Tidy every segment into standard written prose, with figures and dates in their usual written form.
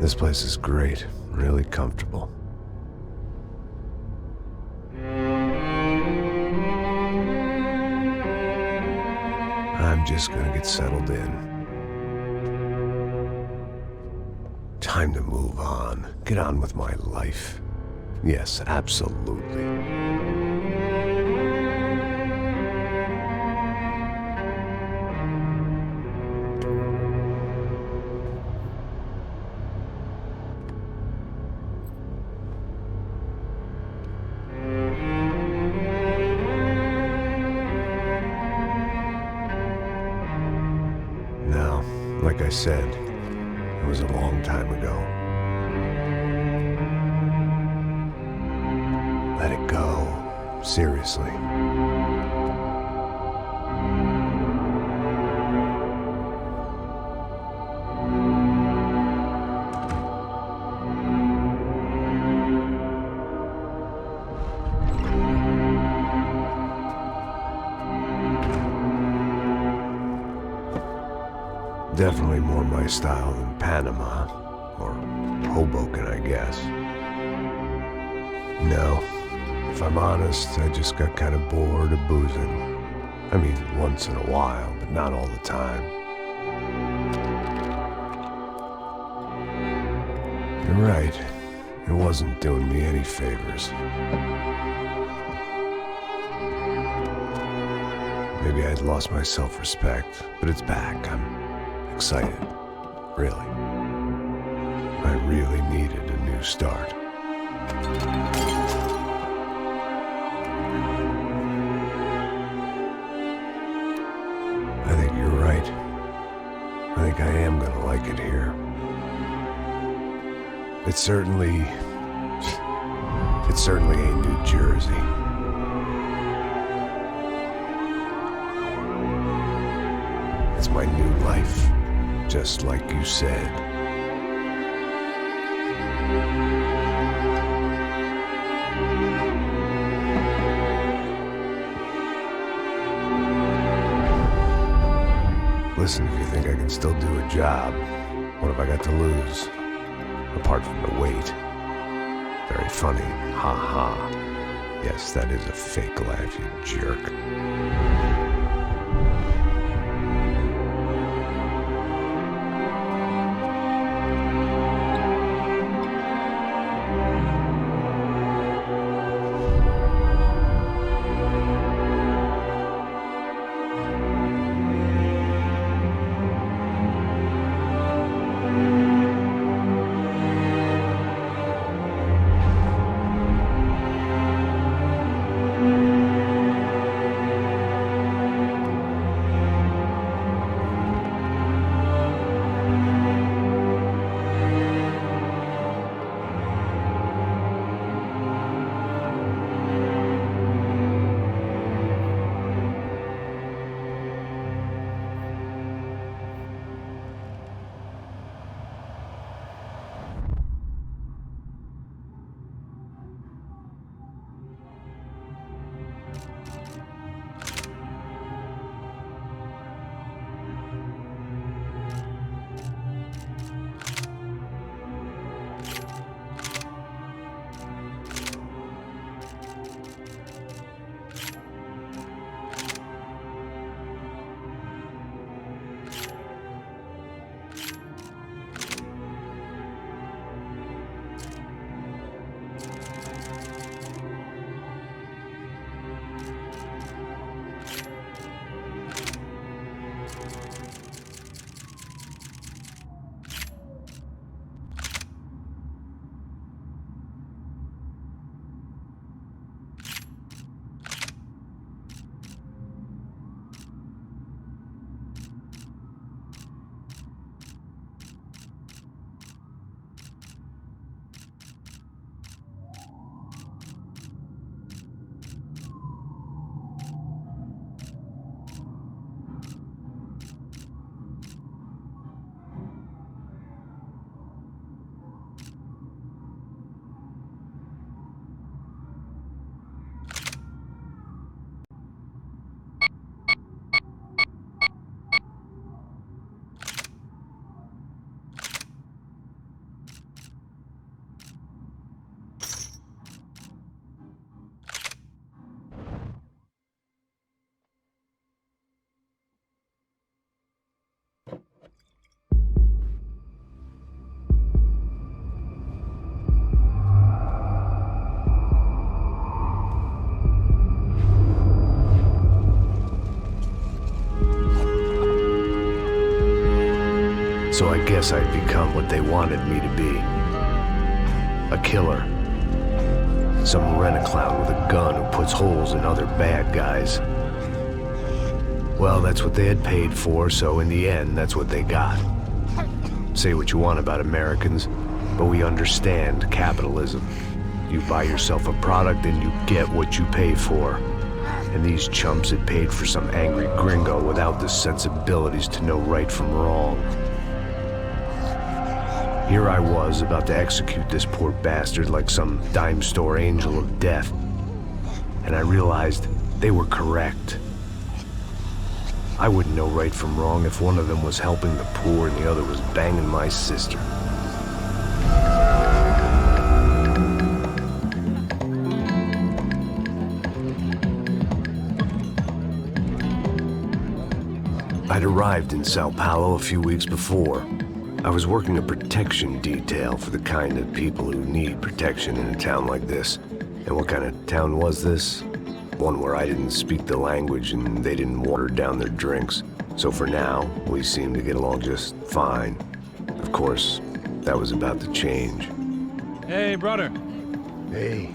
This place is great, really comfortable. I'm just gonna get settled in. Time to move on. Get on with my life. Yes, absolutely. Now, like I said, it was a long time ago. Let it go. Seriously. Definitely more my style than Panama, or Hoboken, I guess. No, if I'm honest, I just got kind of bored of boozing. I mean, once in a while, but not all the time. You're right, it wasn't doing me any favors. Maybe I'd lost my self-respect, but it's back. I'm excited, really. I really needed a new start. I think you're right. I think I am gonna like it here. It certainly ain't New Jersey. It's my new life. Just like you said. Listen, if you think I can still do a job, what have I got to lose? Apart from the weight. Very funny. Ha ha. Yes, that is a fake laugh, you jerk. So I guess I'd become what they wanted me to be. A killer. Some rent-a-clown with a gun who puts holes in other bad guys. Well, that's what they had paid for, so in the end, that's what they got. Say what you want about Americans, but we understand capitalism. You buy yourself a product and you get what you pay for. And these chumps had paid for some angry gringo without the sensibilities to know right from wrong. Here I was, about to execute this poor bastard like some dime store angel of death. And I realized they were correct. I wouldn't know right from wrong if one of them was helping the poor and the other was banging my sister. I'd arrived in Sao Paulo a few weeks before. I was working a protection detail for the kind of people who need protection in a town like this. And what kind of town was this? One where I didn't speak the language and they didn't water down their drinks. So for now, we seemed to get along just fine. Of course, that was about to change. Hey, brother. Hey.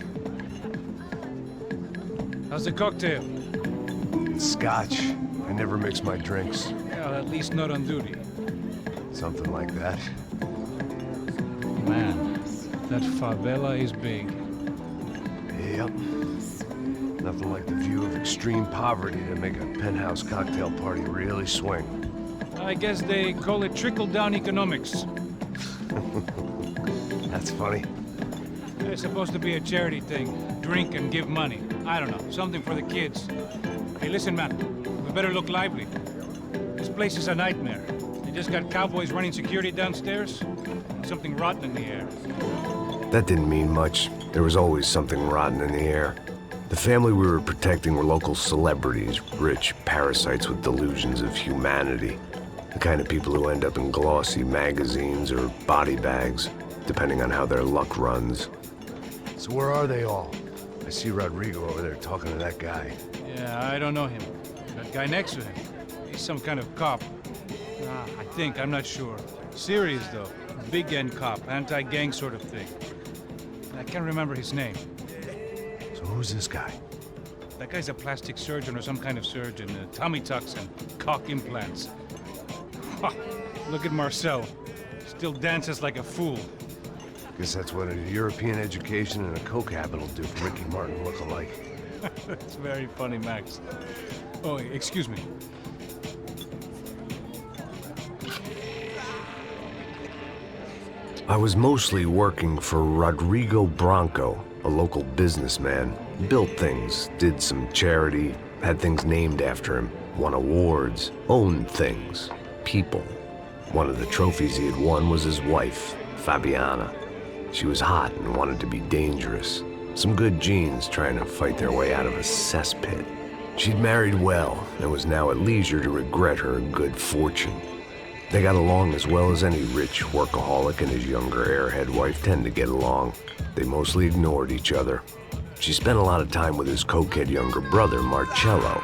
How's the cocktail? It's scotch. I never mix my drinks. Well, at least not on duty. Something like that. Man, that favela is big. Yep. Nothing like the view of extreme poverty to make a penthouse cocktail party really swing. I guess they call it trickle-down economics. That's funny. It's supposed to be a charity thing. Drink and give money. I don't know, something for the kids. Hey, listen, man. We better look lively. This place is a nightmare. They just got cowboys running security downstairs. And something rotten in the air. That didn't mean much. There was always something rotten in the air. The family we were protecting were local celebrities, rich parasites with delusions of humanity. The kind of people who end up in glossy magazines or body bags, depending on how their luck runs. So where are they all? I see Rodrigo over there talking to that guy. Yeah, I don't know him. That guy next to him. He's some kind of cop. I think, I'm not sure. Serious, though. Big end cop, anti-gang sort of thing. I can't remember his name. So who's this guy? That guy's a plastic surgeon or some kind of surgeon. Tummy tucks and cock implants. Look at Marcel. Still dances like a fool. Guess that's what a European education and a coke habit will do for Ricky Martin look-alike. That's very funny, Max. Oh, excuse me. I was mostly working for Rodrigo Branco, a local businessman. Built things, did some charity, had things named after him, won awards, owned things, people. One of the trophies he had won was his wife, Fabiana. She was hot and wanted to be dangerous. Some good genes trying to fight their way out of a cesspit. She'd married well and was now at leisure to regret her good fortune. They got along as well as any rich workaholic and his younger airhead wife tend to get along. They mostly ignored each other. She spent a lot of time with his cokehead younger brother, Marcello.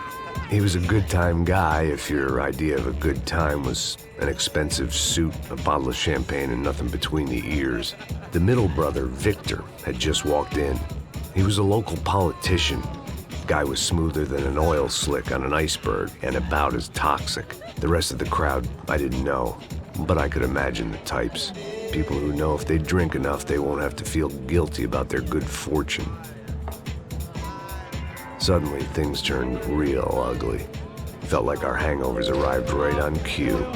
He was a good-time guy if your idea of a good time was an expensive suit, a bottle of champagne, and nothing between the ears. The middle brother, Victor, had just walked in. He was a local politician. Guy was smoother than an oil slick on an iceberg and about as toxic. The rest of the crowd, I didn't know, but I could imagine the types. People who know if they drink enough, they won't have to feel guilty about their good fortune. Suddenly, things turned real ugly. Felt like our hangovers arrived right on cue.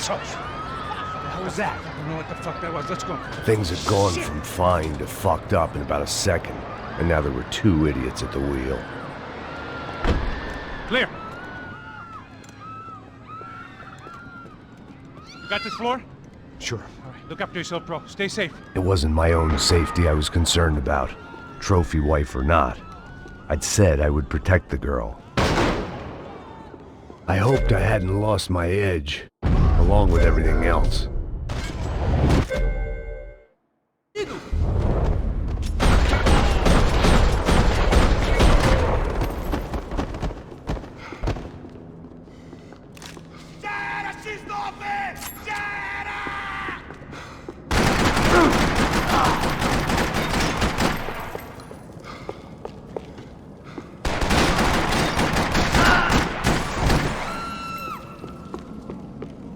What was that? I don't know what the fuck that was. Let's go. Things had gone from fine to fucked up in about a second, and now there were two idiots at the wheel. Clear. You got this floor? Sure. All right, look after yourself, bro. Stay safe. It wasn't my own safety I was concerned about, trophy wife or not. I'd said I would protect the girl. I hoped I hadn't lost my edge, along with everything else.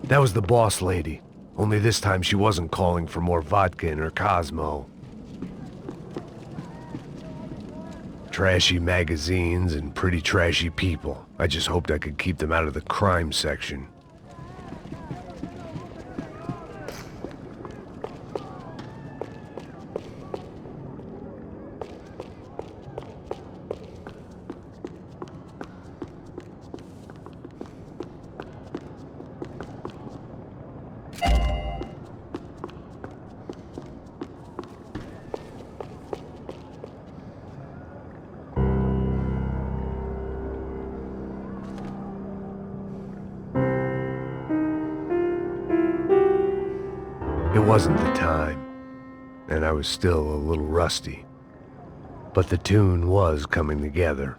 That was the boss lady, only this time she wasn't calling for more vodka in her Cosmo. Trashy magazines and pretty trashy people. I just hoped I could keep them out of the crime section. It wasn't the time, and I was still a little rusty. But the tune was coming together.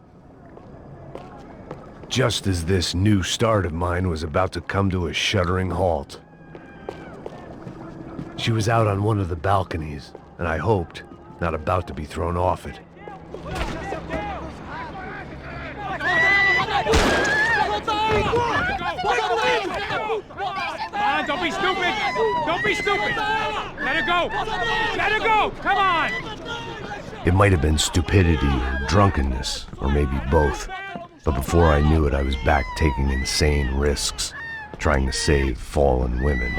Just as this new start of mine was about to come to a shuddering halt. She was out on one of the balconies, and I hoped, not about to be thrown off it. Come on, don't be stupid! Don't be stupid! Let her go! Let her go! Come on! It might have been stupidity or drunkenness, or maybe both. But before I knew it, I was back taking insane risks, trying to save fallen women.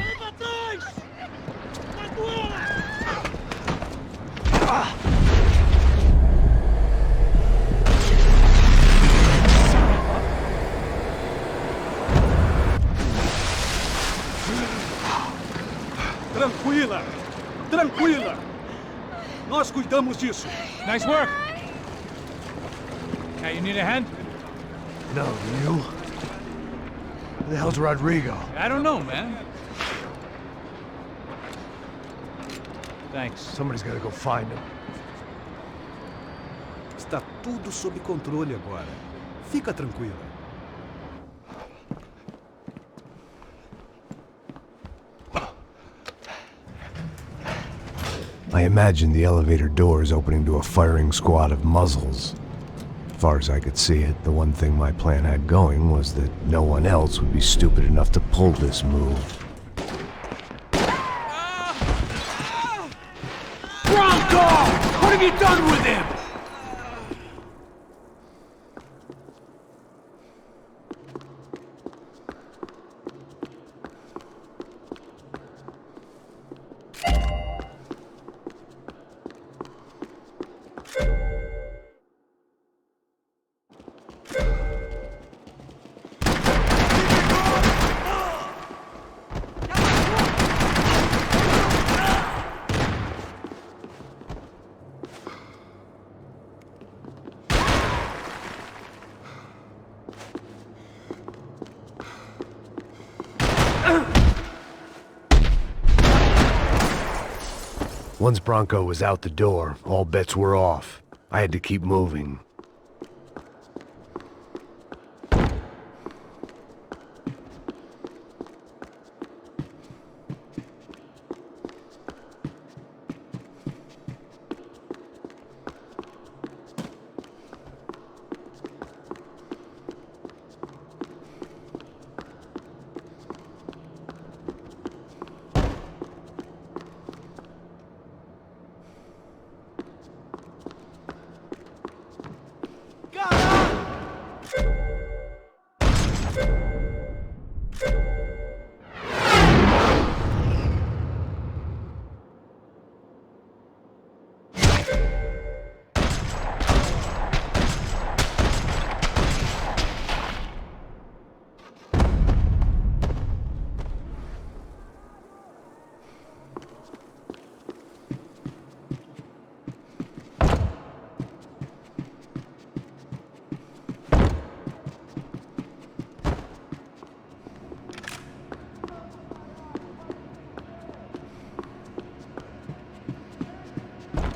Tranquila! Tranquila! Nós cuidamos disso. Nice work! Hey, you need a hand? No, you? Who the hell's Rodrigo? I don't know, man. Thanks. Somebody's gotta go find him. Está tudo sob controle agora. Fica tranquila. I imagined the elevator doors opening to a firing squad of muzzles. As far as I could see it, the one thing my plan had going was that no one else would be stupid enough to pull this move. Bronco! What have you done with him? Once Bronco was out the door, all bets were off. I had to keep moving.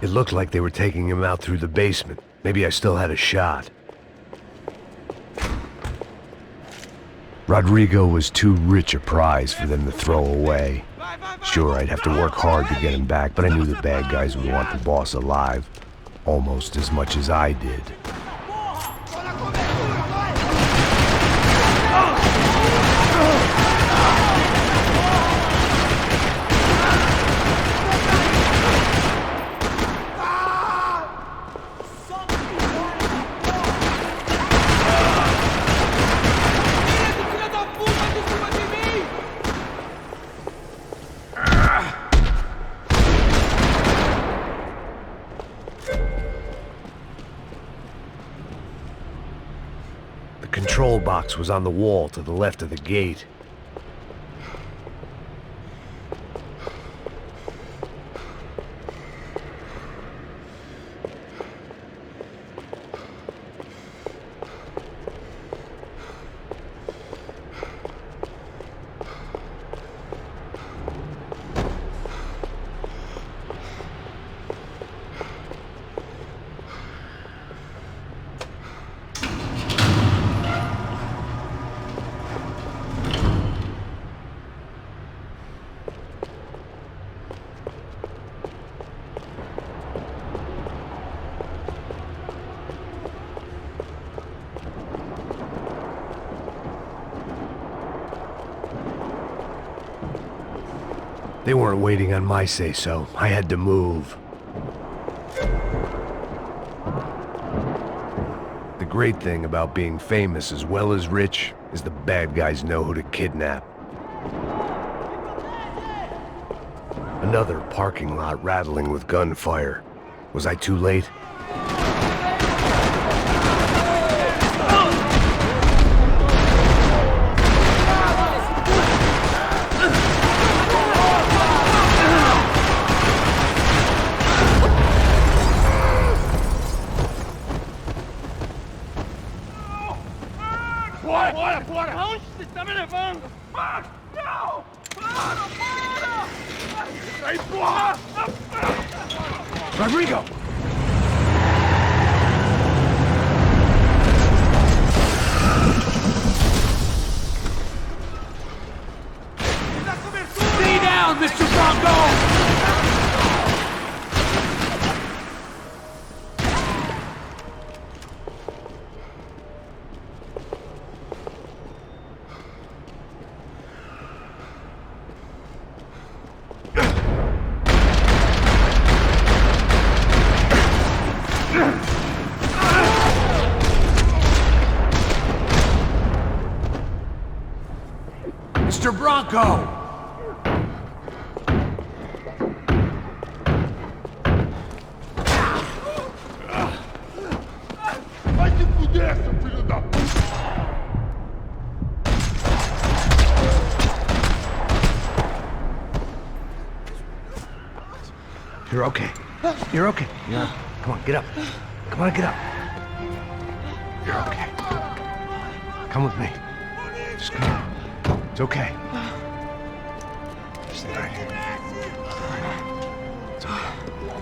It looked like they were taking him out through the basement. Maybe I still had a shot. Rodrigo was too rich a prize for them to throw away. Sure, I'd have to work hard to get him back, but I knew the bad guys would want the boss alive, almost as much as I did. The control box was on the wall to the left of the gate. They weren't waiting on my say-so. I had to move. The great thing about being famous as well as rich is the bad guys know who to kidnap. Another parking lot rattling with gunfire. Was I too late? Bora! Aonde você está me levando? Não! Para! Aí, porra! Rodrigo! Stay down, Mr. Bronco! Mr. Bronco! Vai te fuder, seu filho da puta! You're okay. You're okay. Yeah. Come on, get up. Come on, get up. You're okay. Come with me. Just come on. It's okay. Stay right here. It's okay.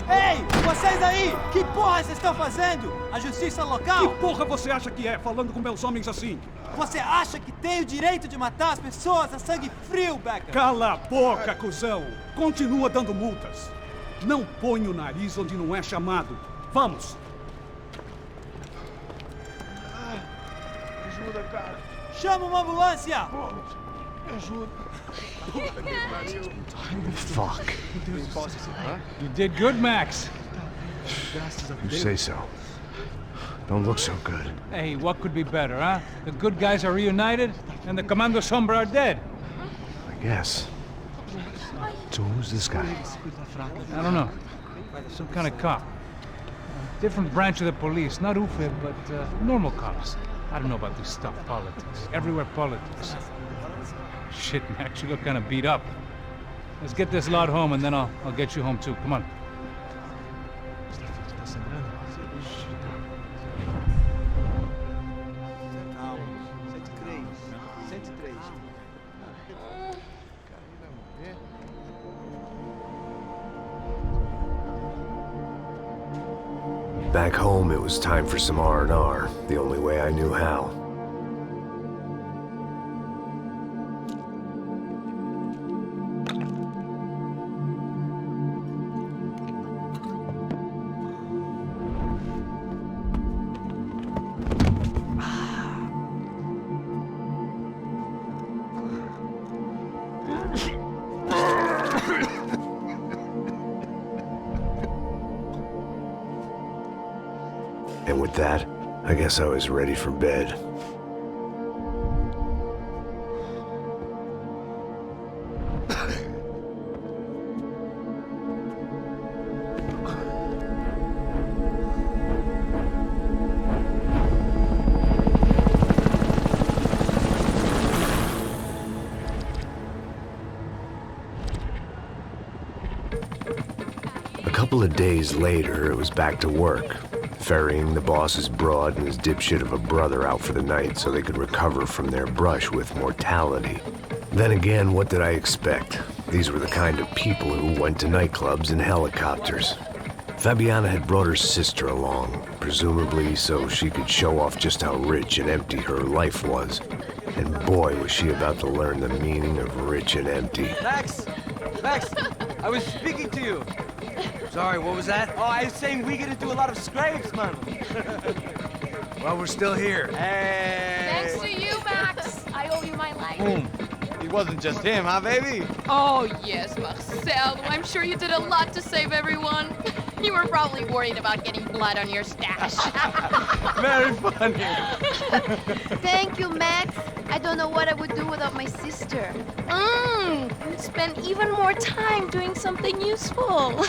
Ei, vocês aí! Que porra vocês estão fazendo? A justiça local? Que porra você acha que é, falando com meus homens assim? Você acha que tem o direito de matar as pessoas a sangue frio, Becker? Cala a boca, cuzão! Continua dando multas. Não põe o nariz onde não é chamado. Vamos! Ajuda, cara! Chama uma ambulância! Me ajuda! Fuck. You did good, Max. You say so. Don't look so good. Hey, what could be better, huh? The good guys are reunited, and the Commando Sombra are dead. I guess. So who's this guy? I don't know. Some kind of cop. Different branch of the police. Not UFE, but normal cops. I don't know about this stuff, politics. Everywhere politics. Shit, Max, you look kind of beat up. Let's get this lot home, and then I'll get you home too. Come on. Back home, it was time for some R&R, the only way I knew how. And with that, I guess I was ready for bed. A couple of days later, it was back to work. Ferrying the boss's broad and his dipshit of a brother out for the night so they could recover from their brush with mortality. Then again, what did I expect? These were the kind of people who went to nightclubs in helicopters. Fabiana had brought her sister along, presumably so she could show off just how rich and empty her life was. And boy, was she about to learn the meaning of rich and empty. Max! Max! I was speaking to you. Sorry, what was that? Oh, I was saying we gotta do a lot of scrapes, man. Well, we're still here. Hey! Thanks to you, Max. I owe you my life. Boom. It wasn't just him, huh, baby? Oh, yes, Marcel. I'm sure you did a lot to save everyone. You were probably worried about getting blood on your stash. Very funny. Thank you, Max. I don't know what I would do without my sister. You'd spend even more time doing something useful.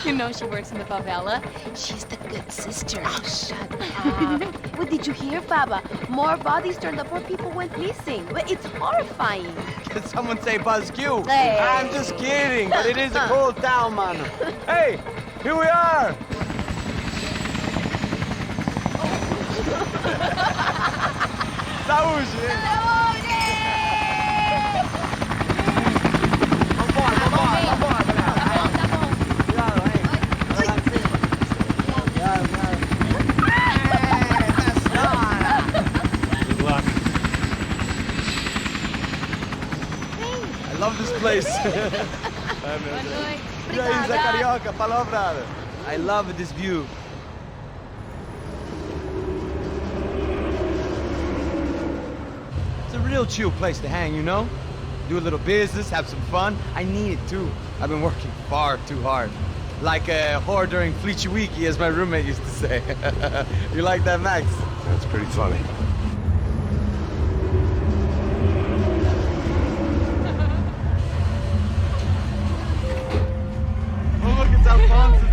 You know she works in the favela. She's the good sister. Oh, shut up. What did you hear, Faba? More bodies turned up where people went missing. It's horrifying. Did someone say Buzz Q? Hey. I'm just kidding, but it is a cool town, man. Hey, here we are. Saúde! I love this place. E aí, Zé Carioca, falou, brother. I love this view. It's a real chill place to hang, you know? Do a little business, have some fun. I need it too. I've been working far too hard. Like a whore during Fleechy Weeky, as my roommate used to say. You like that, Max? That's pretty funny.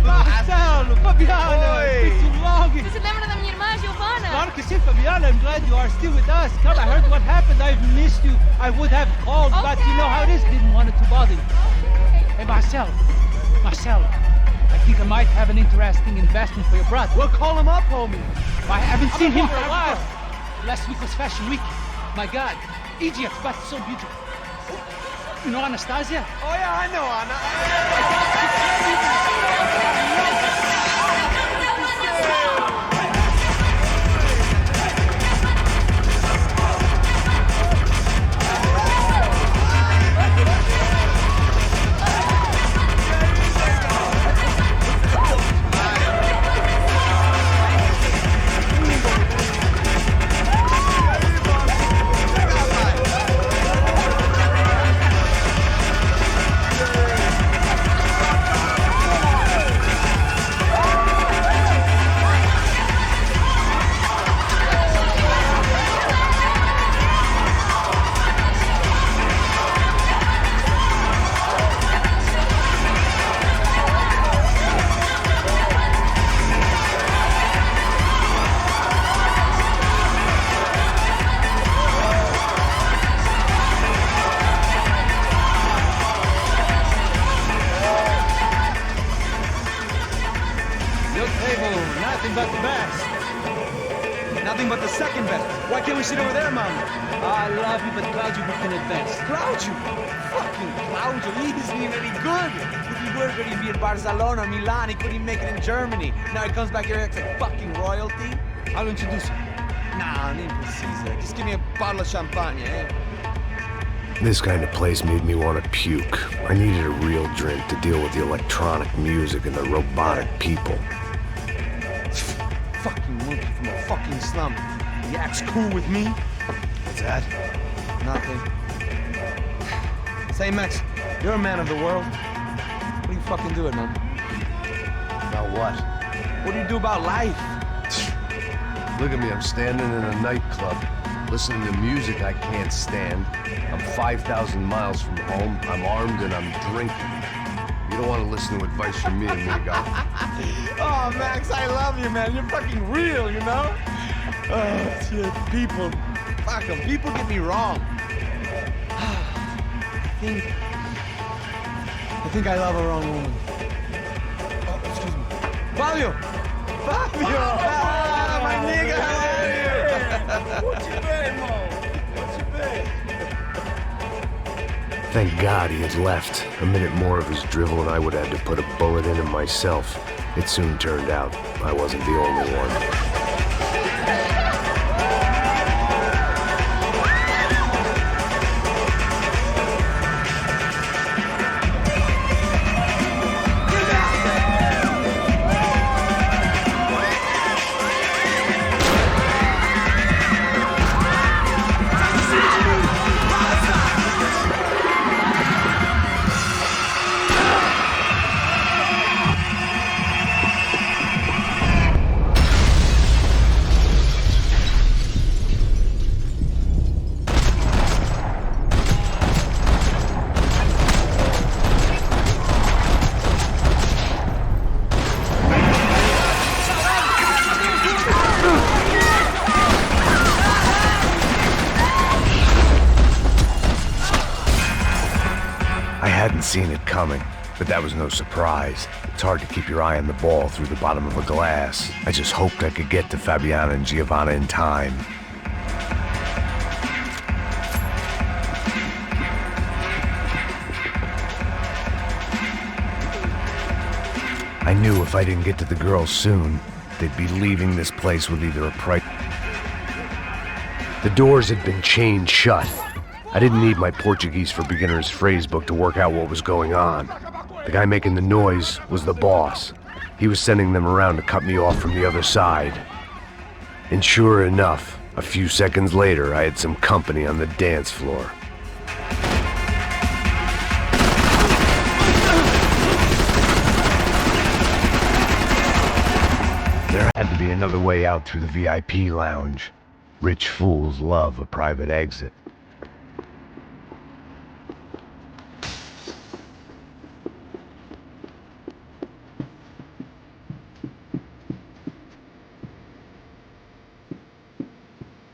Marcelo, Fabiana, it's been too long. Você se lembra da minha irmã, Giovanna? Claro que sim, Fabiana. I'm glad you are still with us. Come, I heard what happened. I've missed you. I would have called, but you know how it is. Didn't want to bother you. Hey, Marcelo, I think I might have an interesting investment for your brother. Well, call him up, homie. I haven't seen him for a while. Last week was Fashion Week. My God, Egypt, but so beautiful. You know Anastasia? Oh, yeah, I know Anna. Nothing but the best. Nothing but the second best. Why can't we sit over there, Mom? I love you, but Claudio booked in advance. Claudio? Fucking Claudio. Araujo, he isn't even any good. If he were good, he'd be in Barcelona, Milan. He couldn't even make it in Germany. Now he comes back here and acts like fucking royalty. I'll introduce you. Nah, name precisa. Just give me a bottle of champagne, eh? This kind of place made me want to puke. I needed a real drink to deal with the electronic music and the robotic people. Fucking monkey from a fucking slum. He acts cool with me. What's that? Nothing. Say, Max, you're a man of the world. What do you fucking do it, man? About what? What do you do about life? Look at me, I'm standing in a nightclub, listening to music I can't stand. I'm 5,000 miles from home, I'm armed and I'm drinking. You don't want to listen to advice from me, amigo. Oh, Max, I love you, man. You're fucking real, you know? Oh, shit, people. Fuck them. People get me wrong. I think I love a wrong woman. Oh, excuse me. Fabio! Fabio! Ah, my nigga, how are you? What you been, Mo? What you been? Thank God he had left. A minute more of his drivel and I would have had to put a bullet in him myself. It soon turned out I wasn't the only one. I hadn't seen it coming, but that was no surprise. It's hard to keep your eye on the ball through the bottom of a glass. I just hoped I could get to Fabiana and Giovanna in time. I knew if I didn't get to the girls soon, they'd be leaving this place with either a price. The doors had been chained shut. I didn't need my Portuguese for Beginners phrase book to work out what was going on. The guy making the noise was the boss. He was sending them around to cut me off from the other side. And sure enough, a few seconds later, I had some company on the dance floor. There had to be another way out through the VIP lounge. Rich fools love a private exit.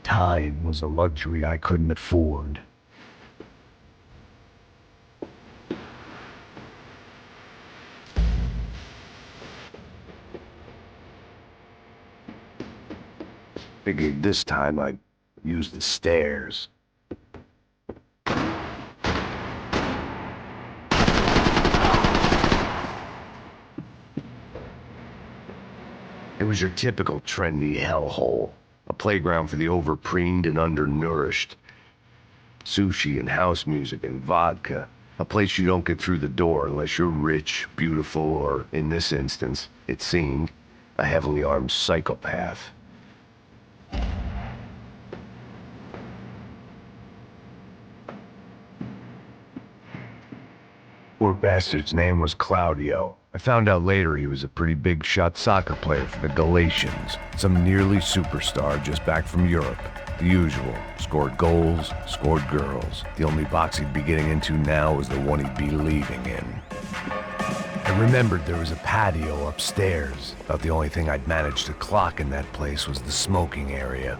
Time was a luxury I couldn't afford. Figured this time I'd use the stairs. It was your typical trendy hellhole. A playground for the overpreened and undernourished. Sushi and house music and vodka. A place you don't get through the door unless you're rich, beautiful, or, in this instance, it seemed, a heavily armed psychopath. Poor bastard's name was Claudio. I found out later he was a pretty big shot soccer player for the Galatians. Some nearly superstar just back from Europe. The usual. Scored goals, scored girls. The only box he'd be getting into now was the one he'd be leaving in. I remembered there was a patio upstairs. About the only thing I'd managed to clock in that place was the smoking area.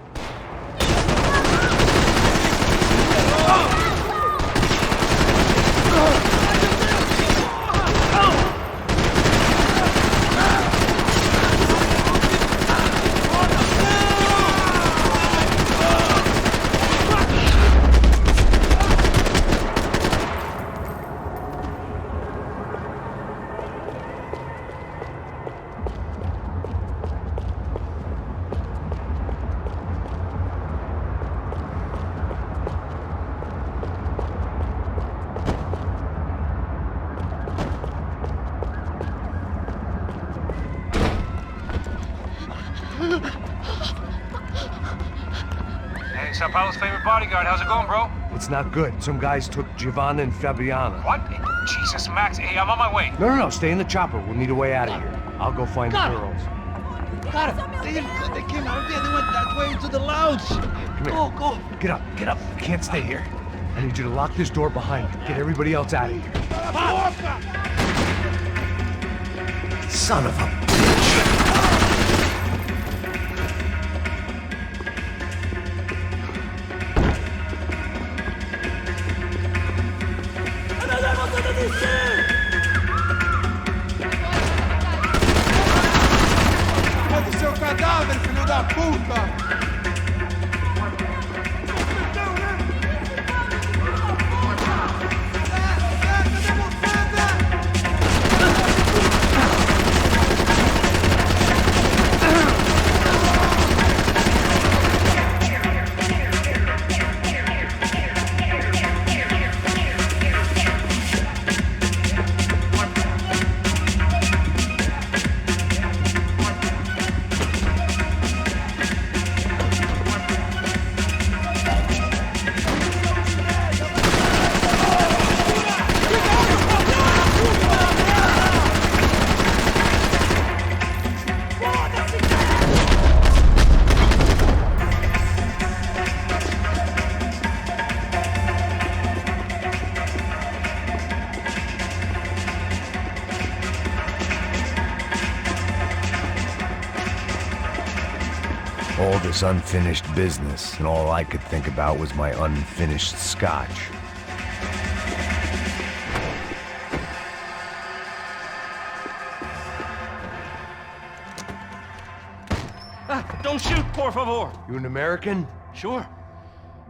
Sao Paulo's favorite bodyguard. How's it going, bro? It's not good. Some guys took Giovanna and Fabiana. What? Jesus, Max. Hey, I'm on my way. No, stay in the chopper. We'll need a way out of here. I'll go find the girls. Got it. They came out of there. They went that way into the lounge. Come here. Go. Get up. You can't stay here. I need you to lock this door behind you. Get everybody else out of here. Son of a bitch! Cadê seu cadáver, filho da puta? All this unfinished business, and all I could think about was my unfinished scotch. Don't shoot, por favor. You an American? Sure.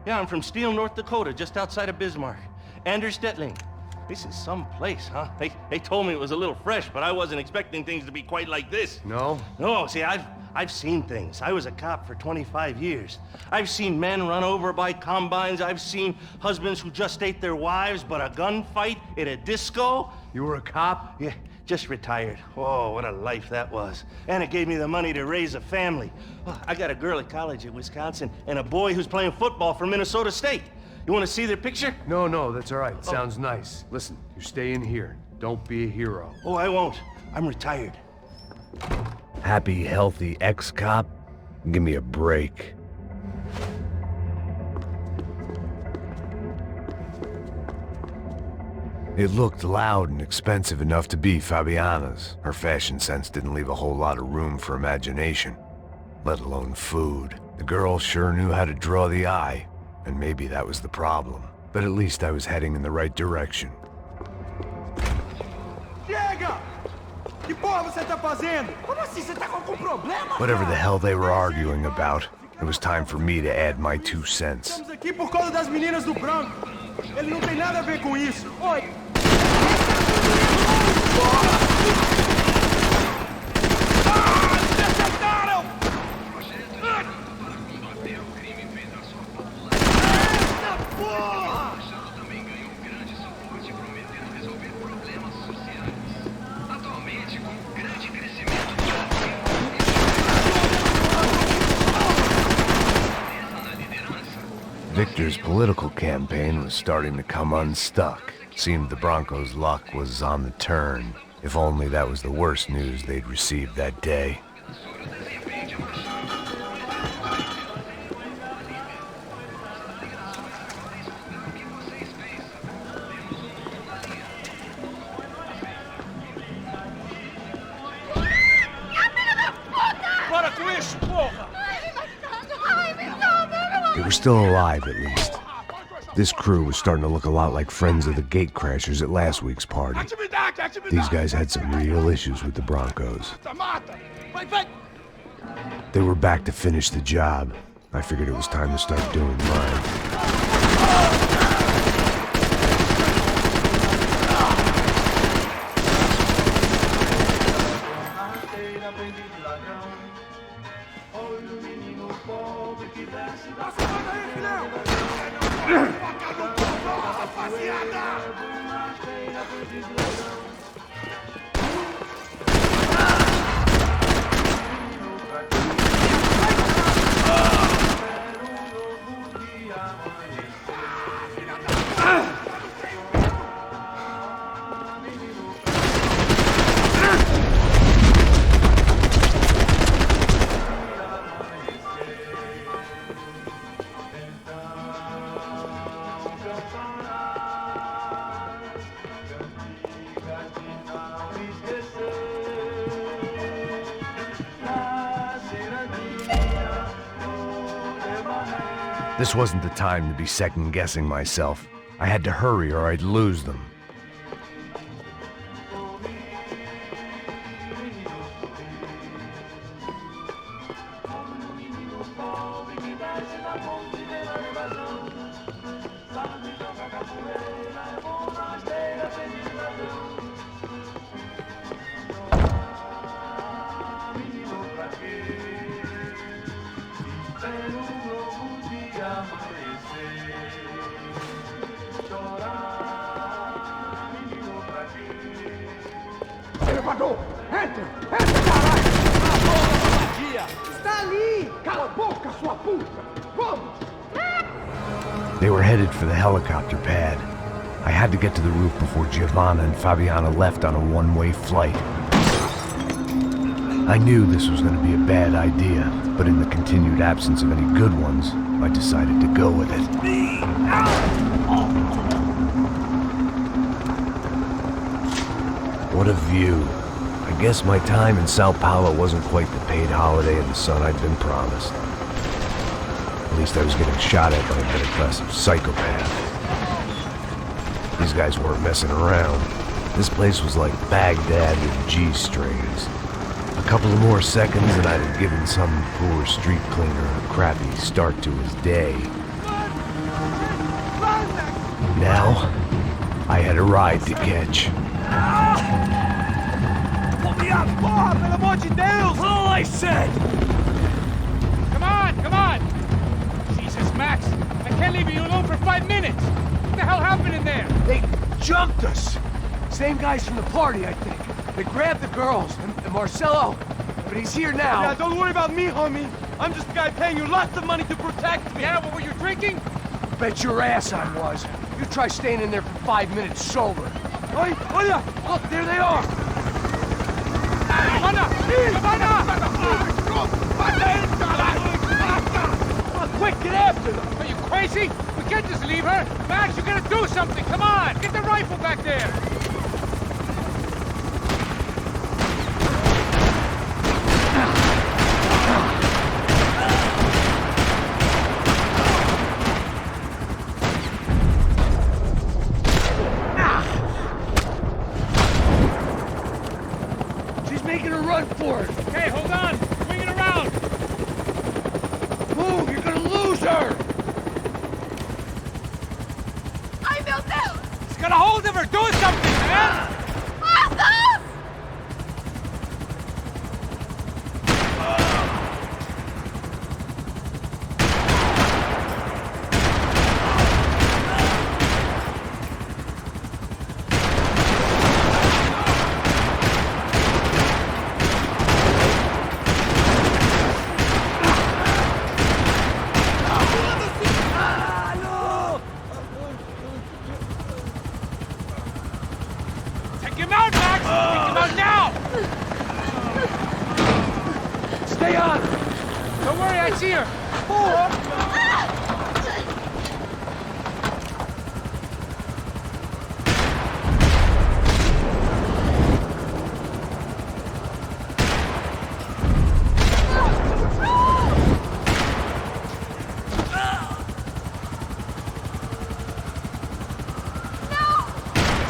Yeah, I'm from Steele, North Dakota, just outside of Bismarck. Anders Detling. This is some place, huh? They told me it was a little fresh, but I wasn't expecting things to be quite like this. No? No, see, I've seen things. I was a cop for 25 years. I've seen men run over by combines. I've seen husbands who just ate their wives, but a gunfight at a disco. You were a cop? Yeah, just retired. Oh, what a life that was. And it gave me the money to raise a family. Oh, I got a girl at college at Wisconsin and a boy who's playing football for Minnesota State. You want to see their picture? No, that's all right. Sounds nice. Listen, you stay in here. Don't be a hero. Oh, I won't. I'm retired. Happy, healthy ex-cop? Give me a break. It looked loud and expensive enough to be Fabiana's. Her fashion sense didn't leave a whole lot of room for imagination, let alone food. The girl sure knew how to draw the eye, and maybe that was the problem. But at least I was heading in the right direction. Chega! Que porra você tá fazendo? Como assim? Você tá com algum problema? Whatever the hell they were arguing about, it was time for me to add my 2 cents. Estamos aqui por causa das meninas do branco. Ele não tem nada a ver com isso. Oi! Victor's political campaign was starting to come unstuck. Seemed the Broncos' luck was on the turn. If only that was the worst news they'd received that day. Para com isso, porra! They were still alive, at least. This crew was starting to look a lot like friends of the gatecrashers at last week's party. These guys had some real issues with the Broncos. They were back to finish the job. I figured it was time to start doing mine. This wasn't the time to be second-guessing myself. I had to hurry or I'd lose them. Elevador! Entra! Entra, caralho! Está ali! Cala a boca, sua puta! Vamos! They were headed for the helicopter pad. I had to get to the roof before Giovanna and Fabiana left on a one-way flight. I knew this was going to be a bad idea, but in the continued absence of any good ones, I decided to go with it. What a view. I guess my time in Sao Paulo wasn't quite the paid holiday in the sun I'd been promised. At least I was getting shot at by a middle-class psychopath. These guys weren't messing around. This place was like Baghdad with G-strings. A couple of more seconds and I'd have given some poor street cleaner a crappy start to his day. Now, I had a ride to catch. Pull me up! Porra, pelo amor de Deus! All I said! Come on, come on! Jesus, Max, I can't leave you alone for 5 minutes! What the hell happened in there? They jumped us. Same guys from the party, I think. They grabbed the girls and Marcelo, but he's here now. Yeah, don't worry about me, homie. I'm just the guy paying you lots of money to protect me. Yeah, what were you drinking? Bet your ass I was. You try staying in there for 5 minutes sober. Oi, olha! Look, there they are. Giovanna! Come on, quick, get after them. Are you crazy? We can't just leave her! Max, you gotta do something! Come on! Get the rifle back there! She's making a run for it. Okay, hold on! Swing it around! Move, you're gonna lose her. Ai, meu Deus! He's got a hold of her! Do something, man! Arthur! Take him out, Max! Take him out now! Stay on. Don't worry, I see her!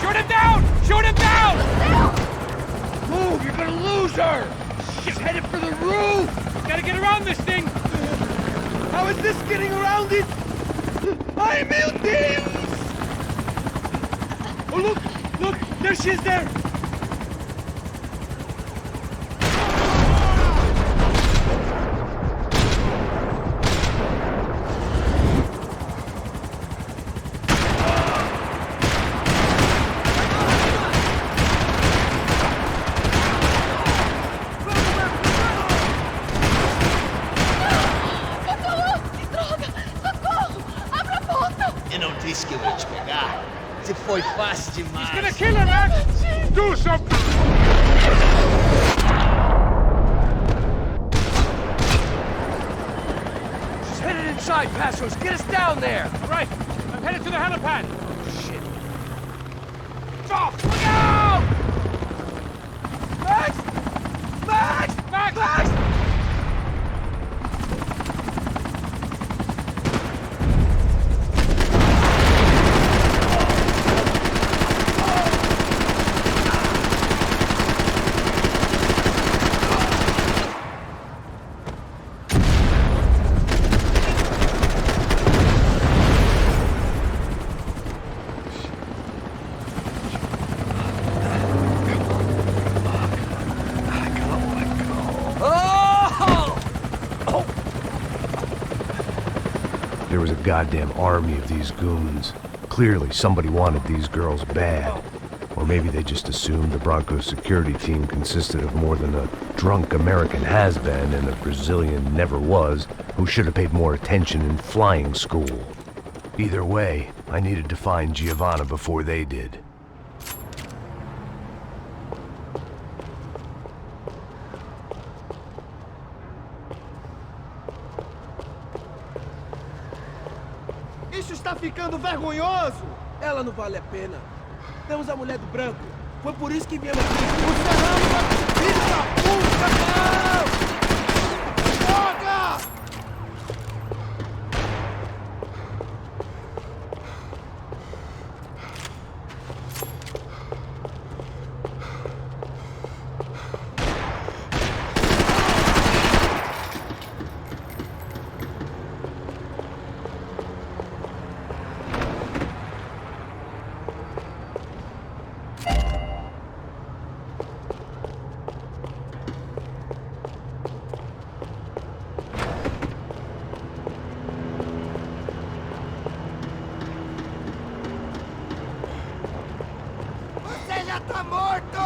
Shoot him down! Shoot him down! Move, you're gonna lose her. She's headed for the roof. Gotta get around this thing! How is this getting around it? Ai, meu Deus! Oh, look! Look! There she is there! Eu não disse que eu ia te pegar. Você foi fácil demais. He's gonna kill her, Max! Do something! She's headed inside, Passos. Get us down there. Right, I'm headed to the helipad! Shit! It's off! Look out! goddamn army of these goons. Clearly, somebody wanted these girls bad. Or maybe they just assumed the Broncos security team consisted of more than a drunk American has-been and a Brazilian never-was who should have paid more attention in flying school. Either way, I needed to find Giovanna before they did. Isso está ficando vergonhoso! Ela não vale a pena. Temos a mulher do branco. Foi por isso que viemos aqui. O Serrano, filho da puta, não! Droga! Você já tá morto!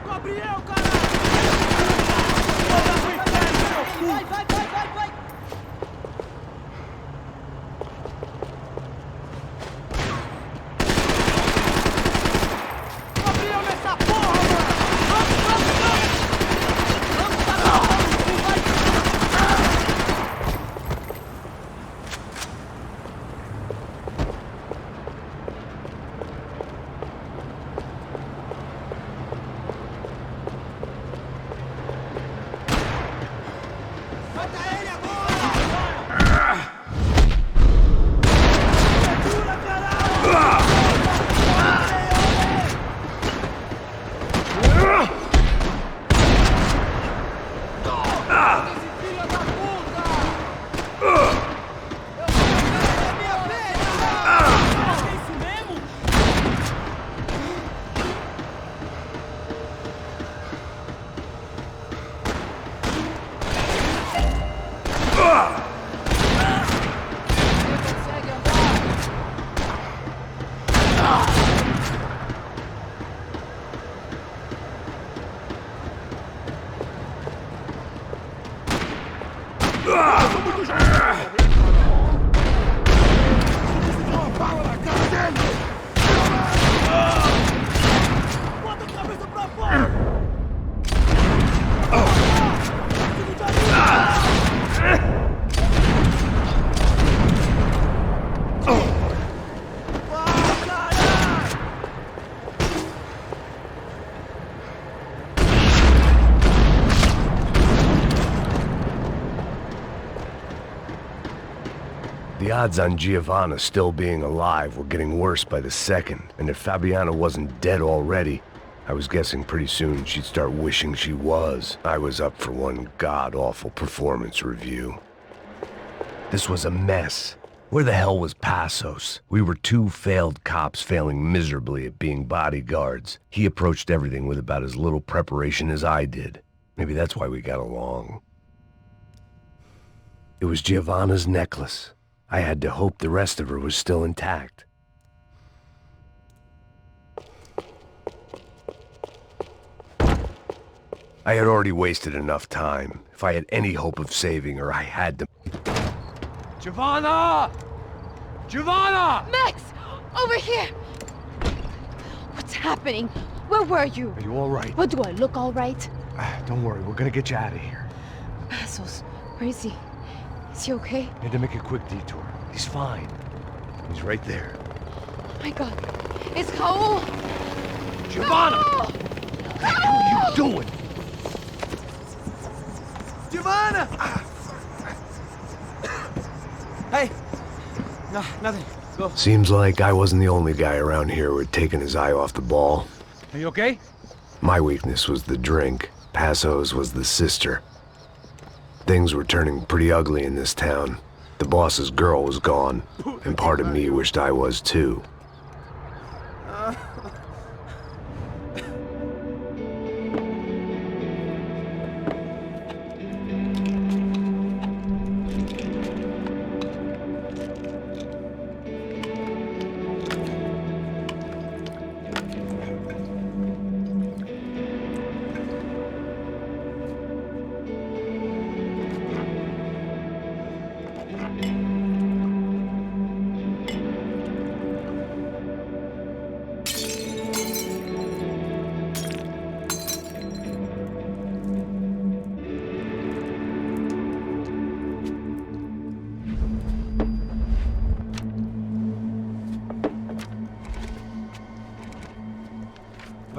Gabriel, caralho! Vai, vai, vai, vai, vai! Gabriel nessa porra, mano! Vamos, vamos, vamos! Vamos para lá! Vai! Mata ele agora! Segura, caralho! Esse filho da puta! Eu quero minha pena! É isso mesmo? Você consegue andar? Bota a cabeça pra fora! The odds on Giovanna still being alive were getting worse by the second, and if Fabiana wasn't dead already, I was guessing pretty soon she'd start wishing she was. I was up for one god-awful performance review. This was a mess. Where the hell was Passos? We were two failed cops failing miserably at being bodyguards. He approached everything with about as little preparation as I did. Maybe that's why we got along. It was Giovanna's necklace. I had to hope the rest of her was still intact. I had already wasted enough time. If I had any hope of saving her, I had to... Giovanna! Giovanna! Max! Over here! What's happening? Where were you? Are you all right? What, do I look all right? Don't worry, we're gonna get you out of here. Passos, where is he? Is he okay? Need to make a quick detour. He's fine. He's right there. Oh my god. It's Raul! Giovanna! Raul! What are you doing? Giovanna! Hey! No, nothing. Go. Seems like I wasn't the only guy around here who had taken his eye off the ball. Are you okay? My weakness was the drink. Passos was the sister. Things were turning pretty ugly in this town. The boss's girl was gone, and part of me wished I was too.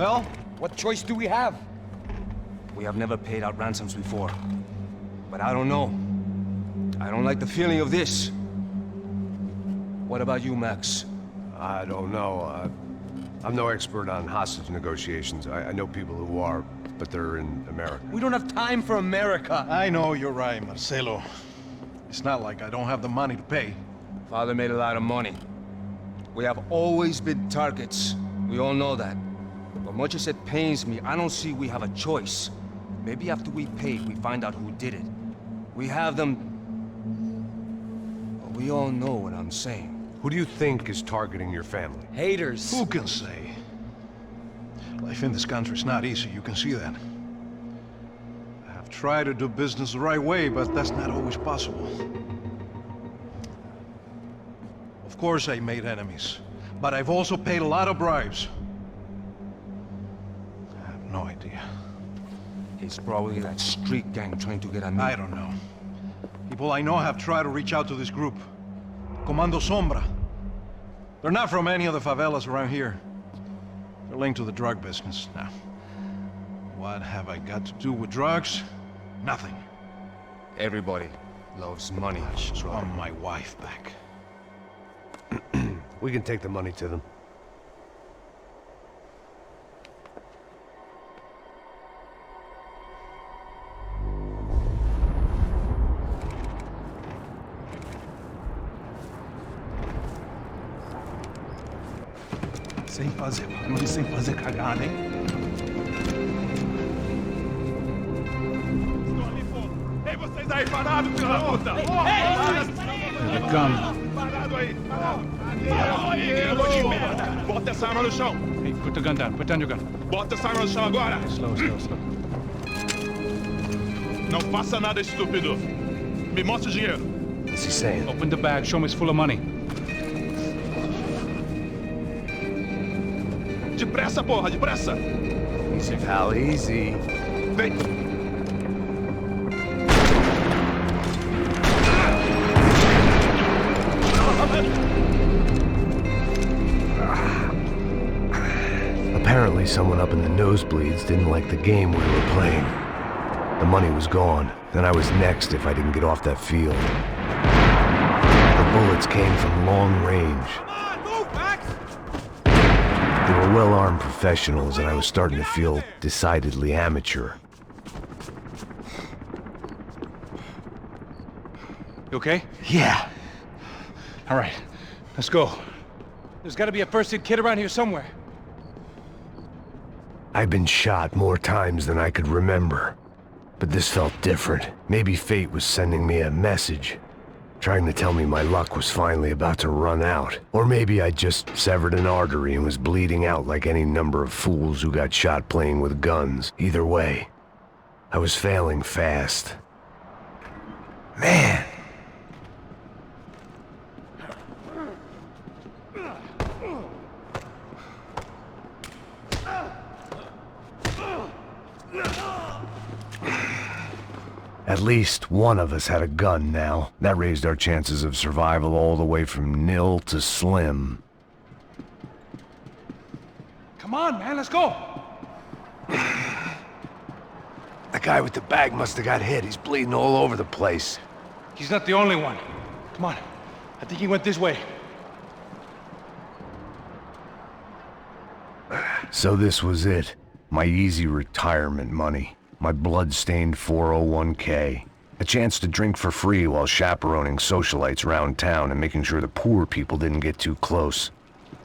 Well, what choice do we have? We have never paid out ransoms before. But I don't know. I don't like the feeling of this. What about you, Max? I don't know. I'm no expert on hostage negotiations. I know people who are, but they're in America. We don't have time for America. I know you're right, Marcelo. It's not like I don't have the money to pay. Father made a lot of money. We have always been targets. We all know that. But much as it pains me, I don't see we have a choice. Maybe after we pay, we find out who did it. We have them... Well, we all know what I'm saying. Who do you think is targeting your family? Haters. Who can say? Life in this country is not easy, you can see that. I have tried to do business the right way, but that's not always possible. Of course I made enemies, but I've also paid a lot of bribes. I have no idea. It's probably that street gang trying to get at me. I don't know. People I know have tried to reach out to this group. Comando Sombra. They're not from any of the favelas around here. They're linked to the drug business. Now, what have I got to do with drugs? Nothing. Everybody loves money. I just want my wife back. We can take the money to them. Sem fazer cagada, hein? Estou ali, pô! Ei, vocês aí, parados, filha da puta! The gun. Parado aí! Parado! Bota essa arma no chão! Hey, put the gun down. Put down your gun. Bota essa arma no chão agora! Slow. Não faça nada estúpido! Me mostre o dinheiro! What's he saying? Open the bag. Show me it's full of money. Depressa, porra! Depressa! Easy, pal, easy. Vem! Apparently someone up in the nosebleeds didn't like the game we were playing. The money was gone, and I was next if I didn't get off that field. The bullets came from long range. They were well-armed professionals, and I was starting to feel decidedly amateur. You okay? Yeah. All right. Let's go. There's got to be a first-aid kit around here somewhere. I've been shot more times than I could remember. But this felt different. Maybe fate was sending me a message, trying to tell me my luck was finally about to run out. Or maybe I just severed an artery and was bleeding out like any number of fools who got shot playing with guns. Either way, I was failing fast. Man! At least one of us had a gun now. That raised our chances of survival all the way from nil to slim. Come on, man, let's go! The guy with the bag must have got hit. He's bleeding all over the place. He's not the only one. Come on. I think he went this way. So this was it. My easy retirement money. My blood-stained 401k. A chance to drink for free while chaperoning socialites around town and making sure the poor people didn't get too close.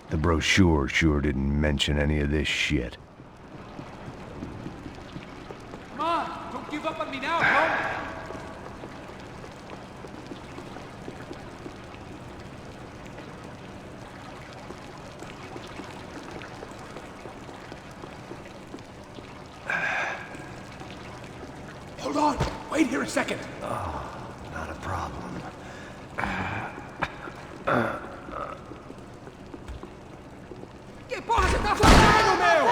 The brochure sure didn't mention any of this shit. Come on! Don't give up on me now, bro! Hold on! Wait here a second! Oh, not a problem. Que porra você tá fazendo, meu?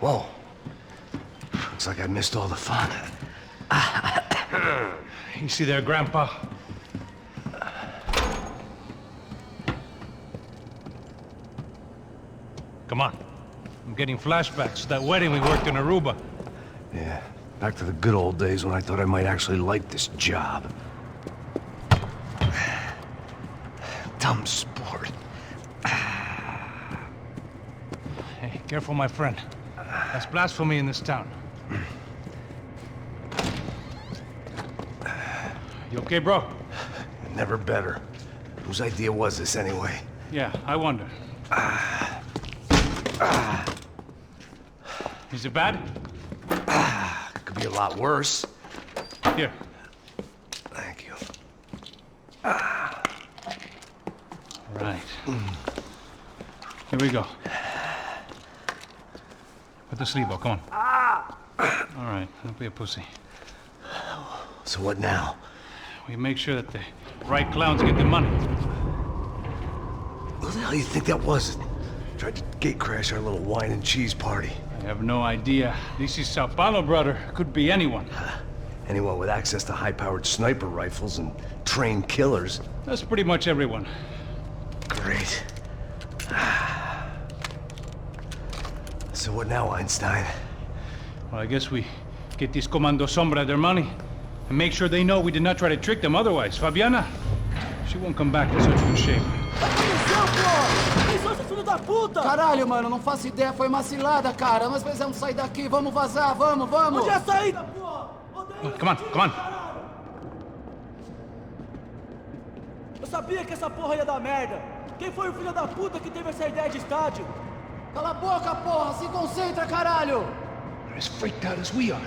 Whoa. Looks like I missed all the fun. Easy there, Grandpa. Come on. I'm getting flashbacks to that wedding we worked in Aruba. Yeah, back to the good old days when I thought I might actually like this job. Dumb sport. Hey, careful, my friend. That's blasphemy in this town. You okay, bro? Never better. Whose idea was this anyway? Yeah, I wonder. Is it bad? Could be a lot worse. Here. Thank you. Right. Here we go. Put the sleeve on, come on. All right, don't be a pussy. So what now? We make sure that the right clowns get the money. Who the hell do you think that was? Tried to gate crash our little wine and cheese party. I have no idea. This is Sao Paulo, brother. Could be anyone. Anyone with access to high-powered sniper rifles and trained killers. That's pretty much everyone. Great. So what now, Einstein? Well, I guess we get these Comando Sombra their money and make sure they know we did not try to trick them otherwise. Fabiana, she won't come back in such good shape. Caralho, mano, não faço ideia, foi uma cilada, cara. Nós precisamos sair daqui, vamos vazar, vamos, vamos! Onde é a saída, porra? Come on, come on. Eu sabia que essa porra ia dar merda. Quem foi o filho da puta que teve essa ideia de estádio? Cala a boca, porra! Se concentra, caralho! They're as freaked out as we are.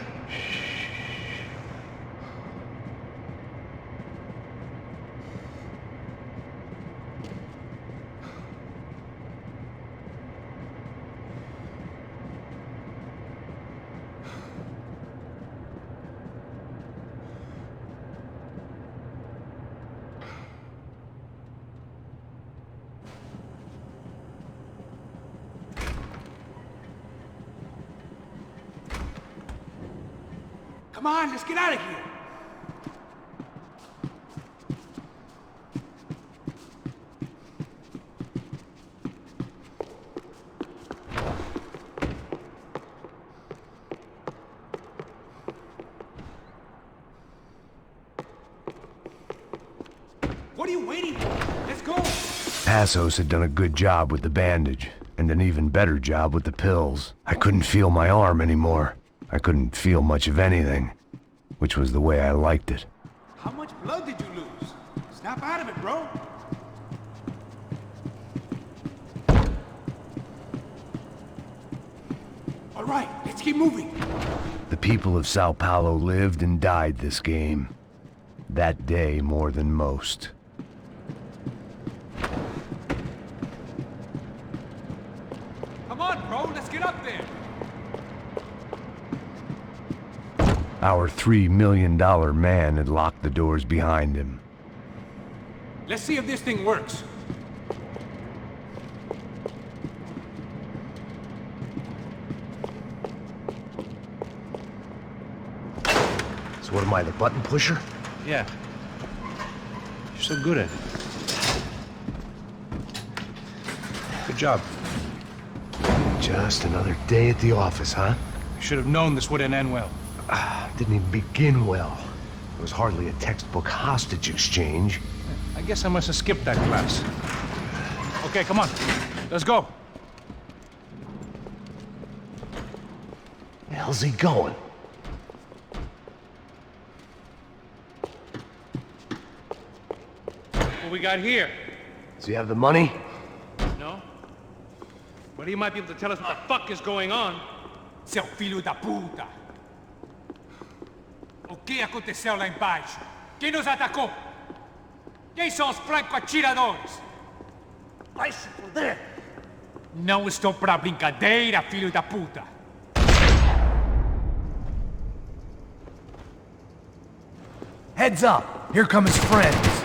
Come on, let's get out of here. What are you waiting for? Let's go. Passos had done a good job with the bandage, and an even better job with the pills. I couldn't feel my arm anymore. I couldn't feel much of anything, which was the way I liked it. How much blood did you lose? Snap out of it, bro. All right, let's keep moving. The people of Sao Paulo lived and died this game. That day more than most. Come on, bro, let's get up there. Our $3 million man had locked the doors behind him. Let's see if this thing works. So what am I, the button pusher? Yeah. You're so good at it. Good job. Just another day at the office, huh? You should have known this wouldn't end well. Didn't even begin well. It was hardly a textbook hostage exchange. I guess I must have skipped that class. Okay, come on. Let's go. Where the hell's he going? What we got here? Does he have the money? No? But he might be able to tell us what the fuck is going on. Seu filho da puta! O que aconteceu lá embaixo? Quem nos atacou? Quem são os franco-atiradores? Vai se fuder! Não estou pra brincadeira, filho da puta! Heads up! Here come his friends!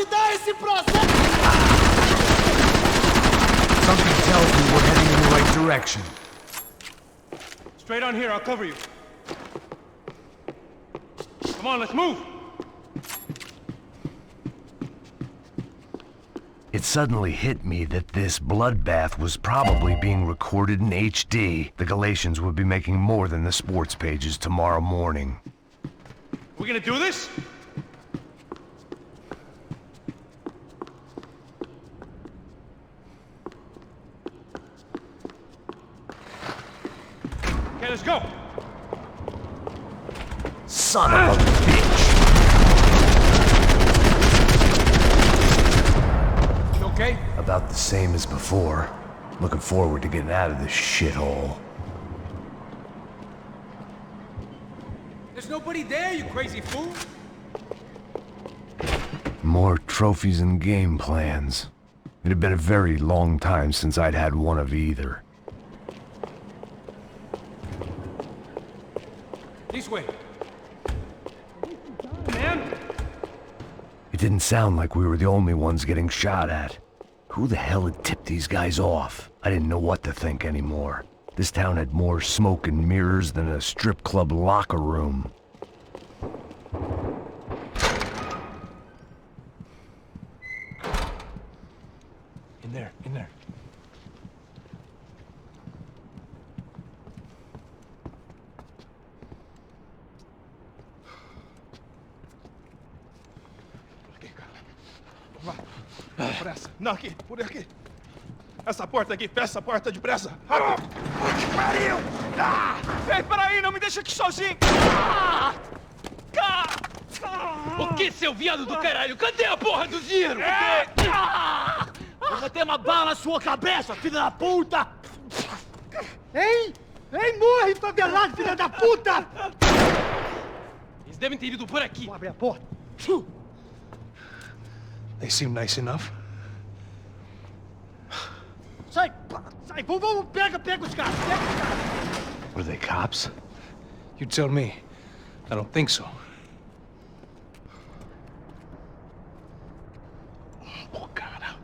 dar esse processo! Something tells me we're heading in the right direction. Straight on here, I'll cover you. Come on, let's move! It suddenly hit me that this bloodbath was probably being recorded in HD. The Galatians would be making more than the sports pages tomorrow morning. We gonna do this? Okay, let's go! Son of a bitch! You okay? About the same as before. Looking forward to getting out of this shithole. There's nobody there, you crazy fool! More trophies and game plans. It had been a very long time since I'd had one of either. This way. It didn't sound like we were the only ones getting shot at. Who the hell had tipped these guys off? I didn't know what to think anymore. This town had more smoke and mirrors than a strip club locker room. In there, in there. Depressa. Não, aqui, por aqui. Essa porta aqui, fecha essa porta depressa. Rápido. Que pariu! Ah! Ei, peraí, não me deixa aqui sozinho. O que, seu viado do caralho? Cadê a porra do dinheiro? Vou meter uma bala na sua cabeça, filho da puta! Ei! Ei, morre, favelado, filha da puta! Eles devem ter ido por aqui. Vou abrir a porta. They seem nice enough. Sai! Sai! Vamos, pega os caras! Pega os caras! Were they cops? You tell me. I don't think so. Pô, cara.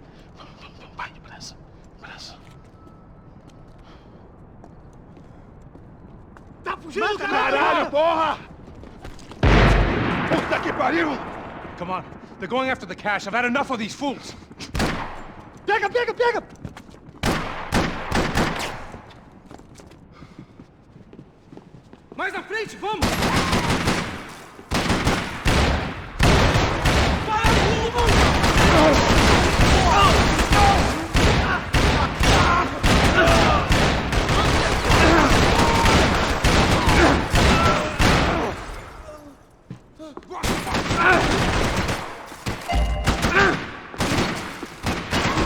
Vai, depressa. Depressa. Tá fugindo, Caralho, porra! Puta que pariu! Come on. They're going after the cash. I've had enough of these fools. Pega! Mais à frente, vamos!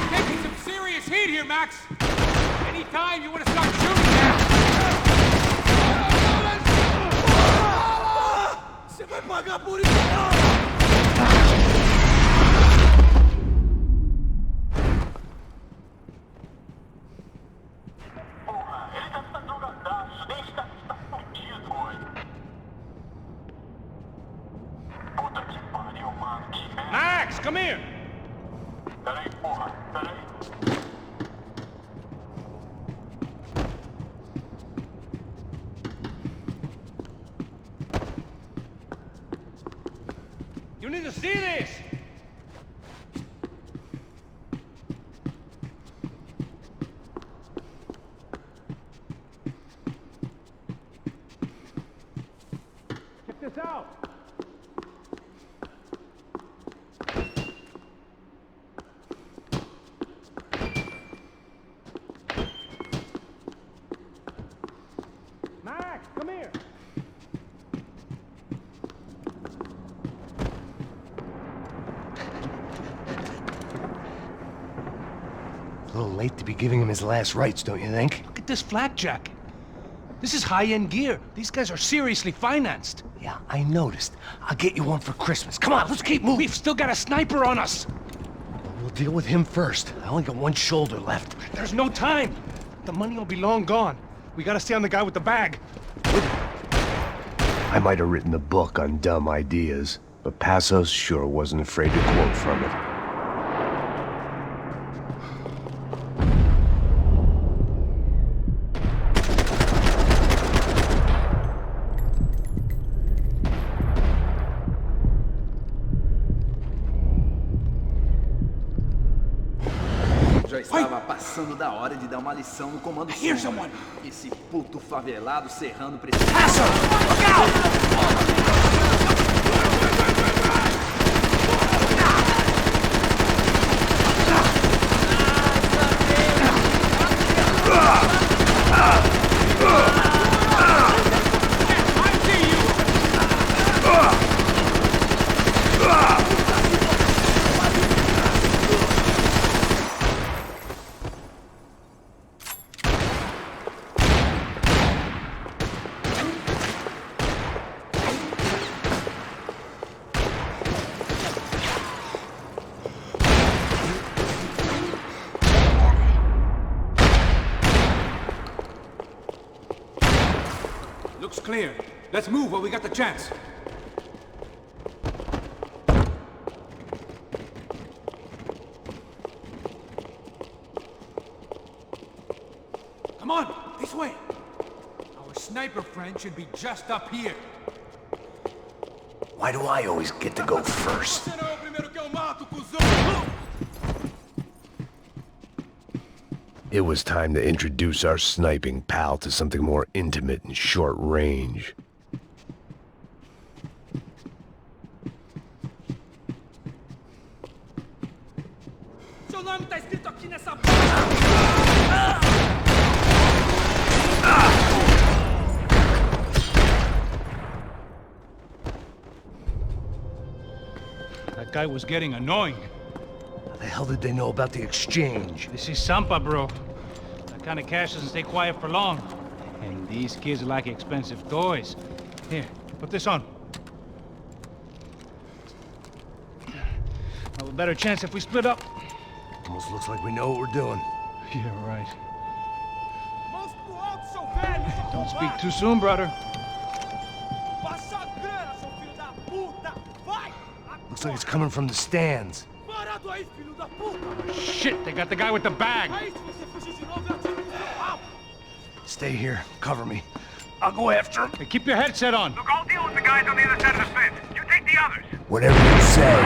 Taking some serious heat here, Max. Anytime you want to start shooting now. Você vai pagar por isso! Max, come here. Peraí, porra, peraí. You need to see this. Check this out. Max, come here. A little late to be giving him his last rites, don't you think? Look at this flak jacket. This is high-end gear. These guys are seriously financed. Yeah, I noticed. I'll get you one for Christmas. Come on, let's keep moving. We've still got a sniper on us. We'll deal with him first. I only got one shoulder left. There's no time. The money will be long gone. We gotta stay on the guy with the bag. I might have written a book on dumb ideas, but Passos sure wasn't afraid to quote from it. Já estava passando da hora de dar uma lição no comando sombra. Esse puto favelado serrando pra esse... Looks clear. Let's move while we got the chance. Come on, this way. Our sniper friend should be just up here. Why do I always get to go first? It was time to introduce our sniping pal to something more intimate and short range. Seu nome tá escrito aqui nessa... That guy was getting annoying. How the hell did they know about the exchange? This is Sampa, bro. That kind of cash doesn't stay quiet for long. And these kids like expensive toys. Here, put this on. Have a better chance if we split up. Almost looks like we know what we're doing. Yeah, right. Don't speak too soon, brother. Looks like it's coming from the stands. Shit, they got the guy with the bag. Stay here. Cover me. I'll go after him. Hey, keep your headset on. Look, I'll deal with the guys on the other side of the fence. You take the others. Whatever you say.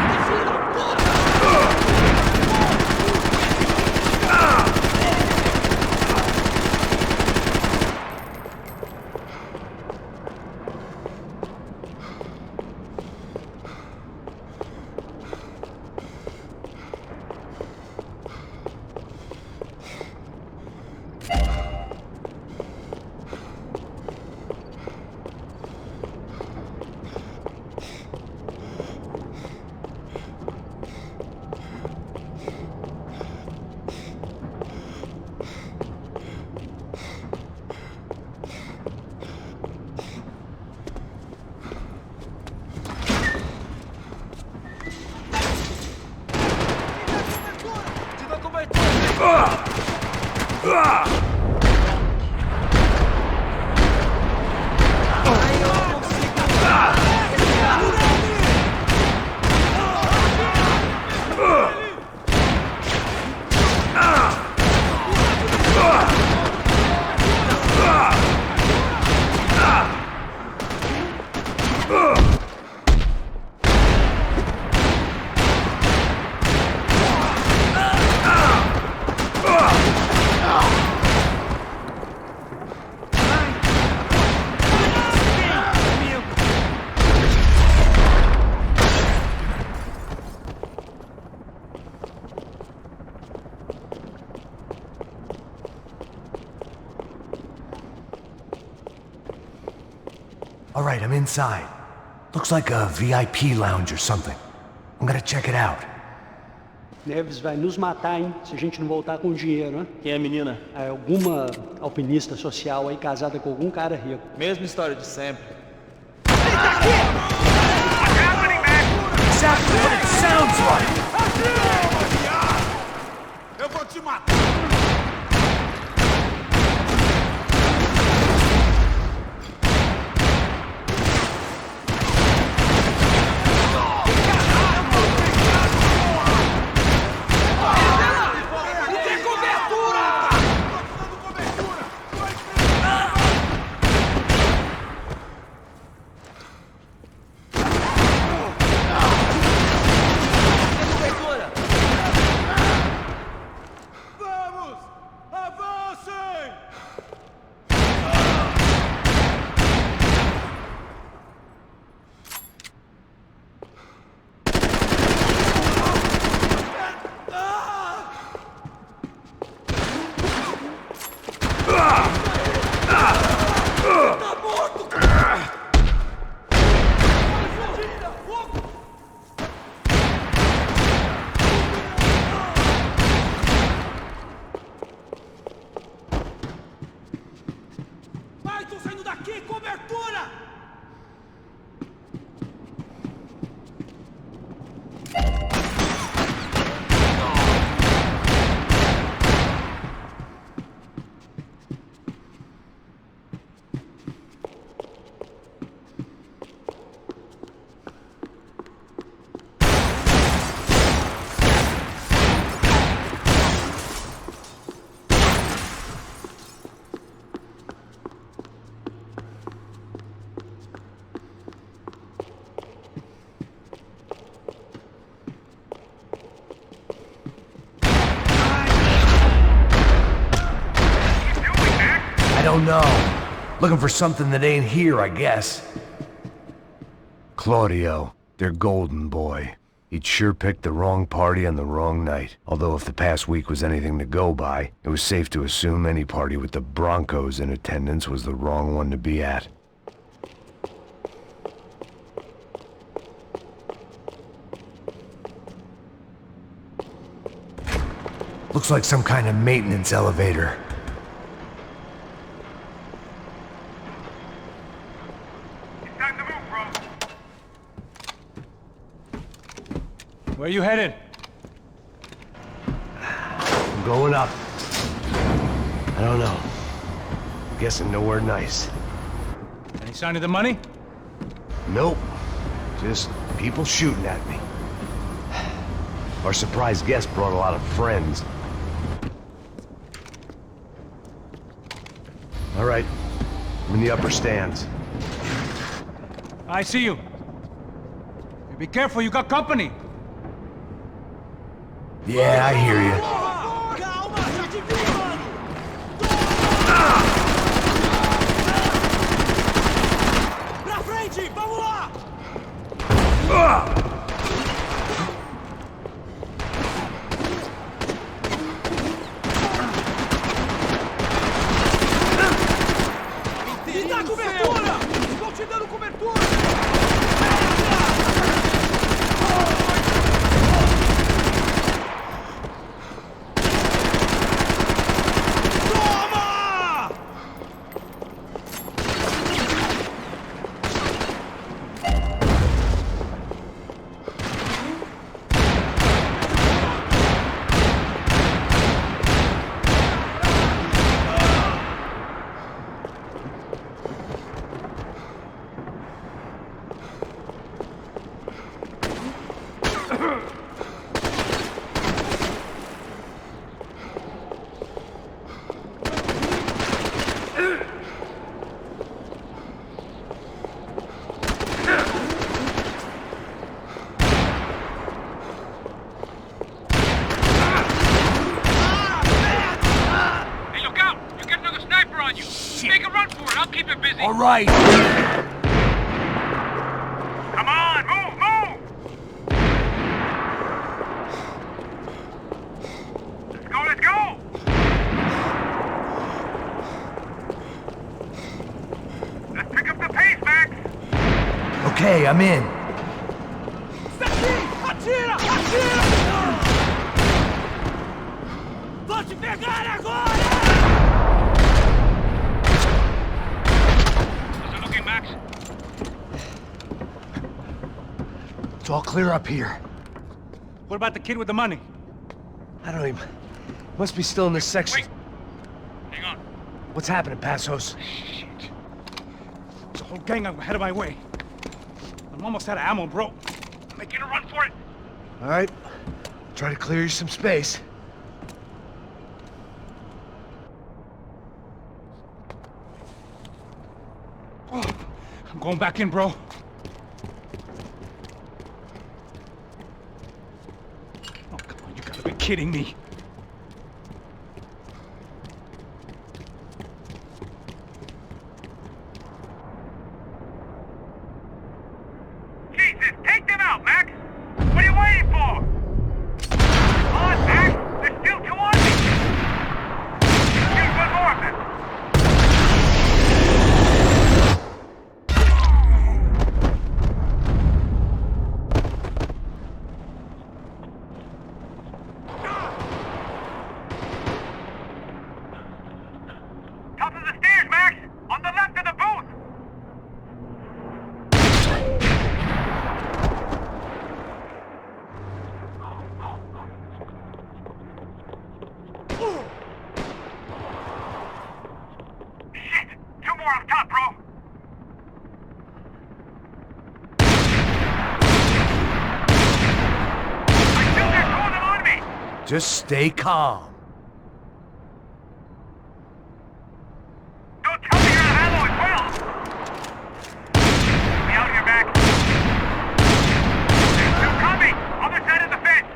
All right, I'm inside. Looks like a VIP lounge or something. I'm gonna check it out. Neves vai nos matar, hein? Se a gente não voltar com dinheiro, hein? Quem é a menina? É alguma alpinista social aí casada com algum cara rico. Mesma história de sempre. Exactly what it sounds like! Eu vou te matar! Oh no. Looking for something that ain't here, I guess. Claudio, their golden boy. He'd sure picked the wrong party on the wrong night. Although if the past week was anything to go by, it was safe to assume any party with the Broncos in attendance was the wrong one to be at. Looks like some kind of maintenance elevator. Where you headed? I'm going up. I don't know. I'm guessing nowhere nice. Any sign of the money? Nope. Just people shooting at me. Our surprise guest brought a lot of friends. All right. I'm in the upper stands. I see you. Be careful, you got company. Yeah, I hear you. Pra frente, vamos lá! Me dá cobertura! Estou te dando cobertura! All right. Come on, move! Let's go! Let's pick up the pace, Max! Okay, I'm in. Atira! Atira! Vou te pegar agora! It's all clear up here. What about the kid with the money? I don't even... Must be still in this section. Wait. Hang on. What's happening, Passos? Shit. There's a whole gang ahead of my way. I'm almost out of ammo, bro. I'm making a run for it. All right. Try to clear you some space. Oh, I'm going back in, bro. Oh, come on, you gotta be kidding me. Jesus, take them out, Max! What are you waiting for? Come on, Max! There's still two on me! Shoot one more of them! Top of the stairs, Max! On the left of the booth! Shit! Two more up top, bro! I feel they're calling on me! Just stay calm. Don't tell me you're in ammo as well! Be out here, Max! There's two coming! Other side of the fence!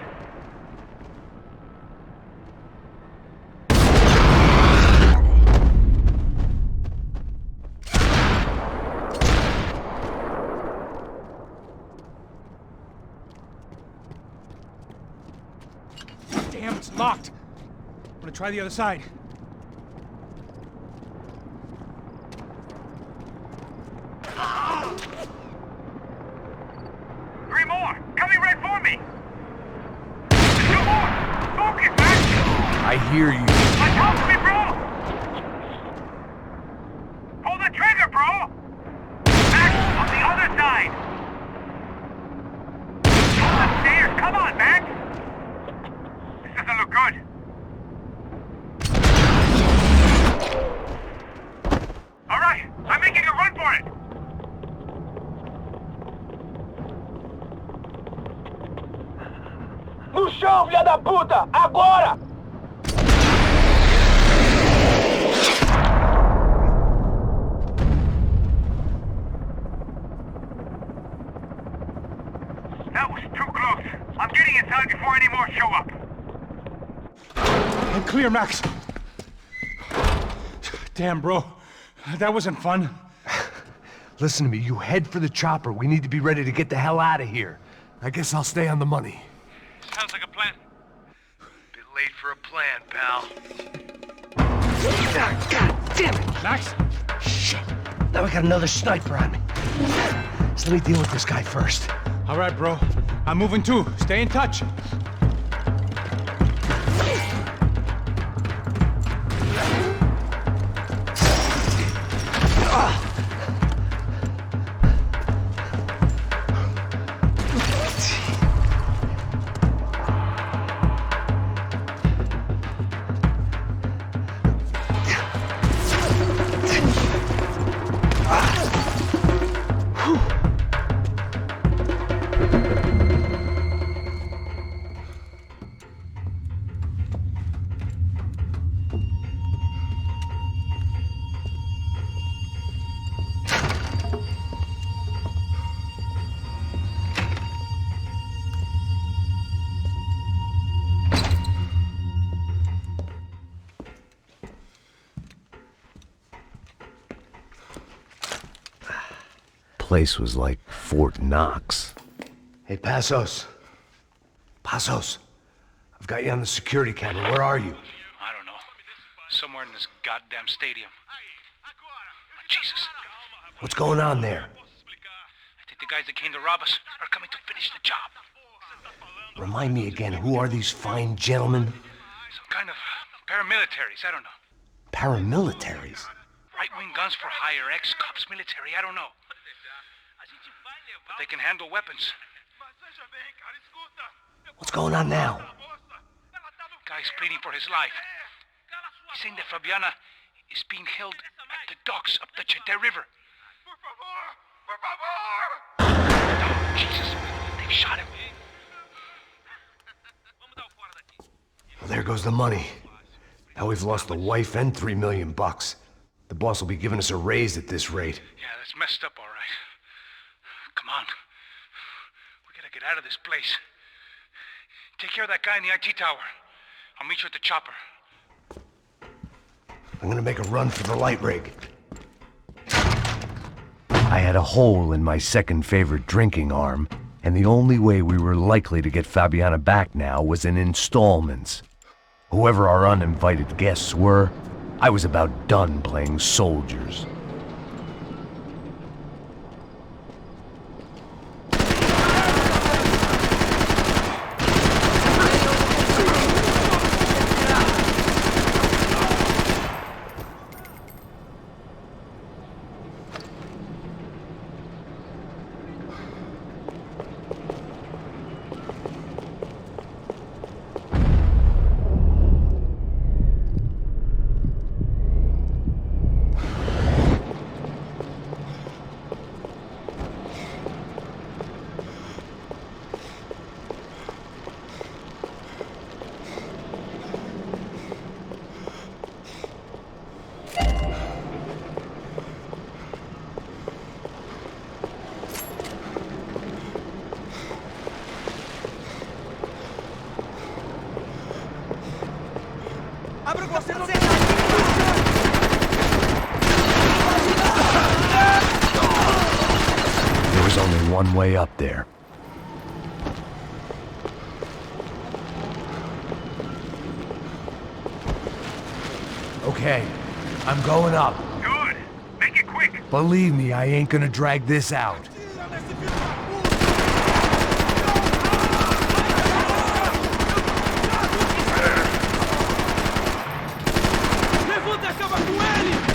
Damn, it's locked. I'm gonna try the other side. Three more! Coming right for me! Two more! Focus, Max! I hear you. Talk to me, bro! Pull the trigger, bro! Max, on the other side! On the stairs! Come on, Max! This doesn't look good. All right, I'm making a run for it! No chão, filha da puta! Agora! That was too close. I'm getting inside before any more show up. I'm clear, Max. Damn, bro. That wasn't fun. Listen to me, you head for the chopper. We need to be ready to get the hell out of here. I guess I'll stay on the money. Sounds like a plan. Bit late for a plan, pal. God damn it! Max? Shit. Now we got another sniper on me. So let me deal with this guy first. All right, bro. I'm moving too. Stay in touch. Place was like Fort Knox. Hey, Passos. Passos. I've got you on the security camera. Where are you? I don't know. Somewhere in this goddamn stadium. Jesus. What's going on there? I think the guys that came to rob us are coming to finish the job. Remind me again, who are these fine gentlemen? Some kind of paramilitaries, I don't know. Paramilitaries? Right-wing guns for hire, ex-cops, military, I don't know. But they can handle weapons. What's going on now? Guy's pleading for his life. He's saying that Fabiana is being held at the docks up the Chete River. Oh, Jesus, they've shot him. Well, there goes the money. Now we've lost the wife and $3 million. The boss will be giving us a raise at this rate. Yeah, that's messed up, all right. Come on. We gotta get out of this place. Take care of that guy in the IT tower. I'll meet you at the chopper. I'm gonna make a run for the light rig. I had a hole in my second favorite drinking arm, and the only way we were likely to get Fabiana back now was in installments. Whoever our uninvited guests were, I was about done playing soldiers. There was only one way up there. Okay, I'm going up. Good. Make it quick. Believe me, I ain't gonna drag this out. Levanta e acaba com ele!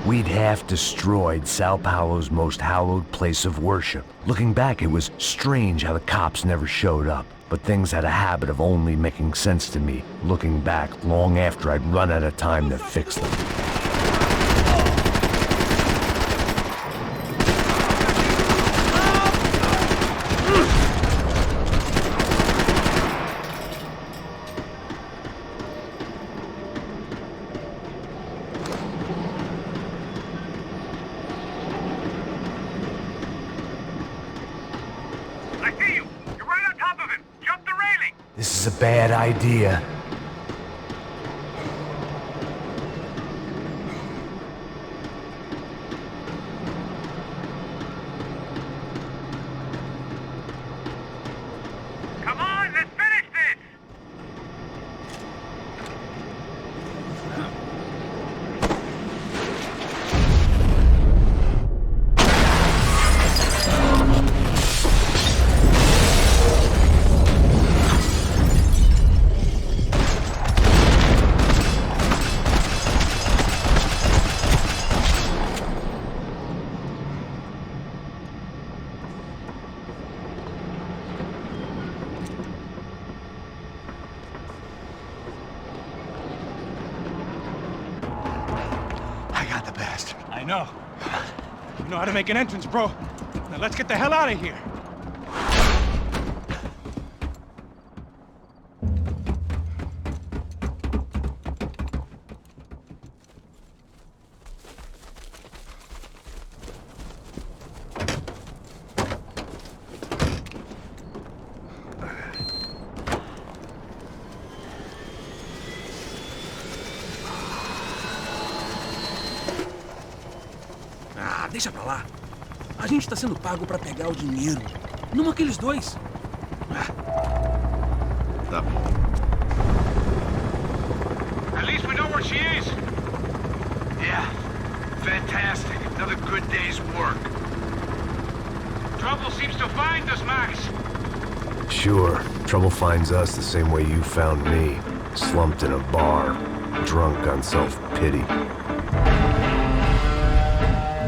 We'd half destroyed Sao Paulo's most hallowed place of worship. Looking back, it was strange how the cops never showed up. But things had a habit of only making sense to me, looking back long after I'd run out of time to fix them. I see you. You're right on top of him. Jump the railing. This is a bad idea. Come on, let's finish this. I got the bastard. I know. You know how to make an entrance, bro. Now let's get the hell out of here. Ah, deixa pra lá. A gente tá sendo pago pra pegar o dinheiro. Não aqueles dois. Tá. At least we know where she is. Yeah. Fantastic. Another good day's work. Trouble seems to find us, Max. Sure, trouble finds us the same way you found me. Slumped in a bar, drunk on self-pity.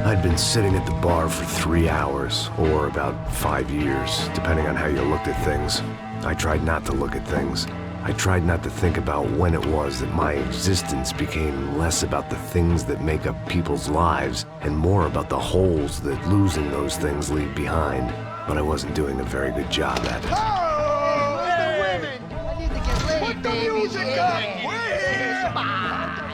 I'd been sitting at the bar for 3 hours, or about 5 years, depending on how you looked at things. I tried not to look at things. I tried not to think about when it was that my existence became less about the things that make up people's lives, and more about the holes that losing those things leave behind. But I wasn't doing a very good job at it.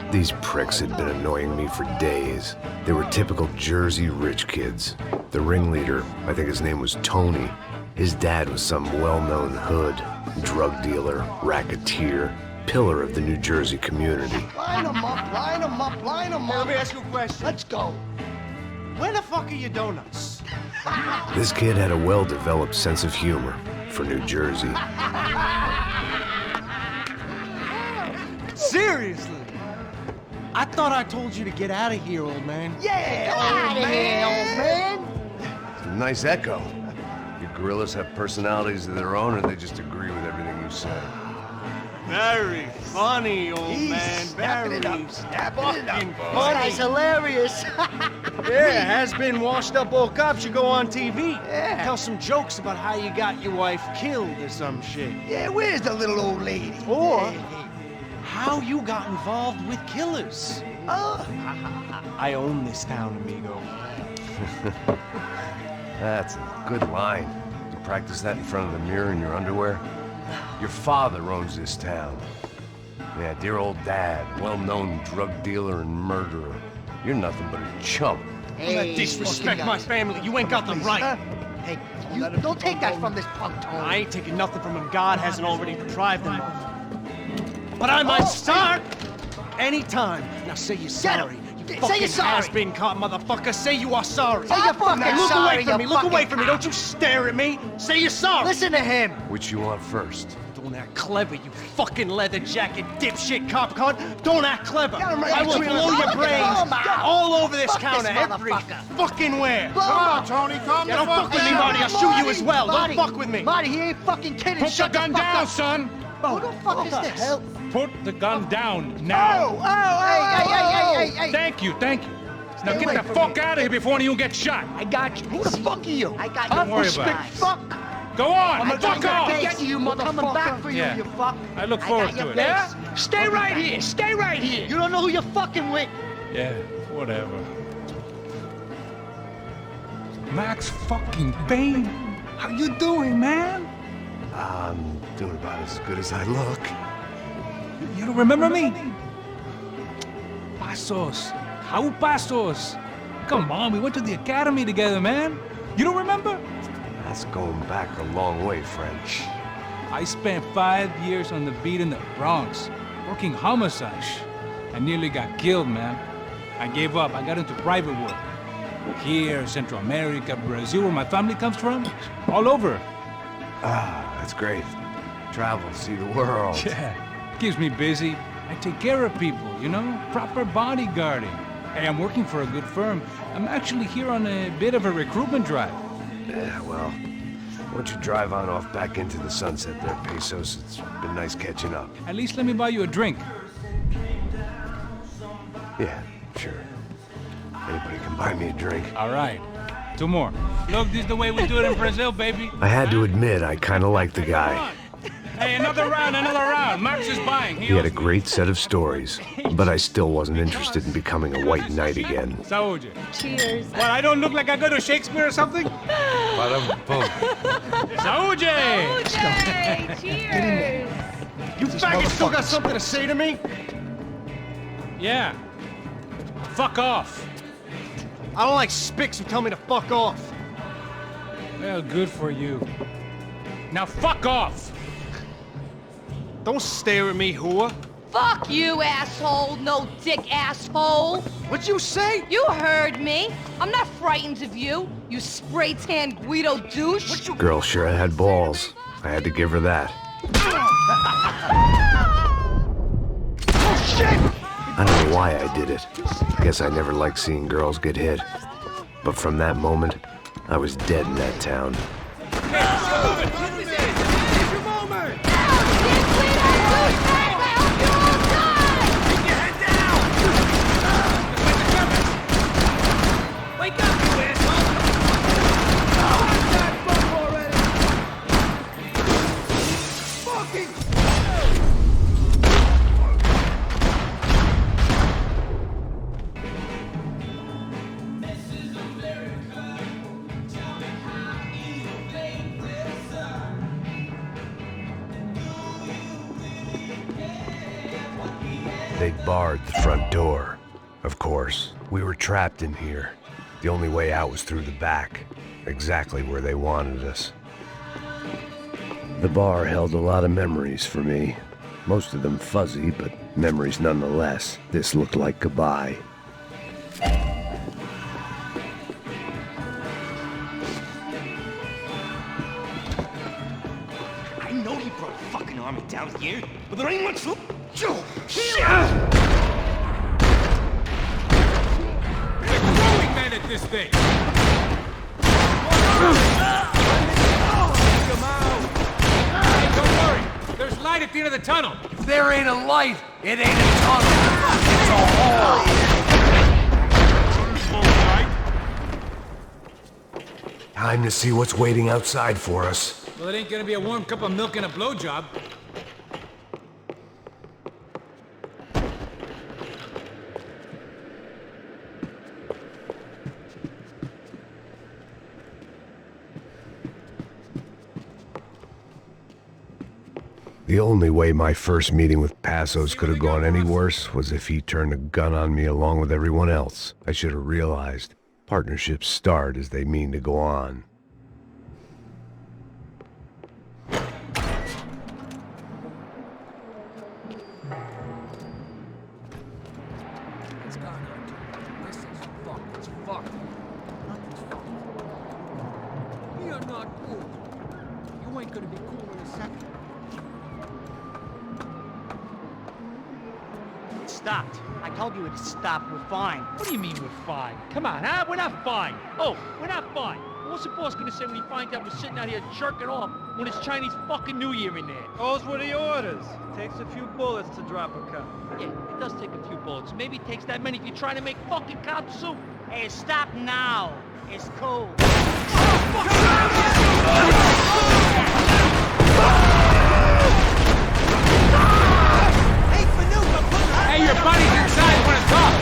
These pricks had been annoying me for days. They were typical Jersey rich kids. The ringleader, I think his name was Tony. His dad was some well-known hood, drug dealer, racketeer, pillar of the New Jersey community. Line them up, line them up, line them up. Let me ask you a question. Let's go. Where the fuck are your donuts? This kid had a well-developed sense of humor for New Jersey. Seriously? I thought I told you to get out of here, old man. Yeah, old man. It's a nice echo. You gorillas have personalities of their own, or they just agree with everything you say? Very funny, old man. Very fucking funny. Guy's hilarious. Yeah, has-been washed-up old cop should go on TV. Yeah. Tell some jokes about how you got your wife killed or some shit. Yeah, where's the little old lady? Or how you got involved with killers. I own this town, amigo. That's a good line. You practice that in front of the mirror in your underwear? Your father owns this town. Yeah, dear old dad, well-known drug dealer and murderer. You're nothing but a chump. Hey, disrespect my family. You ain't got them right. Hey, you don't take that from this punk, Tony. I ain't taking nothing from him. God hasn't already deprived him of. But I might start anytime. Now say you're sorry. You Say you're sorry. has-been caught, motherfucker. Say you are sorry. Say you're fucking Look sorry, away from me. you Look away fucking from me. Don't you stare at me. Say you're sorry. Listen to him. Which you want first? Don't act clever, you fucking leather jacket dipshit cop cunt. Don't act clever. I I will blow your brains all over this Fuck counter, this every motherfucker. fucking where. Blow Come on, him. Tony, calm Yeah, the fuck with me, Marty. I'll shoot you as well. Marty, Don't fuck with me. Marty, he ain't fucking kidding. Put Shut the gun fuck down, up. son! Who the fuck is this? Hell? Put the gun down now! Hey. Thank you. Now Stay get away the from fuck me. out of here before one of you get shot! I got you. Who the fuck are you? I got you. Don't worry about it. Fuck. Go on! I'm Fuck off! get you, motherfucker. Coming back for you, Yeah. you fuck. I look got forward your to it. face. Yeah? Stay right here. Stay right here. You don't know who you're fucking with. Yeah, whatever. Max fucking Payne! How you doing, man? I'm doing about as good as I look. You don't remember me? Pasos. How Pasos? Come on, we went to the academy together, man. You don't remember? That's going back a long way, friend. I spent 5 years on the beat in the Bronx, working homicide. I nearly got killed, man. I gave up. I got into private work. Here, Central America, Brazil, where my family comes from. All over. Ah, that's great. Travel, see the world. Yeah, keeps me busy. I take care of people, you know? Proper bodyguarding. Hey, I'm working for a good firm. I'm actually here on a bit of a recruitment drive. Yeah, well, why don't you drive on off back into the sunset there, Pesos? It's been nice catching up. At least let me buy you a drink. Yeah, sure. Anybody can buy me a drink. All right. 2 more. Look, this is the way we do it in Brazil, baby. I had to admit, I kind of liked the guy. Hey, another round. Max is buying. He had a great set of stories, but I still wasn't interested in becoming a white knight again. Saúde. Cheers. What, I don't look like I go to Shakespeare or something? Bada-boom. Saúde! Cheers. You faggots still got something to say to me? Yeah. Fuck off. I don't like spics who tell me to fuck off. Well, good for you. Now fuck off! Don't stare at me, whore. Fuck you, asshole. No dick asshole. What'd you say? You heard me. I'm not frightened of you, you spray-tan Guido douche. Girl sure had balls. I had to give her that. Oh, shit! I don't know why I did it. I guess I never liked seeing girls get hit. But from that moment, I was dead in that town. They'd barred the front door. Of course, we were trapped in here. The only way out was through the back, exactly where they wanted us. The bar held a lot of memories for me. Most of them fuzzy, but memories nonetheless. This looked like goodbye. I know he brought a fucking army down here, but there ain't much room. They're throwing men at this thing! Hey, don't worry. There's light at the end of the tunnel. If there ain't a light, it ain't a tunnel. It's a hole. Time to see what's waiting outside for us. Well, it ain't gonna be a warm cup of milk and a blowjob. The only way my first meeting with Passos could have gone any worse was if he turned a gun on me along with everyone else. I should have realized partnerships start as they mean to go on. not cool. You ain't gonna be cool in a second. It stopped. I told you it stopped. We're fine. What do you mean we're fine? Come on, huh? We're not fine. Oh, we're not fine. What's the boss gonna say when he finds out we're sitting out here jerking off when it's Chinese fucking New Year in there? Those were the orders. Takes a few bullets to drop a cop. Yeah, it does take a few bullets. Maybe it takes that many if you're trying to make fucking cop soup. Hey, stop now. It's cool. Hey, your buddy's inside. Want to talk?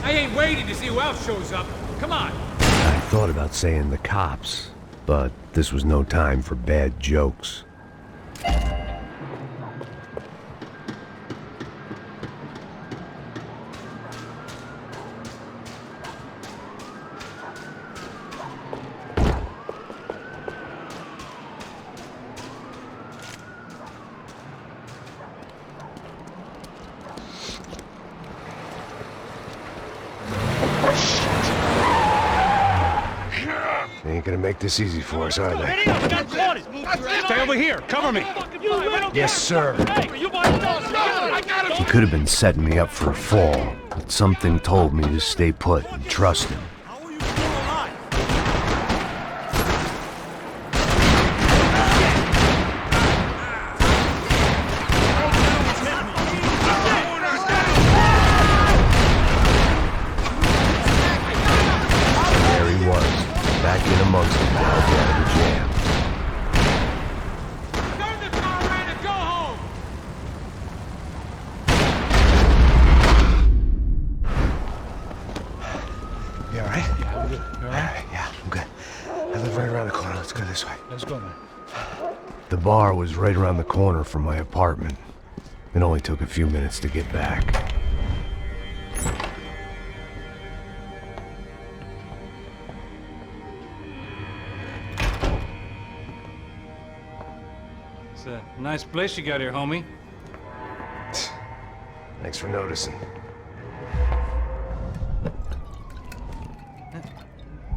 I ain't waiting to see who else shows up. Come on. I thought about saying the cops, but this was no time for bad jokes. They ain't gonna make this easy for us, are they? Stay over here. Cover me. Yes, sir. He could have been setting me up for a fall, but something told me to stay put and trust him. There he was, back in amongst them now, out of the jam. Turn the car around and go home. You all right? Yeah, I'm good. You all right? Yeah, I'm good. I live right around the corner. Let's go this way. Let's go, man. The bar was right around the corner from my apartment. It only took a few minutes to get back. It's a nice place you got here, homie. Thanks for noticing.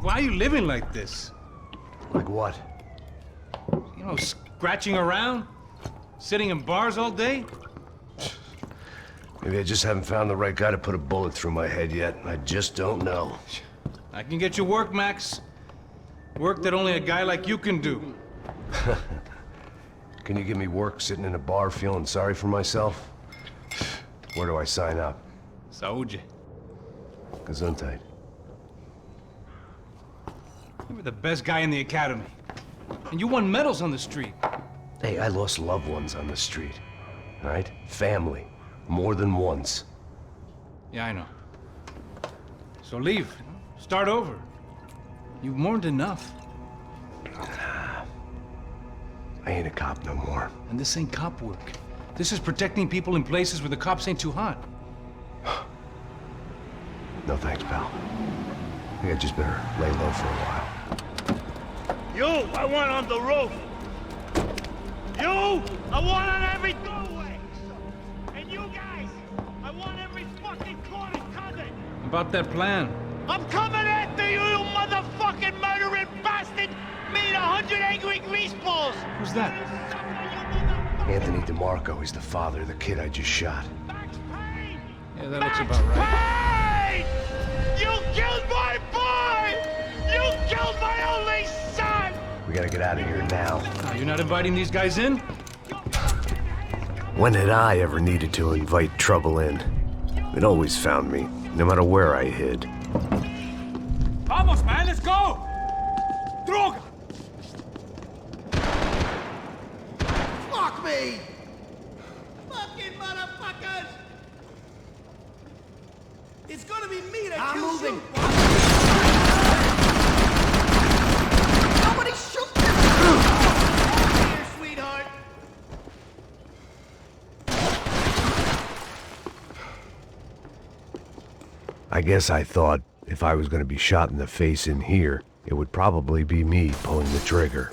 Why are you living like this? Like what? You know, scratching around? Sitting in bars all day? Maybe I just haven't found the right guy to put a bullet through my head yet. I just don't know. I can get you work, Max. Work that only a guy like you can do. Can you give me work sitting in a bar feeling sorry for myself? Where do I sign up? Saúde. Gesundheit. You were the best guy in the academy. And you won medals on the street. Hey, I lost loved ones on the street. All right? Family. More than once. Yeah, I know. So leave. Start over. You've mourned enough. I ain't a cop no more. And this ain't cop work. This is protecting people in places where the cops ain't too hot. No thanks, pal. I think I just better lay low for a while. You, I want on the roof. You, I want on every doorway. And you guys, I want every fucking corner covered. About that plan. I'm coming after you, you motherfucking murdering bastard! Me and 100 angry greaseballs! Who's that? Anthony DeMarco. He's the father of the kid I just shot. Yeah, that looks about right. Payne! You killed my boy! You killed my only son! We gotta get out of here now. You're not inviting these guys in? When had I ever needed to invite trouble in? It always found me, no matter where I hid. Vamos, man, let's go! Droga! Fuck me! Fucking motherfuckers! It's gonna be me that I'm kills moving. you! Somebody shoot Here, sweetheart! I guess I thought If I was going to be shot in the face in here, it would probably be me pulling the trigger.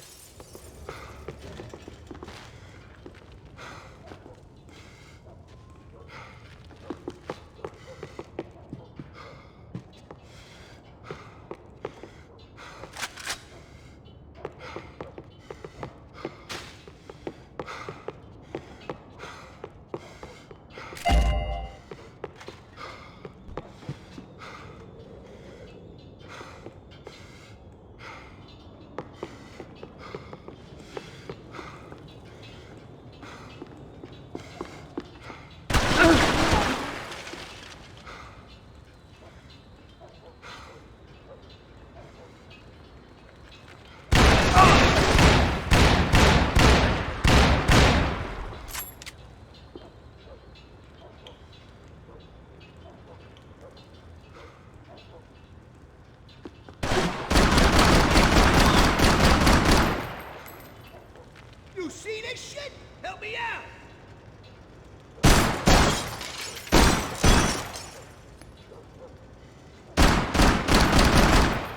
You see this shit? Help me out!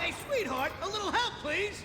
Hey, sweetheart, a little help, please!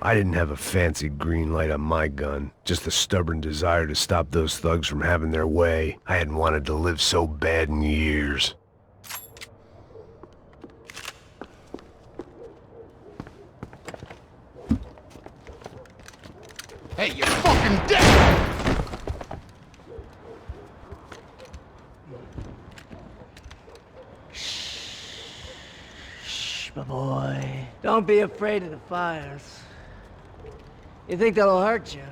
I didn't have a fancy green light on my gun, just a stubborn desire to stop those thugs from having their way. I hadn't wanted to live so bad in years. Hey, you're fucking dead! Shh, my boy. Don't be afraid of the fires. You think they'll hurt you?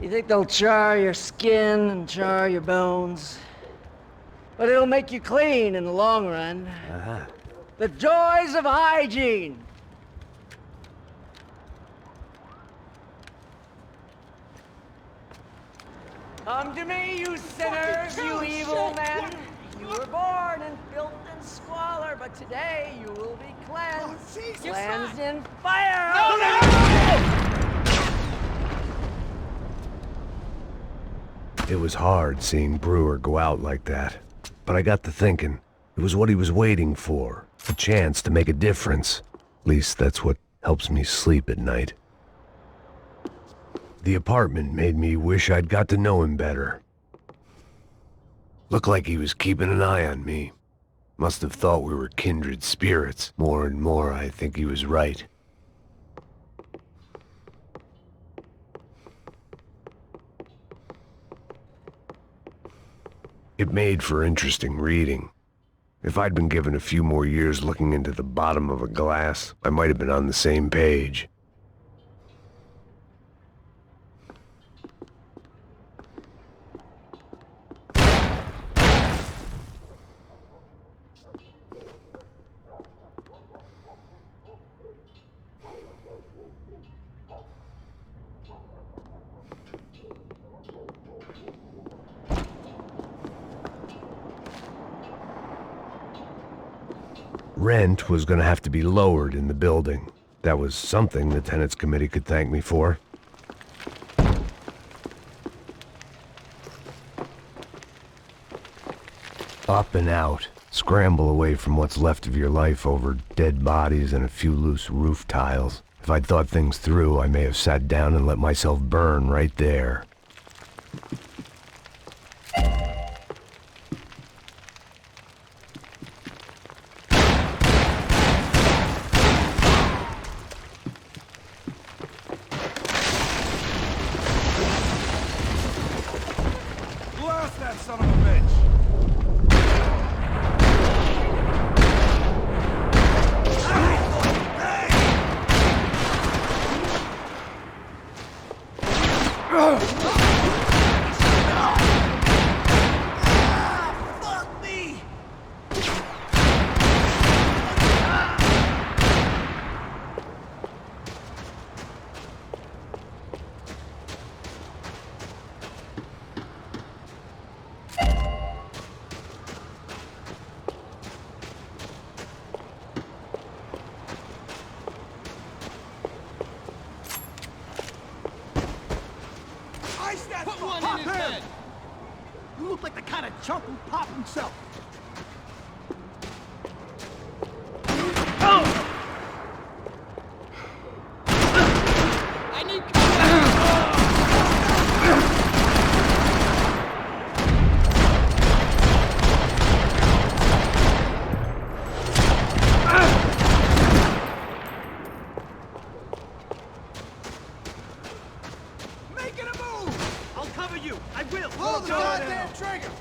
You think they'll char your skin and char your bones? But it'll make you clean in the long run. The joys of hygiene! Come to me, you sinners, you evil men! You were born in filth and squalor, but today you will be cleansed. Cleansed in fire! It was hard seeing Brewer go out like that. But I got to thinking, it was what he was waiting for. A chance to make a difference. At least that's what helps me sleep at night. The apartment made me wish I'd got to know him better. Looked like he was keeping an eye on me. Must have thought we were kindred spirits. More and more, I think he was right. It made for interesting reading. If I'd been given a few more years looking into the bottom of a glass, I might have been on the same page. Rent was going to have to be lowered in the building. That was something the tenants committee could thank me for. Up and out. Scramble away from what's left of your life over dead bodies and a few loose roof tiles. If I'd thought things through, I may have sat down and let myself burn right there. Blast that son of a bitch! look like the kind of chump who'd pop himself. I need making a move! I'll cover you. I will. Pull the goddamn trigger!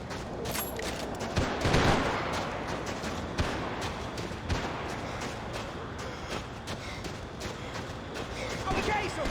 Okay, so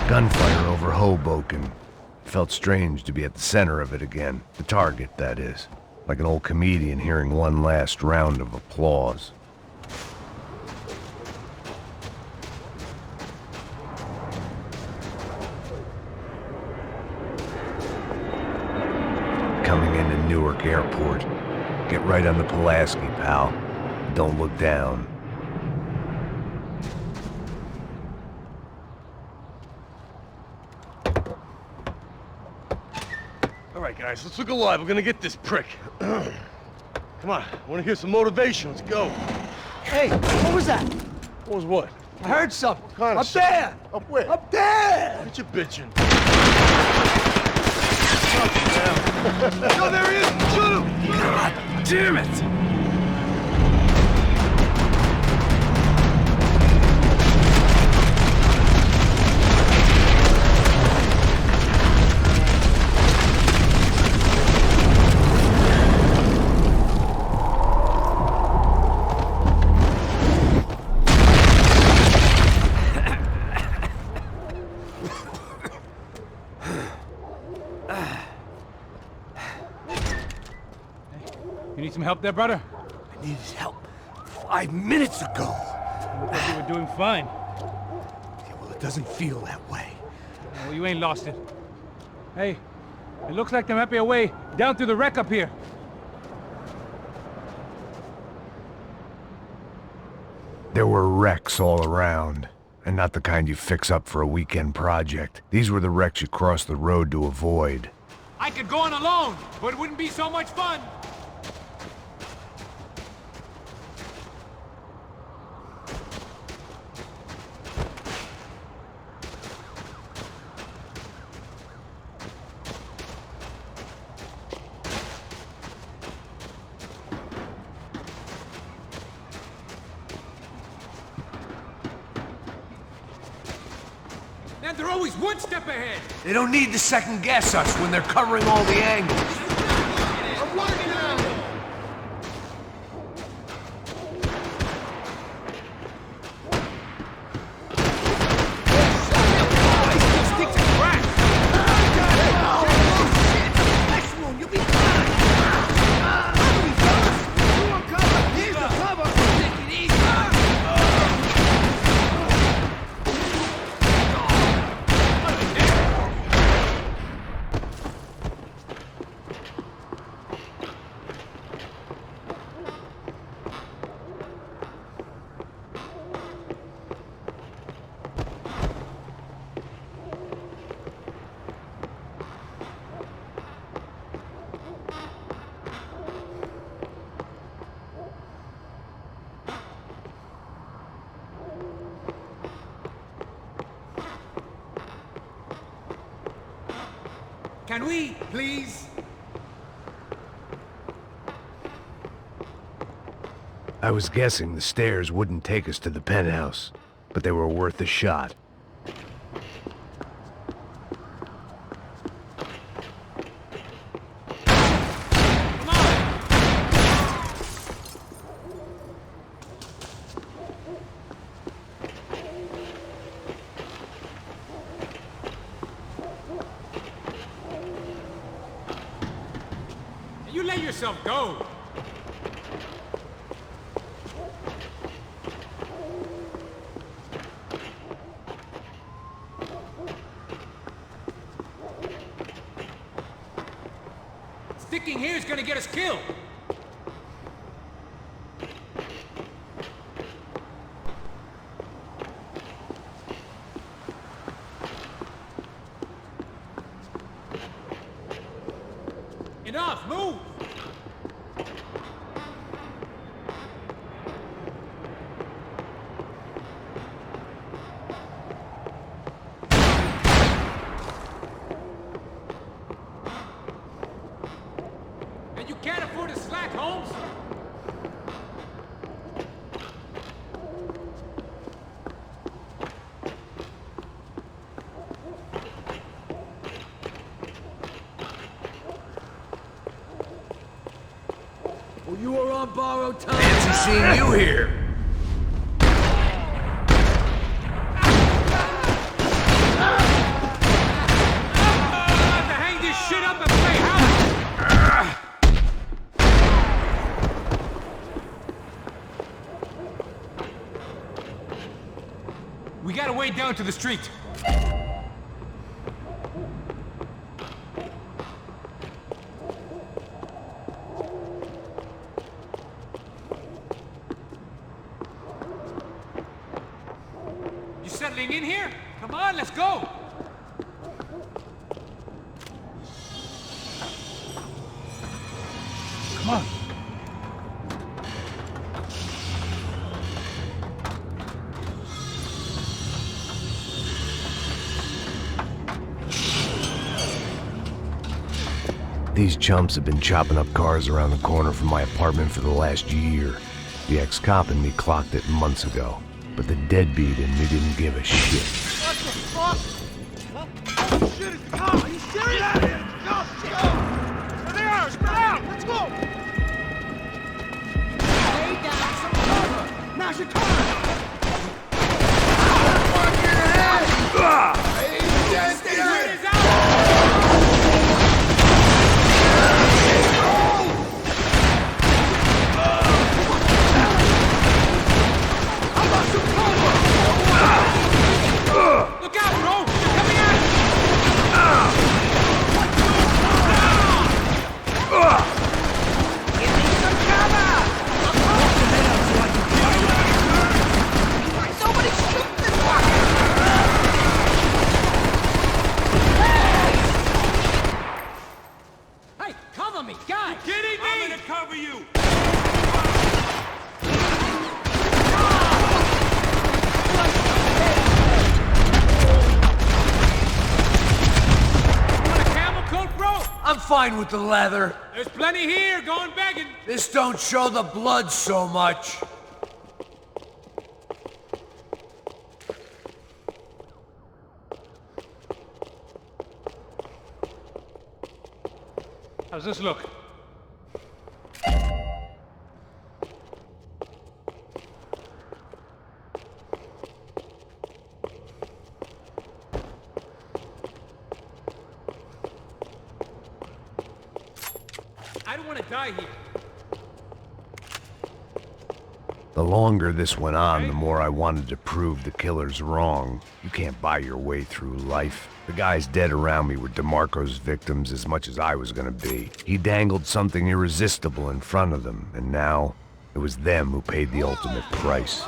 Gunfire over Hoboken. Felt strange to be at the center of it again. The target, that is. Like an old comedian hearing one last round of applause. Coming into Newark Airport. Get right on the Pulaski, pal. Don't look down. All right, guys, let's look alive. We're gonna get this prick. Come on, I want to hear some motivation. Let's go. Hey, what was that? What was what? I heard something. What kind of Up something? there! Up where? Up there! What you bitching? No, there he is! Shoot him! God damn it! You need some help there, brother? I needed help 5 minutes ago. I thought you were doing fine. Yeah, well, it doesn't feel that way. Well, you ain't lost it. Hey, it looks like there might be a way down through the wreck up here. There were wrecks all around, and not the kind you fix up for a weekend project. These were the wrecks you cross the road to avoid. I could go on alone, but it wouldn't be so much fun. And they're always one step ahead. They don't need to second guess us when they're covering all the angles. I'm working on it! Can we, please? I was guessing the stairs wouldn't take us to the penthouse, but they were worth a shot. You let yourself go. Anything here is gonna get us killed. Enough, move! And you can't afford to slack, Holmes? Well, you were on borrowed time. Fancy seeing you here. To hang this shit up and play house! We gotta wade down to the street. You settling in here? Come on, let's go! Come on. These chumps have been chopping up cars around the corner from my apartment for the last year. The ex-cop in me clocked it months ago, but the deadbeat in me didn't give a shit. What the fuck? Huh? Shit, it's the car! Are you serious? Get out of here! Go! There they are! Spread out! Let's go! Lay down some cover! Now's your time! Fuck your head! Stay here! Look out, bro! They're coming at us! Give me some cover! Somebody shoot this fucker! Hey, cover me, guys! You kidding me? I'm gonna cover you! I'm fine with the leather. There's plenty here, going begging. This don't show the blood so much. How's this look? I don't want to die here. The longer this went on, the more I wanted to prove the killer's wrong. You can't buy your way through life. The guys dead around me were DeMarco's victims as much as I was gonna be. He dangled something irresistible in front of them, and now it was them who paid the ultimate price.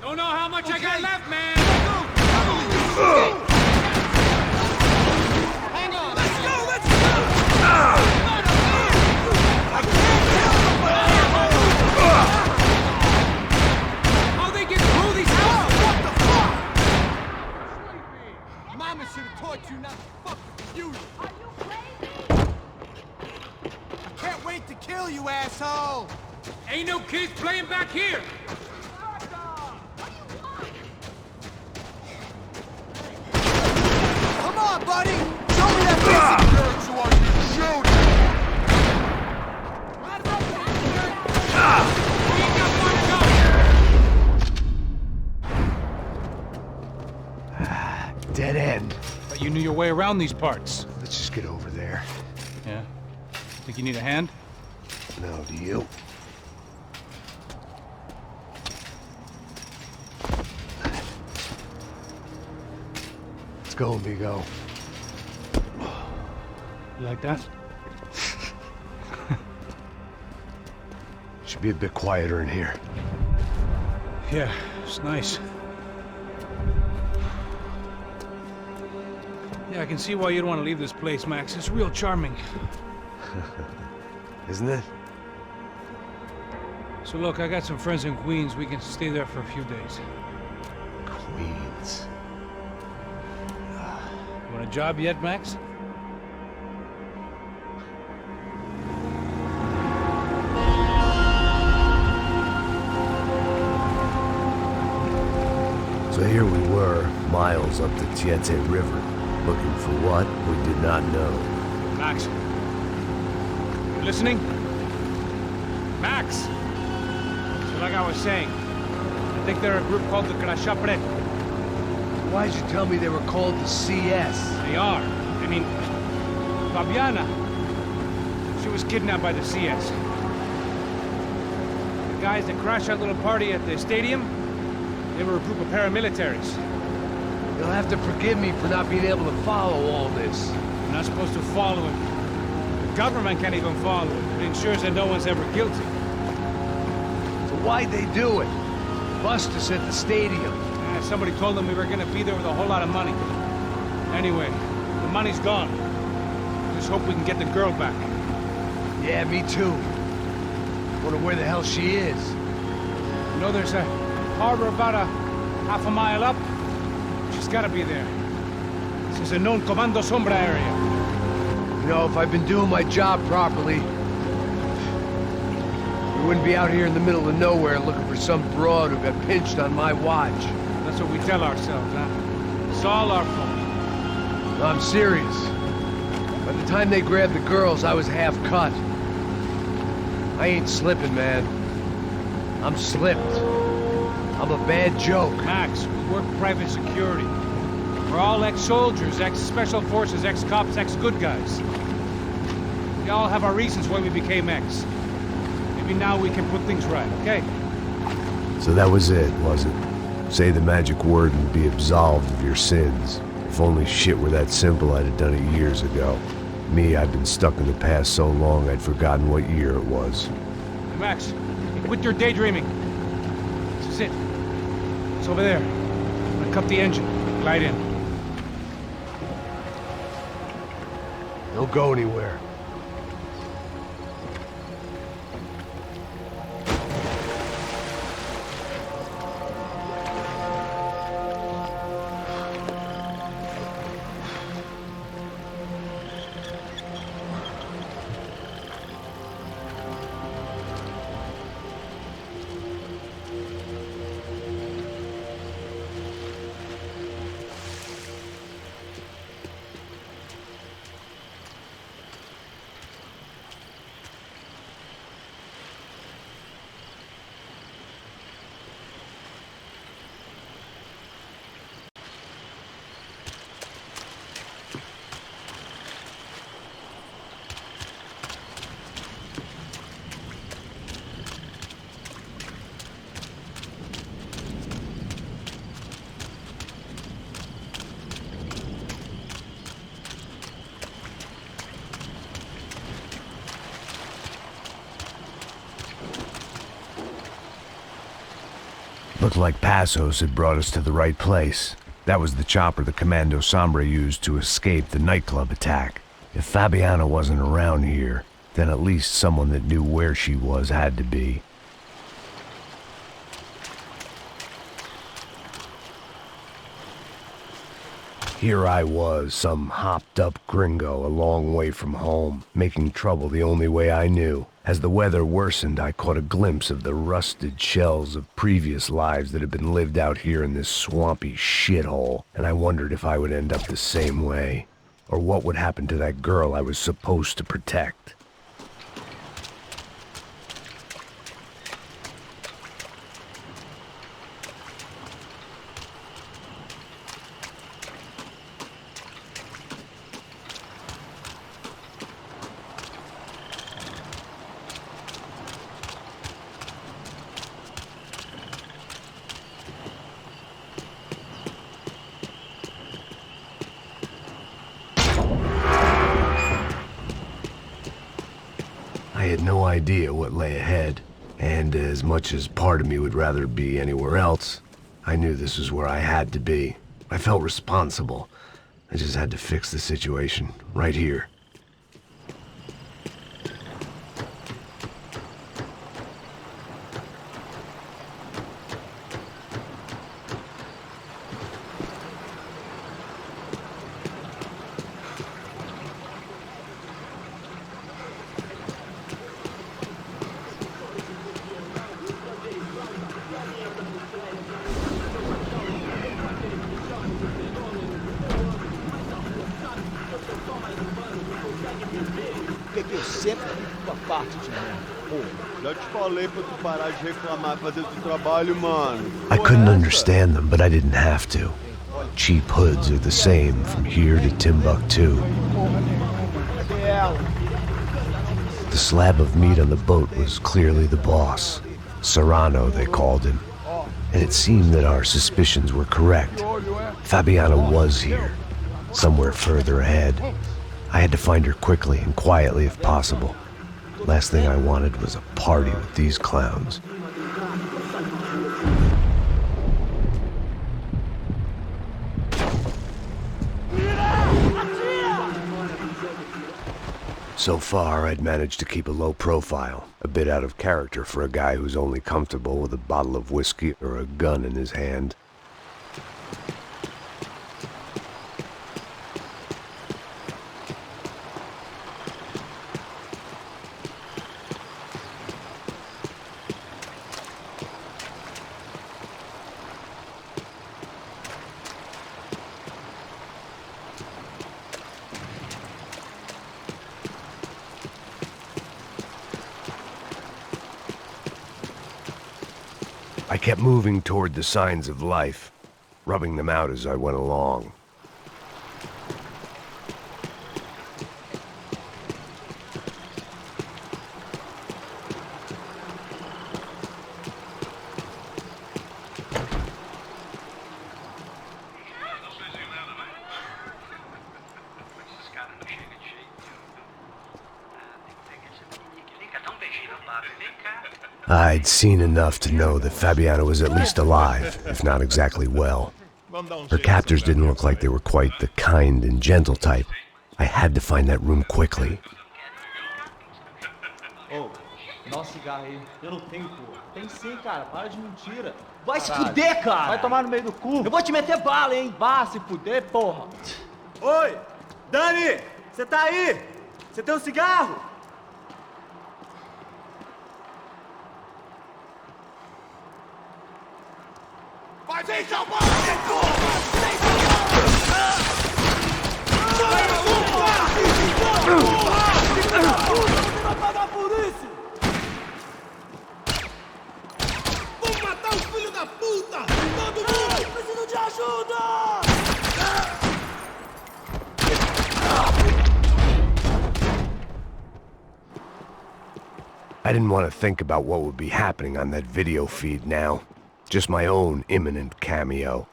Don't know how much I got left, man. Hang on! Let's go! Let's go! How they get through these houses? What the fuck? Mama should have taught you not to fuck with you. Are you crazy? I can't wait to kill you, asshole! Ain't no kids playing back here. Come on, buddy! Show me that basic dirt so I can shoot it! Dead end. But you knew your way around these parts. Let's just get over there. Yeah? Think you need a hand? No, do you? Let's go, amigo. You like that? Should be a bit quieter in here. Yeah, it's nice. Yeah, I can see why you'd want to leave this place, Max. It's real charming. Isn't it? So look, I got some friends in Queens. We can stay there for a few days. Queens. You want a job yet, Max? So here we were, miles up the Tietze River, looking for what we did not know. Max. You listening? Max! So like I was saying, I think they're a group called the Krashapret. Why'd you tell me they were called the CS? They are. I mean, Fabiana, she was kidnapped by the CS. The guys that crashed that little party at the stadium, they were a group of paramilitaries. You'll have to forgive me for not being able to follow all this. You're not supposed to follow him. The government can't even follow it. It ensures that no one's ever guilty. So why'd they do it? Bust us at the stadium. Somebody told them we were gonna be there with a whole lot of money. Anyway, the money's gone. Just hope we can get the girl back. Yeah, me too. Wonder where the hell she is. You know, there's a harbor about a half a mile up. She's gotta be there. This is a known Comando Sombra area. You know, if I'd been doing my job properly, we wouldn't be out here in the middle of nowhere looking for some broad who got pinched on my watch. That's what we tell ourselves, huh? It's all our fault. No, I'm serious. By the time they grabbed the girls, I was half cut. I ain't slipping, man. I'm slipped. I'm a bad joke. Max, we work private security. We're all ex-soldiers, ex-special forces, ex-cops, ex-good guys. We all have our reasons why we became ex. Maybe now we can put things right, okay? So that was it, was it? Say the magic word and be absolved of your sins. If only shit were that simple, I'd have done it years ago. Me, I've been stuck in the past so long I'd forgotten what year it was. Hey, Max, quit your daydreaming. This is it. It's over there. I'm gonna cut the engine. Glide in. Don't go anywhere. Looked like Passos had brought us to the right place. That was the chopper the Comando Sombra used to escape the nightclub attack. If Fabiana wasn't around here, then at least someone that knew where she was had to be. Here I was, some hopped-up gringo a long way from home, making trouble the only way I knew. As the weather worsened, I caught a glimpse of the rusted shells of previous lives that had been lived out here in this swampy shithole, and I wondered if I would end up the same way, or what would happen to that girl I was supposed to protect. had no idea what lay ahead, and as much as part of me would rather be anywhere else, I knew this was where I had to be. I felt responsible. I just had to fix the situation, right here. Porque eu sempre fico com a parte de mim. Pô, já te falei pra tu parar de reclamar fazer o trabalho, mano. I couldn't understand them, but I didn't have to. Cheap hoods are the same from here to Timbuktu. The slab of meat on the boat was clearly the boss. Serrano, they called him. And it seemed that our suspicions were correct. Fabiana was here, somewhere further ahead. I had to find her quickly and quietly if possible. Last thing I wanted was a party with these clowns. So far, I'd managed to keep a low profile, a bit out of character for a guy who's only comfortable with a bottle of whiskey or a gun in his hand. I kept moving toward the signs of life, rubbing them out as I went along. I'd seen enough to know that Fabiana was at least alive, if not exactly well. Her captors didn't look like they were quite the kind and gentle type. I had to find that room quickly. Oh, nossa cigarro aí. Eu não tenho, pô. Tem sim, cara. Para de mentira. Vai se fuder, cara! Vai tomar no meio do cu. Eu vou te meter bala, hein? Vá se fuder, porra. Oi! Dani! Você tá aí? Você tem um cigarro? Vai, vem, Salvador! Vai pagar por isso! Vamos matar o filho da puta! Todo mundo! Preciso de ajuda! I didn't want to think about what would be happening on that video feed now. Just my own imminent cameo.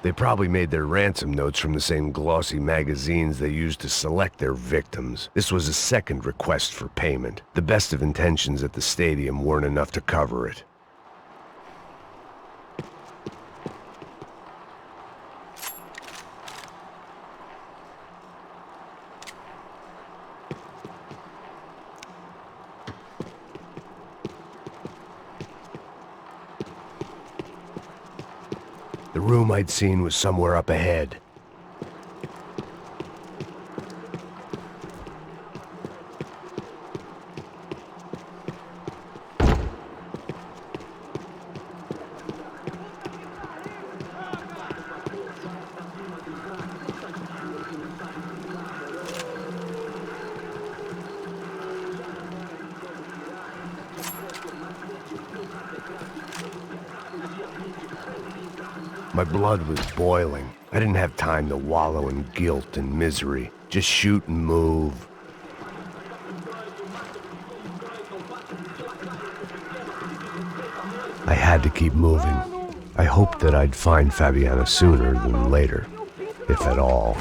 They probably made their ransom notes from the same glossy magazines they used to select their victims. This was a second request for payment. The best of intentions at the stadium weren't enough to cover it. The room I'd seen was somewhere up ahead. My blood was boiling. I didn't have time to wallow in guilt and misery. Just shoot and move. I had to keep moving. I hoped that I'd find Fabiana sooner than later, if at all.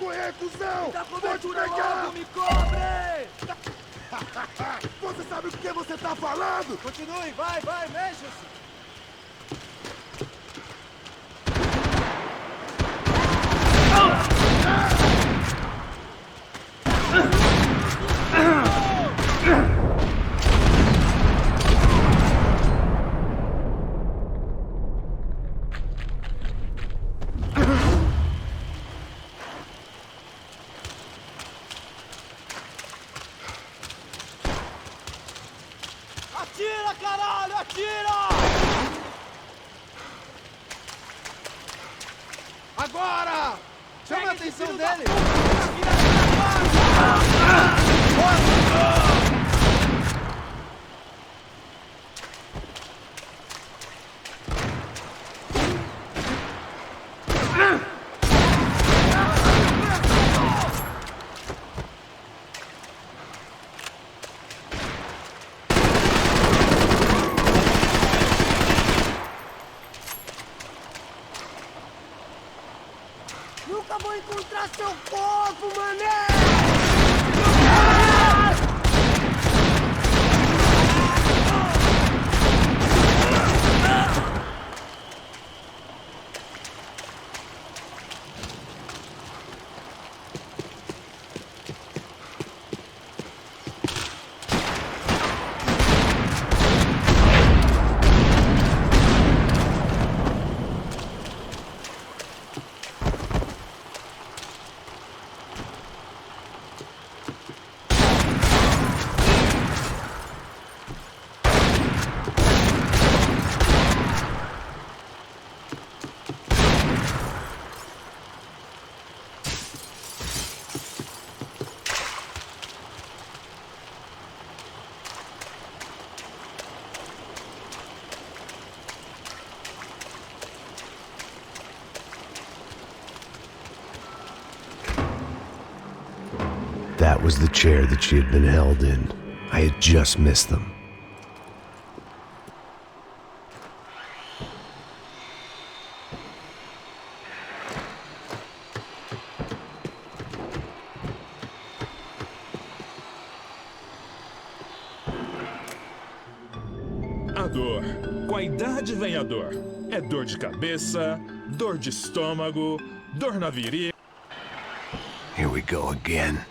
correr, cuzão! Dá Vou te cobertura pegar! logo, me cobre! Você sabe o que você tá falando? Continue, vai, mexa-se! Atira, caralho, atira! Agora! Chama a atenção dele! Nunca vou encontrar seu corpo, mané! That was the chair that she had been held in. I had just missed them. A dor. Com a idade vem a dor. É dor de cabeça, dor de estômago, dor na virilha. Here we go again.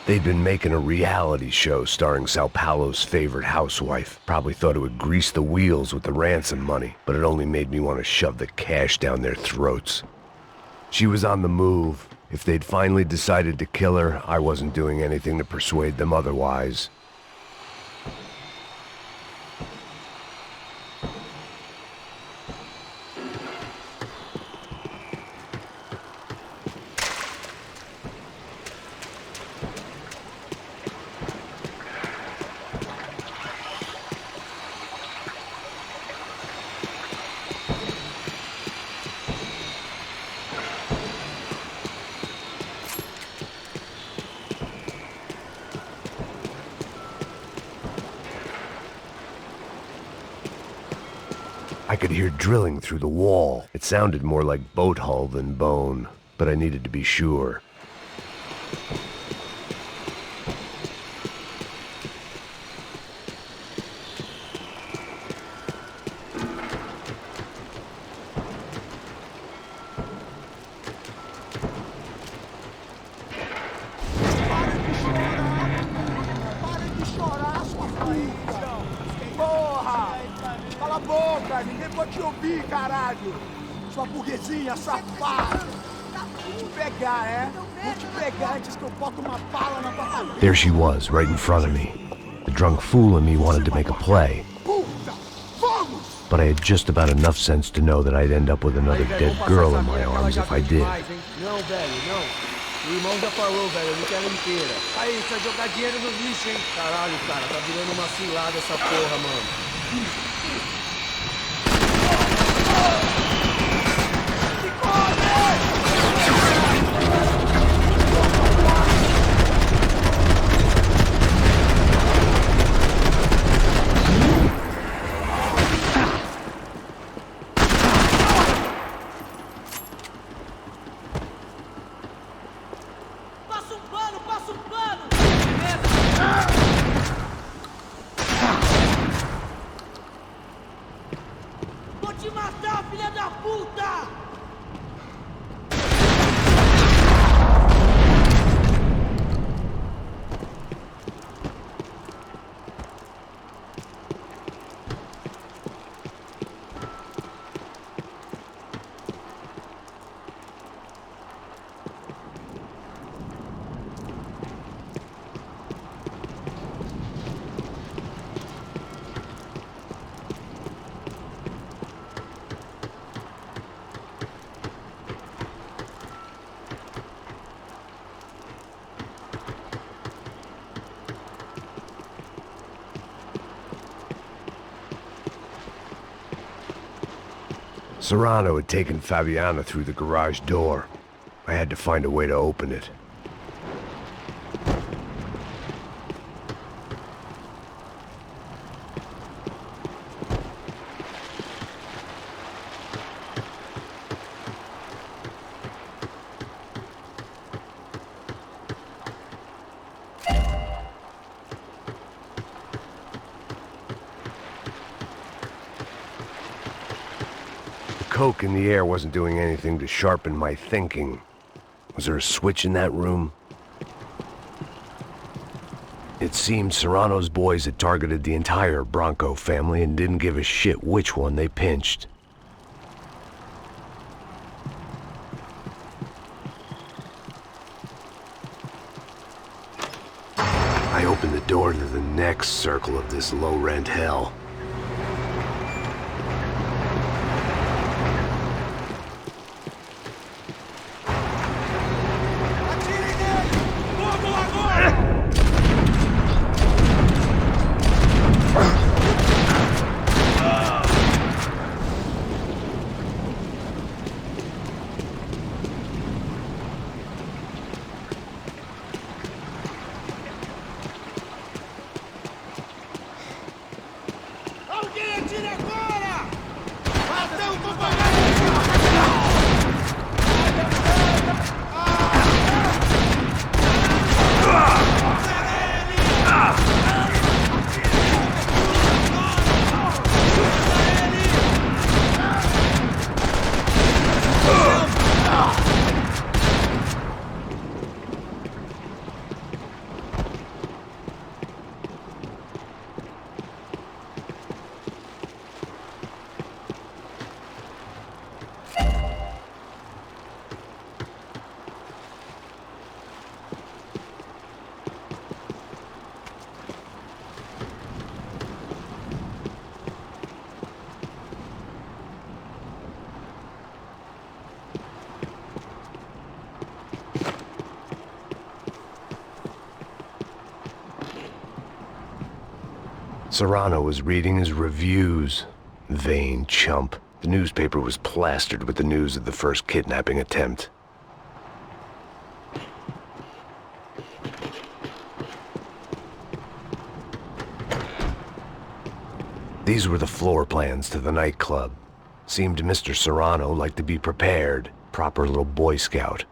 They'd been making a reality show starring Sao Paulo's favorite housewife. Probably thought it would grease the wheels with the ransom money, but it only made me want to shove the cash down their throats. She was on the move. If they'd finally decided to kill her, I wasn't doing anything to persuade them otherwise. I could hear drilling through the wall. It sounded more like boat hull than bone, but I needed to be sure. Cala a boca, ninguém pode te ouvir, caralho! Sua burguesinha safada! Vou te pegar, é? Vou te pegar antes que eu boto uma bala na tua cabeça! There she was, right in front of me. The drunk fool in me wanted to make a play. But I had just about enough sense to know that I'd end up with another dead girl in my arms if I did. Não, velho, não. O irmão já falou, velho, eu não quero ela inteira. Aí, você vai jogar dinheiro no lixo, hein? Caralho, cara, tá virando uma cilada essa porra, mano. Serrano had taken Fabiana through the garage door. I had to find a way to open it. Coke in the air wasn't doing anything to sharpen my thinking. Was there a switch in that room? It seemed Serrano's boys had targeted the entire Bronco family and didn't give a shit which one they pinched. I opened the door to the next circle of this low-rent hell. Serrano was reading his reviews. Vain chump. The newspaper was plastered with the news of the first kidnapping attempt. These were the floor plans to the nightclub. Seemed Mr. Serrano like to be prepared. Proper little Boy Scout.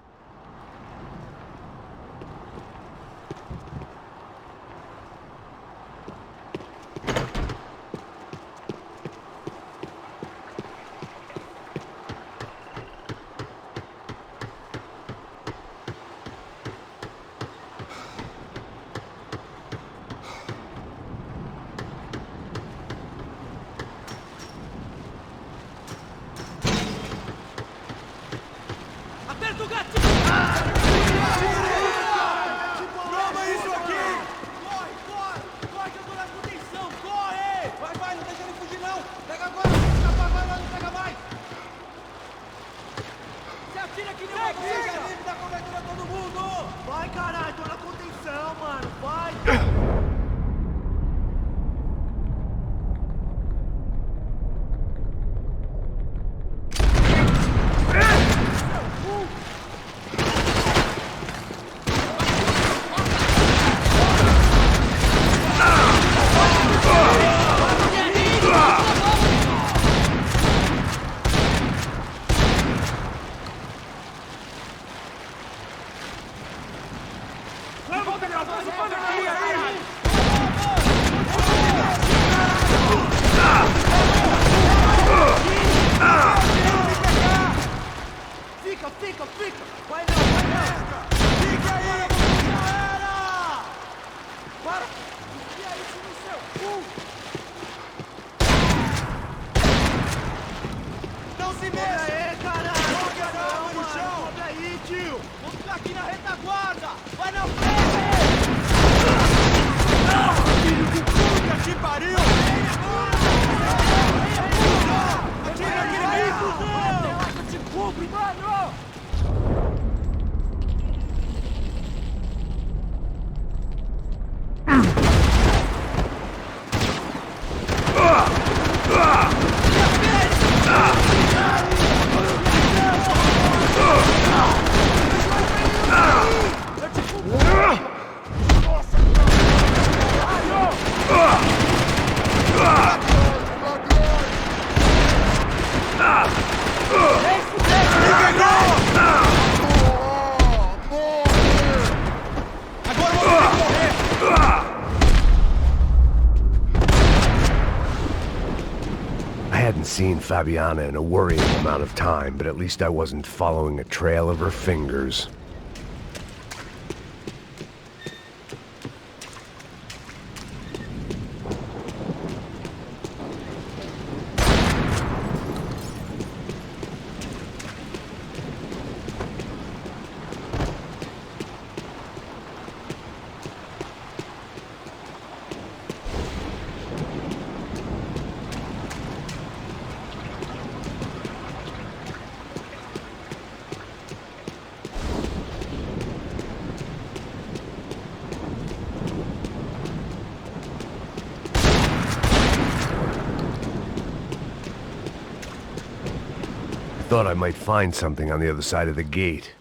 seen Fabiana in a worrying amount of time, but at least I wasn't following a trail of her fingers. Thought I might find something on the other side of the gate.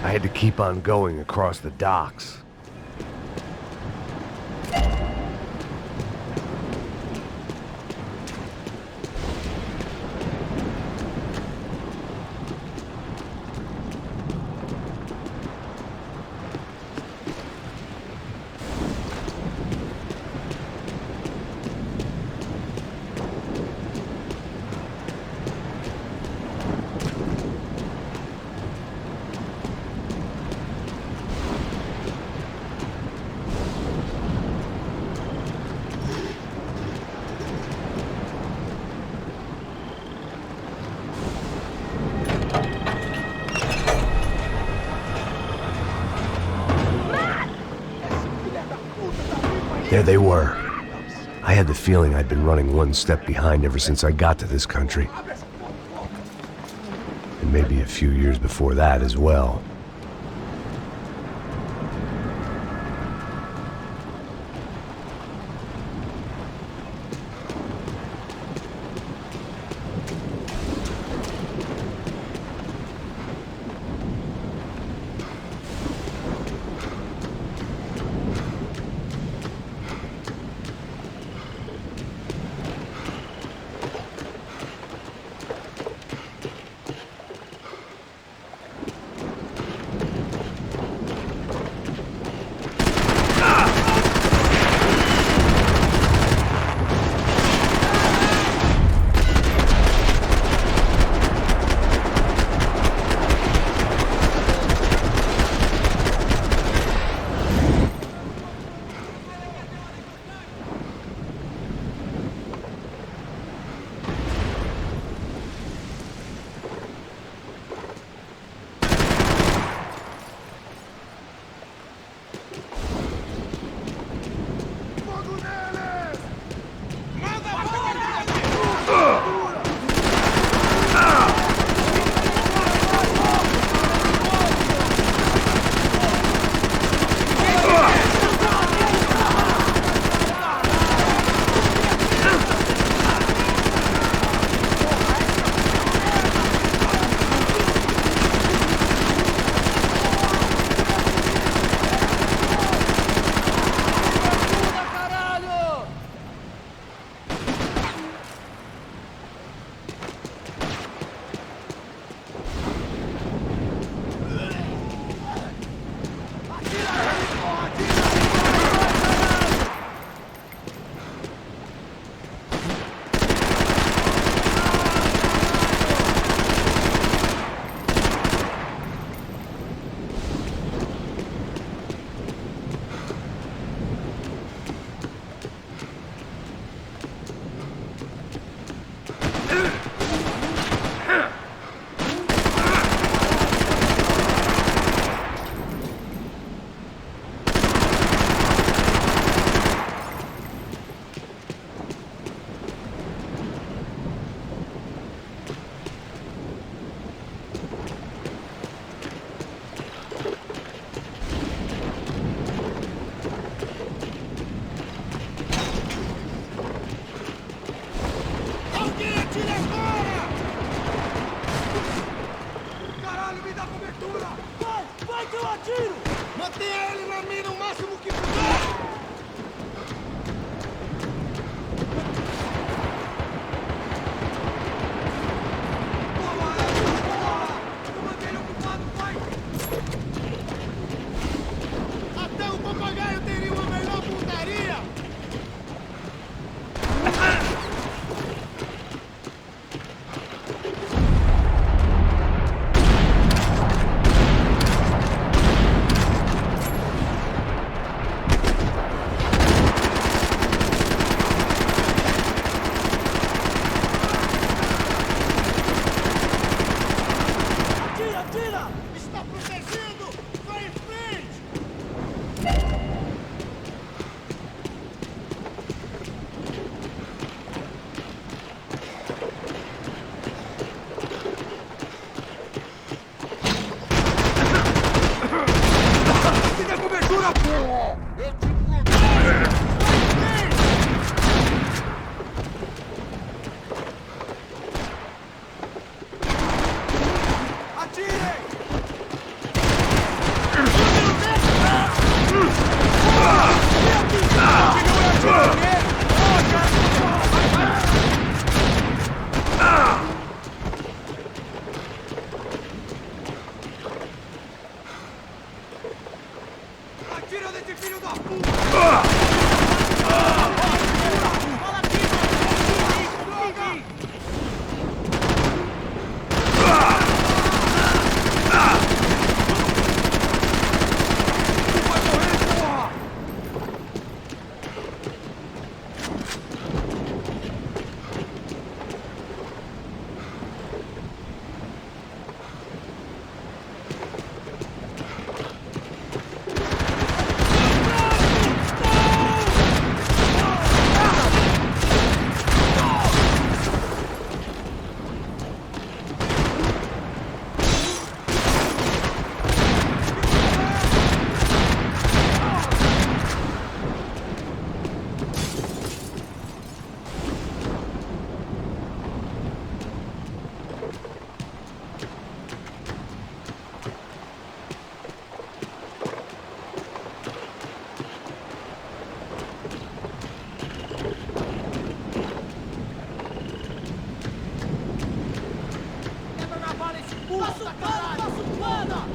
I had to keep on going across the docks. There they were. I had the feeling I'd been running one step behind ever since I got to this country. And maybe a few years before that as well.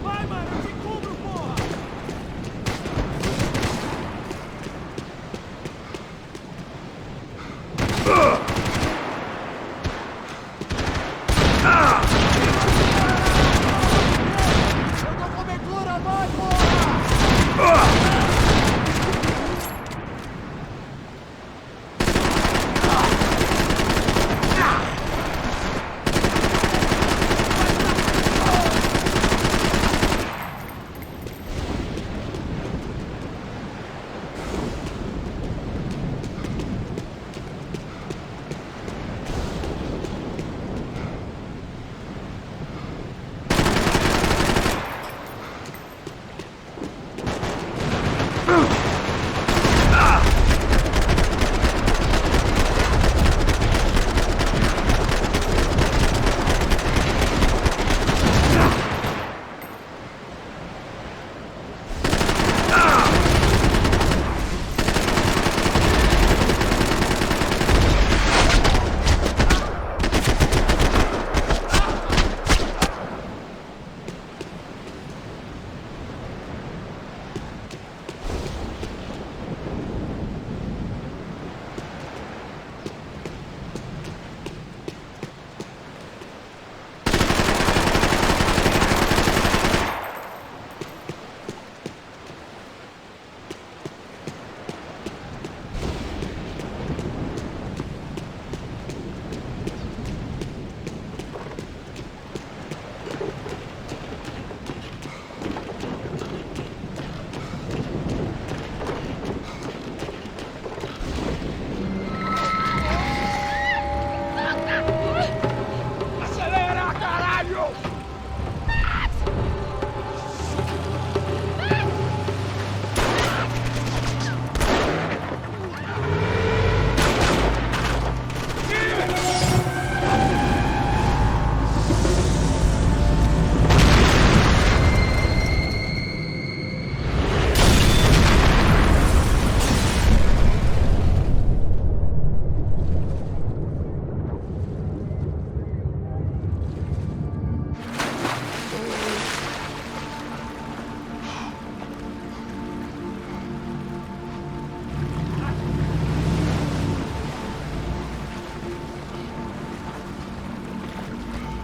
Vai, mano, eu te cubro, porra! Eu dou cobertura, vai, porra!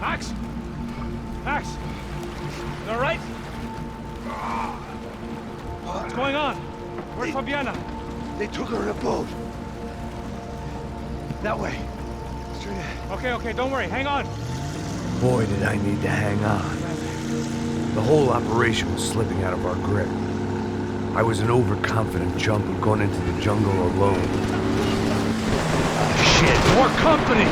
Max? Max? You all right? What's going on? Where's Fabiana? They took her in a boat. That way. Straight ahead. Okay, don't worry. Hang on. Boy, did I need to hang on. The whole operation was slipping out of our grip. I was an overconfident chump who'd gone into the jungle alone. Shit, more company!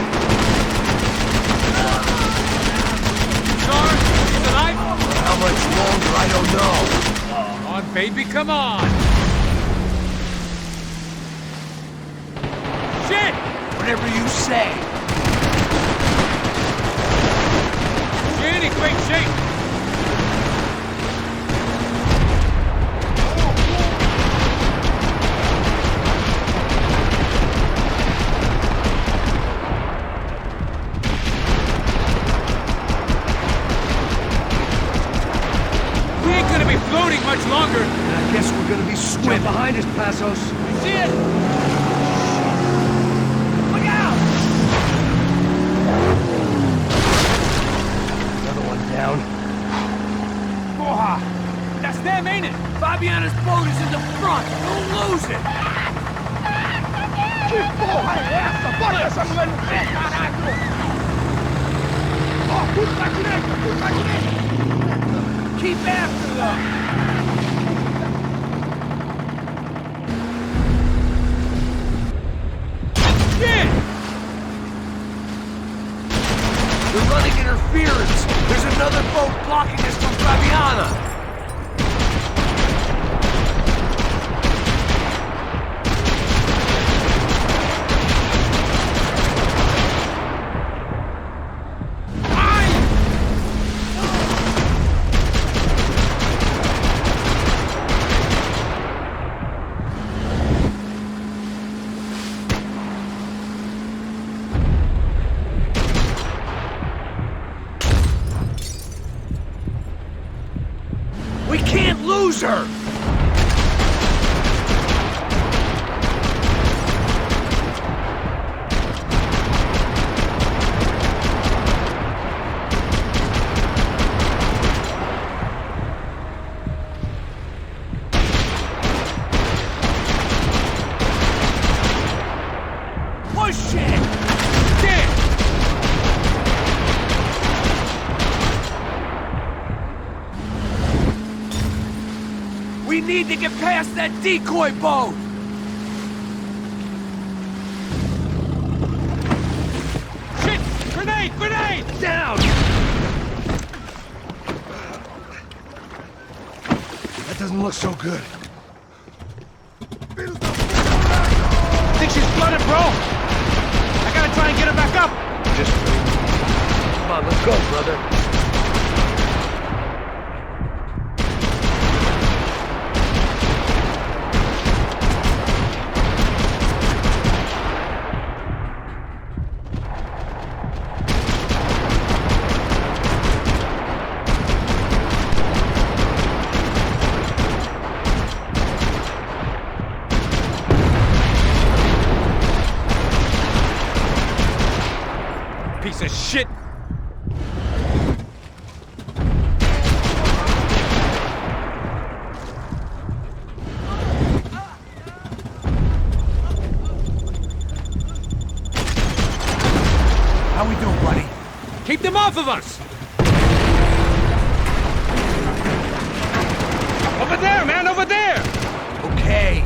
Sarge, you alive? How much longer, I don't know. Come on, baby, come on! Shit! Whatever you say. She ain't in great shape. We ain't gonna be floating much longer. I guess we're gonna be swimming. Behind us, Passos. I see it! Look out! Another one down. Porra! That's them, ain't it? Fabiana's boat is in the front! Don't lose it! Que porra é essa? Bora essa mulher no pé, caralho! Ó, tudo pra direita! Tudo pra direita! Keep after them! Shit! We're running interference! There's another boat blocking us from Fabiana! lose her! Push it! There! We need to get past that decoy boat! Shit! Grenade! Grenade! Down! That doesn't look so good. Think she's flooded, bro? I gotta try and get her back up! Just come on, let's go, brother. Piece of shit! How we doing, buddy? Keep them off of us! Over there, man, over there! Okay.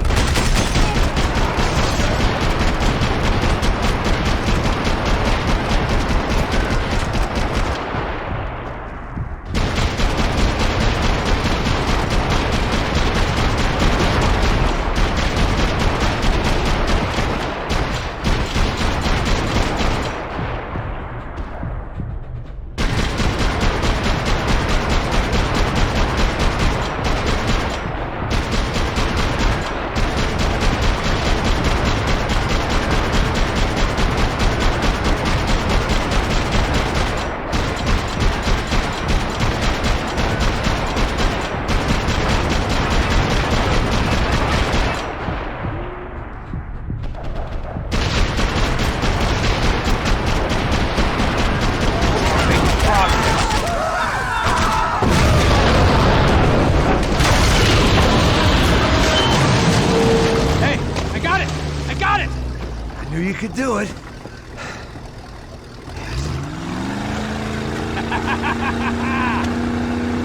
Knew you could do it.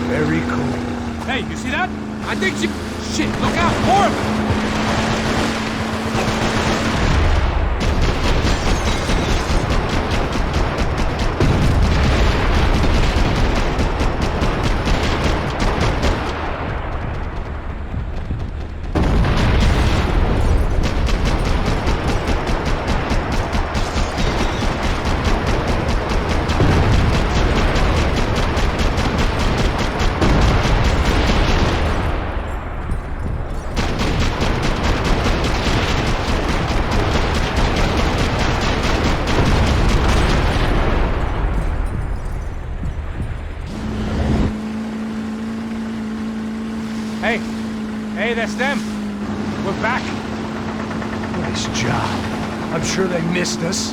Very cool. Hey, you see that? I think she... Shit, look out! More of them! Hey! Hey, that's them! We're back! Nice job. I'm sure they missed us.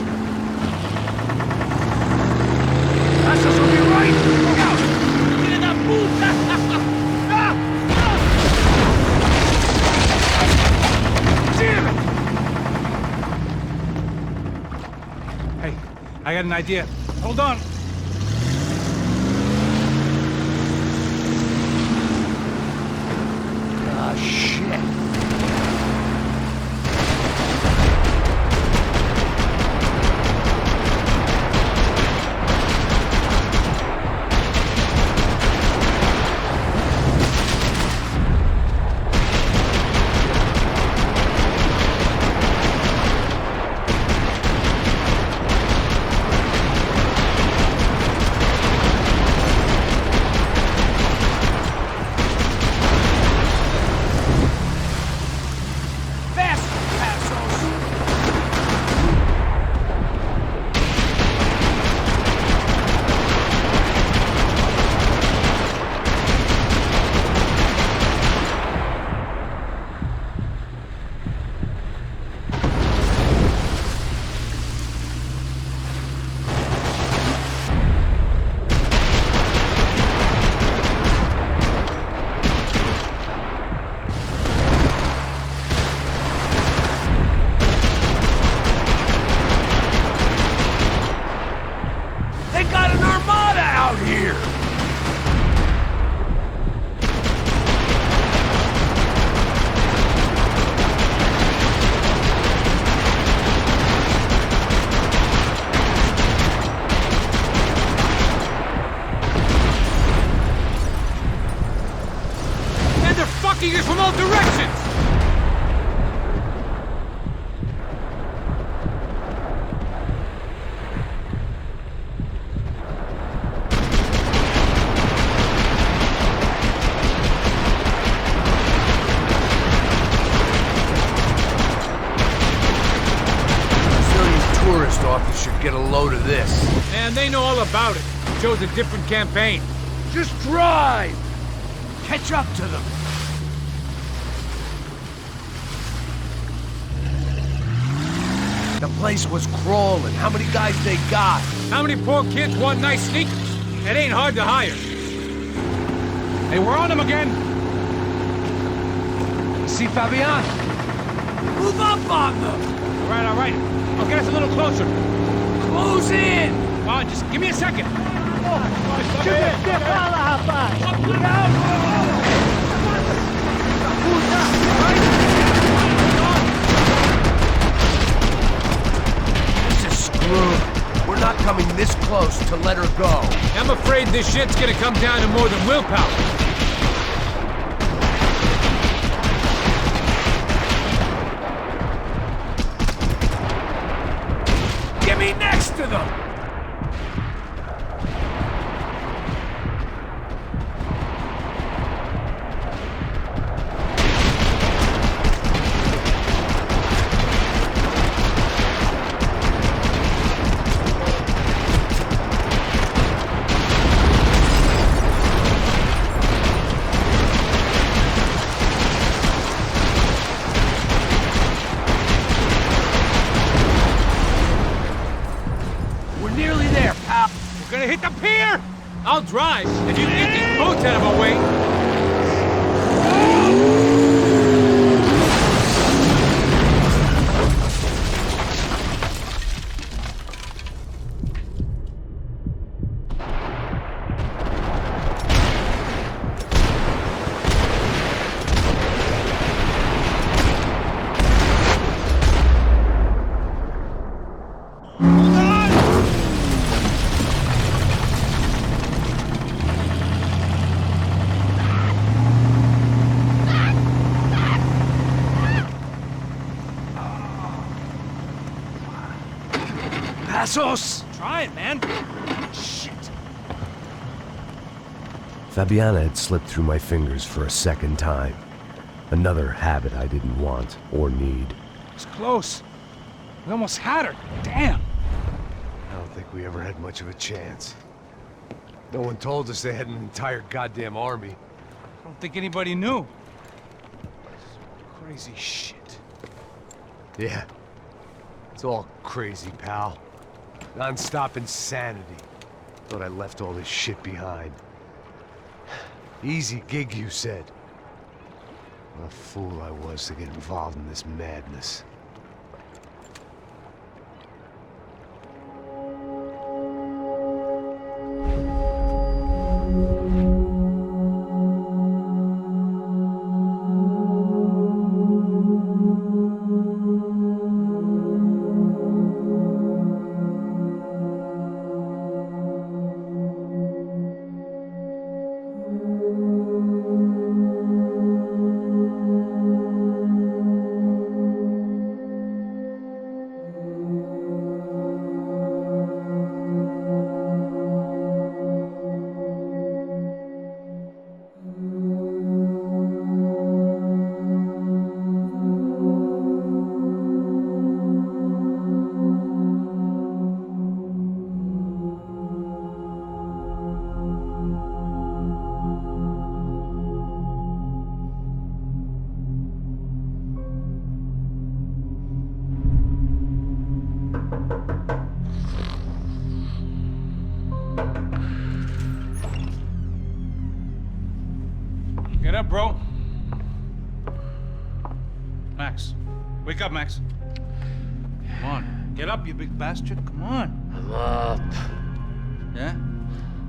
That's us will be right! Look out! Get in that boot! Damn it! Hey, I got an idea. Hold on. Ah, shit. post office should get a load of this. Man, they know all about it. Chose a different campaign. Just drive! Catch up to them. The place was crawling. How many guys they got? How many poor kids want nice sneakers? It ain't hard to hire. Hey, we're on them again. You see Fabian? Move up on them! All right. I'll get us a little closer. Close in! Come on, just give me a second. This is screwed. We're not coming this close to let her go. I'm afraid this shit's gonna come down to more than willpower. Get me next to them! Hit the pier! I'll drive if you can get these boats out of our way. Passos! Try it, man. Shit. Fabiana had slipped through my fingers for a second time. Another habit I didn't want or need. It's close. We almost had her. Damn. I don't think we ever had much of a chance. No one told us they had an entire goddamn army. I don't think anybody knew. Crazy shit. Yeah. It's all crazy, pal. Non-stop insanity. Thought I left all this shit behind. Easy gig, you said. What a fool I was to get involved in this madness. Get up, bro. Max. Wake up, Max. Come on. Get up, you big bastard. Come on. I'm up. Yeah?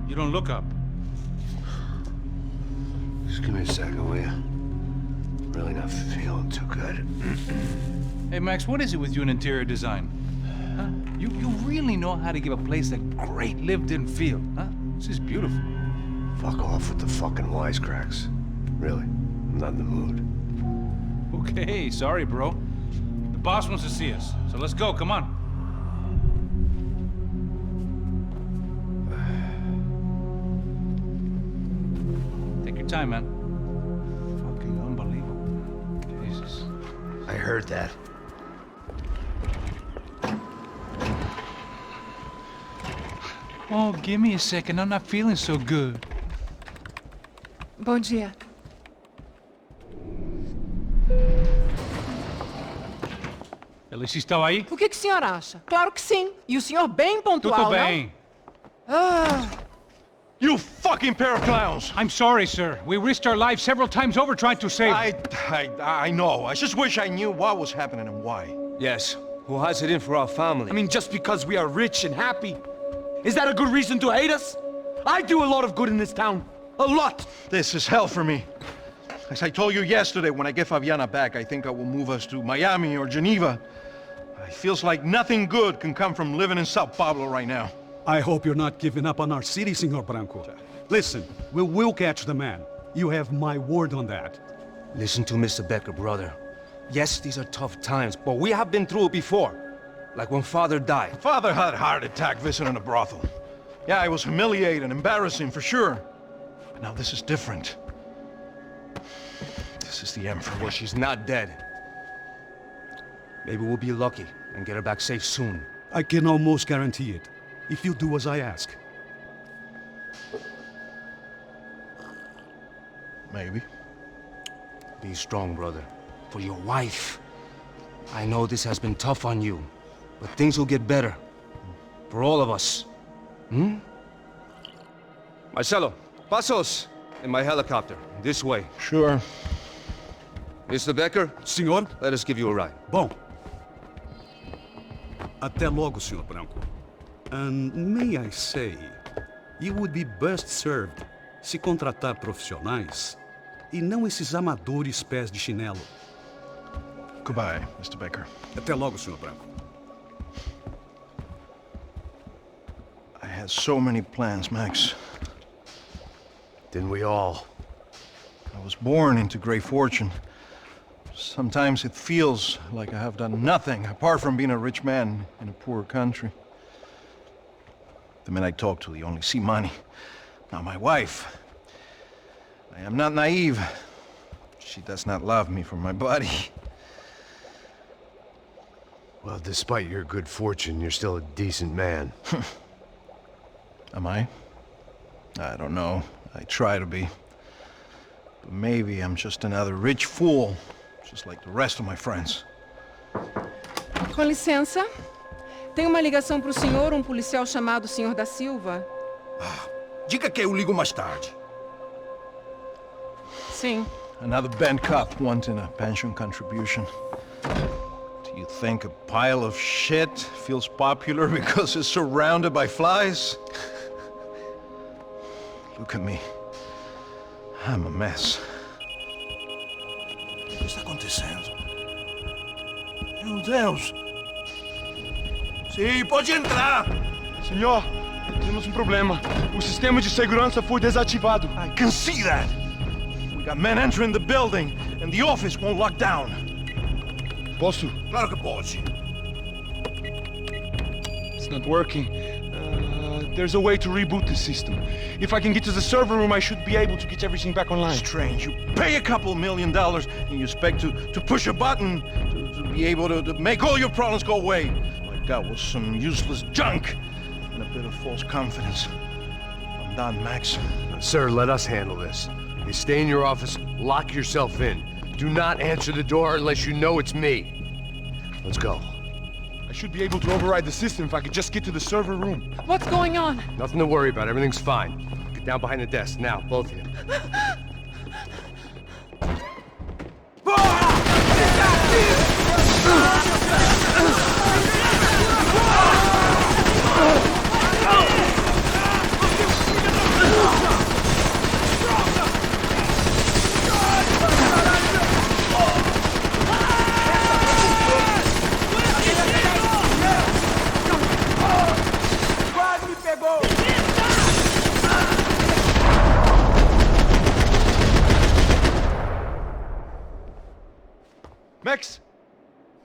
You don't look up. Just give me a second, will you? Really not feeling too good. Hey, Max, what is it with you in interior design? Huh? You really know how to give a place a great lived-in feel, huh? This is beautiful. Fuck off with the fucking wisecracks. Really, I'm not in the mood. Okay, sorry, bro. The boss wants to see us, so let's go, come on. Take your time, man. Fucking unbelievable. Jesus. I heard that. Oh, give me a second. I'm not feeling so good. Bom dia. Alice estava aí? O que o senhor acha? Claro que sim. E o senhor bem pontual, Tudo bem. Ah. You fucking pair of clowns! I'm sorry, sir. We risked our lives several times over trying to save... I know. I just wish I knew what was happening and why. Yes, who has it in for our family? I mean, just because we are rich and happy, is that a good reason to hate us? I do a lot of good in this town. A lot! This is hell for me. As I told you yesterday, when I get Fabiana back, I think I will move us to Miami or Geneva. It feels like nothing good can come from living in Sao Paulo right now. I hope you're not giving up on our city, Senor Branco. Listen, we will catch the man. You have my word on that. Listen to Mr. Becker, brother. Yes, these are tough times, but we have been through it before. Like when Father died. Father had a heart attack visiting a brothel. Yeah, it was humiliating, embarrassing, for sure. But now this is different. This is the Emperor. Well, she's not dead. Maybe we'll be lucky and get her back safe soon. I can almost guarantee it, if you do as I ask. Maybe. Be strong, brother. For your wife. I know this has been tough on you, but things will get better. For all of us. Hmm? Marcelo, pasos in my helicopter. This way. Sure. Mr. Becker? Senhor? Let us give you a ride. Bom. Até logo, Senhor Branco. And may I say, you would be best served se contratar profissionais e não esses amadores pés de chinelo. Goodbye, Mr. Becker. Até logo, Senhor Branco. I had so many plans, Max. Didn't we all? I was born into great fortune. Sometimes it feels like I have done nothing apart from being a rich man in a poor country. The men I talk to, they only see money. Now my wife, I am not naive. She does not love me for my body. Well, despite your good fortune, you're still a decent man. Am I? I don't know. I try to be. But maybe I'm just another rich fool, just like the rest of my friends. Com licença. Tem uma ligação para o senhor, um policial chamado Senhor da Silva. Diga que eu ligo mais tarde. Sim. Another bent cop wanting a pension contribution. Do you think a pile of shit feels popular because it's surrounded by flies? Look at me. I'm a mess. O que está acontecendo? Meu Deus! Sim, pode entrar! Senhor, temos um problema. O sistema de segurança foi desativado. I can see that! We got men entering the building, and the office won't lock down. Posso? Claro que pode. It's not working. There's a way to reboot the system. If I can get to the server room, I should be able to get everything back online. Strange. You pay a couple $1 million, and you expect to push a button to be able to make all your problems go away. All I got was some useless junk and a bit of false confidence. I'm done, Max. Sir, let us handle this. You stay in your office, lock yourself in. Do not answer the door unless you know it's me. Let's go. I should be able to override the system if I could just get to the server room. What's going on? Nothing to worry about. Everything's fine. Get down behind the desk. Now, both of you. Quase me pegou! Max!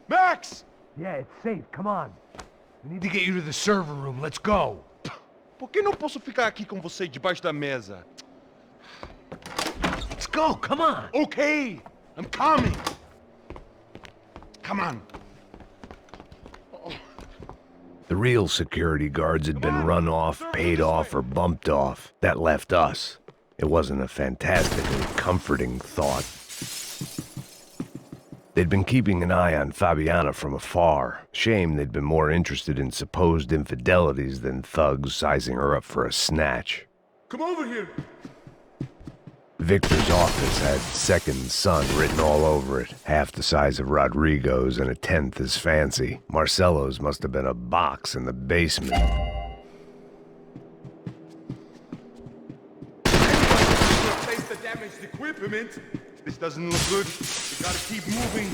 Max! Yeah, it's safe. Come on. We need to get you to the server room. Let's go. Por que não posso ficar aqui com você debaixo da mesa? Let's go. Come on. Okay, I'm coming. Come on. The real security guards had been run off, paid off, or bumped off. That left us. It wasn't a fantastically comforting thought. They'd been keeping an eye on Fabiana from afar. Shame they'd been more interested in supposed infidelities than thugs sizing her up for a snatch. Come over here! Victor's office had second son written all over it, half the size of Rodrigo's and a tenth as fancy. Marcelo's must have been a box in the basement. Replace the damaged equipment. This doesn't look good. We gotta keep moving.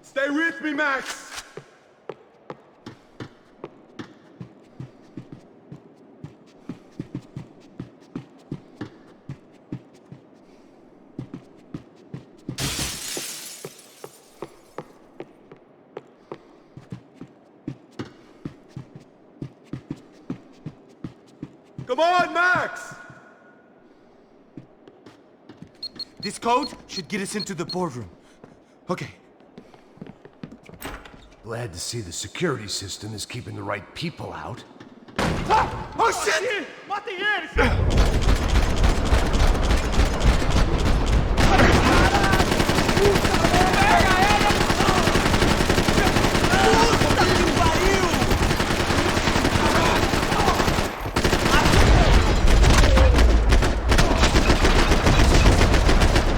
Stay with me, Max! Come on, Max! This code should get us into the boardroom. Okay. Glad to see the security system is keeping the right people out. Ah! Oh shit! Matem eles!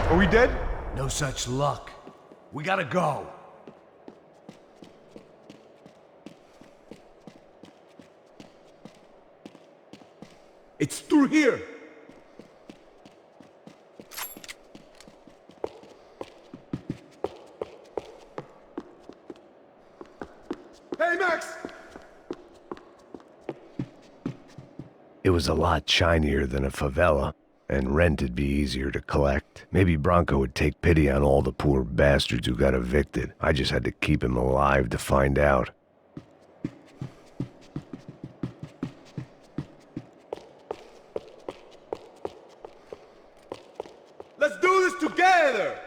Are we dead? No such luck. We gotta go. It's through here. Hey, Max! It was a lot shinier than a favela, and rent'd be easier to collect. Maybe Bronco would take pity on all the poor bastards who got evicted. I just had to keep him alive to find out. Let's do this together!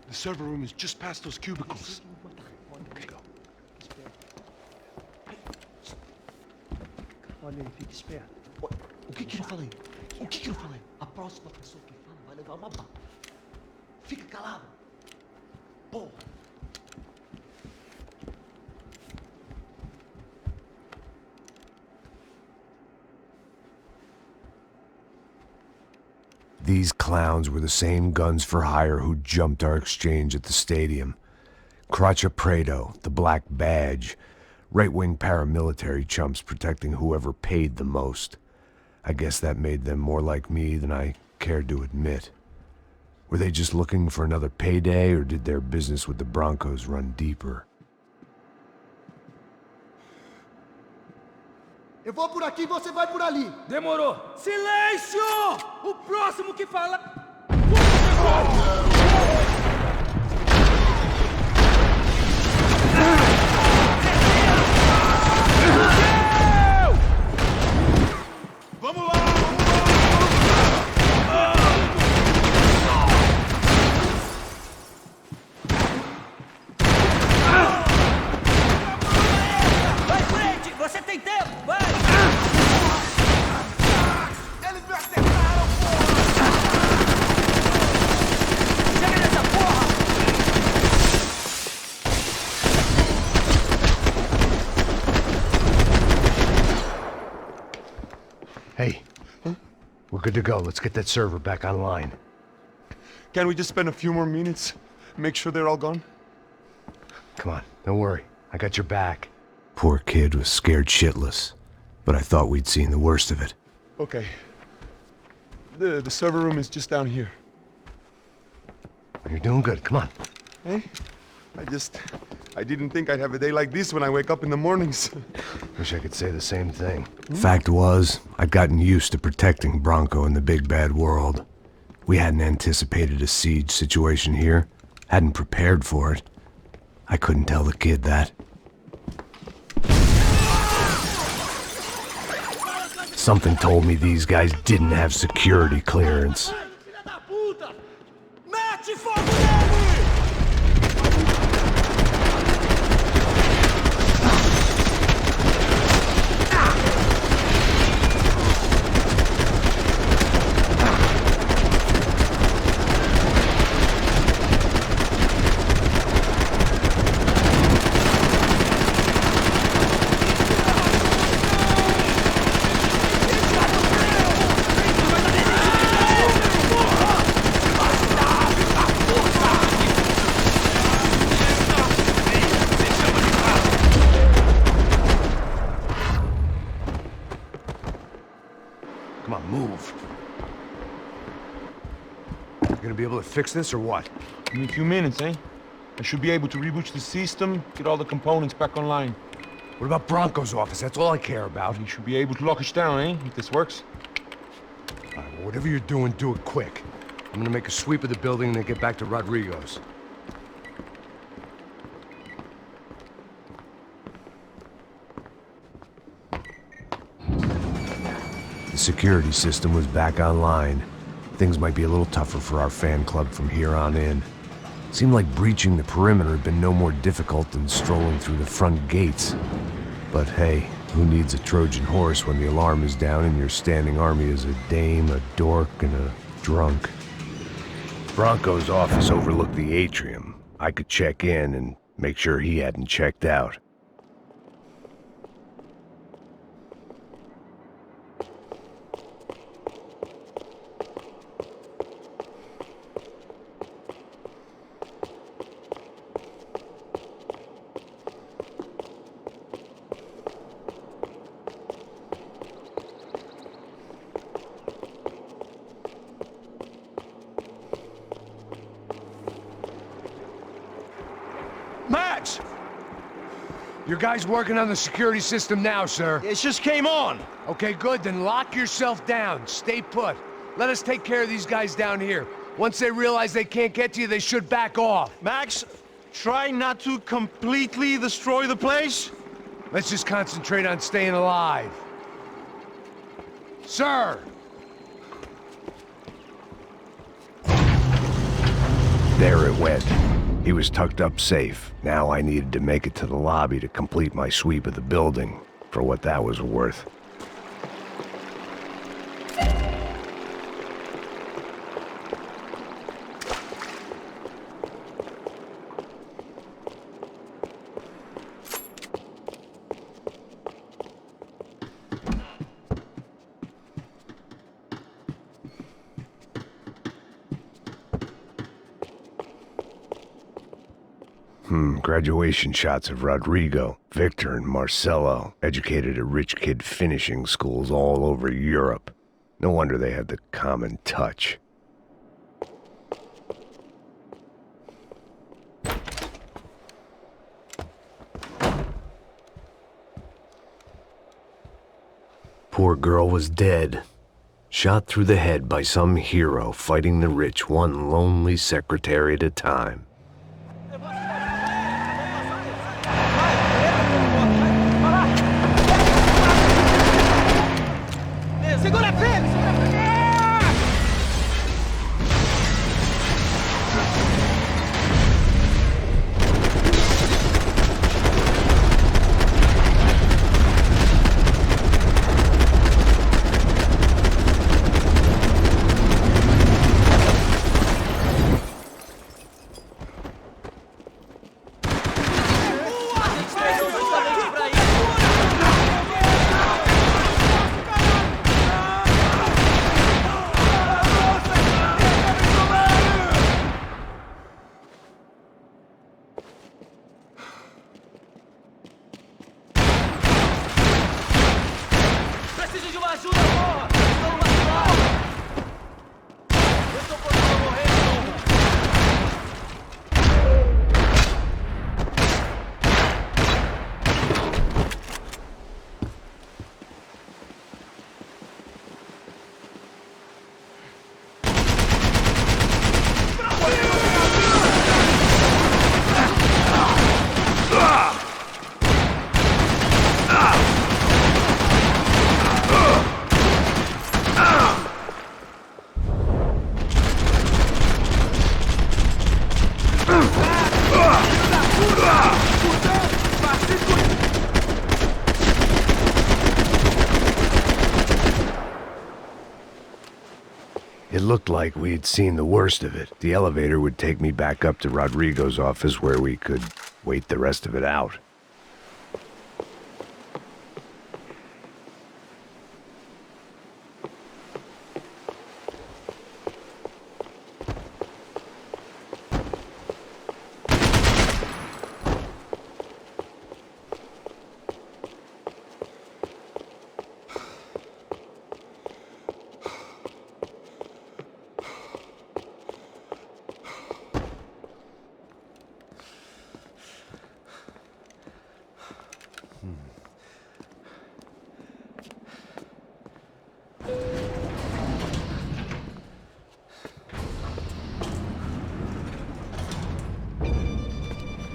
The server room is just past those cubicles. Okay, go. Olha aí, fica esperto. O que eu falei? O que eu falei? A próxima pessoa que fala vai levar uma bala. Fica calado. Porra. These clowns were the same guns for hire who jumped our exchange at the stadium. Crotcha Prado, the Black Badge, right-wing paramilitary chumps protecting whoever paid the most. I guess that made them more like me than I cared to admit. Were they just looking for another payday, or did their business with the Broncos run deeper? Eu vou por aqui, você vai por ali. Demorou. Silêncio! O próximo que fala... Vamos lá! Vai frente! Você tem tempo! Vai! Eles me acertaram, porra! Chega nessa porra! Hey, we're good to go. Let's get that server back online. Can we just spend a few more minutes? Make sure they're all gone? Come on, don't worry. I got your back. Poor kid was scared shitless, but I thought we'd seen the worst of it. Okay. The server room is just down here. You're doing good. Come on. Hey? I didn't think I'd have a day like this when I wake up in the mornings. Wish I could say the same thing. Fact was, I'd gotten used to protecting Bronco in the big bad world. We hadn't anticipated a siege situation here, hadn't prepared for it. I couldn't tell the kid that. Something told me these guys didn't have security clearance. Come on, move. You gonna be able to fix this or what? Give me a few minutes, eh? I should be able to reboot the system, get all the components back online. What about Bronco's office? That's all I care about. You should be able to lock us down, eh? If this works. All right, well, whatever you're doing, do it quick. I'm gonna make a sweep of the building and then get back to Rodrigo's. The security system was back online. Things might be a little tougher for our fan club from here on in. Seemed like breaching the perimeter had been no more difficult than strolling through the front gates. But hey, who needs a Trojan horse when the alarm is down and your standing army is a dame, a dork, and a drunk? Bronco's office overlooked the atrium. I could check in and make sure he hadn't checked out. Max! Your guy's working on the security system now, sir. It just came on. Okay, good. Then lock yourself down. Stay put. Let us take care of these guys down here. Once they realize they can't get to you, they should back off. Max, try not to completely destroy the place. Let's just concentrate on staying alive. Sir! There it went. He was tucked up safe. Now I needed to make it to the lobby to complete my sweep of the building, for what that was worth. Graduation shots of Rodrigo, Victor, and Marcelo, educated at rich kid finishing schools all over Europe. No wonder they had the common touch. Poor girl was dead. Shot through the head by some hero fighting the rich one lonely secretary at a time. Segura a frente! It looked like we'd seen the worst of it. The elevator would take me back up to Rodrigo's office where we could wait the rest of it out.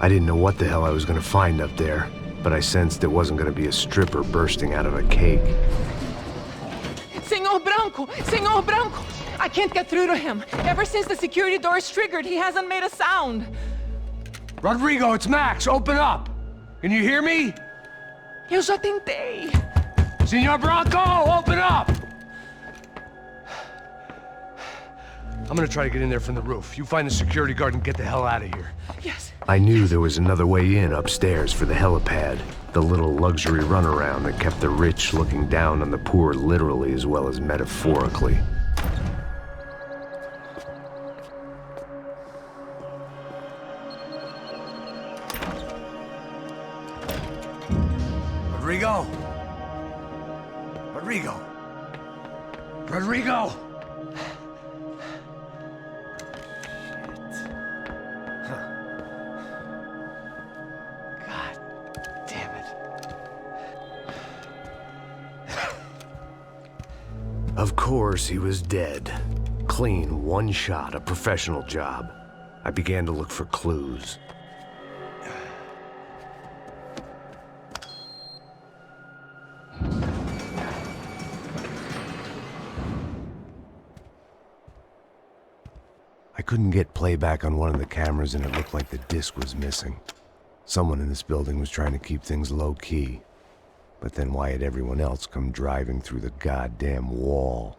I didn't know what the hell I was gonna find up there, but I sensed it wasn't gonna be a stripper bursting out of a cake. Senor Branco! Senor Branco! I can't get through to him. Ever since the security door is triggered, he hasn't made a sound. Rodrigo, it's Max. Open up. Can you hear me? Eu já tentei. Senor Branco, open up! I'm gonna try to get in there from the roof. You find the security guard and get the hell out of here. Yes. I knew there was another way in upstairs for the helipad, the little luxury runaround that kept the rich looking down on the poor literally as well as metaphorically. Rodrigo! Rodrigo! Rodrigo! Of course, he was dead. Clean, one shot, a professional job. I began to look for clues. I couldn't get playback on one of the cameras and it looked like the disc was missing. Someone in this building was trying to keep things low-key. But then why had everyone else come driving through the goddamn wall?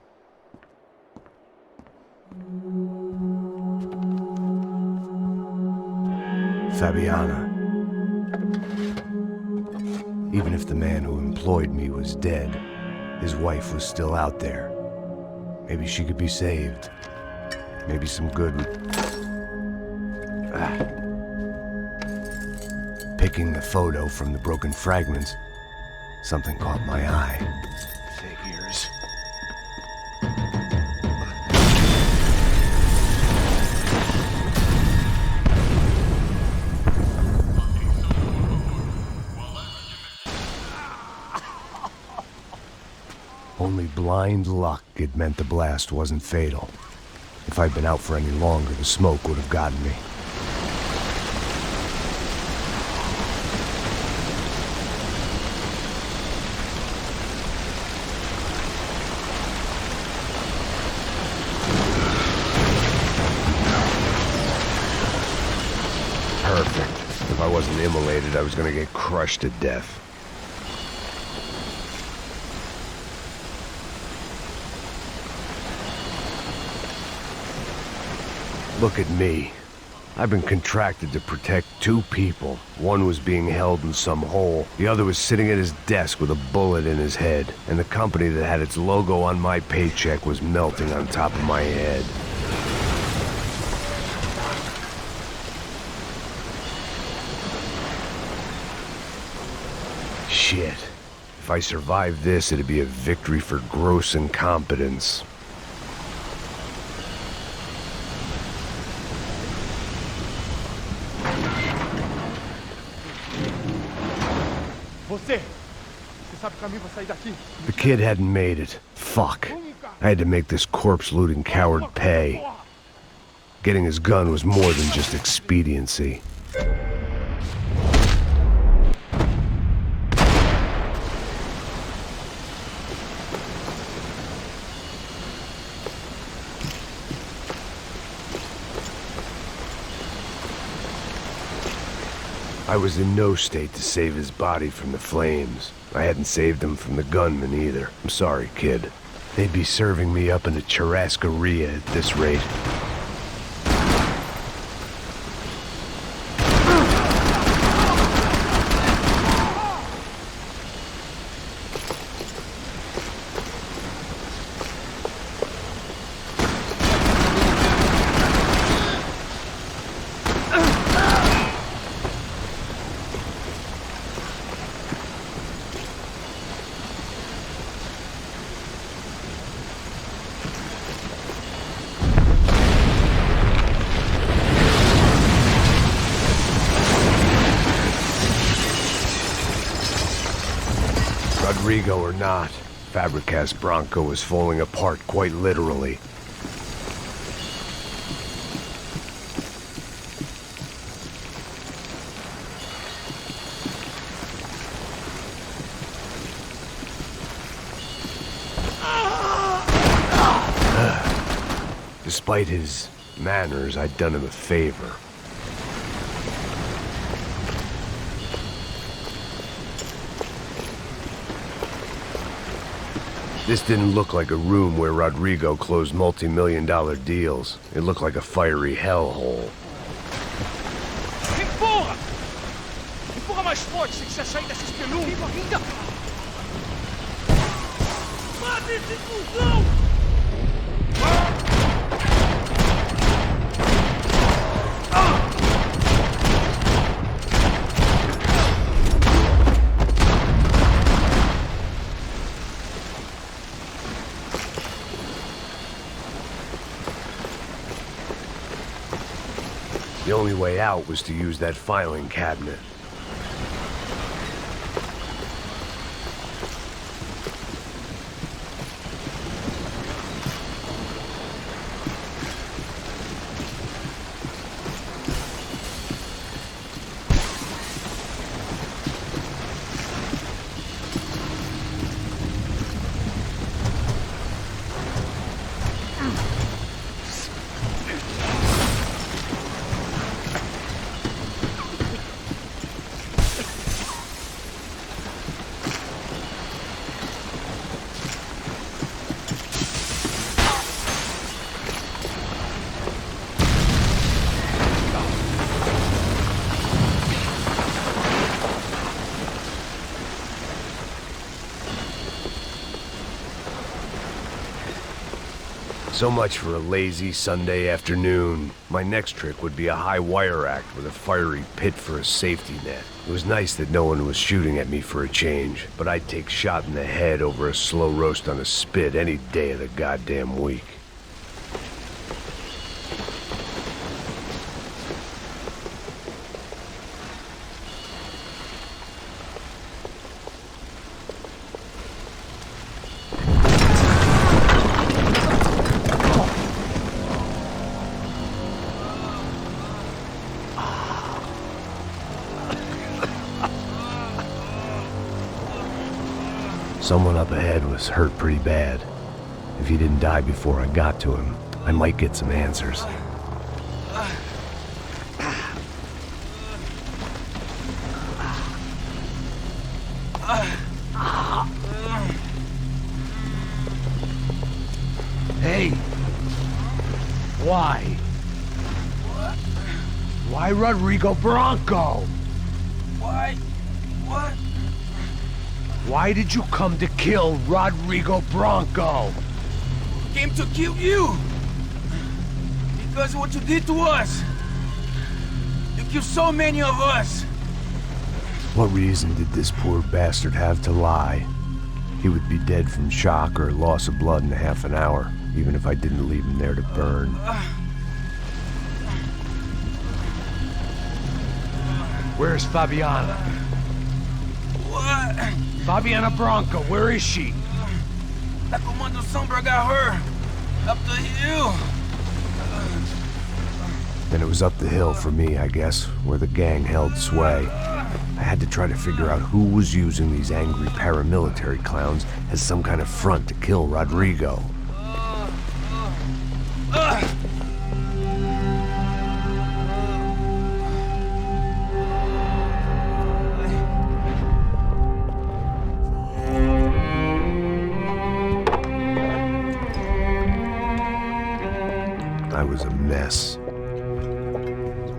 Fabiana. Even if the man who employed me was dead, his wife was still out there. Maybe she could be saved. Maybe some good would... Picking the photo from the broken fragments, something caught my eye. Figures. Only blind luck it meant the blast wasn't fatal. If I'd been out for any longer, the smoke would have gotten me. Perfect. If I wasn't immolated, I was gonna get crushed to death. Look at me. I've been contracted to protect two people. One was being held in some hole. The other was sitting at his desk with a bullet in his head. And the company that had its logo on my paycheck was melting on top of my head. Shit. If I survived this, it'd be a victory for gross incompetence. Você sabe o caminho pra sair daqui? The kid hadn't made it. Fuck. I had to make this corpse-looting coward pay. Getting his gun was more than just expediency. I was in no state to save his body from the flames. I hadn't saved him from the gunman either. I'm sorry, kid. They'd be serving me up in a churrascaria at this rate. Rodrigo or not, Fabregas Bronco is falling apart quite literally. Despite his manners, I'd done him a favor. This didn't look like a room where Rodrigo closed multi-million-dollar deals. It looked like a fiery hellhole. Empurra! Empurra mais forte se quiser sair dessa espelunca! Mata esse cuzão! The only way out was to use that filing cabinet. So much for a lazy Sunday afternoon. My next trick would be a high wire act with a fiery pit for a safety net. It was nice that no one was shooting at me for a change, but I'd take shot in the head over a slow roast on a spit any day of the goddamn week. Someone up ahead was hurt pretty bad. If he didn't die before I got to him, I might get some answers. Hey! Why? Why Rodrigo Bronco? Why? What? Why did you come to kill Rodrigo Bronco? Came to kill you! Because of what you did to us! You killed so many of us! What reason did this poor bastard have to lie? He would be dead from shock or loss of blood in half an hour, even if I didn't leave him there to burn. Where's Fabiana? What? Fabiana Bronco, where is she? That Comando Sombra got her! Up the hill! Then it was up the hill for me, I guess, where the gang held sway. I had to try to figure out who was using these angry paramilitary clowns as some kind of front to kill Rodrigo.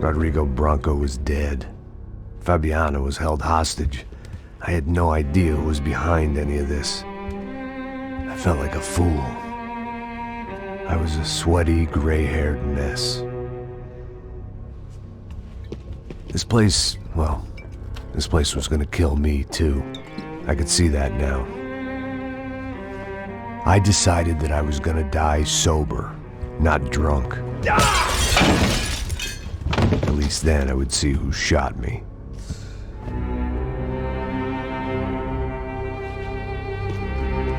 Rodrigo Branco was dead. Fabiana was held hostage. I had no idea who was behind any of this. I felt like a fool. I was a sweaty, gray-haired mess. This place, well, this place was gonna kill me too. I could see that now. I decided that I was gonna die sober, not drunk. At least then I would see who shot me.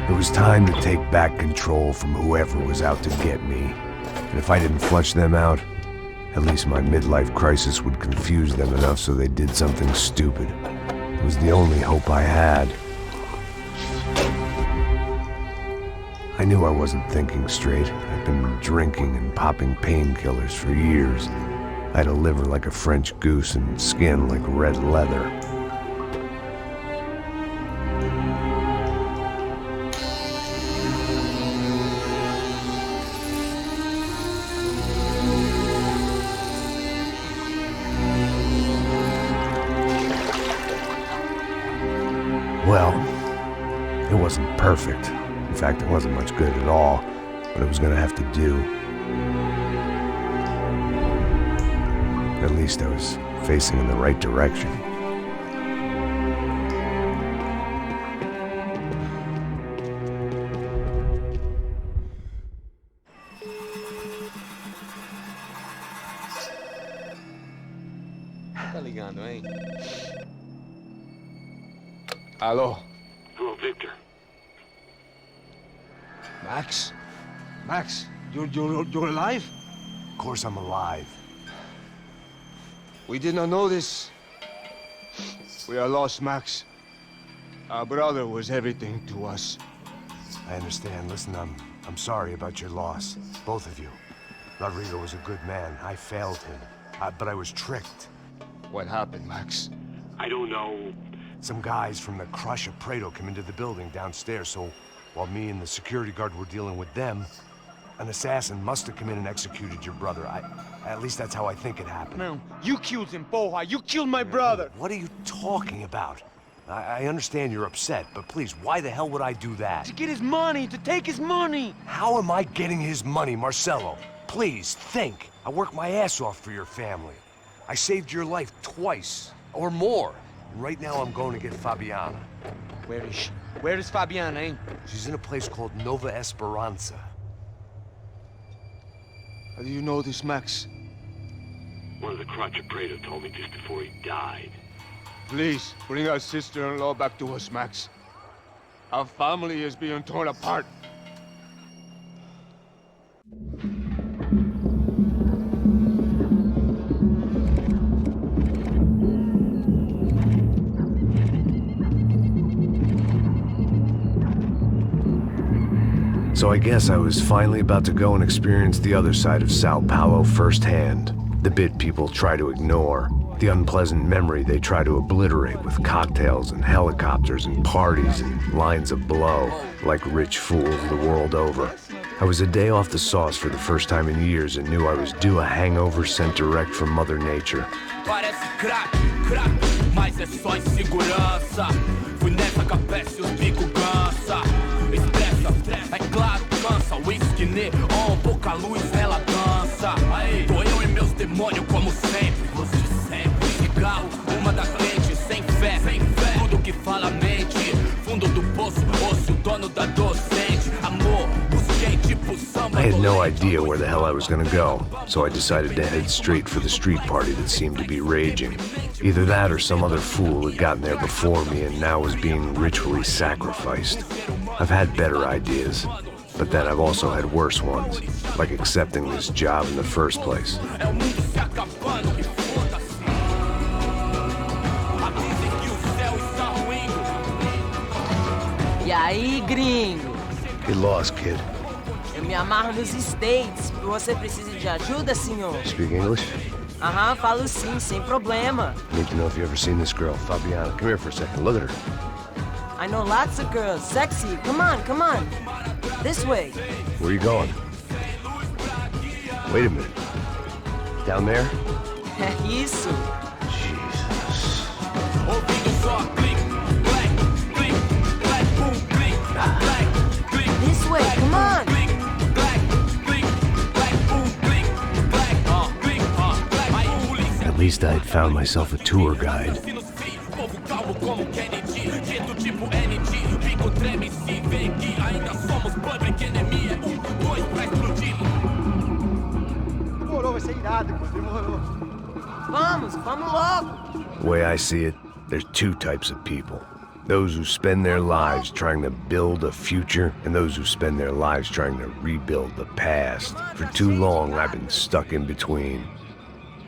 It was time to take back control from whoever was out to get me. And if I didn't flush them out, at least my midlife crisis would confuse them enough so they did something stupid. It was the only hope I had. I knew I wasn't thinking straight. I'd been drinking and popping painkillers for years. I had a liver like a French goose and skin like red leather. Well, it wasn't perfect. In fact, it wasn't much good at all, but it was gonna have to do. At least I was facing in the right direction. Tá ligando, hein? Alô? Hello, Victor. Max? Max, you're alive? Of course I'm alive. We did not know this. We are lost, Max. Our brother was everything to us. I understand. Listen, I'm sorry about your loss. Both of you. Rodrigo was a good man. I failed him. But I was tricked. What happened, Max? I don't know. Some guys from the Crush of Prado came into the building downstairs, so while me and the security guard were dealing with them, an assassin must have come in and executed your brother. At least that's how I think it happened. No, you killed him, Porra. You killed my brother. What are you talking about? I understand you're upset, but please, why the hell would I do that? To get his money, to take his money. How am I getting his money, Marcelo? Please, think. I worked my ass off for your family. I saved your life twice, or more. Right now I'm going to get Fabiana. Where is she? Where is Fabiana, eh? She's in a place called Nova Esperanza. How do you know this, Max? One of the Crotch of Prado told me just before he died. Please, bring our sister-in-law back to us, Max. Our family is being torn apart. So I guess I was finally about to go and experience the other side of Sao Paulo firsthand. The bit people try to ignore. The unpleasant memory they try to obliterate with cocktails and helicopters and parties and lines of blow, like rich fools the world over. I was a day off the sauce for the first time in years and knew I was due a hangover sent direct from Mother Nature. Parece crack, mas é só insegurança. Fui nessa capécia, os bico cansa. Estressa, é claro, cansa. Whisky, neon, pouca luz, ela dança. Tô eu e meus demônios como sempre. Você sempre. Cigarro, uma da frente, sem fé. Tudo que fala mente. Fundo do poço, osso, dono da docente. Amor, busquei tipo samba. I had no idea where the hell I was gonna go, so I decided to head straight for the street party that seemed to be raging. Either that or some other fool had gotten there before me and now was being ritually sacrificed. I've had better ideas, but then I've also had worse ones, like accepting this job in the first place. E aí, gringo? Get lost, kid. Eu me amarro nos States. Você precisa de ajuda, senhor? Speak English? Aham, falo sim, sem problema. Need to know if you ever seen this girl, Fabiana. Come here for a second. Look at her. I know lots of girls. Sexy. Come on, come on. This way. Where are you going? Wait a minute. Down there? É isso. Ouvindo só clique, black, clique, black, boom, clique, black, clique. This way, come on. Clique, black, clique, black, boom, clique, black, clique, black. Aí polícia. At least I had found myself a tour guide. Povo calmo como Kennedy, jeito tipo ND, bico treme se vê que ainda somos public enemy. É 1, 2 pra explodir. Demorou, vai ser irado, pô. Demorou. Vamos logo. The way I see it, there's two types of people. Those who spend their lives trying to build a future, and those who spend their lives trying to rebuild the past. For too long, I've been stuck in between.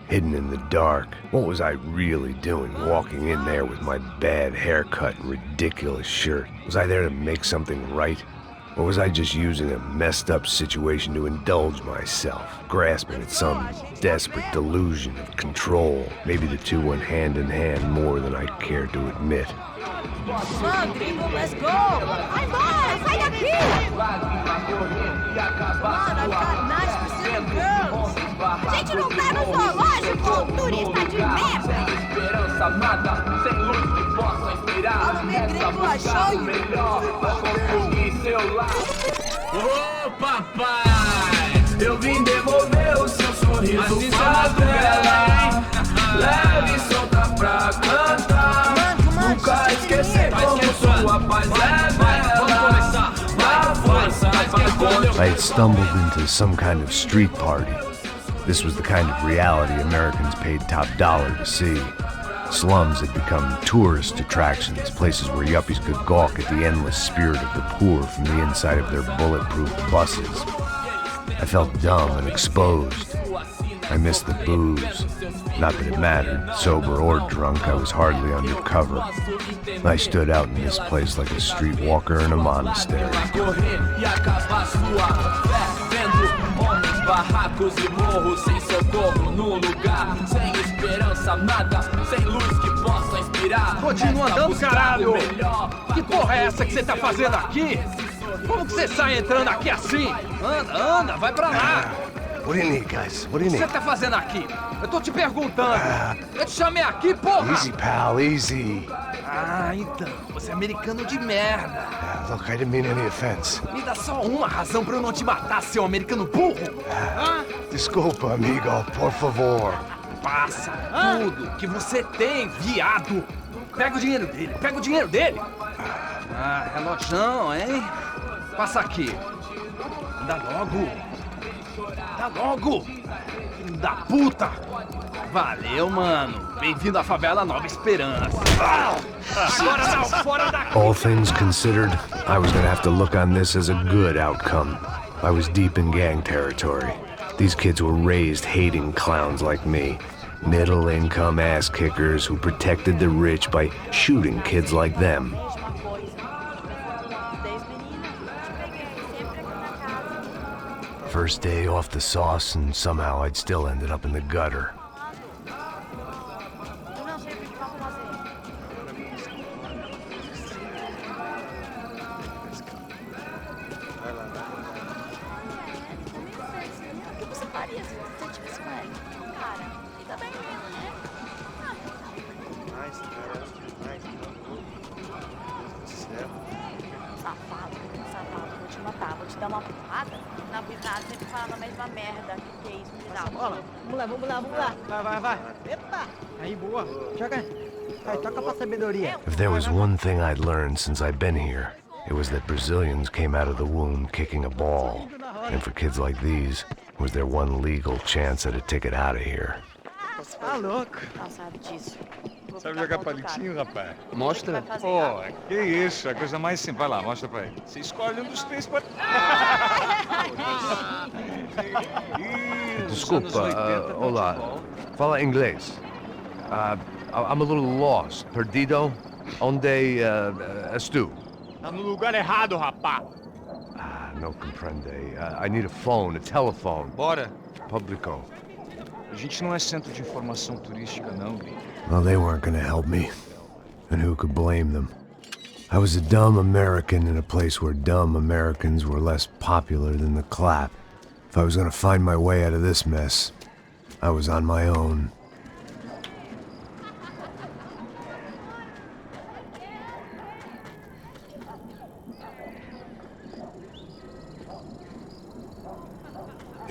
Hidden in the dark. What was I really doing walking in there with my bad haircut and ridiculous shirt? Was I there to make something right? Or was I just using a messed up situation to indulge myself, grasping at some desperate delusion of control? Maybe the two went hand in hand more than I cared to admit. Come on, gringo, let's go. Vai embora, sai daqui. Come on, I've got nice Brazilian girls. A gente não tá no zoológico, turista de merda. Esperança nada, sem luz que possa inspirar. Fala, meu gringo, achou? Melhor, conseguir seu lar. Ô papai, eu vim devolver o seu sorriso pra tela. Leve e solta pra cantar. Nunca esquecer como sua paz é bela. Dá força pra I had stumbled into some kind of street party. This was the kind of reality Americans paid top dollar to see. Slums had become tourist attractions, places where yuppies could gawk at the endless spirit of the poor from the inside of their bulletproof buses. I felt dumb and exposed. I missed the booze. Not that it mattered, sober or drunk, I was hardly undercover. I stood out in this place like a streetwalker in a monastery. Barracos e morros sem socorro no lugar, sem esperança nada, sem luz que possa inspirar. Continua andando, caralho! Que porra é essa que você tá fazendo aqui? Como que você sai entrando aqui assim? Anda, vai pra lá! What do you need, guys? What do you O que need? você tá fazendo aqui? Eu tô te perguntando. Eu te chamei aqui, porra! Easy, pal, easy. Ah, então. Você é americano de merda. Look, I didn't mean any offense. Me dá só uma razão pra eu não te matar, seu americano burro. Desculpa, amigo, por favor. Passa tudo que você tem, viado. Pega o dinheiro dele, Ah, relojão, hein? Passa aqui. Dá logo. Filho da puta. Valeu, mano. Bem-vindo à favela Nova Esperança. Agora não, fora daqui. All things considered, I was gonna have to look on this as a good outcome. I was deep in gang territory. These kids were raised hating clowns like me. Middle-income ass-kickers who protected the rich by shooting kids like them. First day off the sauce, and somehow I'd still ended up in the gutter. Vou te dar uma porrada. Na visada sempre falava a mesma merda. Que é isso, final? Vamos lá. Vai. Epa! Aí, boa. Joga aí. Vai, toca pra sabedoria. If there was one thing I'd learned since I'd been here, it was that Brazilians came out of the womb kicking a ball. And for kids like these, was their one legal chance at a ticket out of here. Tá louco. Não sabe disso. Sabe jogar palitinho, rapaz? Mostra. Pô, que isso, a coisa mais simples. Vai lá, mostra pra ele. Você escolhe um dos três para... Desculpa, olá. Fala inglês. I'm a little lost. Perdido? Onde és tu? Tá no lugar errado, rapá. No comprende. I need a phone, a telephone. Bora. Publico. A gente não é centro de informação turística, não, gringo. Well, they weren't gonna help me. And who could blame them? I was a dumb American in a place where dumb Americans were less popular than the clap. If I was gonna find my way out of this mess, I was on my own.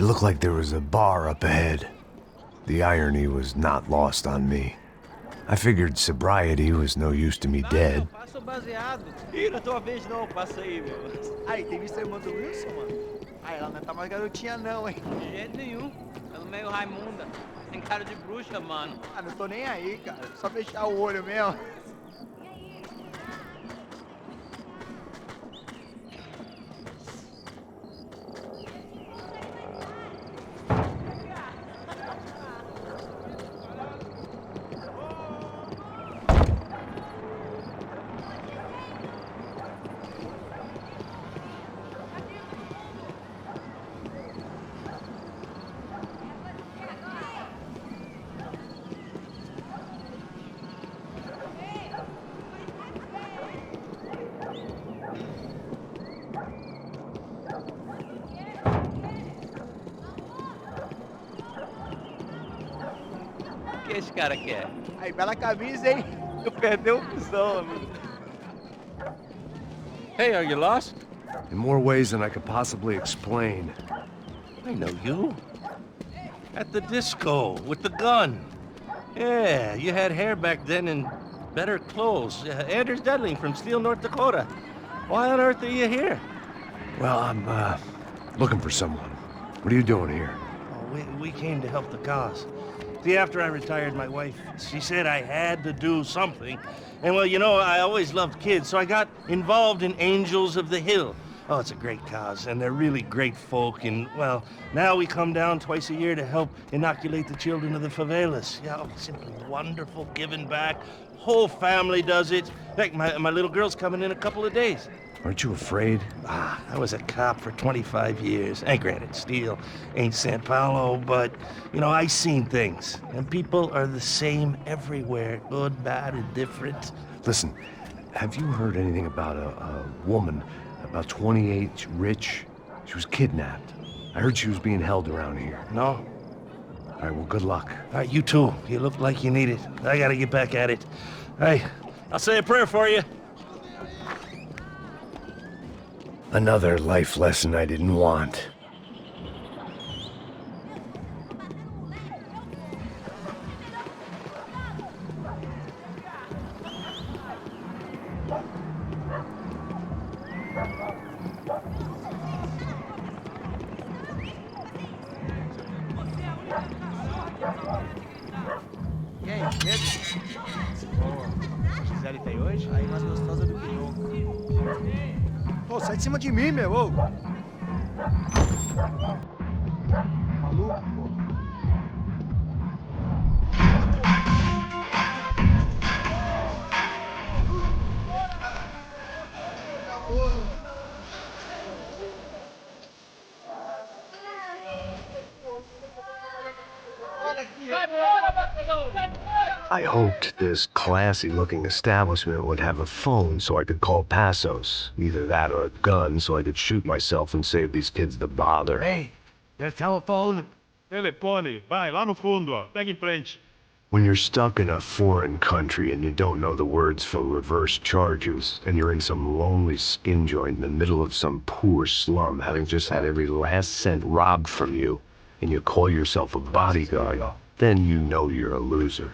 It looked like there was a bar up ahead. The irony was not lost on me. I figured sobriety was no use to me dead. Passa o baseado. Ih, não é tua vez não, passa aí, meu. Aí, tem visto a irmã do Wilson, mano? Ah, ela não tá mais garotinha não, hein? De jeito nenhum. Ela é meio Raimunda. Tem cara de bruxa, mano. Ah, não tô nem aí, cara. Só fechar o olho mesmo. O que esse cara quer? Aí, bela camisa, hein? Tu perdeu o cuzão, amigo. Hey, are you lost? In more ways than I could possibly explain. I know you. At the disco, with the gun. Yeah, you had hair back then and better clothes. Anders Dudley from Steele, North Dakota. Why on earth are you here? Well, I'm, looking for someone. What are you doing here? Oh, we came to help the cause. See, after I retired, my wife, she said I had to do something. And well, you know, I always loved kids, so I got involved in Angels of the Hill. Oh, it's a great cause, and they're really great folk, and, well, now we come down twice a year to help inoculate the children of the favelas. Yeah, oh, simply wonderful, giving back. Whole family does it. In fact, my little girl's coming in a couple of days. Aren't you afraid? I was a cop for 25 years. And granted, Steele ain't San Paulo, but, you know, I seen things. And people are the same everywhere, good, bad, and different. Listen, have you heard anything about a woman, about 28, rich? She was kidnapped. I heard she was being held around here. No? All right, well, good luck. All right, you too. You look like you need it. I gotta get back at it. Hey, I'll say a prayer for you. Another life lesson I didn't want. E aí, Pedro? Boa. A Gisele tem hoje? Aí, mais gostosa do que nunca. Pô, sai de cima de mim, meu! Ô. Maluco, pô. I hoped this classy-looking establishment would have a phone so I could call Passos. Either that or a gun so I could shoot myself and save these kids the bother. Hey, there's telephone. Telefone, vai lá no fundo, ó. Pega em frente. When you're stuck in a foreign country and you don't know the words for reverse charges, and you're in some lonely skin joint in the middle of some poor slum having just had every last cent robbed from you, and you call yourself a bodyguard, then you know you're a loser.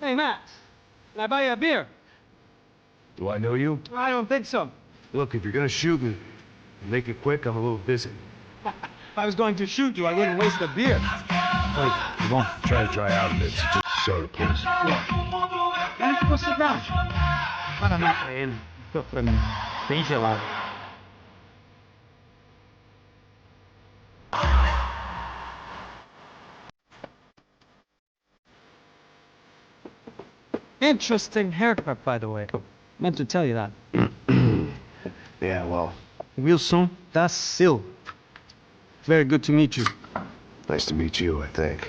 Hey, Max. Can I buy you a beer? Do I know you? I don't think so. Look, if you're gonna shoot me, make it quick, I'm a little busy. If I was going to shoot you, I wouldn't waste a beer. Wait, come on, try to dry out a bit. Just soda, please. Why don't you go sit down? Para não pra ele. Tô pra mim. Bem gelado. Interesting haircut, by the way. Meant to tell you that. Yeah, well. Wilson da Silva. Very good to meet you. Nice to meet you, I think.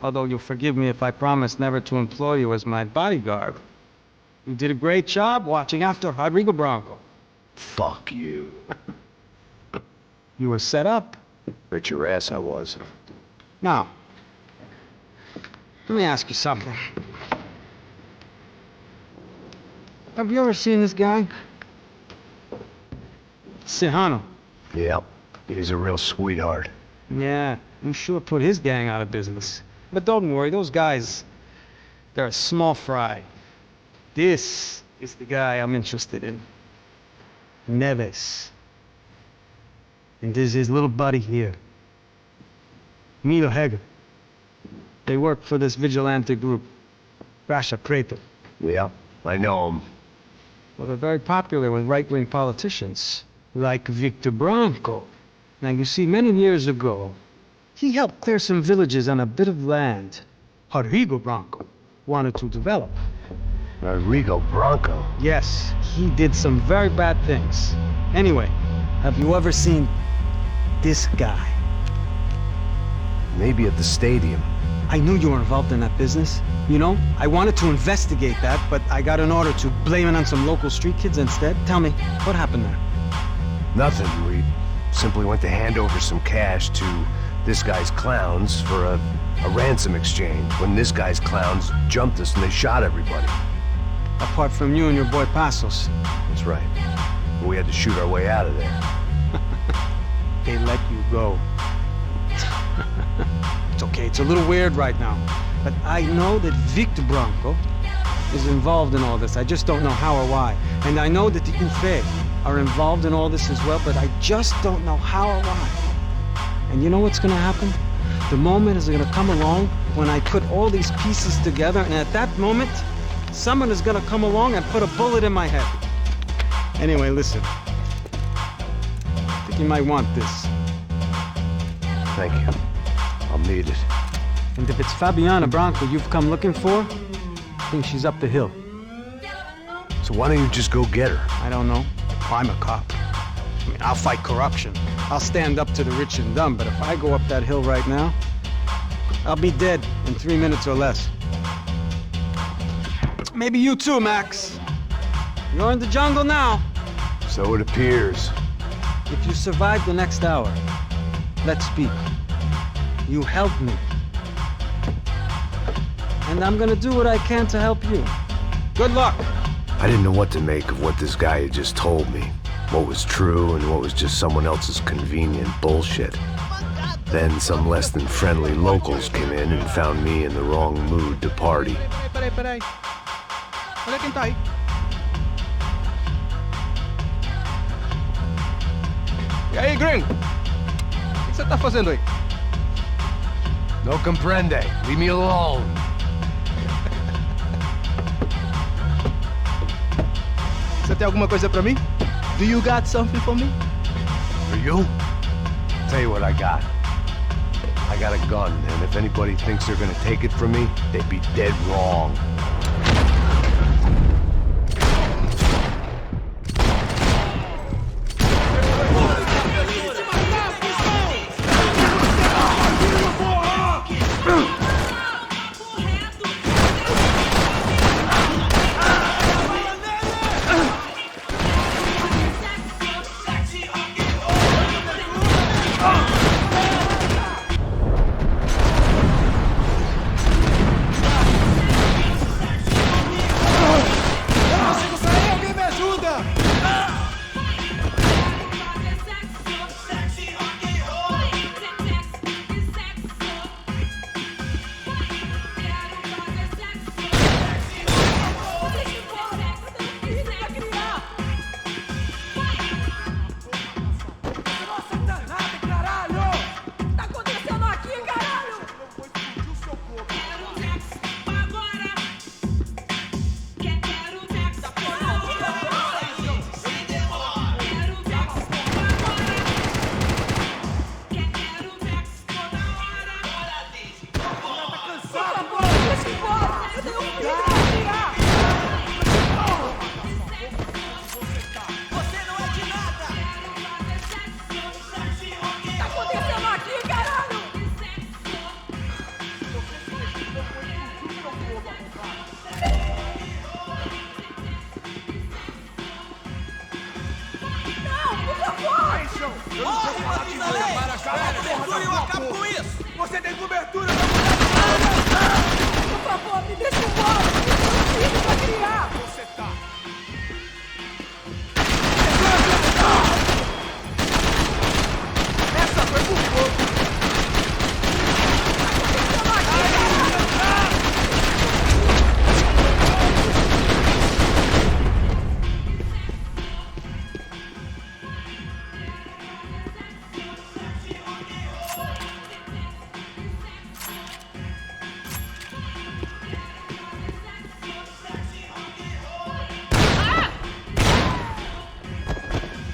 Although you'll forgive me if I promise never to employ you as my bodyguard. You did a great job watching after Rodrigo Bronco. Fuck you. You were set up. Bet your ass I was. Now, let me ask you something. Have you ever seen this guy? Sihano. Yep, he's a real sweetheart. Yeah, we sure put his gang out of business. But don't worry, those guys, they're a small fry. This is the guy I'm interested in. Neves. And this is his little buddy here. Milo Heger. They work for this vigilante group, Rasha Preto. Yeah, I know him. Well, they're very popular with right-wing politicians, like Victor Branco. Now, you see, many years ago, he helped clear some villages on a bit of land Rodrigo Branco wanted to develop. Rodrigo Branco? Yes, he did some very bad things. Anyway, have you ever seen this guy? Maybe at the stadium. I knew you were involved in that business. You know, I wanted to investigate that, but I got an order to blame it on some local street kids instead. Tell me, what happened there? Nothing. We simply went to hand over some cash to this guy's clowns for a ransom exchange when this guy's clowns jumped us and they shot everybody. Apart from you and your boy Passos. That's right. We had to shoot our way out of there. They let you go. It's okay, it's a little weird right now. But I know that Victor Branco is involved in all this. I just don't know how or why. And I know that the UFE are involved in all this as well, but I just don't know how or why. And you know what's gonna happen? The moment is gonna come along when I put all these pieces together, and at that moment, someone is gonna come along and put a bullet in my head. Anyway, listen. I think you might want this. Thank you. I'll need it. And if it's Fabiana Branco you've come looking for, I think she's up the hill. So why don't you just go get her? I don't know. I'm a cop. I mean, I'll fight corruption. I'll stand up to the rich and dumb, but if I go up that hill right now, I'll be dead in 3 minutes or less. Maybe you too, Max. You're in the jungle now. So it appears. If you survive the next hour, let's speak. You help me. And I'm gonna do what I can to help you. Good luck! I didn't know what to make of what this guy had just told me. What was true and what was just someone else's convenient bullshit. Then some less than friendly locals came in and found me in the wrong mood to party. Peraí. Olha quem tá aí. E aí, gringo? O que você tá fazendo aí? No comprende. Leave me alone. Você tem alguma coisa pra mim? Do you got something for me? For you? Tell you what I got. I got a gun, and if anybody thinks they're gonna take it from me, they'd be dead wrong. Você tem cobertura! Por favor, me deixa embora! Eu não pra criar! Você tá! Essa foi por pouco!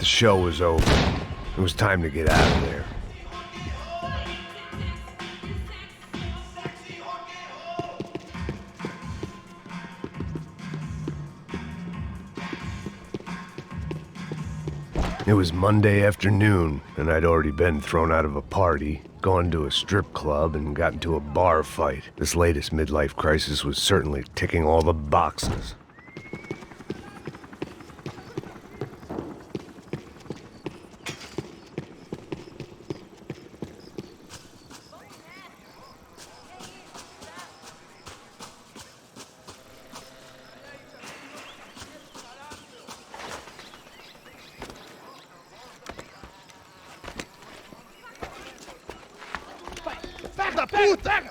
show was over. It was time to get out of there. It was Monday afternoon, and I'd already been thrown out of a party, gone to a strip club, and got into a bar fight. This latest midlife crisis was certainly ticking all the boxes. Pega, puta!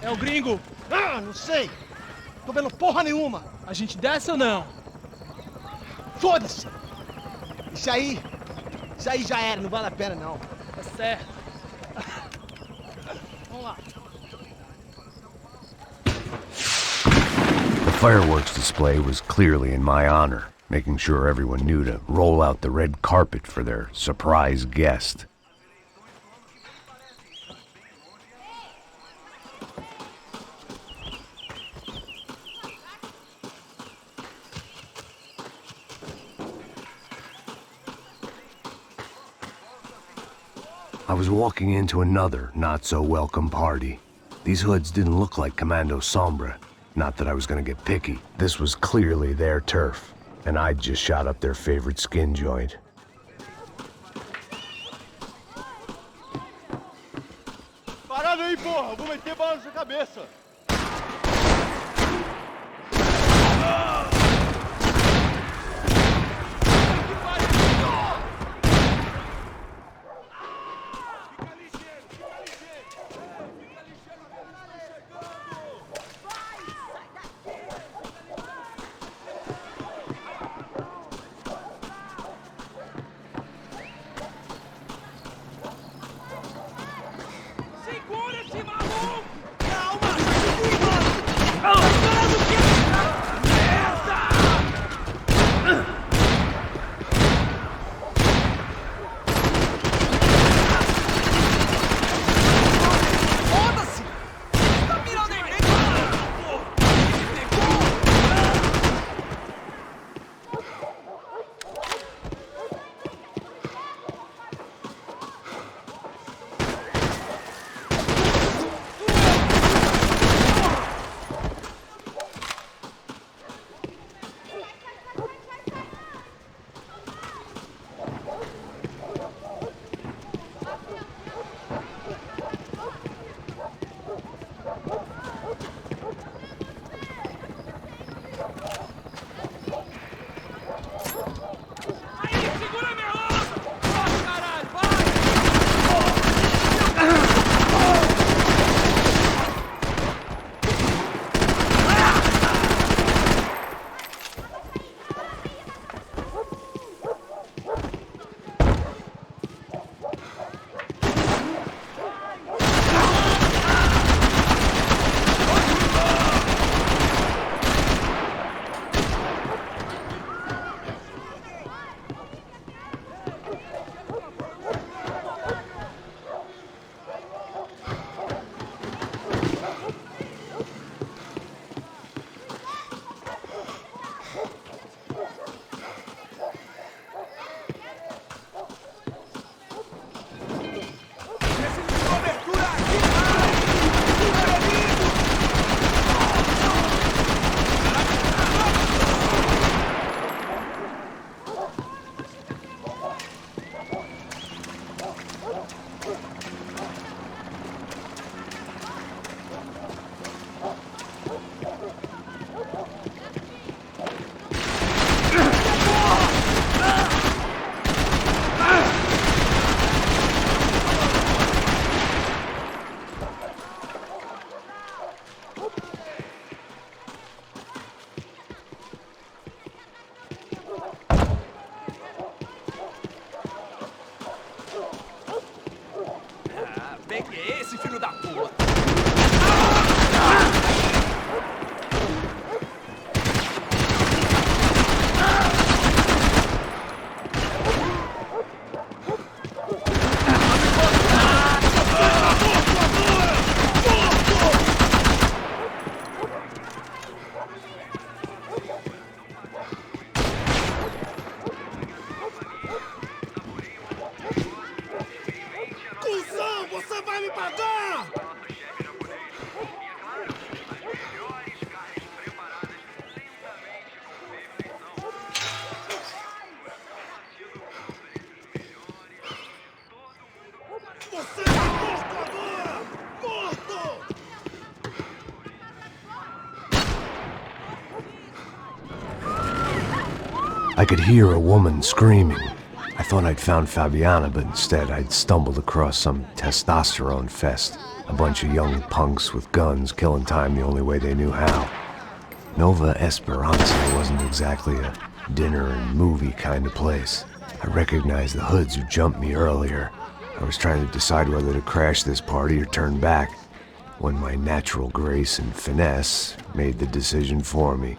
É o gringo. Ah, não sei. Tô vendo porra nenhuma. A gente desce ou não? Foda-se. Isso aí já era, não vale a pena não. Tá certo. Vamos lá. The fireworks display was clearly in my honor, making sure everyone knew to roll out the red carpet for their surprise guest. I was walking into another not-so-welcome party. These hoods didn't look like Commando Sombra. Not that I was gonna get picky. This was clearly their turf, and I'd just shot up their favorite skin joint. Parada aí, porra! Vou meter bala na sua cabeça! I could hear a woman screaming. I thought I'd found Fabiana, but instead I'd stumbled across some testosterone fest. A bunch of young punks with guns killing time the only way they knew how. Nova Esperanza wasn't exactly a dinner and movie kind of place. I recognized the hoods who jumped me earlier. I was trying to decide whether to crash this party or turn back, when my natural grace and finesse made the decision for me.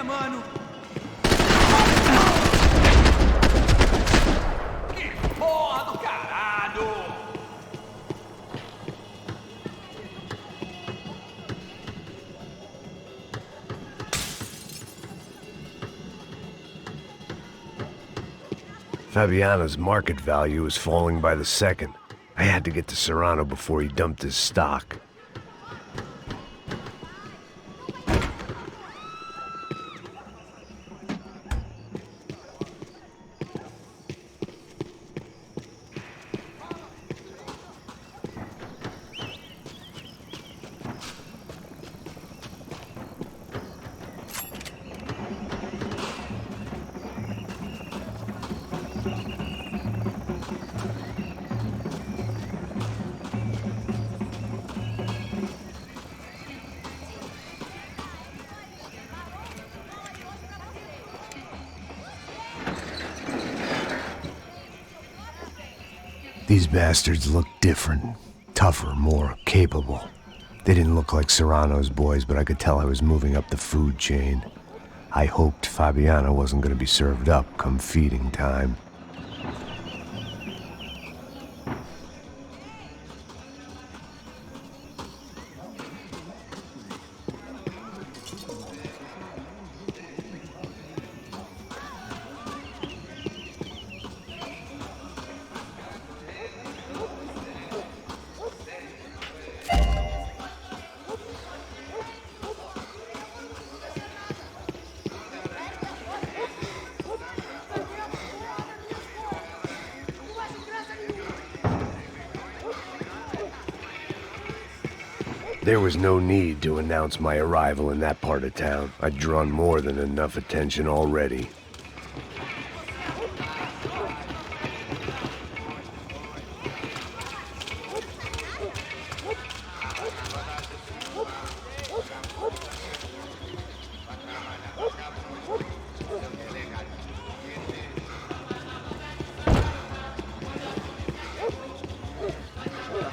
Mano. Que porra do caralho! Fabiana's market value was falling by the second. I had to get to Serrano before he dumped his stock. These bastards looked different, tougher, more capable. They didn't look like Serrano's boys, but I could tell I was moving up the food chain. I hoped Fabiana wasn't going to be served up come feeding time. There was no need to announce my arrival in that part of town. I'd drawn more than enough attention already.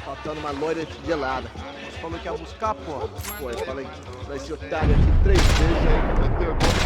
Faltando uma loira gelada. Você falou que ia buscar, pô. Pô, eu falei que vai ser otário aqui 3 vezes aí. Até agora.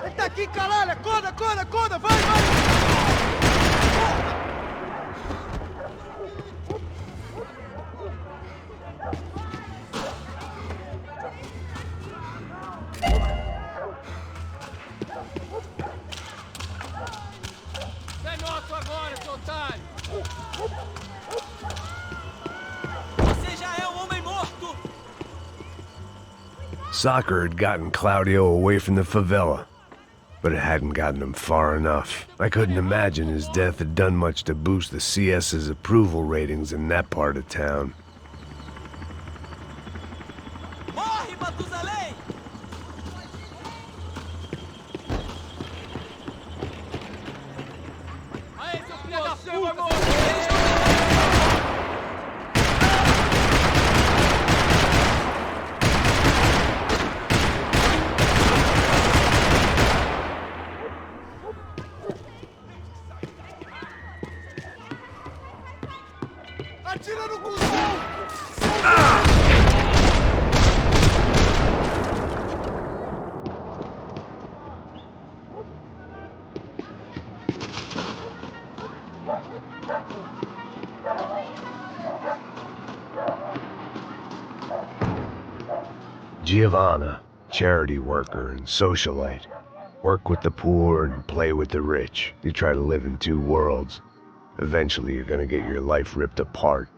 Ele tá aqui, caralho! Acorda, acorda, acorda! Vai, vai! Você é nosso agora, seu otário! Você já é um homem morto! Soccer had gotten Claudio away from the favela, but it hadn't gotten him far enough. I couldn't imagine his death had done much to boost the CS's approval ratings in that part of town. Morre, Matusalém! Aí, seu filho da puta! Atira no cuzão! Giovanna, charity worker and socialite. Work with the poor and play with the rich. You try to live in two worlds. Eventually, you're gonna get your life ripped apart.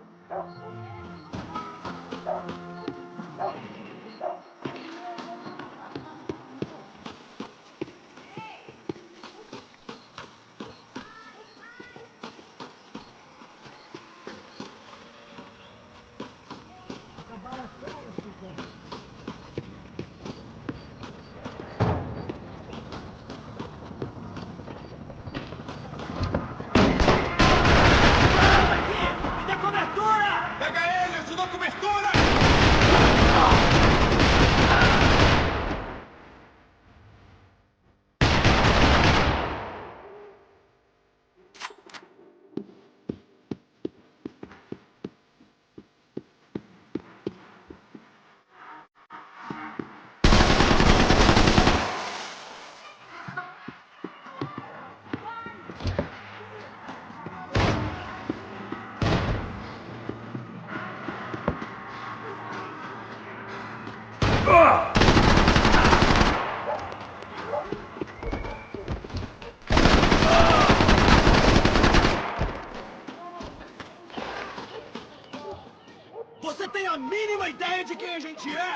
Você tem a mínima ideia de quem a gente é?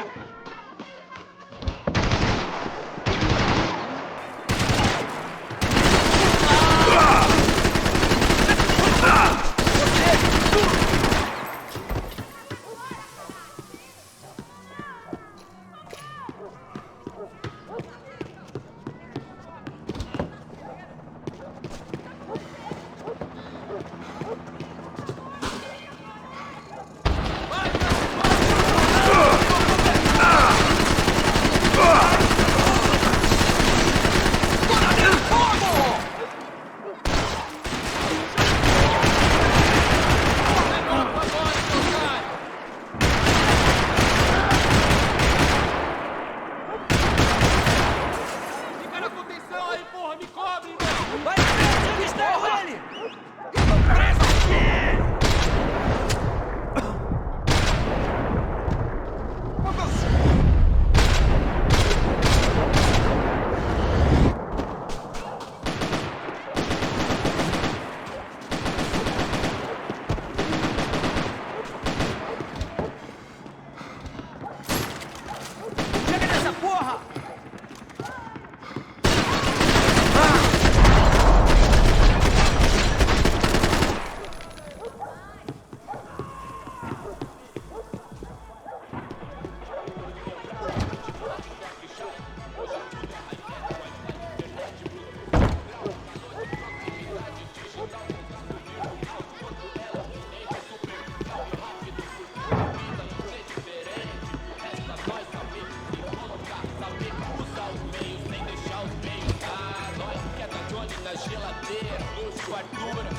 dura.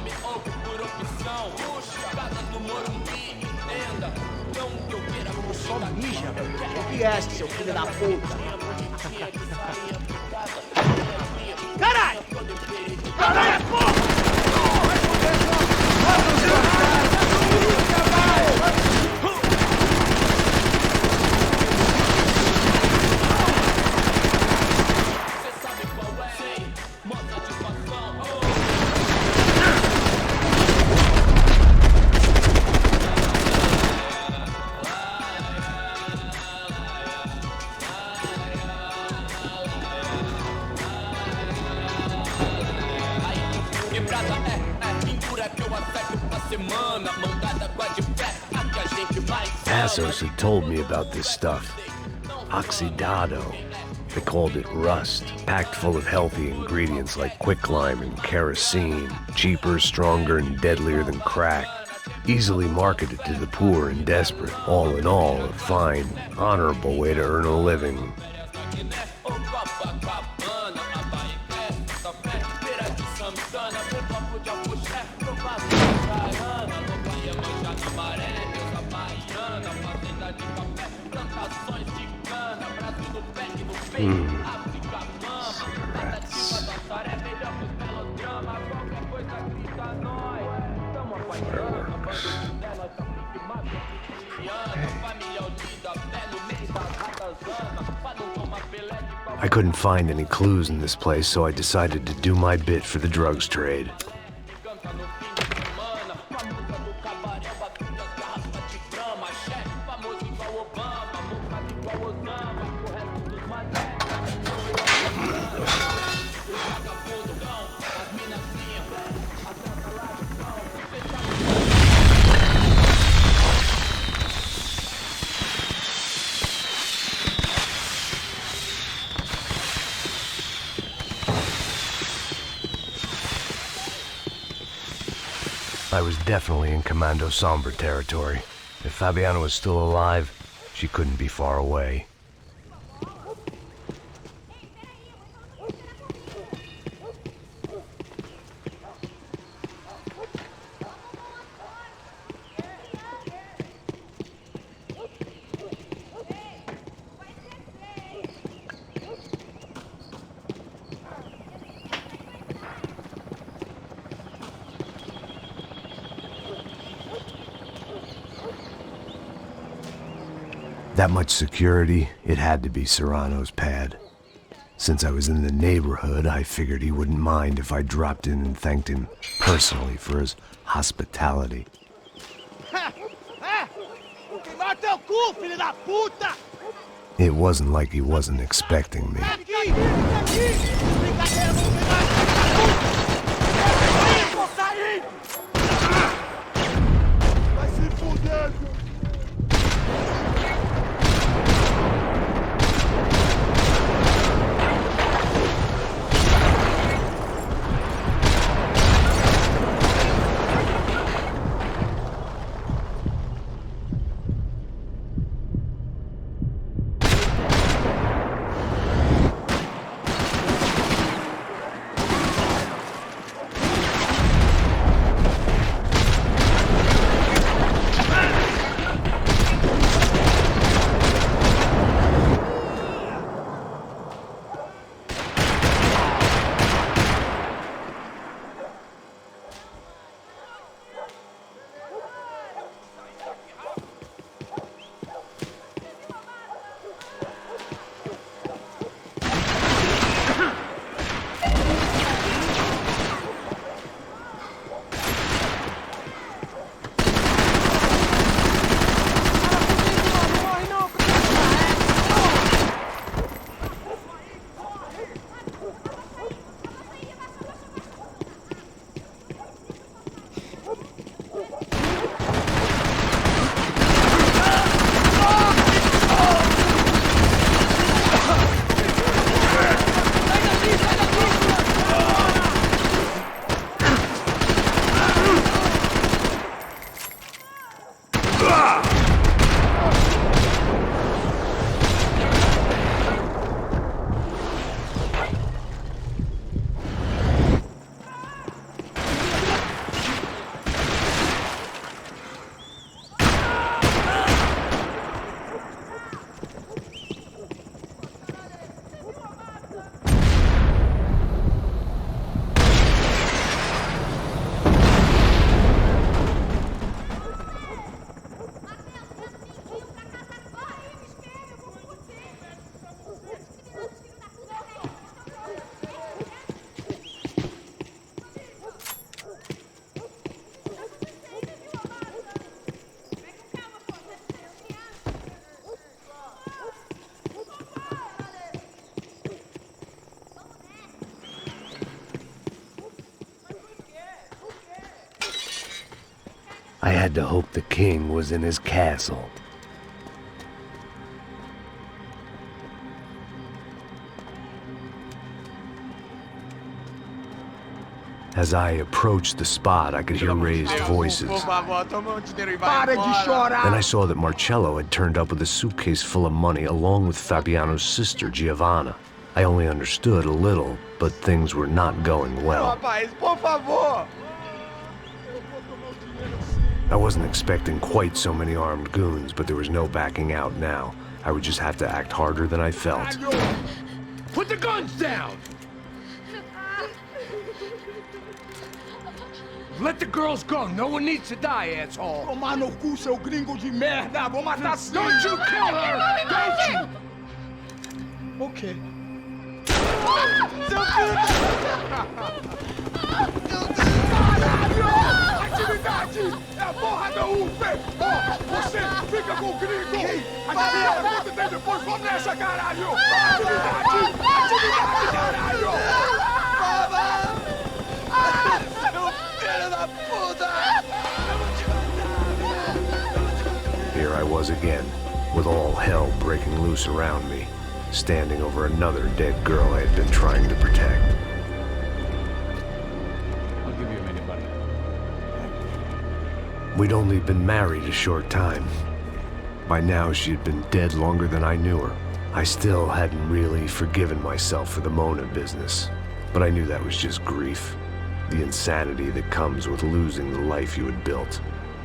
Me ouve por opção. Casa do Morumbi, entenda. Não que eu queira Só mija, velho. O que é, seu filho da puta? Caralho! Caralho, porra! Passos had told me about this stuff. Oxidado. They called it rust, packed full of healthy ingredients like quicklime and kerosene, cheaper, stronger, and deadlier than crack. Easily marketed to the poor and desperate. All in all, a fine, honorable way to earn a living. I couldn't find any clues in this place, so I decided to do my bit for the drugs trade. I was definitely in Commando Sombra territory. If Fabiana was still alive, she couldn't be far away. That much security, it had to be Serrano's pad. Since I was in the neighborhood, I figured he wouldn't mind if I dropped in and thanked him personally for his hospitality. It wasn't like he wasn't expecting me. I had to hope the king was in his castle. As I approached the spot, I could hear raised voices. Por favor, toma dinheiro e vai embora. Para de chorar! Then I saw that Marcello had turned up with a suitcase full of money along with Fabiano's sister, Giovanna. I only understood a little, but things were not going well. Rapaz, por favor! I wasn't expecting quite so many armed goons, but there was no backing out now. I would just have to act harder than I felt. Put the guns down! Let the girls go. No one needs to die, asshole. Tomar no cu, seu gringo de merda! Vou matar sim! Don't you kill her! Don't you! Ok. Seu filho da... Caralho! Atividade! É a porra da UP! Você fica com o gringo! A galera conta tem depois, vamos nessa, caralho! Atividade! Atividade, caralho! Here I was again, with all hell breaking loose around me, standing over another dead girl I had been trying to protect. I'll give you a minute, buddy. We'd only been married a short time. By now, she had been dead longer than I knew her. I still hadn't really forgiven myself for the Mona business, but I knew that was just grief. The insanity that comes with losing the life you had built.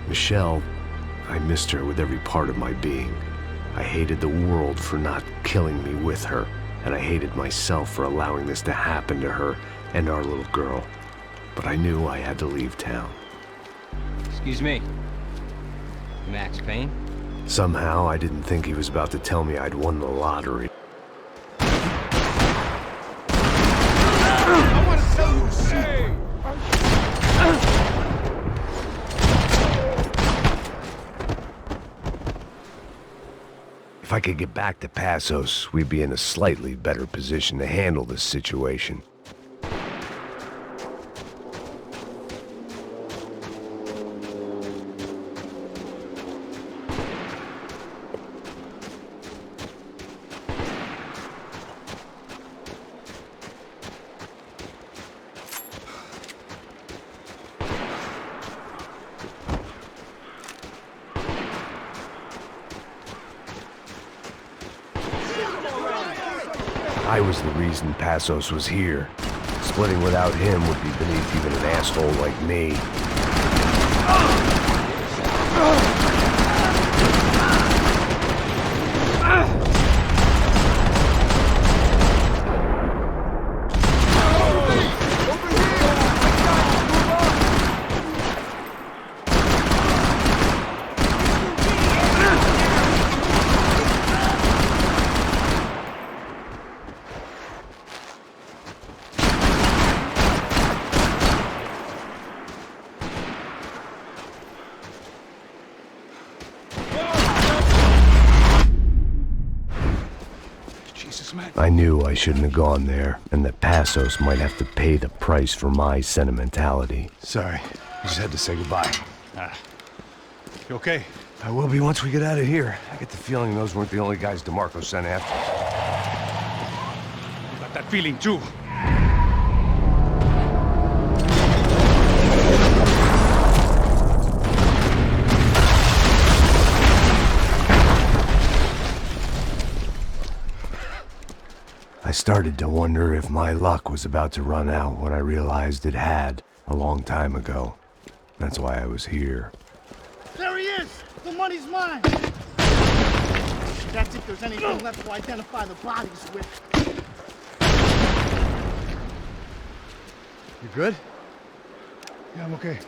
Michelle, I missed her with every part of my being. I hated the world for not killing me with her, and I hated myself for allowing this to happen to her and our little girl. But I knew I had to leave town. Excuse me. Max Payne? Somehow, I didn't think he was about to tell me I'd won the lottery. I want to tell you a secret. If I could get back to Passos, we'd be in a slightly better position to handle this situation. I was the reason Passos was here. Splitting without him would be beneath even an asshole like me. I knew I shouldn't have gone there, and that Passos might have to pay the price for my sentimentality. Sorry, I just had to say goodbye. You okay? I will be once we get out of here. I get the feeling those weren't the only guys DeMarco sent after. You got that feeling too. I started to wonder if my luck was about to run out when I realized it had a long time ago. That's why I was here. There he is! The money's mine! That's if there's anything left to identify the bodies with. You good? Yeah, I'm okay.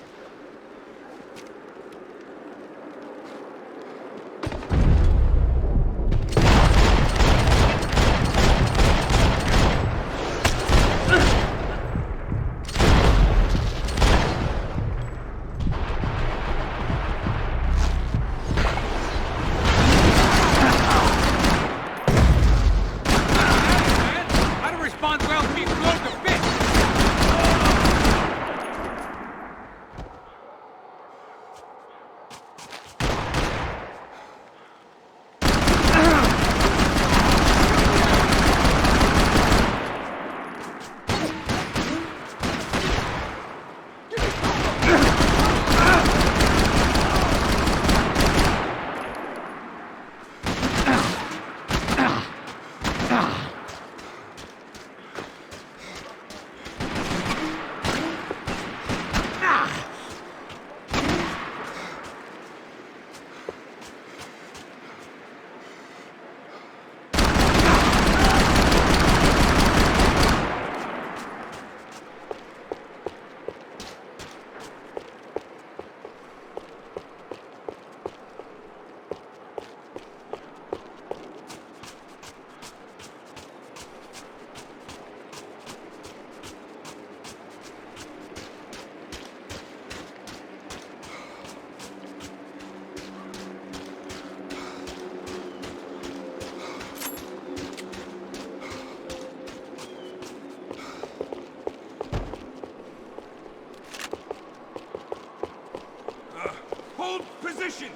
position!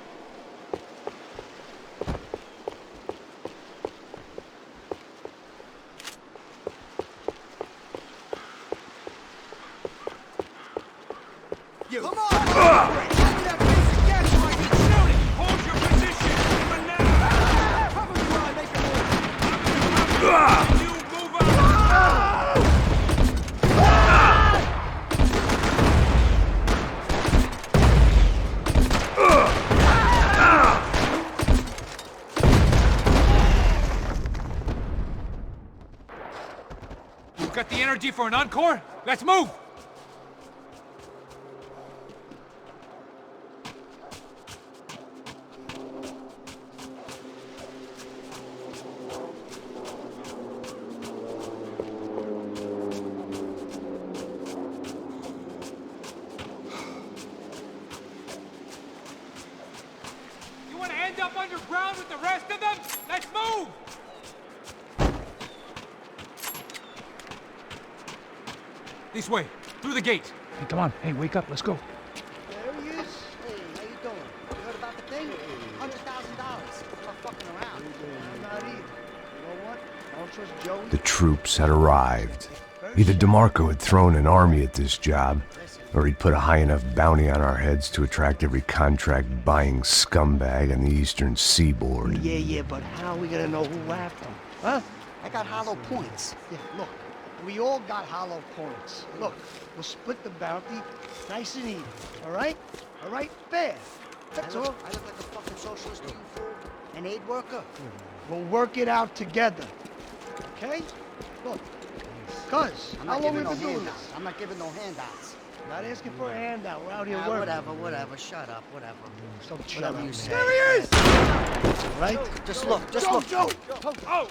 Come on! That piece of gas right here. Shoot it! Hold your position! Even now! Probably while I make a move. You move You got the energy for an encore? Let's move! You want to end up underground with the rest of them? Let's move! This way, through the gate. Hey, come on. Hey, wake up. Let's go. There he is. Hey, how you doing? You heard about the thing? $100,000. I'm not fucking around. I'm not either. You know what? I don't trust Joey. The troops had arrived. Either DeMarco had thrown an army at this job, or he'd put a high enough bounty on our heads to attract every contract-buying scumbag on the eastern seaboard. Yeah, but how are we gonna know who laughed him? Huh? I got hollow points. Yeah, look. We all got hollow points. Look, we'll split the bounty nice and even, all right? All right? Fair. That's all. I look like a fucking socialist to you, fool. An aid worker? We'll work it out together, okay? Look, cuz, how long we been doing this? I'm not giving no handouts. Not asking for a handout. We're out here working. Whatever. Shut up. Whatever. Don't shut up. You say. There he is! Right? Just look. Joe. Oh!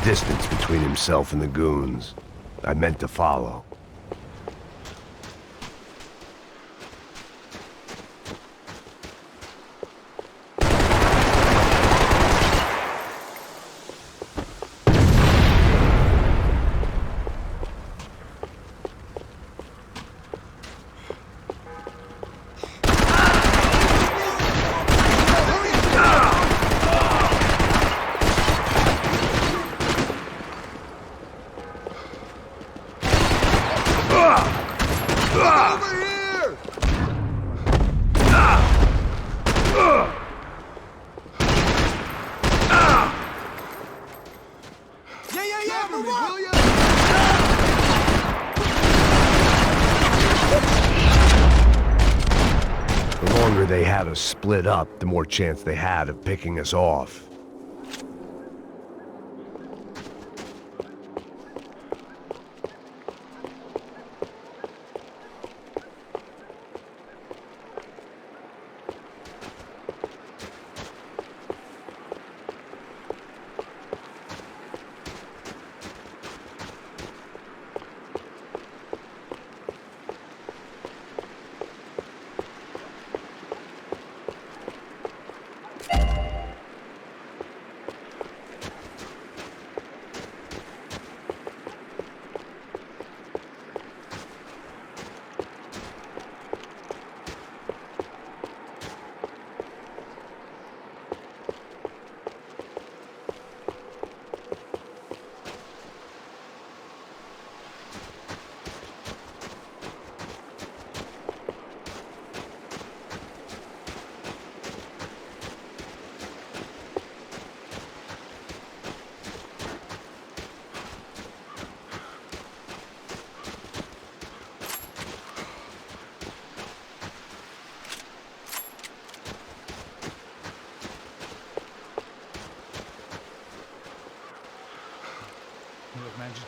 Distance between himself and the goons. I meant to follow. They had us split up, the more chance they had of picking us off.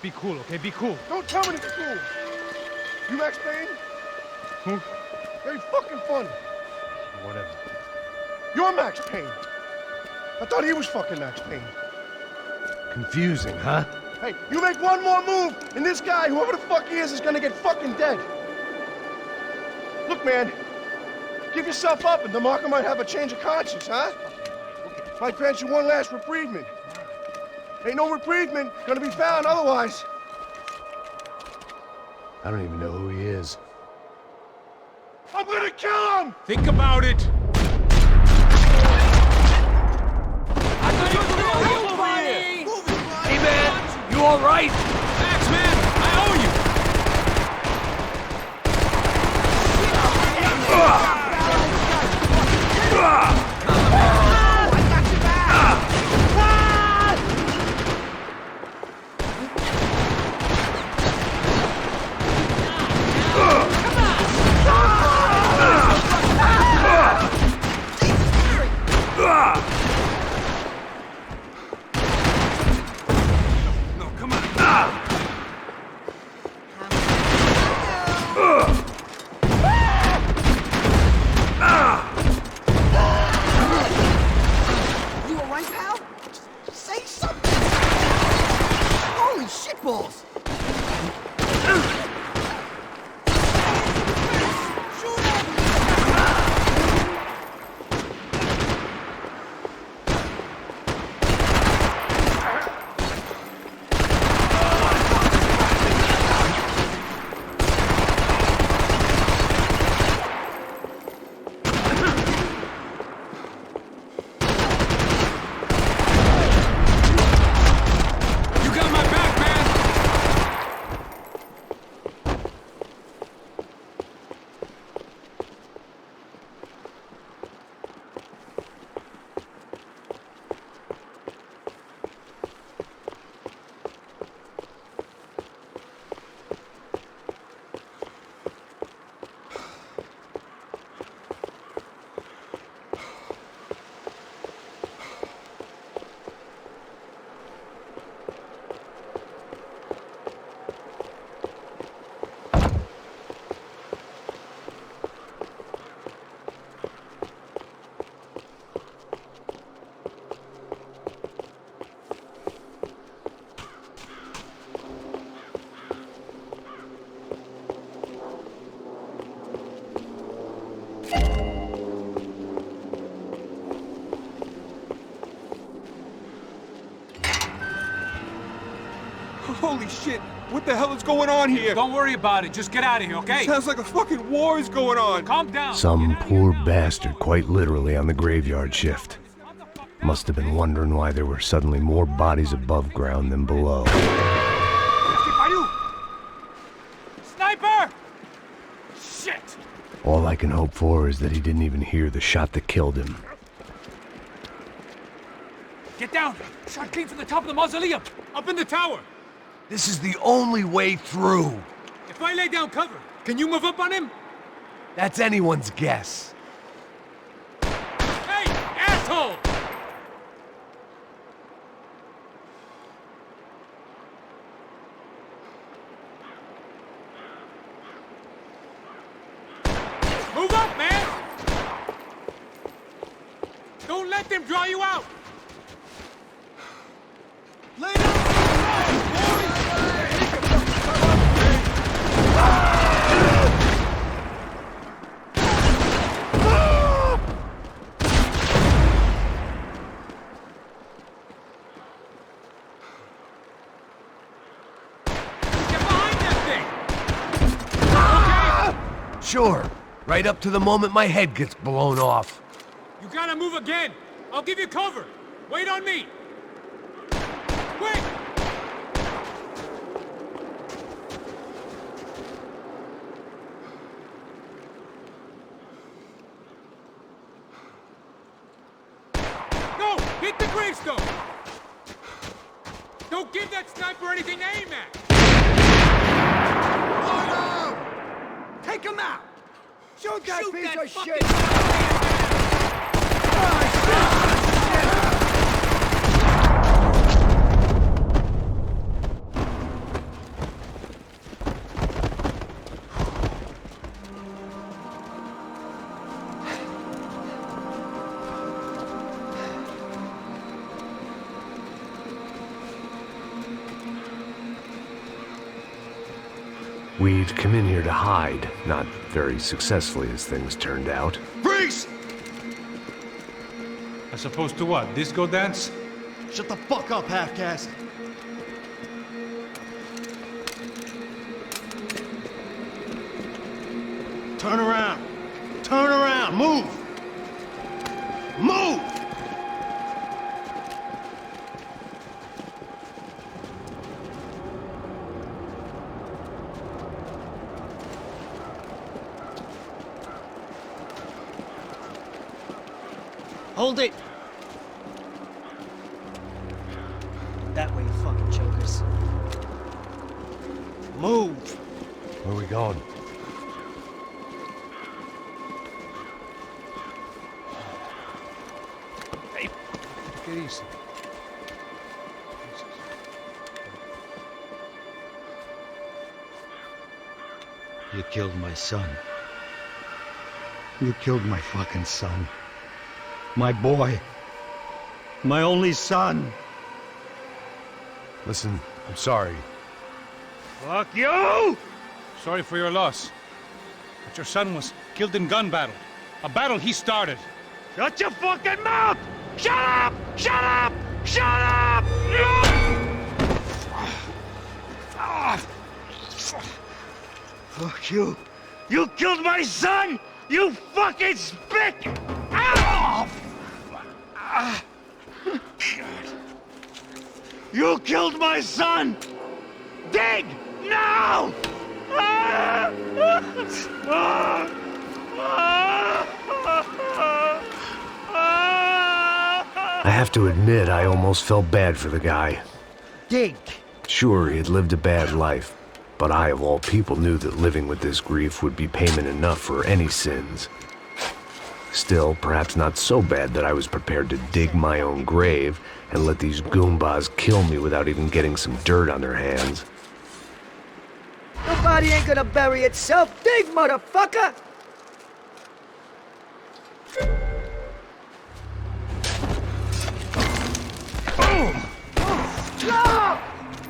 be cool, okay? Be cool. Don't tell me to be cool. You Max Payne? Who? Very fucking funny. Whatever. You're Max Payne. I thought he was fucking Max Payne. Confusing, huh? Hey, you make one more move, and this guy, whoever the fuck he is gonna get fucking dead. Look, man, give yourself up, and DeMarco might have a change of conscience, huh? Might grant you one last reprievement. Ain't no reprievement gonna be found otherwise. I don't even know who he is. I'm gonna kill him! Think about it. Hey, man, you all right? Max, man, I owe you. You alright, pal? Say something! Holy shitballs! Holy shit! What the hell is going on here? Don't worry about it. Just get out of here, okay? Sounds like a fucking war is going on. Calm down. Some poor bastard quite literally on the graveyard shift. Must have been wondering why there were suddenly more bodies above ground than below. Sniper! Shit! All I can hope for is that he didn't even hear the shot that killed him. Get down! Shot came from the top of the mausoleum! Up in the tower! This is the only way through. If I lay down cover, can you move up on him? That's anyone's guess. Hey, asshole! Move up, man! Don't let them draw you out! Lay down! Sure. Right up to the moment my head gets blown off. You gotta move again! I'll give you cover! Wait on me! Quick! Go! Hit the gravestone! Don't give that sniper anything to aim at! Take him out! Shoot that piece of shit! We'd come in here to hide, not very successfully as things turned out. Freeze! As opposed to what? Disco dance? Shut the fuck up, half-caste. Turn around. Turn around. Move. Move! Hold it! That way, you fucking jokers. Move! Where are we going? Hey, take it easy. You killed my son. You killed my fucking son. My boy. My only son. Listen, I'm sorry. Fuck you! Sorry for your loss. But your son was killed in gun battle. A battle he started. Shut your fucking mouth! Shut up! Shut up! Shut up! Fuck you. You killed my son! You fucking spick! Ow! You killed my son! Dig! Now! I have to admit, I almost felt bad for the guy. Dig! Sure, he had lived a bad life, but I, of all people, knew that living with this grief would be payment enough for any sins. Still, perhaps not so bad that I was prepared to dig my own grave and let these goombas kill me without even getting some dirt on their hands. Nobody ain't gonna bury itself. Dig, motherfucker!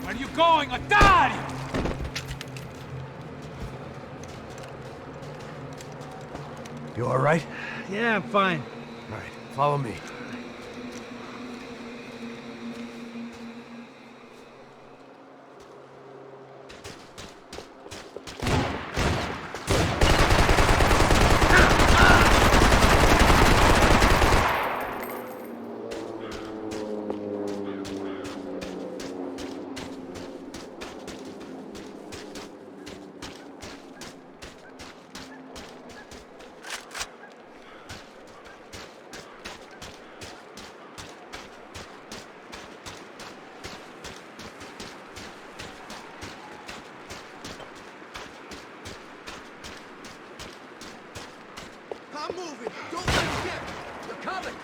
Where are you going? Otário! You all right? Yeah, I'm fine. All right, follow me. I'm moving. Don't let him get me. You're coming.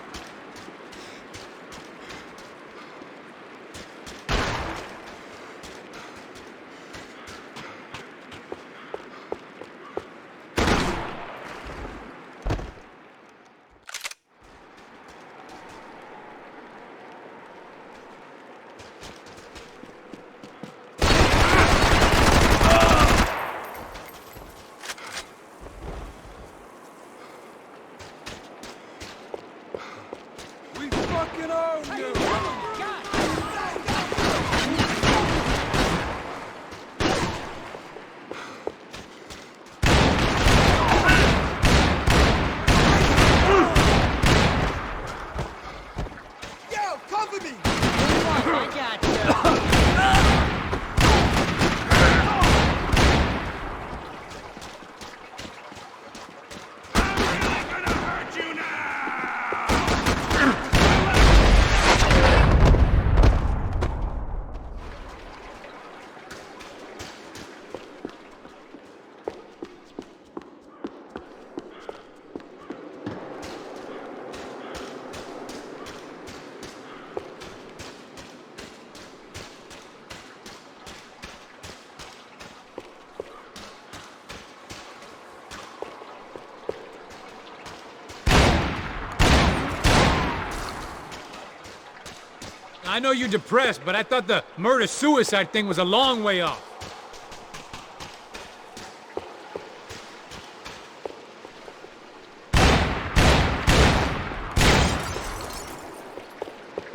I know you're depressed, but I thought the murder-suicide thing was a long way off.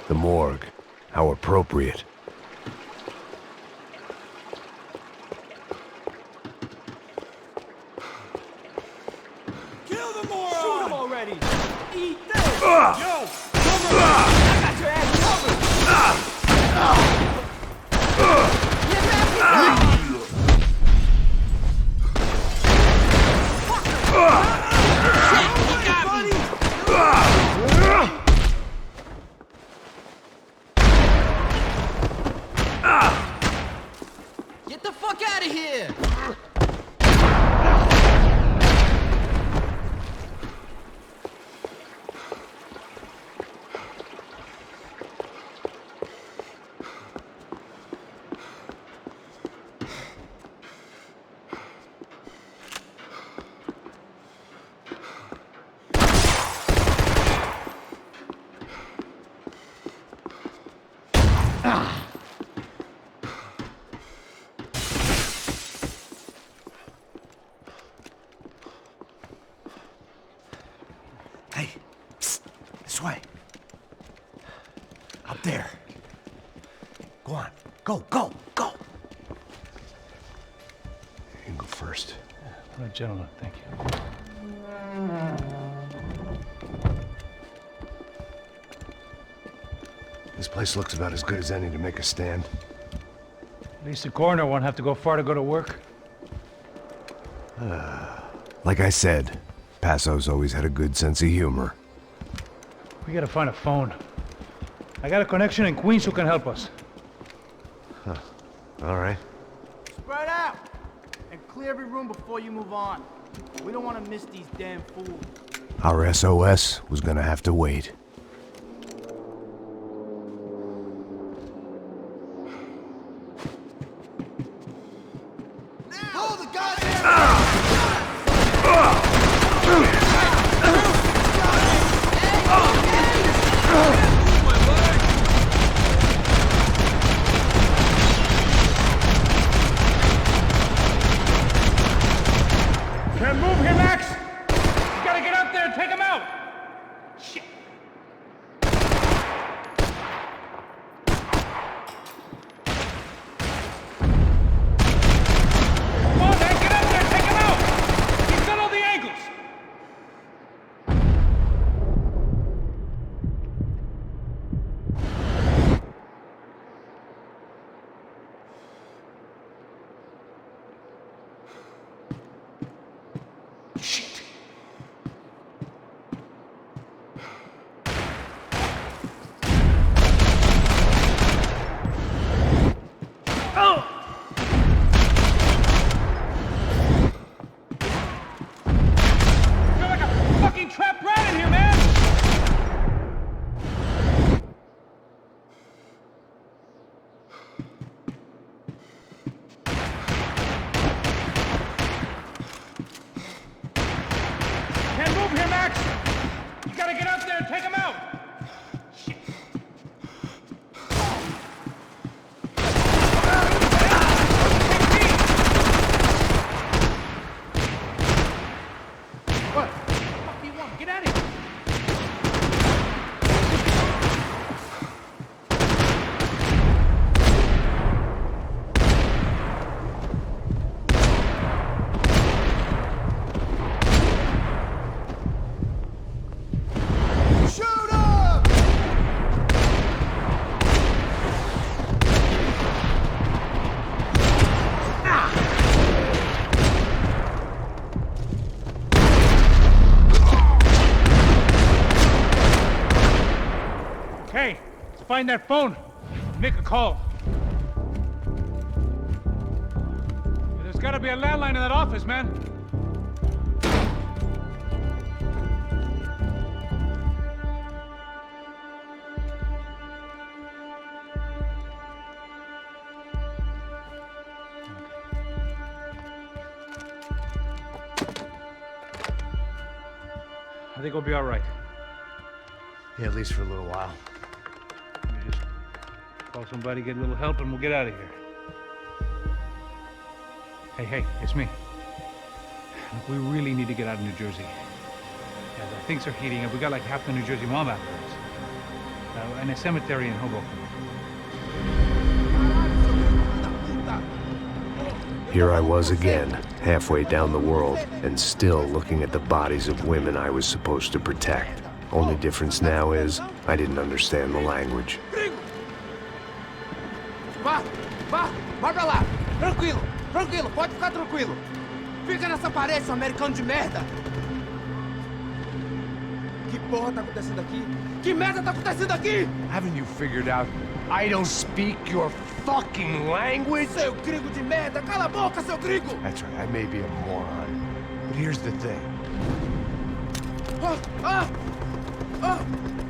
The morgue. How appropriate. Kill the moron! Shoot him already! Eat this! Yo! Cover! I got your ass covered! Get the fuck out of here! Hey, psst, this way. Up there. Go on. Go, go, go. You can go first. All right, gentlemen, thank you. This place looks about as good as any to make a stand. At least the coroner won't have to go far to go to work. Like I said, Passo's always had a good sense of humor. We gotta find a phone. I got a connection in Queens who can help us. Huh. All right. Spread out! And clear every room before you move on. We don't want to miss these damn fools. Our SOS was gonna have to wait. Hold the goddamn... Can't move here, Max! You gotta get up there and take him out! Shit! Come on, man, get up there and take him out! He's got all the angles! Shit! Oh! You're like a fucking trapped rat in here, man! Can't move here, Max! You gotta get up there and take him out! Shit. What? What the fuck do you want? Get out of here! Shoot him! Okay, let's find that phone. Make a call. There's gotta be a landline in that office, man. I think we'll be all right. Yeah, at least for a little while. Let me just call somebody, get a little help, and we'll get out of here. Hey, it's me. Look, we really need to get out of New Jersey. Yeah, things are heating up. We got like half the New Jersey mob after us. in a cemetery in Hoboken. Here I was again, halfway down the world, and still looking at the bodies of women I was supposed to protect. Only difference now is, I didn't understand the language. Vai pra lá. Tranquilo, pode ficar tranquilo. Fica nessa parede, seu americano de merda. Que porra tá acontecendo aqui? Que merda tá acontecendo aqui? Haven't you figured out I don't speak your fucking language? Seu gringo de merda! Cala a boca, seu gringo! That's right, I may be a moron. But here's the thing.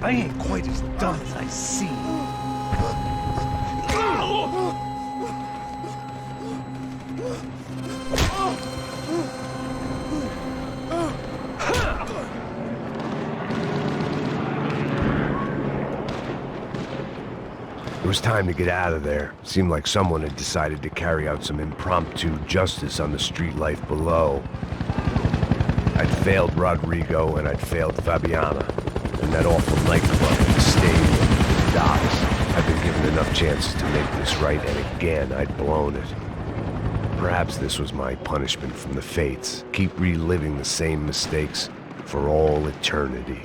I ain't quite as dumb as I seem. It was time to get out of there. Seemed like someone had decided to carry out some impromptu justice on the street life below. I'd failed Rodrigo and I'd failed Fabiana. And that awful nightclub, the stadium, the docks. I'd been given enough chances to make this right, and again, I'd blown it. Perhaps this was my punishment from the fates. Keep reliving the same mistakes for all eternity.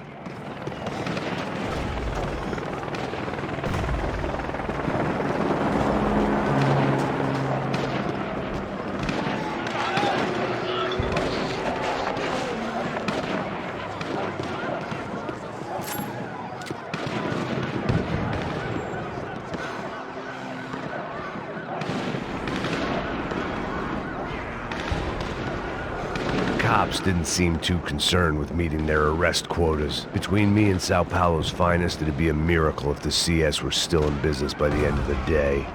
Cops didn't seem too concerned with meeting their arrest quotas. Between me and Sao Paulo's finest, it'd be a miracle if the CS were still in business by the end of the day.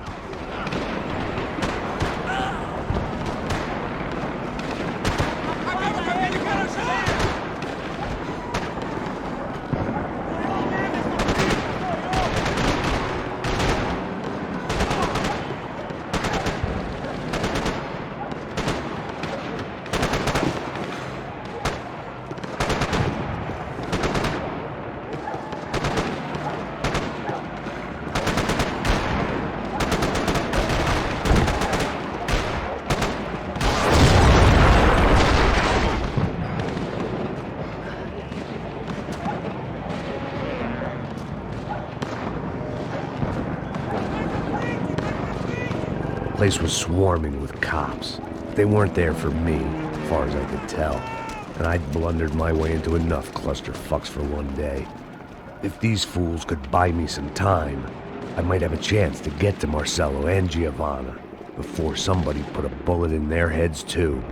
The place was swarming with cops. They weren't there for me, as far as I could tell. And I'd blundered my way into enough clusterfucks for one day. If these fools could buy me some time, I might have a chance to get to Marcello and Giovanna before somebody put a bullet in their heads too.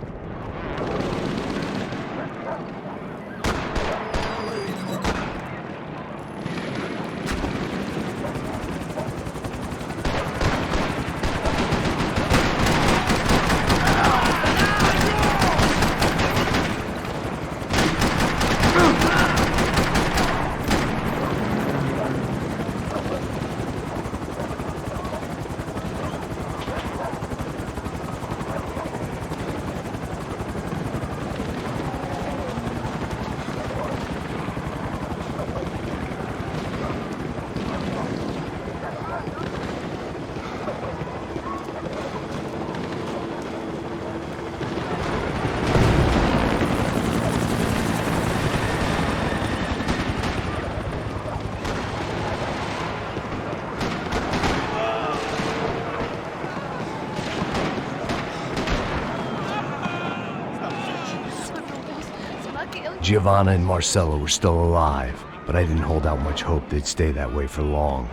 Giovanna and Marcello were still alive, but I didn't hold out much hope they'd stay that way for long.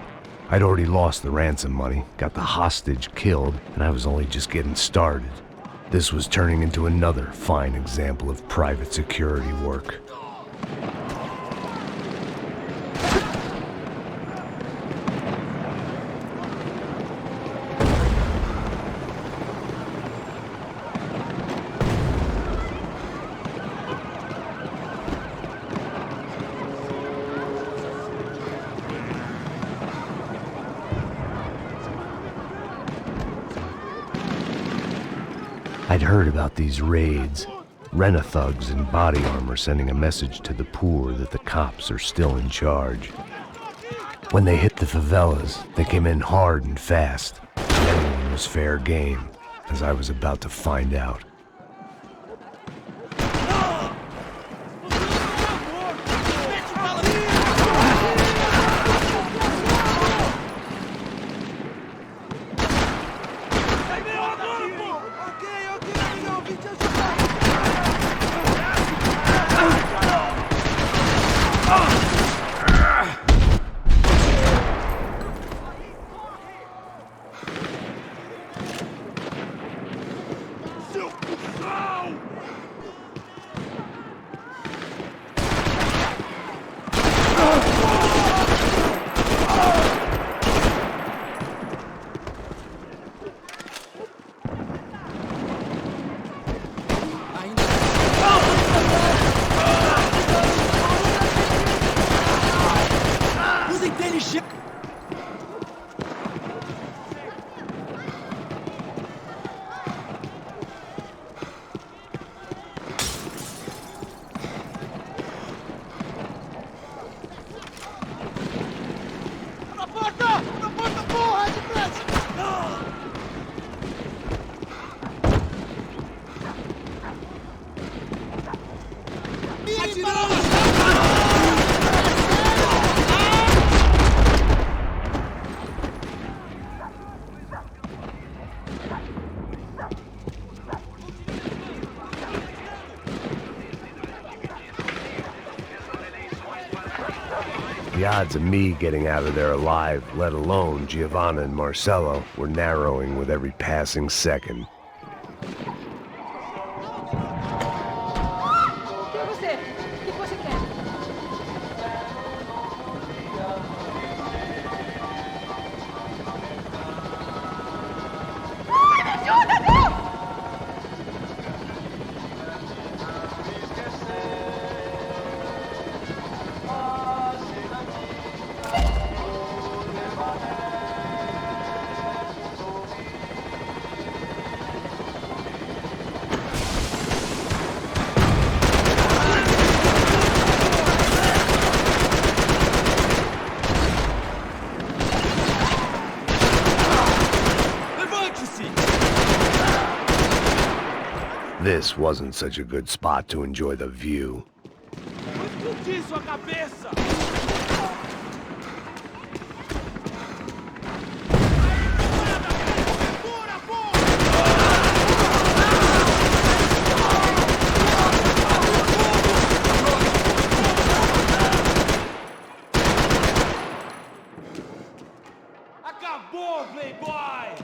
I'd already lost the ransom money, got the hostage killed, and I was only just getting started. This was turning into another fine example of private security work. I'd heard about these raids. Rent-a-thugs in body armor sending a message to the poor that the cops are still in charge. When they hit the favelas, they came in hard and fast. Everyone was fair game, as I was about to find out. The odds of me getting out of there alive, let alone Giovanna and Marcello, were narrowing with every passing second. This wasn't such a good spot to enjoy the view. Acabou, playboy!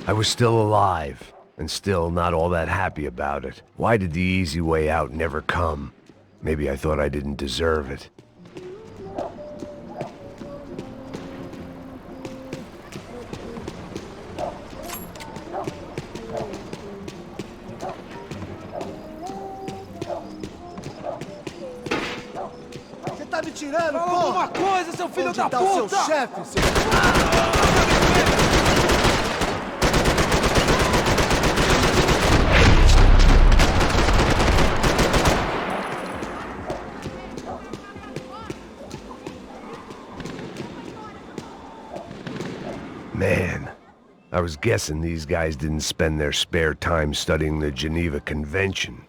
I was still alive, and still not all that happy about it. Why did the easy way out never come? Maybe I thought I didn't deserve it. Você tá me tirando, pô? Alguma coisa, seu filho da puta! Onde tá o seu chefe, seu... Man, I was guessing these guys didn't spend their spare time studying the Geneva Convention.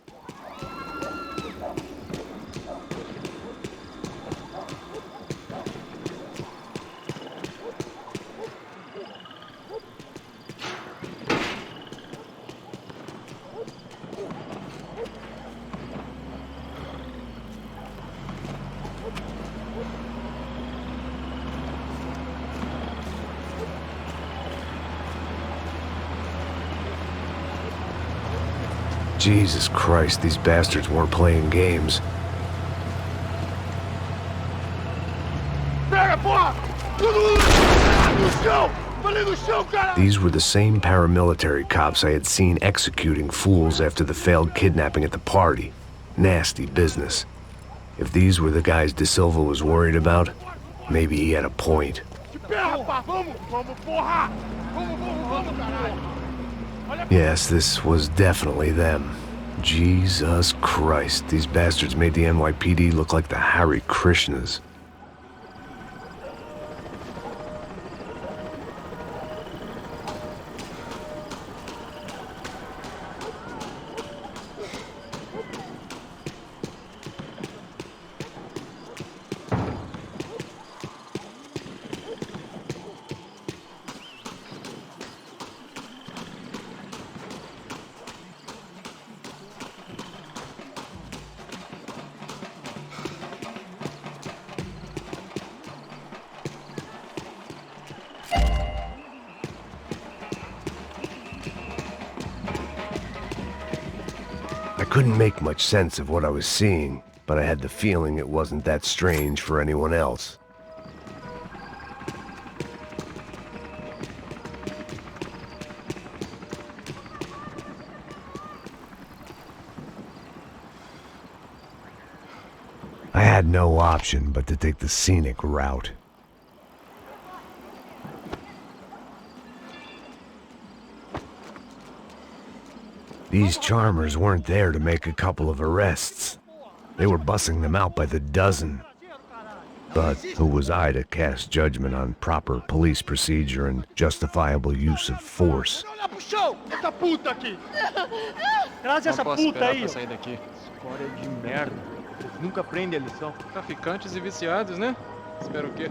Jesus Christ, these bastards weren't playing games. These were the same paramilitary cops I had seen executing fools after the failed kidnapping at the party. Nasty business. If these were the guys De Silva was worried about, maybe he had a point. Yes, this was definitely them. Jesus Christ, these bastards made the NYPD look like the Hare Krishnas. I couldn't make much sense of what I was seeing, but I had the feeling it wasn't that strange for anyone else. I had no option but to take the scenic route. These charmers weren't there to make a couple of arrests. They were bussing them out by the dozen. But who was I to cast judgment on proper police procedure and justifiable use of force? Traz essa puta aí. Escória de merda. Eles nunca aprendem a lição. Traficantes e viciados, né? Espero o quê?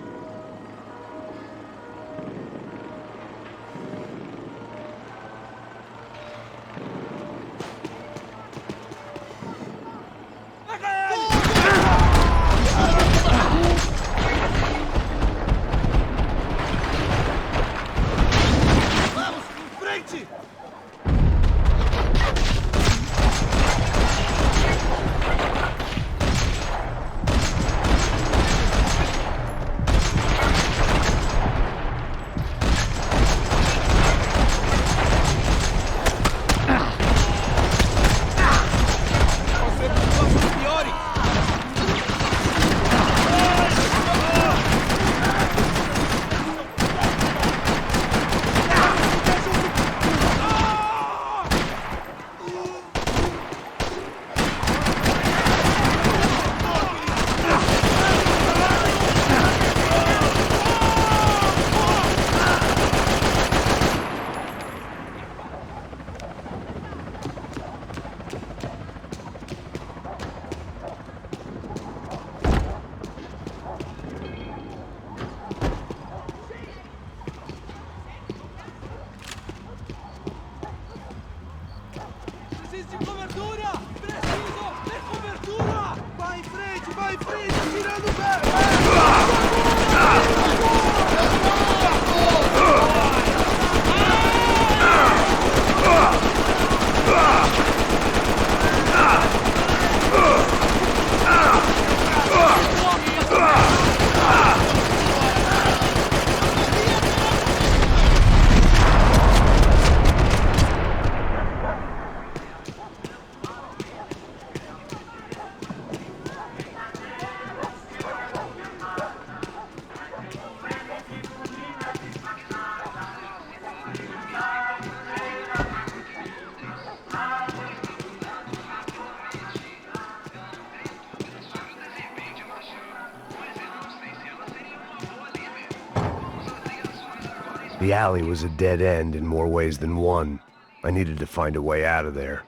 The alley was a dead end in more ways than one. I needed to find a way out of there.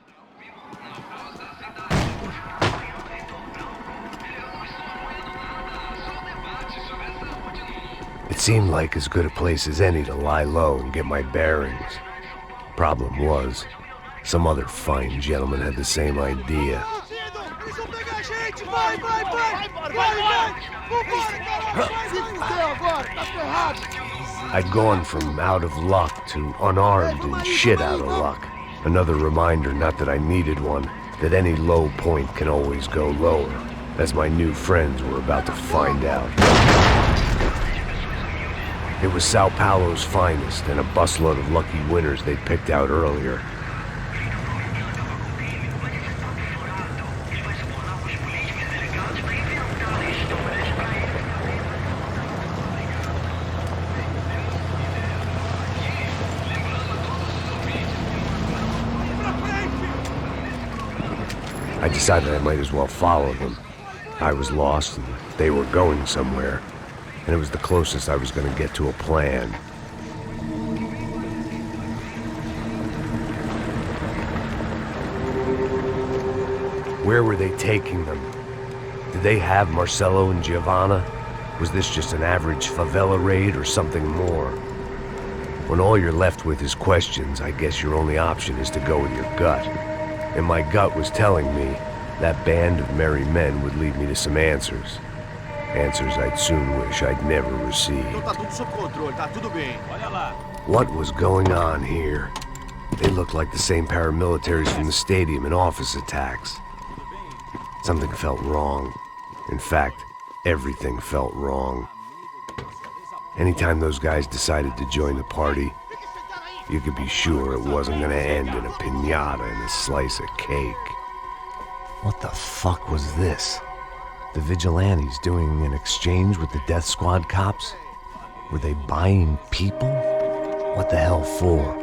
It seemed like as good a place as any to lie low and get my bearings. Problem was, some other fine gentleman had the same idea. I'd gone from out of luck to unarmed and shit out of luck. Another reminder, not that I needed one, that any low point can always go lower, as my new friends were about to find out. It was Sao Paulo's finest, and a busload of lucky winners they'd picked out earlier. I decided I might as well follow them. I was lost, and they were going somewhere, and it was the closest I was going to get to a plan. Where were they taking them? Did they have Marcelo and Giovanna? Was this just an average favela raid or something more? When all you're left with is questions, I guess your only option is to go with your gut. And my gut was telling me that band of merry men would lead me to some answers. Answers I'd soon wish I'd never received. What was going on here? They looked like the same paramilitaries from the stadium in office attacks. Something felt wrong. In fact, everything felt wrong. Anytime those guys decided to join the party, you could be sure it wasn't gonna end in a piñata and a slice of cake. What the fuck was this? The vigilantes doing an exchange with the death squad cops? Were they buying people? What the hell for?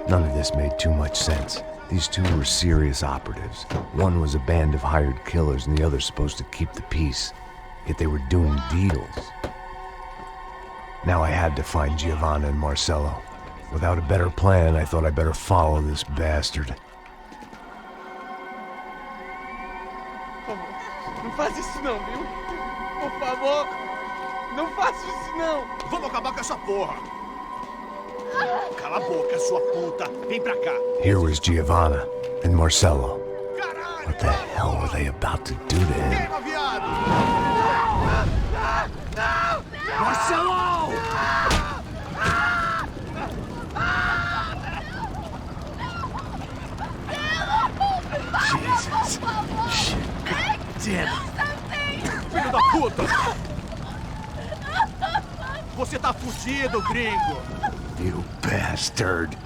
None of this made too much sense. These two were serious operatives. One was a band of hired killers and the other supposed to keep the peace. Yet they were doing deals. Now I had to find Giovanna and Marcelo. Without a better plan, I thought I'd better follow this bastard. Não faz isso não, viu? Por favor, não faça isso não. Vamos acabar com essa porra. Cala a boca, sua puta. Vem pra cá. Here was Giovanna and Marcelo. What the hell were they about to do to him? Marcelo! Jesus. Shit. God damn it. Filho da puta! Você tá fudido, gringo! You bastard.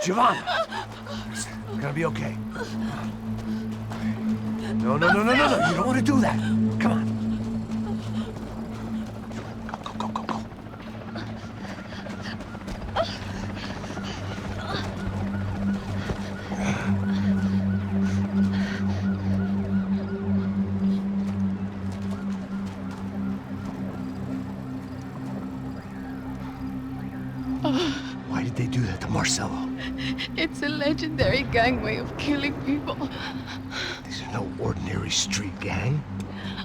Giovanna! You're gonna be okay. No. You don't want to do that. Come on. Go. Why did they do that to Marcelo? It's a legendary gang way of killing people. These are no ordinary street gang.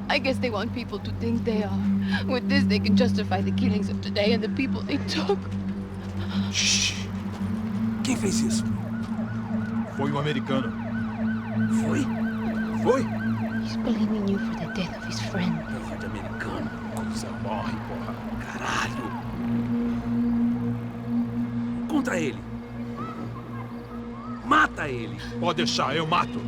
I guess they want people to think they are. With this, they can justify the killings of today and the people they took. Shh. Quem fez isso? Foi americano. Foi? He's blaming you for the death of his friend. Porra de americano. Coisa morre, porra. Caralho. Contra ele. Mata ele. Pode deixar, eu mato.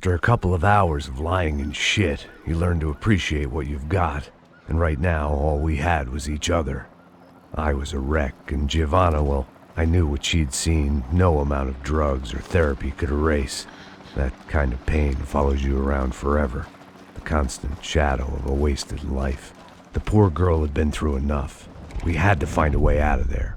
After a couple of hours of lying in shit, you learn to appreciate what you've got. And right now, all we had was each other. I was a wreck, and Giovanna, well, I knew what she'd seen no amount of drugs or therapy could erase. That kind of pain follows you around forever. The constant shadow of a wasted life. The poor girl had been through enough. We had to find a way out of there.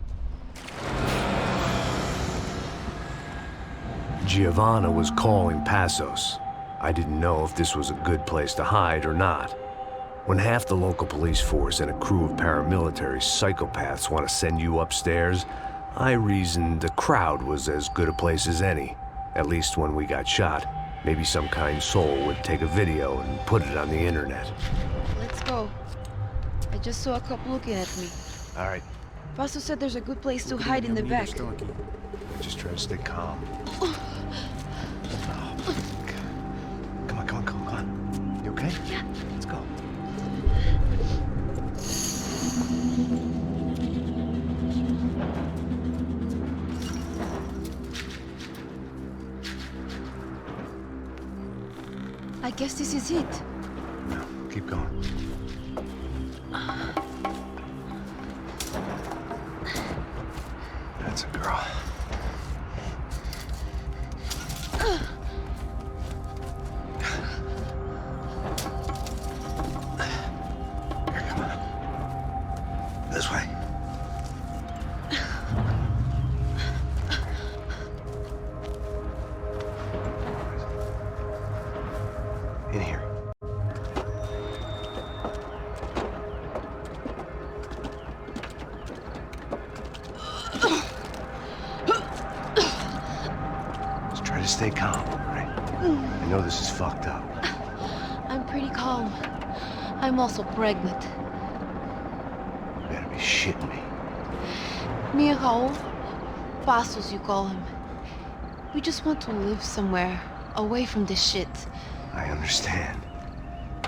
Giovanna was calling Passos. I didn't know if this was a good place to hide or not. When half the local police force and a crew of paramilitary psychopaths want to send you upstairs, I reasoned the crowd was as good a place as any. At least when we got shot, maybe some kind soul would take a video and put it on the internet. Let's go. I just saw a cop looking at me. All right, Passos said there's a good place to hide in the back. just try to stay calm. Come on. You okay? Yeah. Let's go. I guess this is it. No, keep going. That's a girl. Here, come on. This way. In here. Just try to stay calm, right? I know this is fucked up. I'm pretty calm. I'm also pregnant. You better be shitting me. Me and Raul, Passos you call him. We just want to live somewhere, away from this shit. I understand.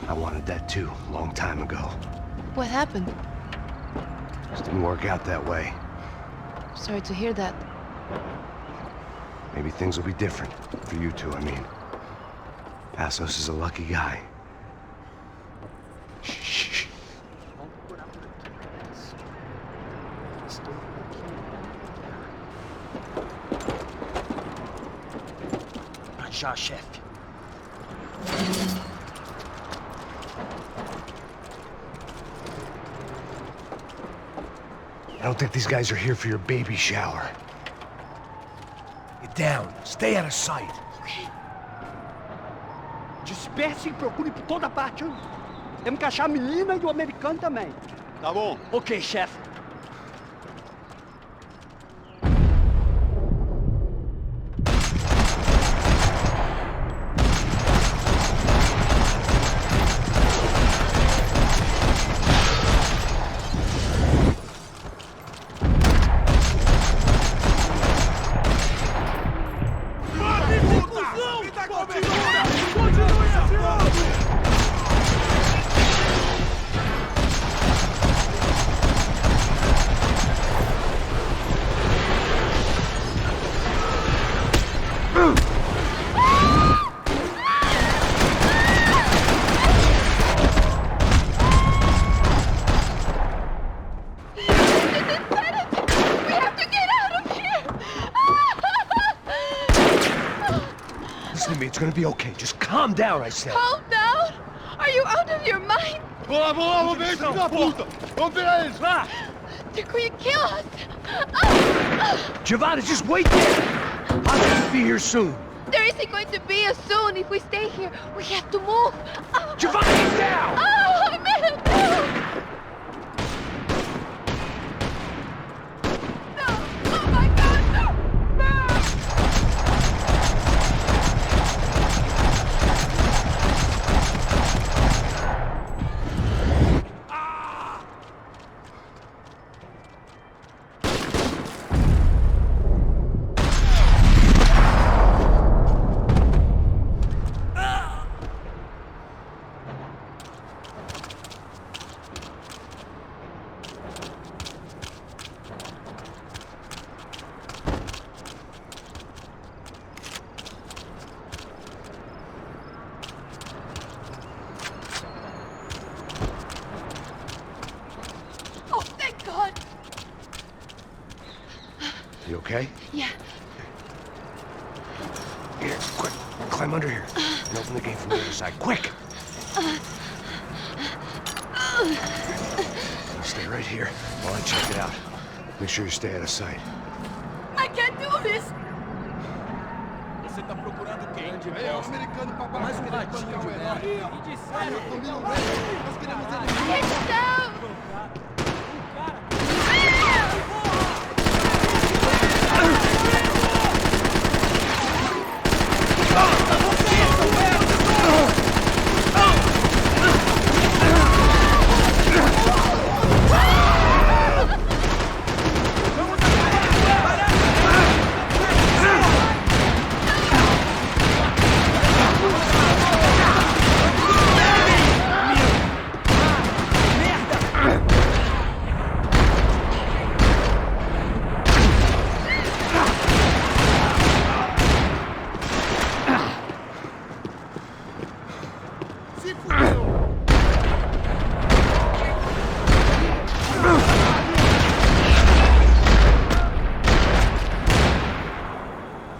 I wanted that too, a long time ago. What happened? Just didn't work out that way. Sorry to hear that. Maybe things will be different. For you two, I mean. Passos is a lucky guy. Shh. Já, chefe. I don't think these guys are here for your baby shower. Get down. Stay out of sight. Disperse e procure por toda parte. Hein? Temos que achar a menina e o americano também. Tá bom. Ok, chefe. It's gonna be okay. Just calm down, I said. Calm down? Are you out of your mind? Vamos ver, filho da puta! Vamos virar eles, vá! They're going to kill us! Giovanna, just wait there! I'll be here soon. There isn't going to be a soon if we stay here. We have to move. Giovanna, get down! Oh, man! okay? Yeah. Here, quick, climb under here. And open the gate from the other side, quick! Now stay right here while I check it out. Make sure you stay out of sight. I can't do this! Você tá procurando quem? É o americano pra baixo. Mais um ratinho de merda. Me disseram! Nós queremos Get down!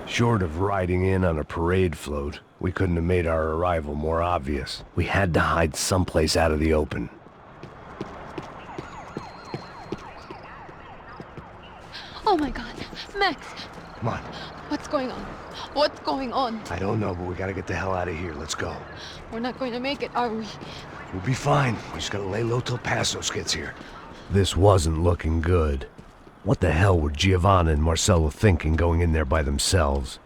Short of riding in on a parade float, we couldn't have made our arrival more obvious. We had to hide someplace out of the open. Oh my God. Max, Come on. what's going on? What's going on? I don't know, but we gotta get the hell out of here. Let's go. We're not going to make it, are we? We'll be fine. We just gotta lay low till Passos gets here. This wasn't looking good. What the hell were Giovanna and Marcello thinking going in there by themselves?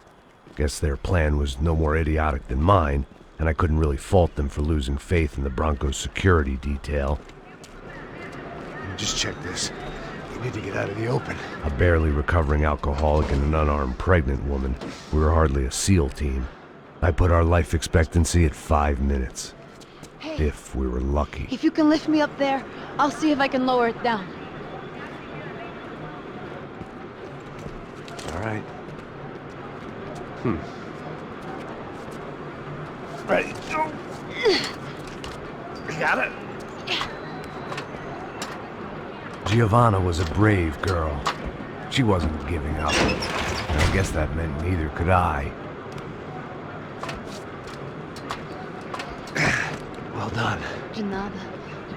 Guess their plan was no more idiotic than mine, and I couldn't really fault them for losing faith in the Broncos' security detail. Just check this. You need to get out of the open. A barely recovering alcoholic and an unarmed pregnant woman. We were hardly a SEAL team. I put our life expectancy at 5 minutes. Hey. If we were lucky. If you can lift me up there, I'll see if I can lower it down. All right. Ready, go. You got it? Giovanna was a brave girl. She wasn't giving up. And I guess that meant neither could I. Well done. De nada.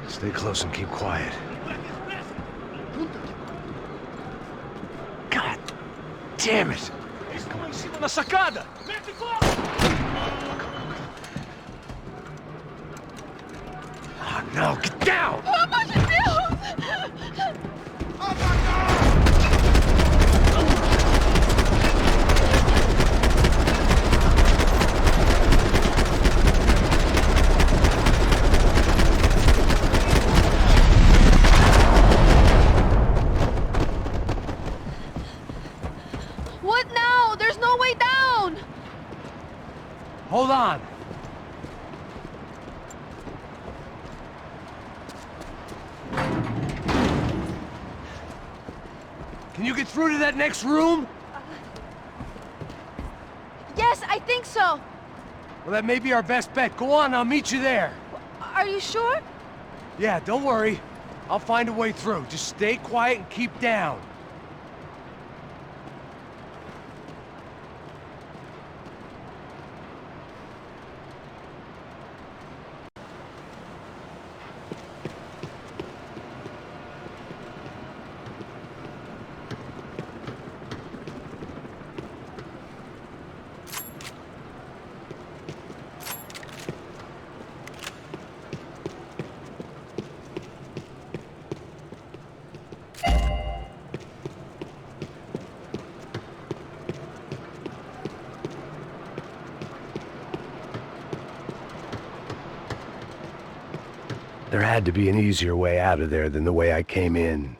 Stay close and keep quiet. God damn it! Estão em cima da sacada! Oh no, get down! Pelo amor de Deus! What now? There's no way down! Hold on. Can you get through to that next room? Yes, I think so. Well, that may be our best bet. Go on, I'll meet you there. Are you sure? Yeah, don't worry. I'll find a way through. Just stay quiet and keep down. There had to be an easier way out of there than the way I came in.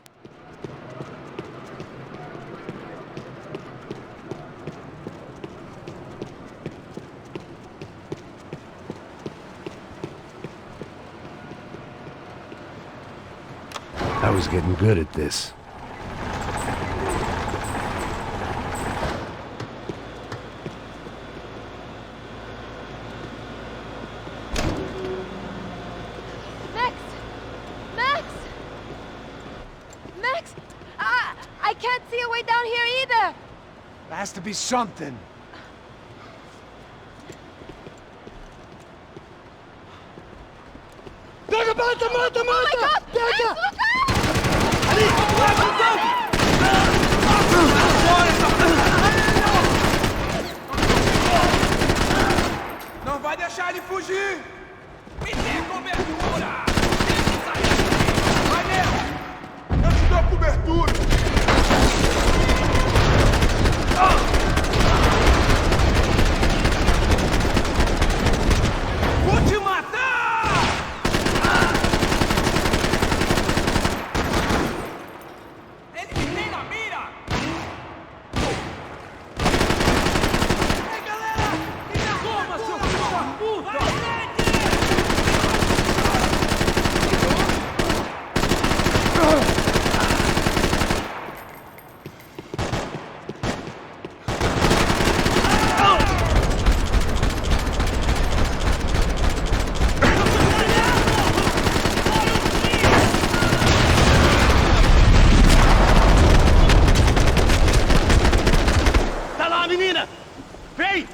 I was getting good at this. Max! I can't see a way down here either! There has to be something. Pega, mata, mata, mata! Pega! Não vai deixar ele fugir! Me dê cobertura! Vai nele! Eu te dou cobertura! Vou te matar! Ele me tem na mira! Ei, galera! Toma, seu filho da puta! Tá lá, menina! Vem!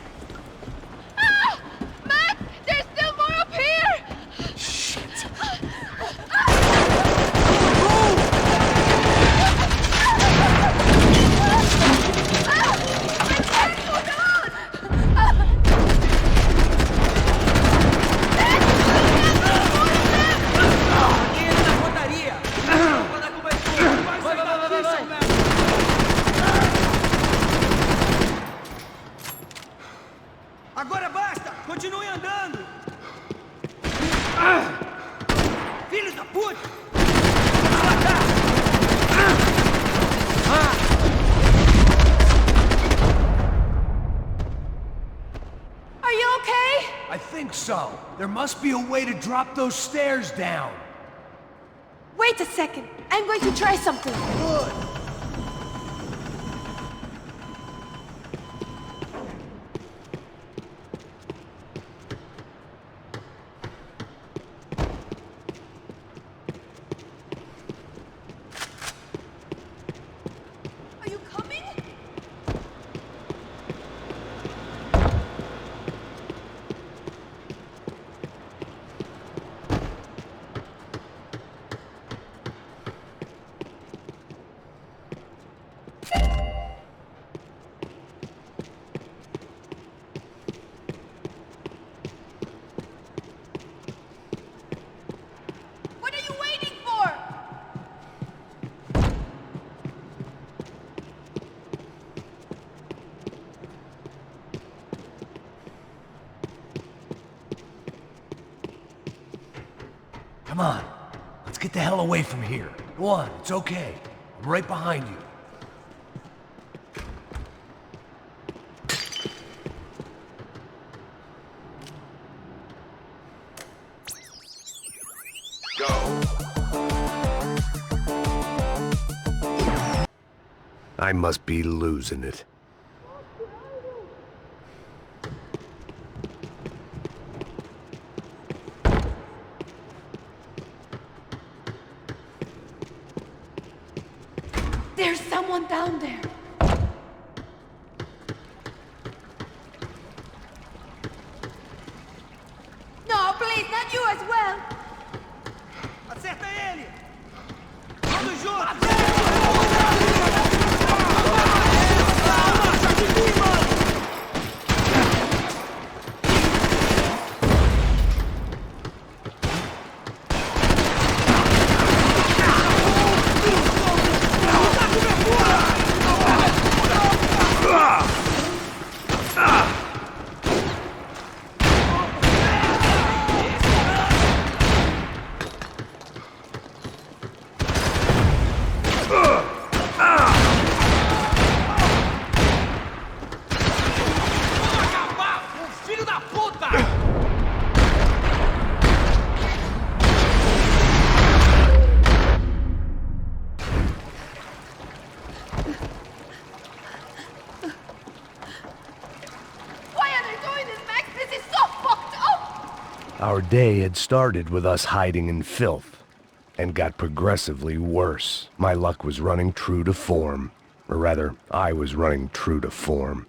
Ah! Max, there's still more up here! Shit! Agora basta! Continue andando! Filho da puta! Are you okay? I think so. There must be a way to drop those stairs down. Wait a second. I'm going to try something. Good. Are you coming? What are you waiting for? Come on. Let's get the hell away from here. Go on, it's okay. I'm right behind you. I must be losing it. There's someone down there. No, please, not you as well. Acerta ele! Vamos juntos! Filho da puta! Why are they doing this, Max? This is so fucked up! Our day had started with us hiding in filth, and got progressively worse. My luck was running true to form. Or rather, I was running true to form.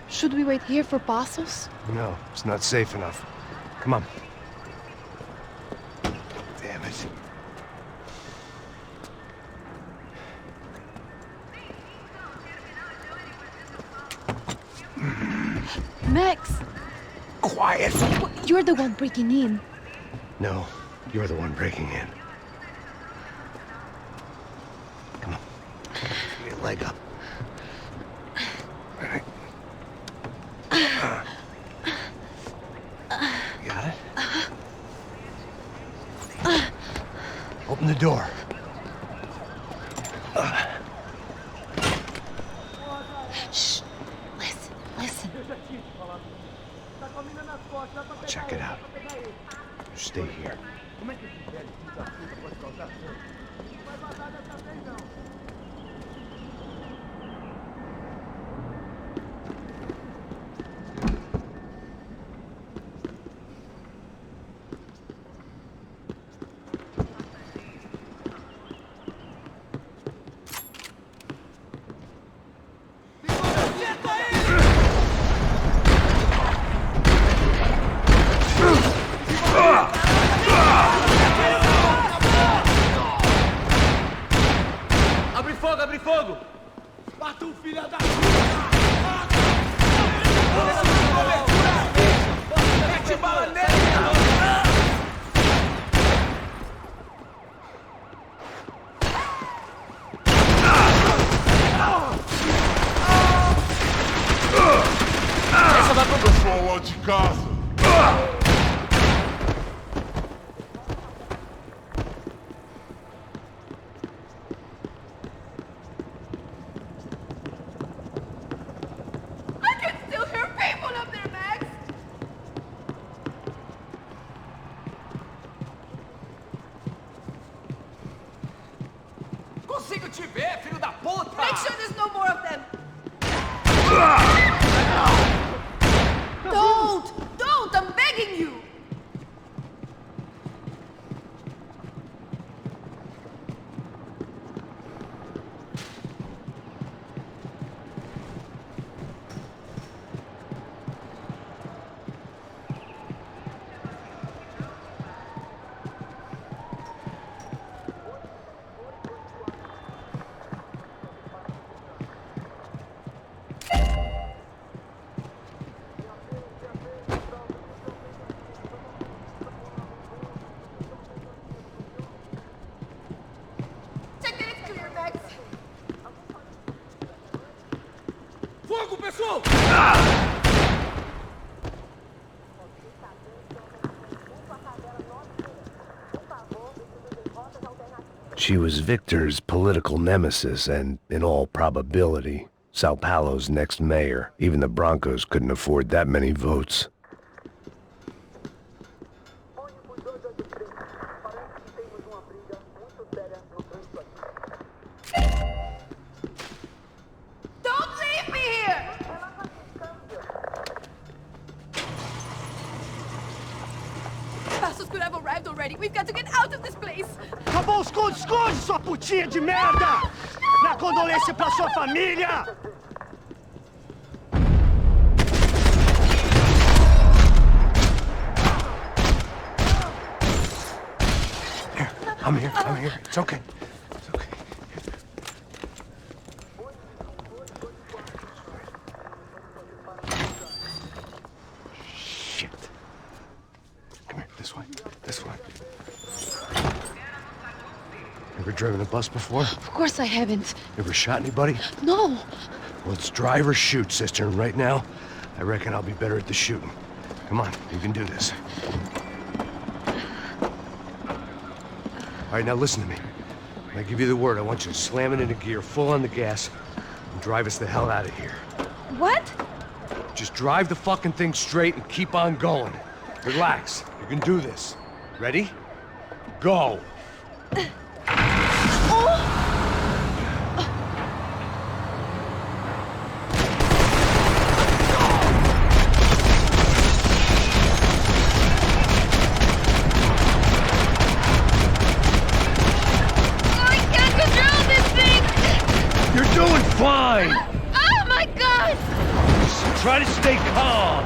Should we wait here for Passos? No, it's not safe enough. Come on. Damn it. Max! Quiet! You're the one breaking in. No, you're the one breaking in. Come on. Give me a leg up. All right. Got it? Open the door. Shh. Listen. Check it out. You stay here. Abre fogo! Mata o filho da puta! Mete bala nele! Essa vai pro pessoal lá de casa! Consigo te ver, filho da puta! Make sure there's no more of them! Don't! I'm begging you! Fogo, pessoal! She was Victor's political nemesis and, in all probability, Sao Paulo's next mayor. Even the Broncos couldn't afford that many votes. Don't leave me here! Passos could have arrived already. We've got to get out of this place! Acabou, esconde, sua putinha de merda! Minha condolência pra sua família! I'm here. It's okay. Shit. Come here, this way. Ever driven a bus before? Of course I haven't. Ever shot anybody? No. Well, it's drive or shoot, sister, and right now, I reckon I'll be better at the shooting. Come on, you can do this. All right, now listen to me. When I give you the word, I want you to slam it into gear, full on the gas, and drive us the hell out of here. What? Just drive the fucking thing straight and keep on going. Relax. You can do this. Ready? Go! Fine! Oh my God! Just try to stay calm.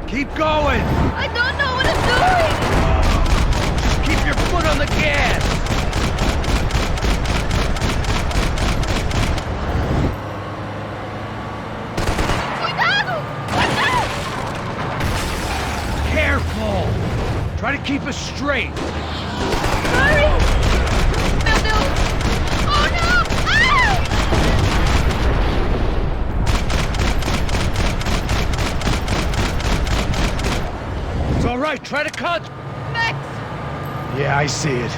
Keep going! I don't know what I'm doing! Keep your foot on the gas! Cuidado! Watch out! Careful! Try to keep us straight. Hurry! Meu Deus! Oh no! Ah! It's all right. Try to cut. Max! Yeah, I see it.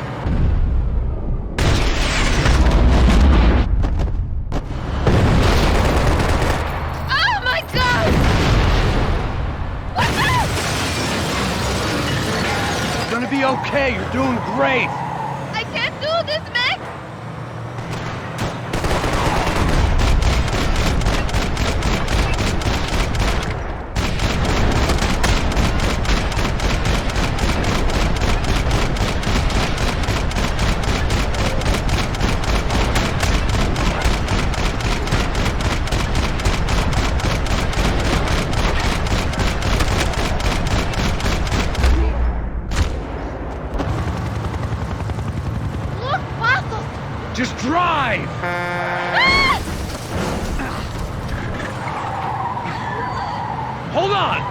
Oh my God! Watch out! You're gonna be okay. You're doing great. I can't do this, Max! Just drive! Hold on!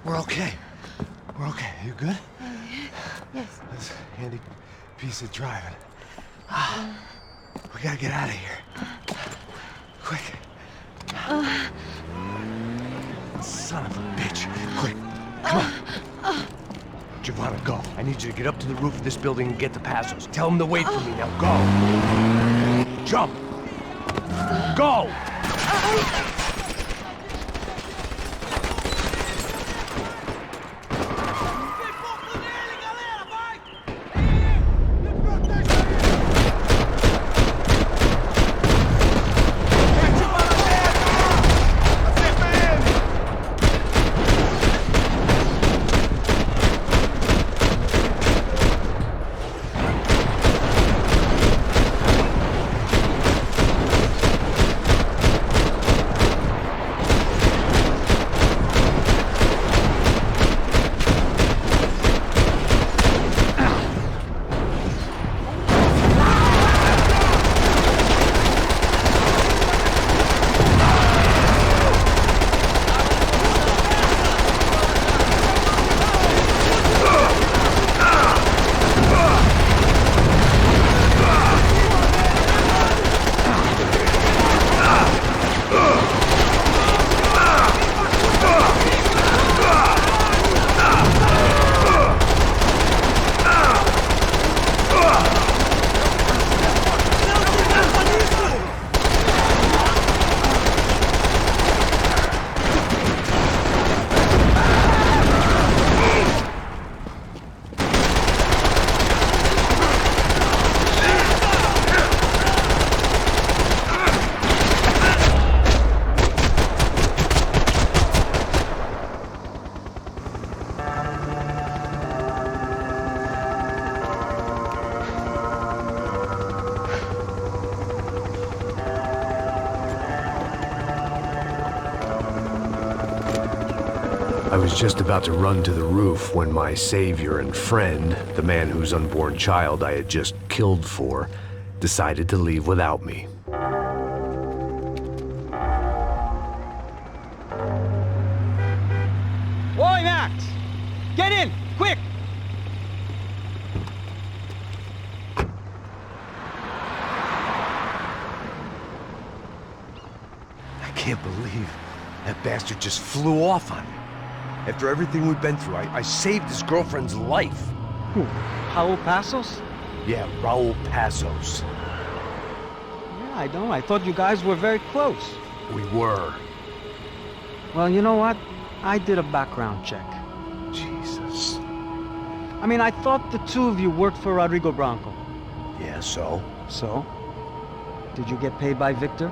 We're okay. We're okay. You good? Yes. That's a handy piece of driving. We gotta get out of here. Quick. Son of a bitch. Quick. Come on. Giovanna, go. I need you to get up to the roof of this building and get the Passos. Tell them to wait for me. Now go. Jump. Go. was just about to run to the roof when my savior and friend, the man whose unborn child I had just killed for, decided to leave without me. Boy, Max! Get in! Quick! I can't believe that bastard just flew off on me. After everything we've been through, I saved his girlfriend's life. Who? Raul Passos? Yeah, Raul Passos. Yeah, I know. I thought you guys were very close. We were. Well, you know what? I did a background check. Jesus. I mean, I thought the two of you worked for Rodrigo Branco. Yeah, so? So? Did you get paid by Victor?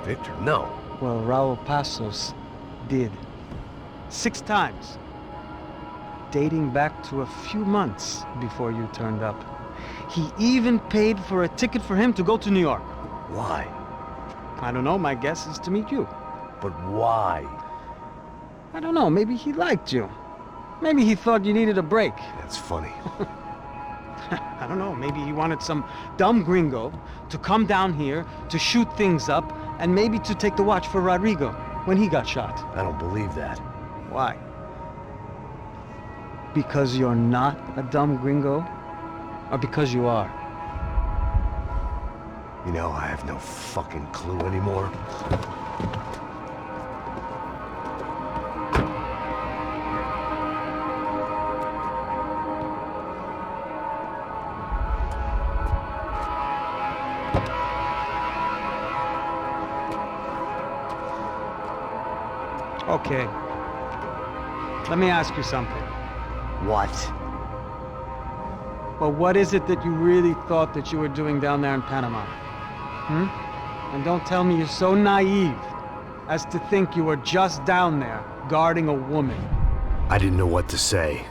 Victor? No. Well, Raul Passos did. 6 times. Dating back to a few months before you turned up. He even paid for a ticket for him to go to New York. Why? I don't know. My guess is to meet you. But why? I don't know. Maybe he liked you. Maybe he thought you needed a break. That's funny. I don't know. Maybe he wanted some dumb gringo to come down here to shoot things up and maybe to take the watch for Rodrigo when he got shot. I don't believe that. Why? Because you're not a dumb gringo? Or because you are? You know, I have no fucking clue anymore. Okay. Let me ask you something. What? Well, what is it that you really thought that you were doing down there in Panama? And don't tell me you're so naive as to think you were just down there guarding a woman. I didn't know what to say.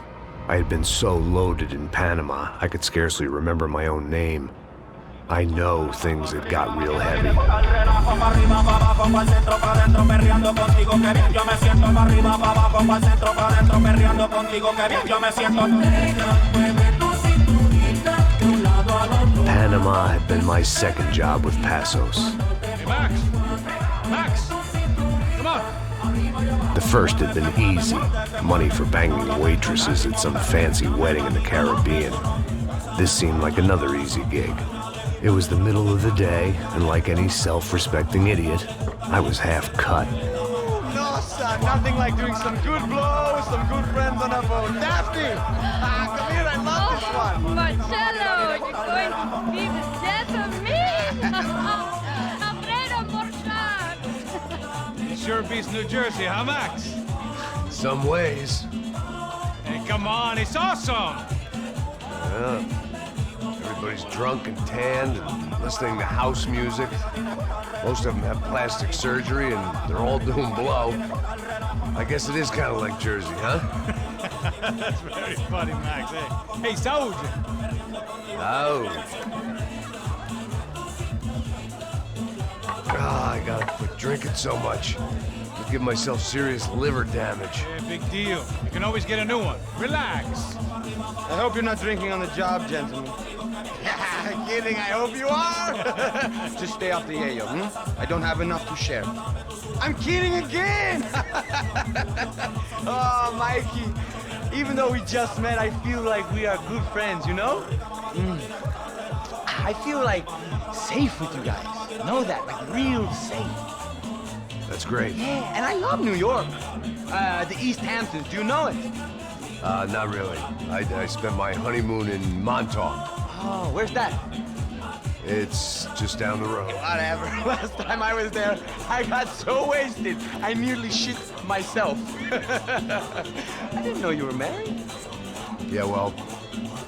I had been so loaded in Panama, I could scarcely remember my own name. I know things had got real heavy. Panama had been my second job with Passos. Hey, Max! Max! Come on! The first had been easy. Money for banging waitresses at some fancy wedding in the Caribbean. This seemed like another easy gig. It was the middle of the day, and like any self-respecting idiot, I was half cut. No, son, nothing like doing some good blows, some good friends on a boat. Daphne! Come here, I love this one. Marcello, you're going to be the death of me? Alfredo Borchardt. It sure beats New Jersey, huh, Max? Some ways. Hey, come on, it's awesome! Yeah. Everybody's drunk and tanned and listening to house music. Most of them have plastic surgery and they're all doing blow. I guess it is kind of like Jersey, huh? That's very funny, Max. Hey, Saúde! Saúde. I gotta quit drinking so much. I'll give myself serious liver damage. Yeah, big deal. You can always get a new one. Relax. I hope you're not drinking on the job, gentlemen. Kidding, I hope you are. Just stay off the yayo, I don't have enough to share. I'm kidding again! Oh, Mikey, even though we just met, I feel like we are good friends, you know? I feel like safe with you guys. Know that, like real safe. That's great. Yeah, and I love New York. The East Hamptons, do you know it? Not really. I spent my honeymoon in Montauk. Oh, where's that? It's just down the road. Whatever. Last time I was there, I got so wasted, I nearly shit myself. I didn't know you were married. Yeah, well,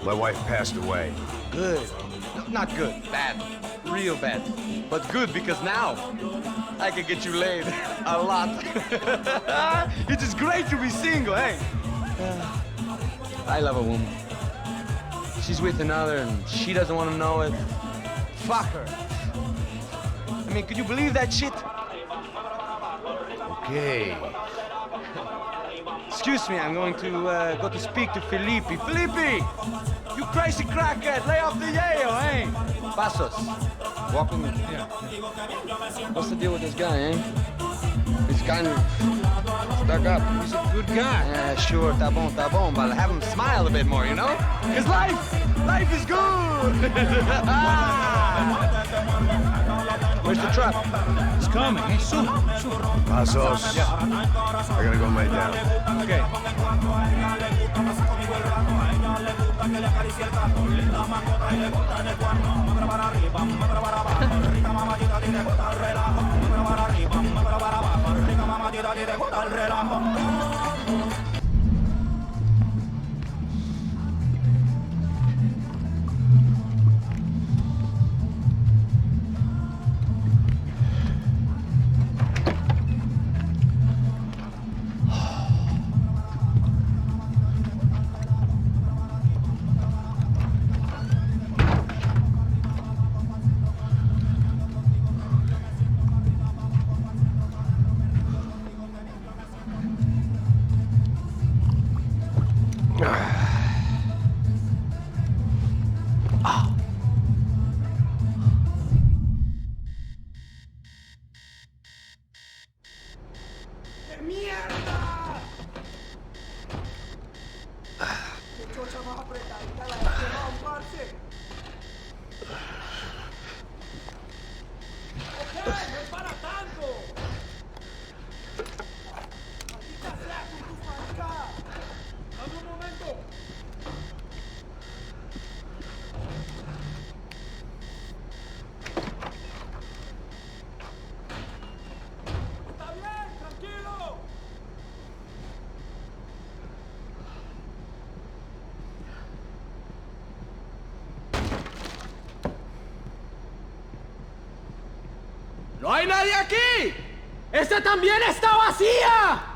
my wife passed away. Good. No, not good. Bad. Real bad. But good because now I can get you laid a lot. It is great to be single, hey? I love a woman. She's with another and she doesn't want to know it. Fuck her. I mean, could you believe that shit? Okay. Excuse me, I'm going to go to speak to Felipe. Felipe! You crazy crackhead! Lay off the yayo, eh? Passos, walk with me. Yeah. What's the deal with this guy, eh? He's kind of stuck up. He's a good guy. Yeah, sure, tá bom, but have him smile a bit more, you know? Because life is good! Where's the truck? It's coming, eh? Soon. Passos. Yeah. I gotta go lay down. Okay. ¡No hay nadie aquí! ¡Esta también está vacía!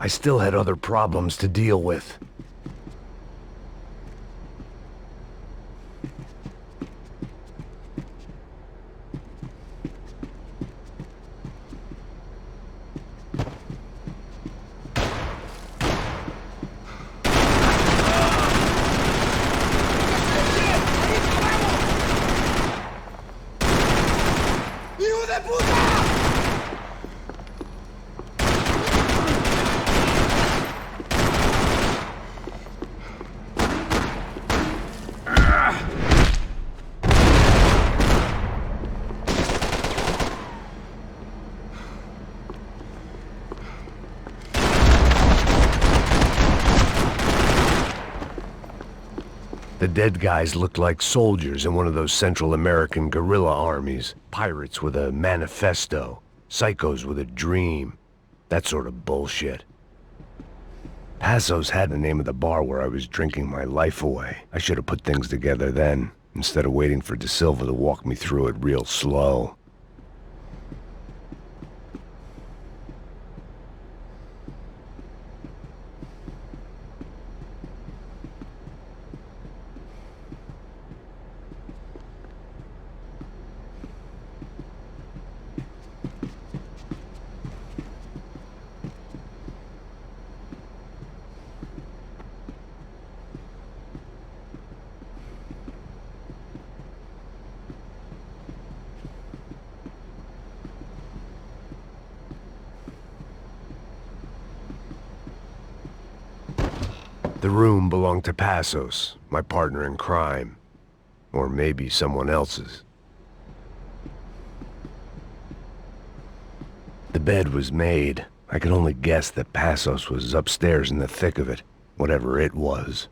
I still had other problems to deal with. ¡Hijo de puta! The dead guys looked like soldiers in one of those Central American guerrilla armies. Pirates with a manifesto. Psychos with a dream. That sort of bullshit. Passos had the name of the bar where I was drinking my life away. I should have put things together then, instead of waiting for De Silva to walk me through it real slow. The room belonged to Passos, my partner in crime. Or maybe someone else's. The bed was made. I could only guess that Passos was upstairs in the thick of it, whatever it was.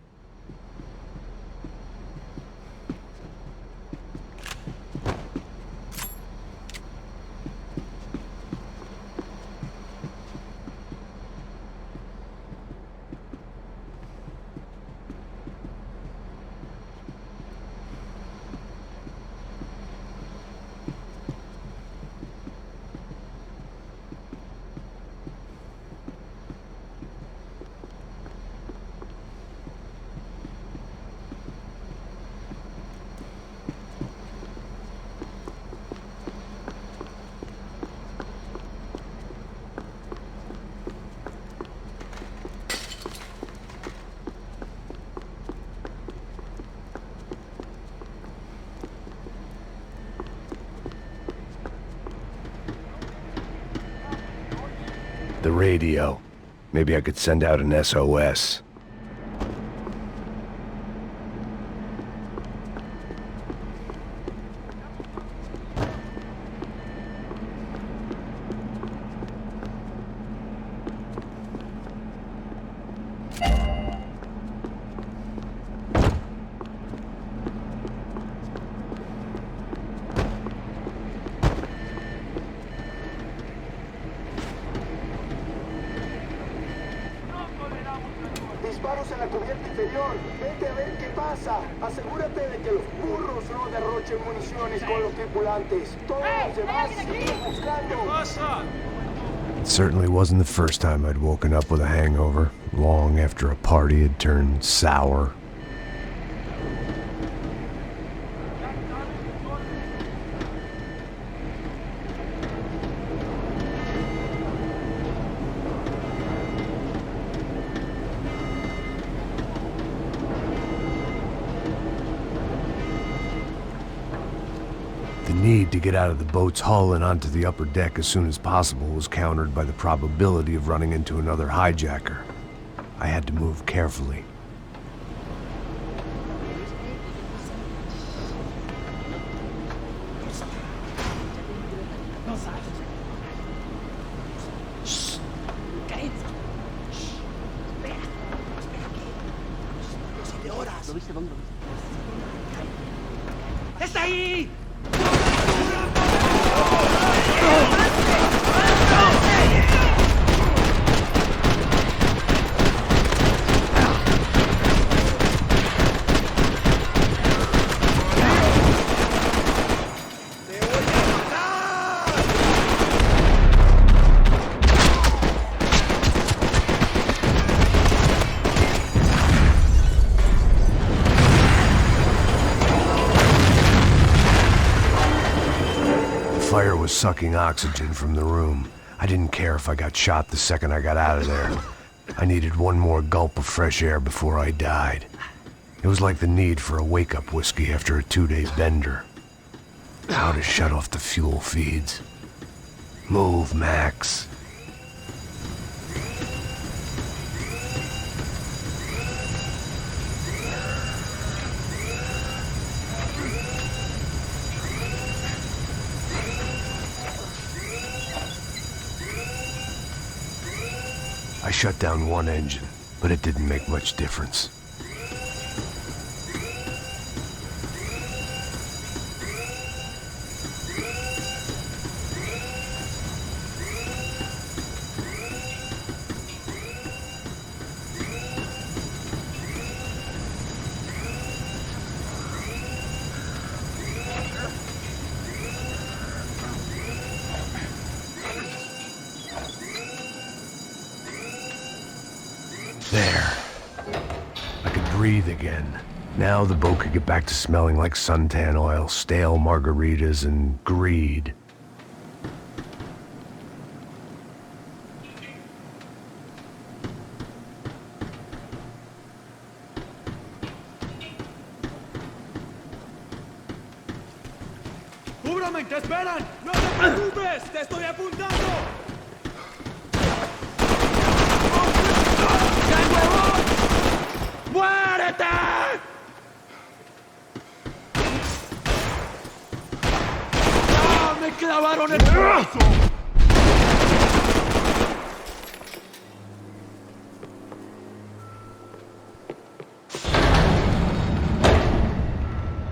The radio. Maybe I could send out an SOS. Disparos en la cubierta inferior. Vete a ver qué pasa. Asegúrate de que los burros no derrochen municiones con los tripulantes. Todos los demás siguen buscando. It certainly wasn't the first time I'd woken up with a hangover, long after a party had turned sour. The need to get out of the boat's hull and onto the upper deck as soon as possible was countered by the probability of running into another hijacker. I had to move carefully. ¡Está ahí! The fire was sucking oxygen from the room. I didn't care if I got shot the second I got out of there. I needed one more gulp of fresh air before I died. It was like the need for a wake-up whiskey after a 2-day bender. How to shut off the fuel feeds. Move, Max. I shut down one engine, but it didn't make much difference. There. I could breathe again. Now the boat could get back to smelling like suntan oil, stale margaritas, and greed. ¡Cúbrame! ¡Te esperan! ¡No te preocupes! ¡Te estoy apuntando! ¡Muérete! ¡Ah, me clavaron el brazo!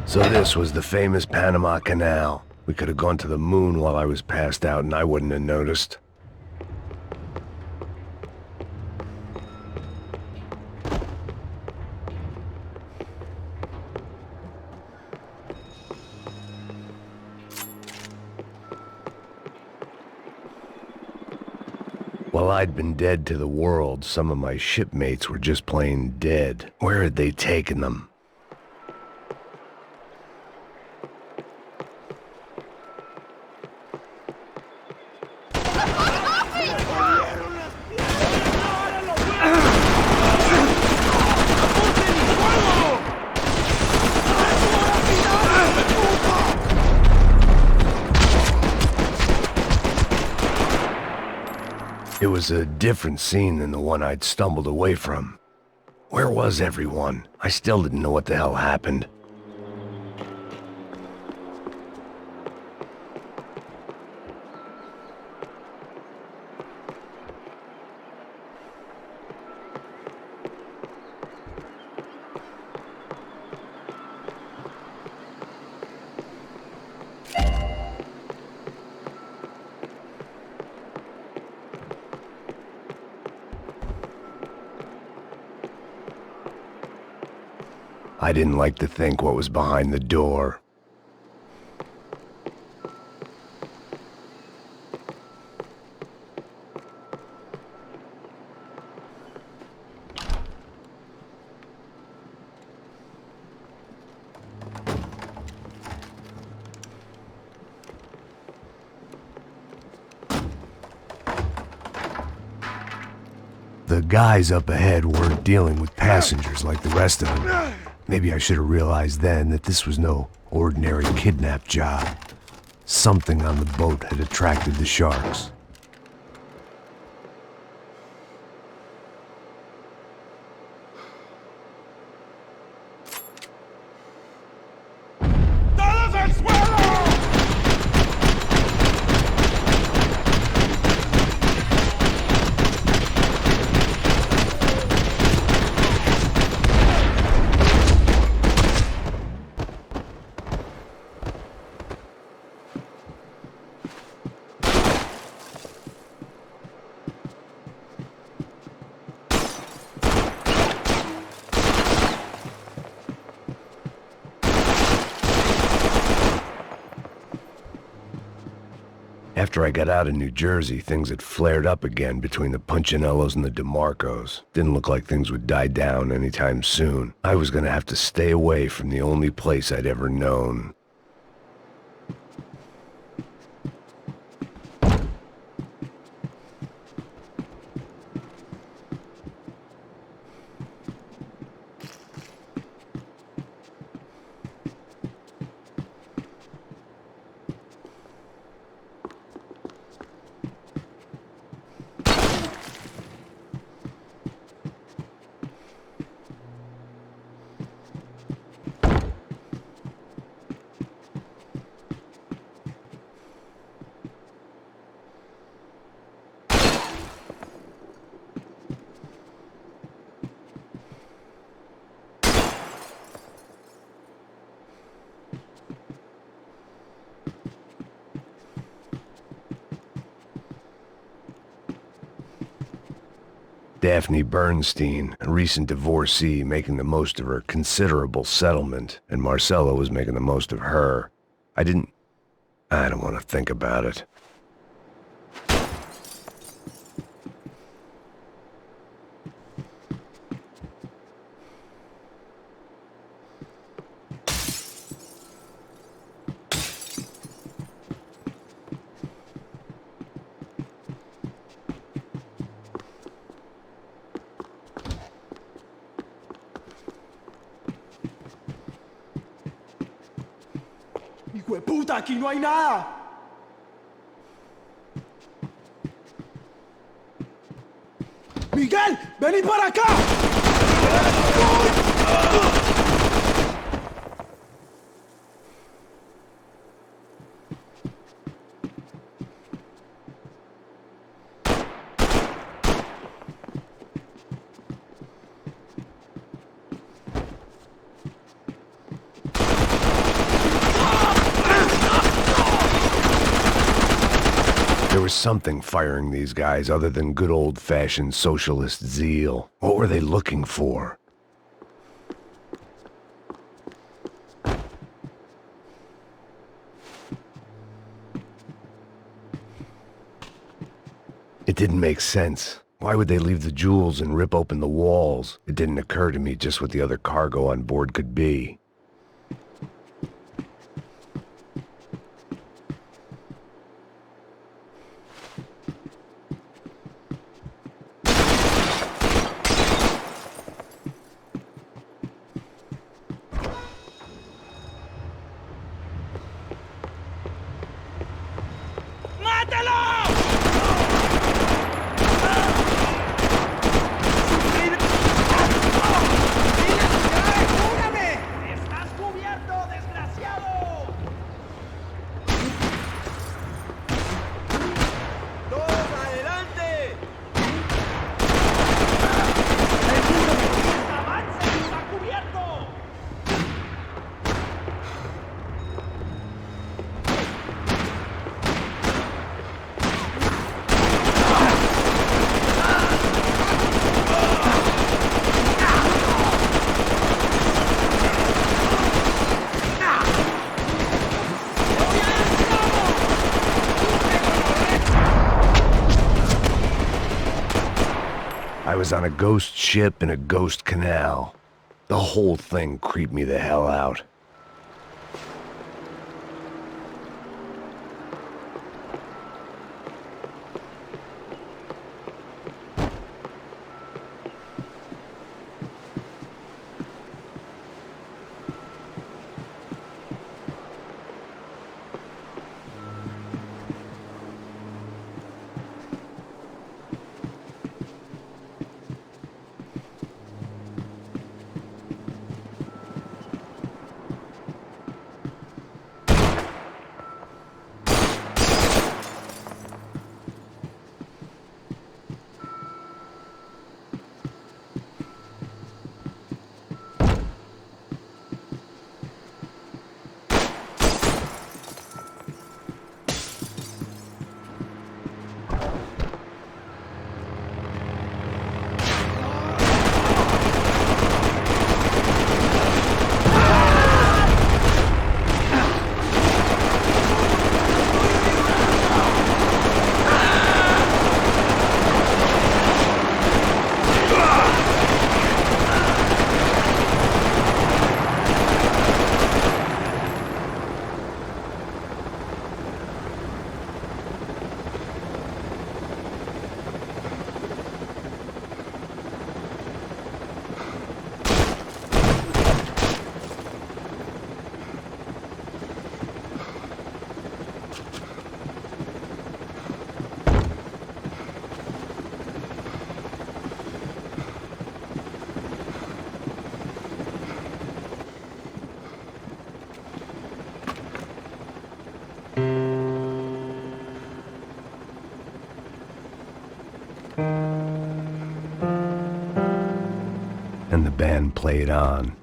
So this was the famous Panama Canal. We could have gone to the moon while I was passed out and I wouldn't have noticed. While I'd been dead to the world, some of my shipmates were just plain dead. Where had they taken them? It was a different scene than the one I'd stumbled away from. Where was everyone? I still didn't know what the hell happened. I didn't like to think what was behind the door. The guys up ahead weren't dealing with passengers like the rest of them. Maybe I should have realized then that this was no ordinary kidnap job. Something on the boat had attracted the sharks. After I got out of New Jersey, things had flared up again between the Punchinellos and the DeMarcos. Didn't look like things would die down anytime soon. I was gonna have to stay away from the only place I'd ever known. Daphne Bernstein, a recent divorcee, making the most of her considerable settlement, and Marcella was making the most of her. I don't want to think about it. Hijo de puta, aquí no hay nada. Miguel, vení para acá. was something firing these guys other than good old-fashioned socialist zeal. What were they looking for? It didn't make sense. Why would they leave the jewels and rip open the walls? It didn't occur to me just what the other cargo on board could be. I was on a ghost ship in a ghost canal. The whole thing creeped me the hell out. And the band played on.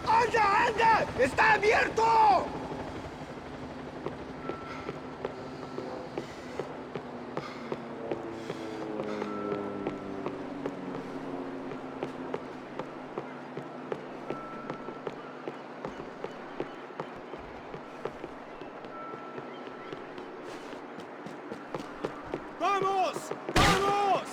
¡Anda, anda! ¡Está abierto! ¡Vamos! ¡Vamos!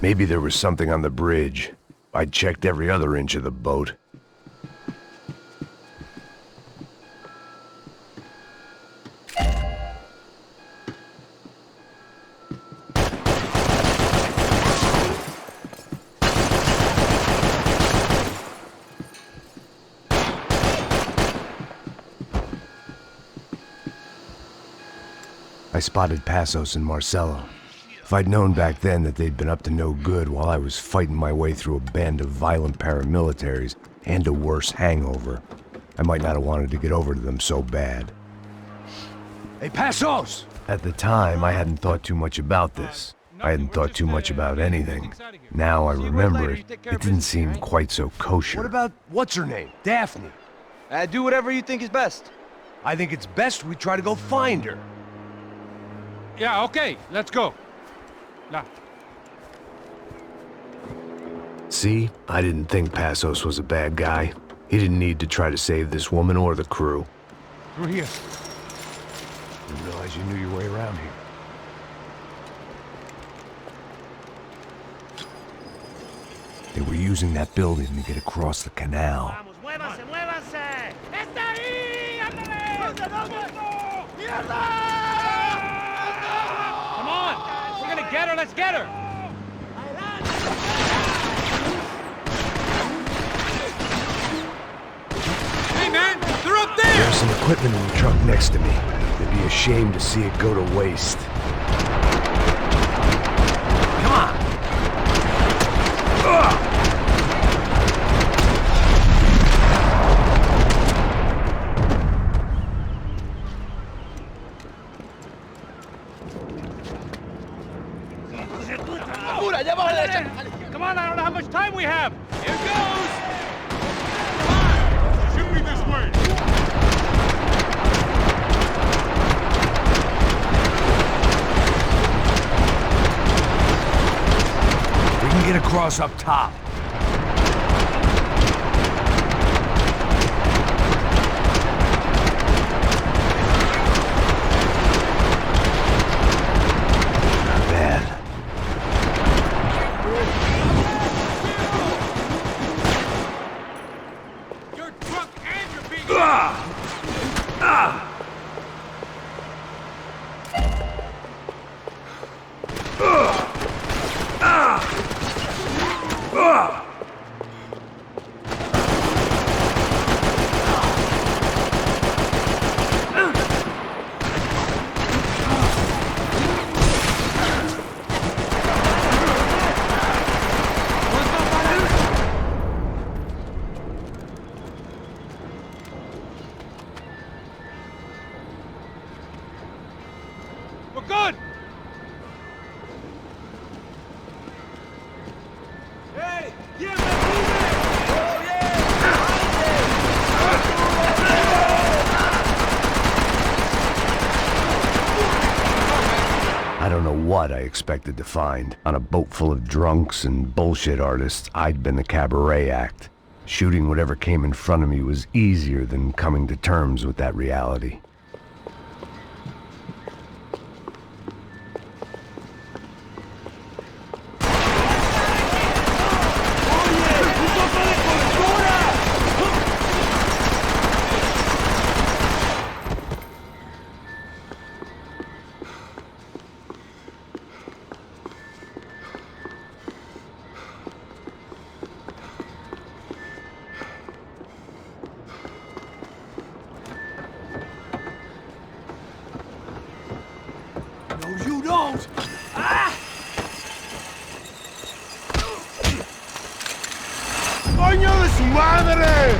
Maybe there was something on the bridge. I'd checked every other inch of the boat. I spotted Passos and Marcelo. If I'd known back then that they'd been up to no good while I was fighting my way through a band of violent paramilitaries and a worse hangover, I might not have wanted to get over to them so bad. Hey, Passos! At the time, I hadn't thought too much about this. I hadn't thought too much about anything. Now I remember it, it didn't seem quite so kosher. What about, what's her name? Daphne. Do whatever you think is best. I think it's best we try to go find her. Yeah, okay, let's go. Now. See? I didn't think Passos was a bad guy. He didn't need to try to save this woman or the crew. Through here. Didn't realize you knew your way around here. They were using that building to get across the canal. ¡Muévanse, muévanse! ¡Está ahí! ¡Ándale! Come on! We're gonna get her, let's get her! Hey man, they're up there! There's some equipment in the truck next to me. They'd be ashamed to see it go to waste. Come on! Come on, I don't know how much time we have! Here goes! Shoot me this way! We can get across up top. Not bad. You're drunk and you're being... We're good! Hey! Get back moving! I don't know what I expected to find. On a boat full of drunks and bullshit artists, I'd been the cabaret act. Shooting whatever came in front of me was easier than coming to terms with that reality. No, you don't! Ah! ¡Coño de su madre!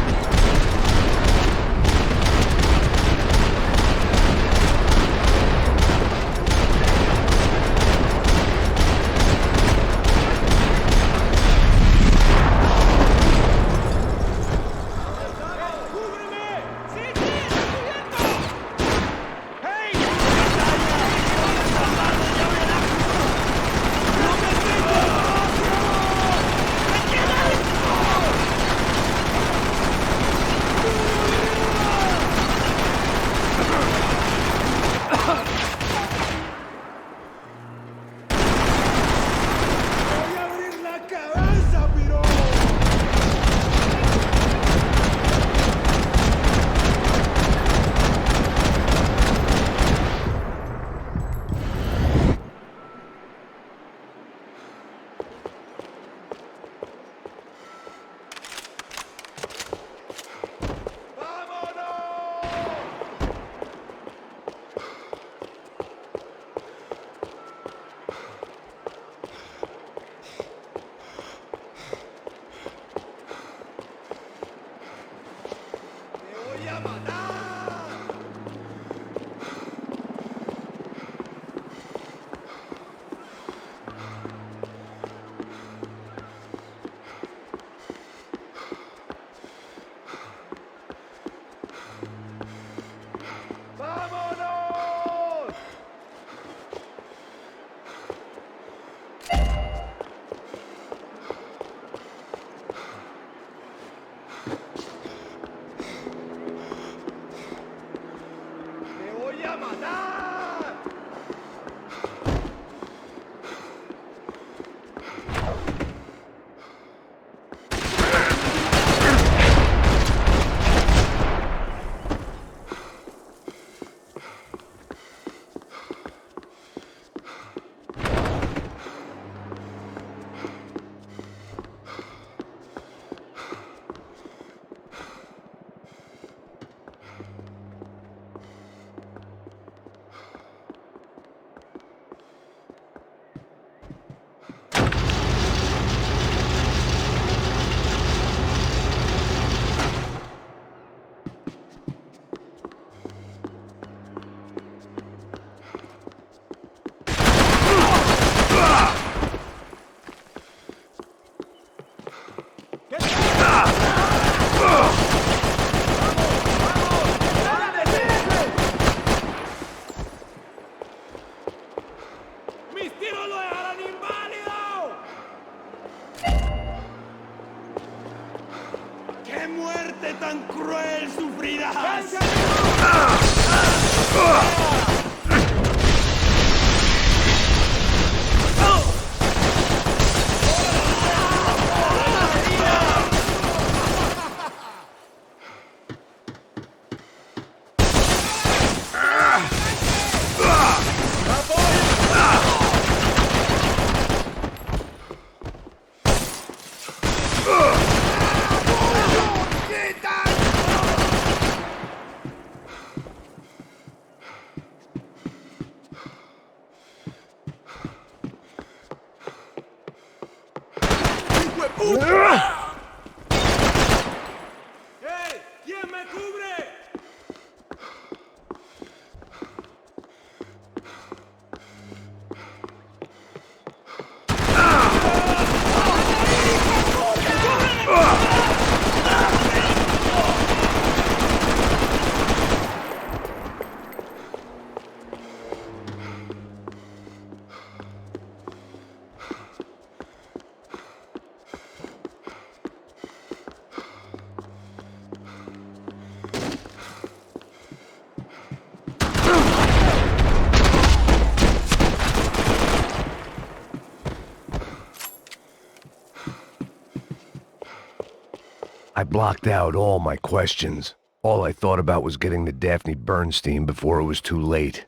I blocked out all my questions. All I thought about was getting to Daphne Bernstein before it was too late.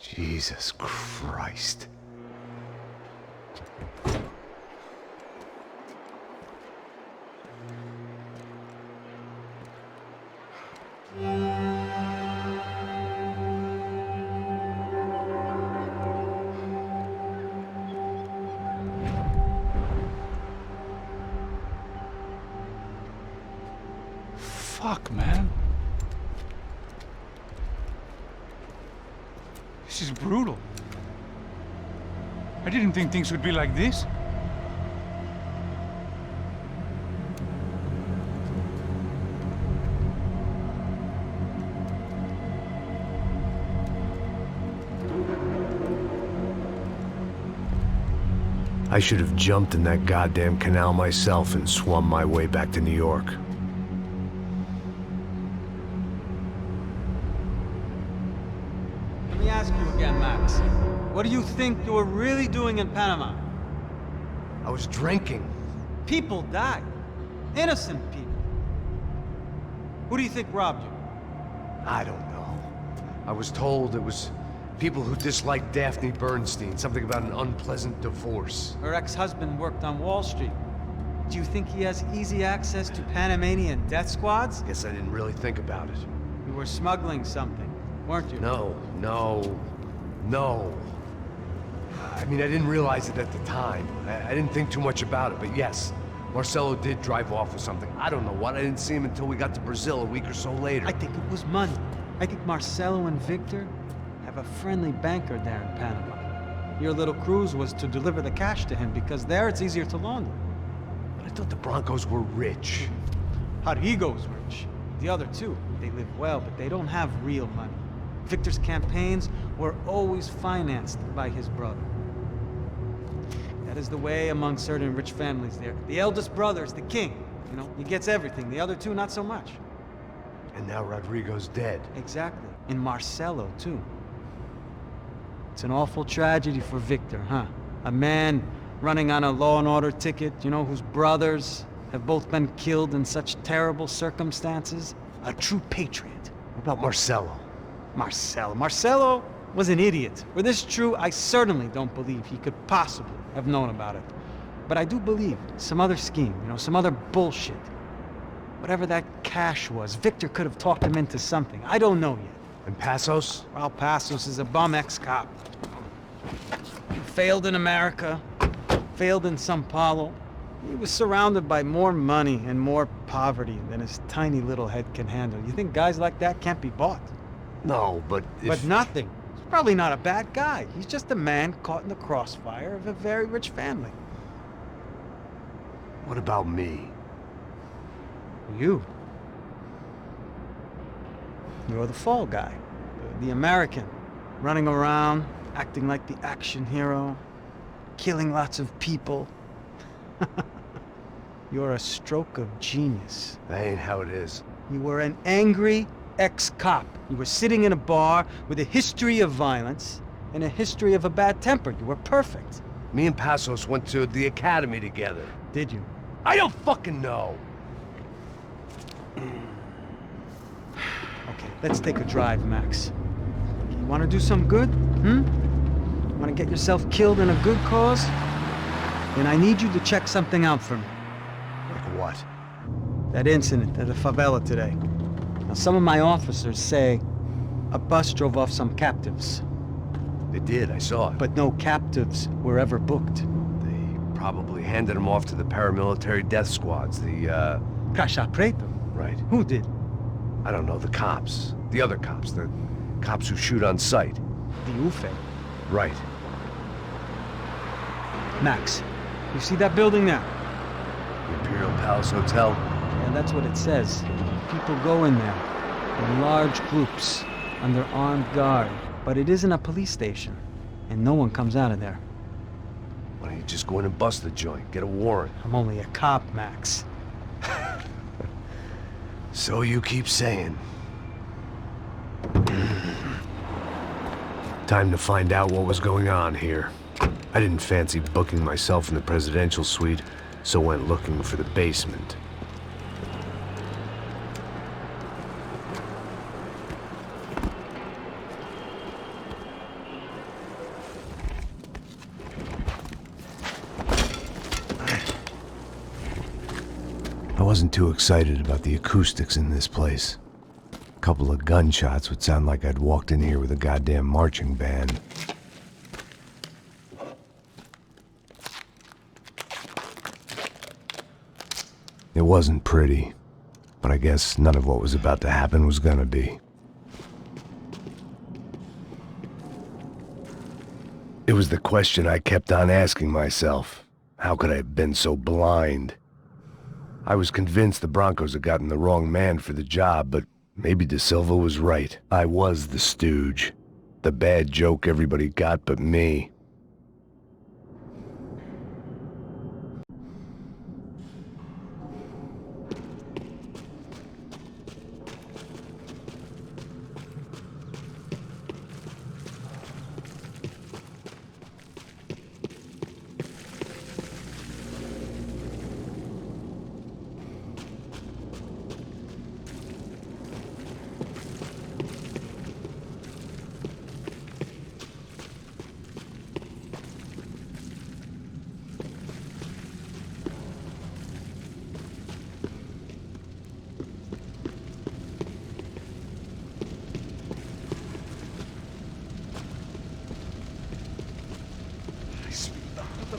Jesus Christ. Fuck, man. This is brutal. I didn't think things would be like this. I should have jumped in that goddamn canal myself and swum my way back to New York. Let me ask you again, Max. What do you think you were really doing in Panama? I was drinking. People died. Innocent people. Who do you think robbed you? I don't know. I was told it was people who disliked Daphne Bernstein, something about an unpleasant divorce. Her ex-husband worked on Wall Street. Do you think he has easy access to Panamanian death squads? Guess I didn't really think about it. You were smuggling something, weren't you? No. I mean, I didn't realize it at the time. I didn't think too much about it, but yes, Marcelo did drive off with something. I don't know what. I didn't see him until we got to Brazil a week or so later. I think it was money. I think Marcelo and Victor have a friendly banker there in Panama. Your little cruise was to deliver the cash to him because there it's easier to launder. But I thought the Broncos were rich. Rodrigo's rich. The other two, they live well, but they don't have real money. Victor's campaigns were always financed by his brother. That is the way among certain rich families there. The eldest brother is the king. You know, he gets everything. The other two, not so much. And now Rodrigo's dead. Exactly. And Marcelo, too. It's an awful tragedy for Victor, huh? A man running on a law and order ticket, you know, whose brothers have both been killed in such terrible circumstances. A true patriot. What about Marcelo? Marcelo was an idiot. Were this true, I certainly don't believe he could possibly have known about it. But I do believe some other scheme, you know, some other bullshit. Whatever that cash was, Victor could have talked him into something. I don't know yet. And Passos? Well, Passos is a bum ex-cop. He failed in America, failed in Sao Paulo. He was surrounded by more money and more poverty than his tiny little head can handle. You think guys like that can't be bought? No, but But nothing. He's probably not a bad guy. He's just a man caught in the crossfire of a very rich family. What about me? You. You're the fall guy. The American. Running around, acting like the action hero. Killing lots of people. You're a stroke of genius. That ain't how it is. You were an angry ex-cop. You were sitting in a bar with a history of violence and a history of a bad temper. You were perfect. Me and Passos went to the academy together. Did you? I don't fucking know. Okay, let's take a drive, Max. You want to do some good? You want to get yourself killed in a good cause? Then I need you to check something out for me. Like what? That incident at the favela today. Now, some of my officers say a bus drove off some captives. They did, I saw it. But no captives were ever booked. They probably handed them off to the paramilitary death squads, the, Caixa Preta? Right. Who did? I don't know, the cops. The other cops, the cops who shoot on sight. The UFE. Right. Max, you see that building there? The Imperial Palace Hotel? And that's what it says. People go in there in large groups under armed guard. But it isn't a police station, and no one comes out of there. Why don't you just go in and bust the joint, get a warrant? I'm only a cop, Max. So you keep saying. Time to find out what was going on here. I didn't fancy booking myself in the presidential suite, so went looking for the basement. I wasn't too excited about the acoustics in this place. A couple of gunshots would sound like I'd walked in here with a goddamn marching band. It wasn't pretty, but I guess none of what was about to happen was gonna be. It was the question I kept on asking myself. How could I have been so blind? I was convinced the Broncos had gotten the wrong man for the job, but maybe De Silva was right. I was the stooge. The bad joke everybody got but me.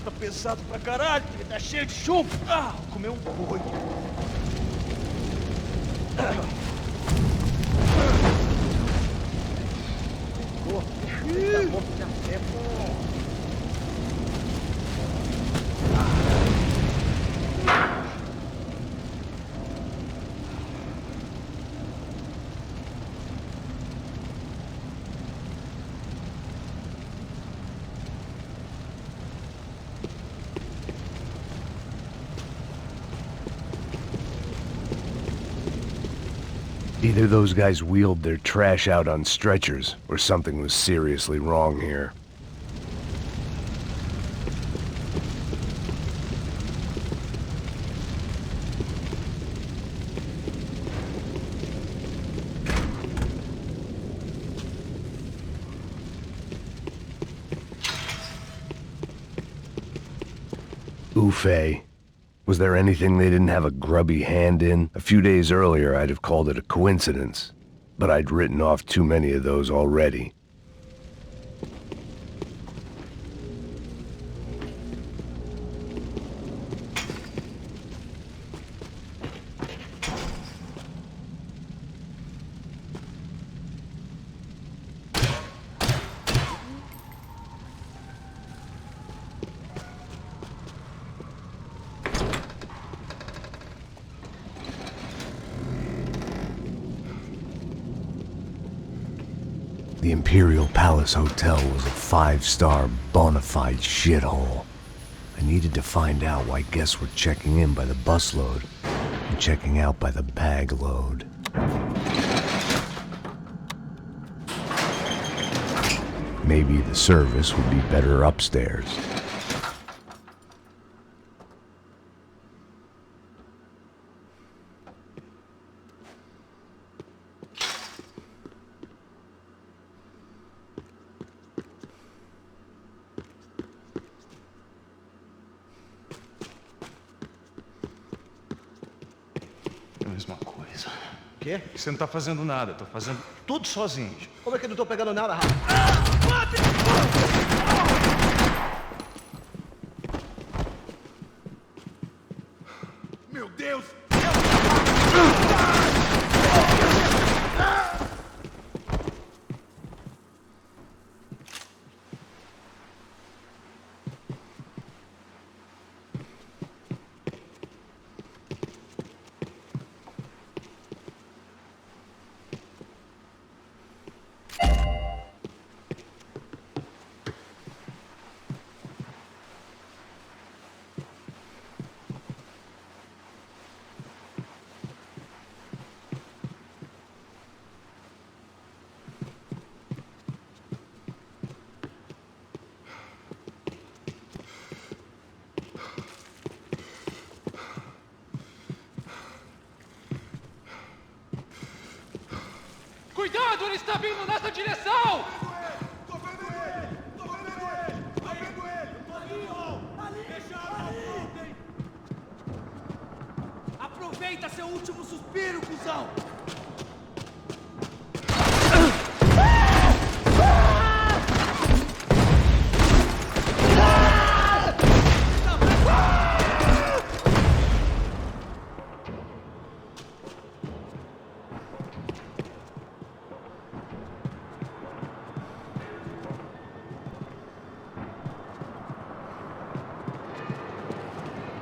Tá pesado pra caralho, tá cheio de chumbo. Ah, comeu um boi. Either those guys wheeled their trash out on stretchers, or something was seriously wrong here. Ufe. Was there anything they didn't have a grubby hand in? A few days earlier, I'd have called it a coincidence, but I'd written off too many of those already. The Imperial Palace Hotel was a 5-star bona fide shithole. I needed to find out why guests were checking in by the busload and checking out by the bag load. Maybe the service would be better upstairs. Mesma coisa. Quê? Você não tá fazendo nada, tô fazendo tudo sozinho. Como é que eu não tô pegando nada, Rafa? Meu Deus! Cuidado, ele está vindo nessa direção! Tô vendo ele! Tô vendo ele! Tô vendo ele! Ali! Fecharam a porta, hein? Aproveita seu último suspiro, cuzão!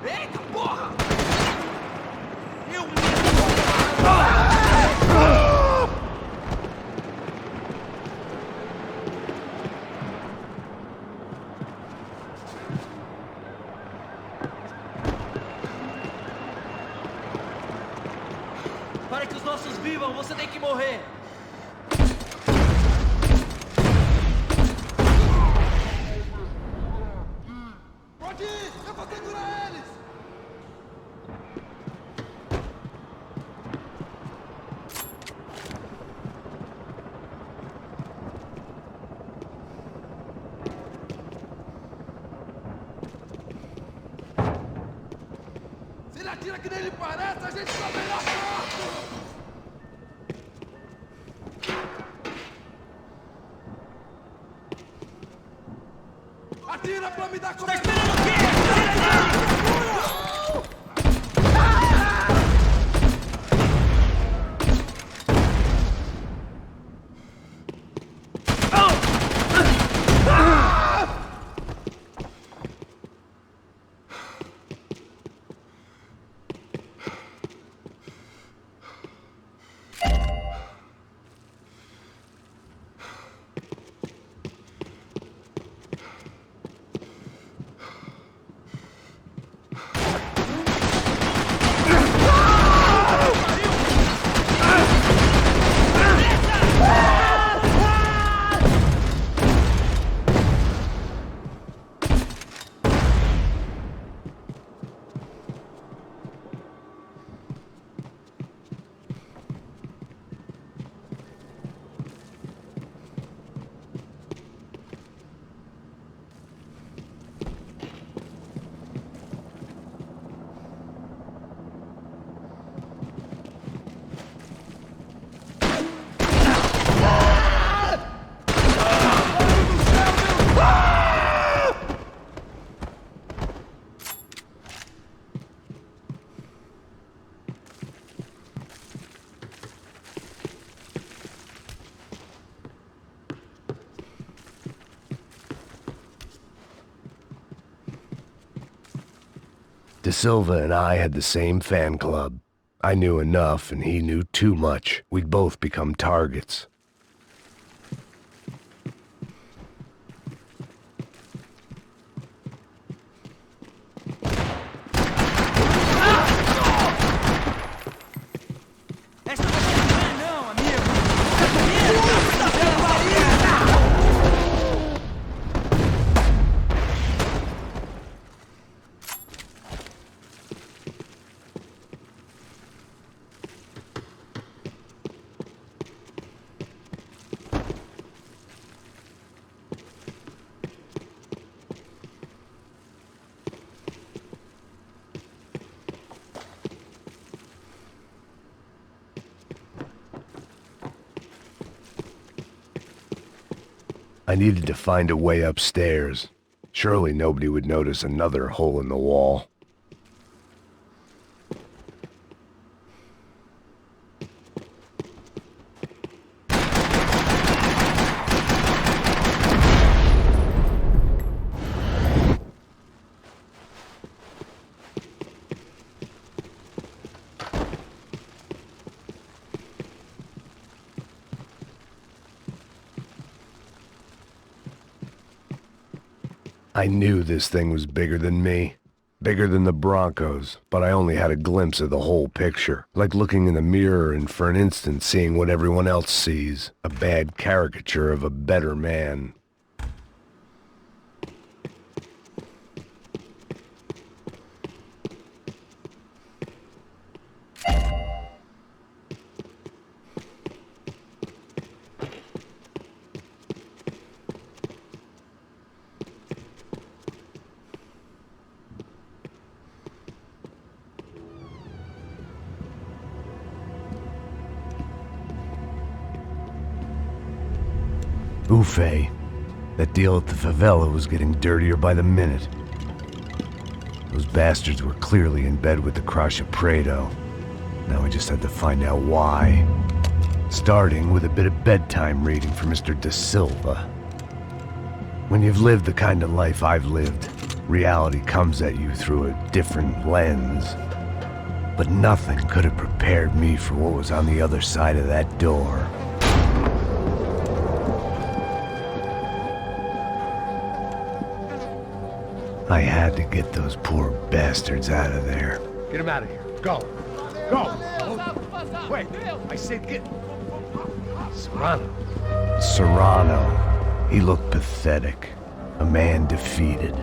Eita, porra! Eu Para que os nossos vivam, você tem que morrer! Pode ir! Eu vou segurar eles! Se ele atira que nem ele parece, a gente tá melhor morto! Atira pra me dar cobertura! Tá esperando o quê? De Silva and I had the same fan club. I knew enough and he knew too much. We'd both become targets. I needed to find a way upstairs. Surely nobody would notice another hole in the wall. I knew this thing was bigger than me, bigger than the Broncos, but I only had a glimpse of the whole picture, like looking in the mirror and for an instant seeing what everyone else sees, a bad caricature of a better man. Ufe. That deal at the favela was getting dirtier by the minute. Those bastards were clearly in bed with the Crusher Prado. Now I just had to find out why. Starting with a bit of bedtime reading for Mr. De Silva. When you've lived the kind of life I've lived, reality comes at you through a different lens. But nothing could have prepared me for what was on the other side of that door. I had to get those poor bastards out of there. Get him out of here. Go. Go. Wait, I said get... Serrano. Serrano. He looked pathetic. A man defeated.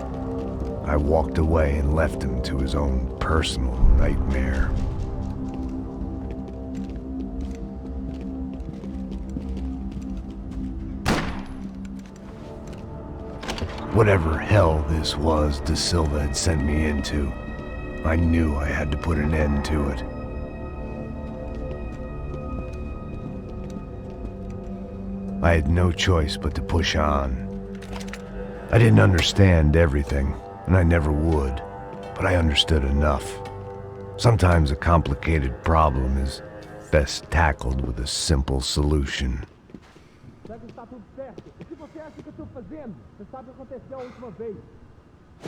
I walked away and left him to his own personal nightmare. Whatever hell this was De Silva had sent me into, I knew I had to put an end to it. I had no choice but to push on. I didn't understand everything, and I never would, but I understood enough. Sometimes a complicated problem is best tackled with a simple solution. Fazendo? Você sabe o que aconteceu a última vez.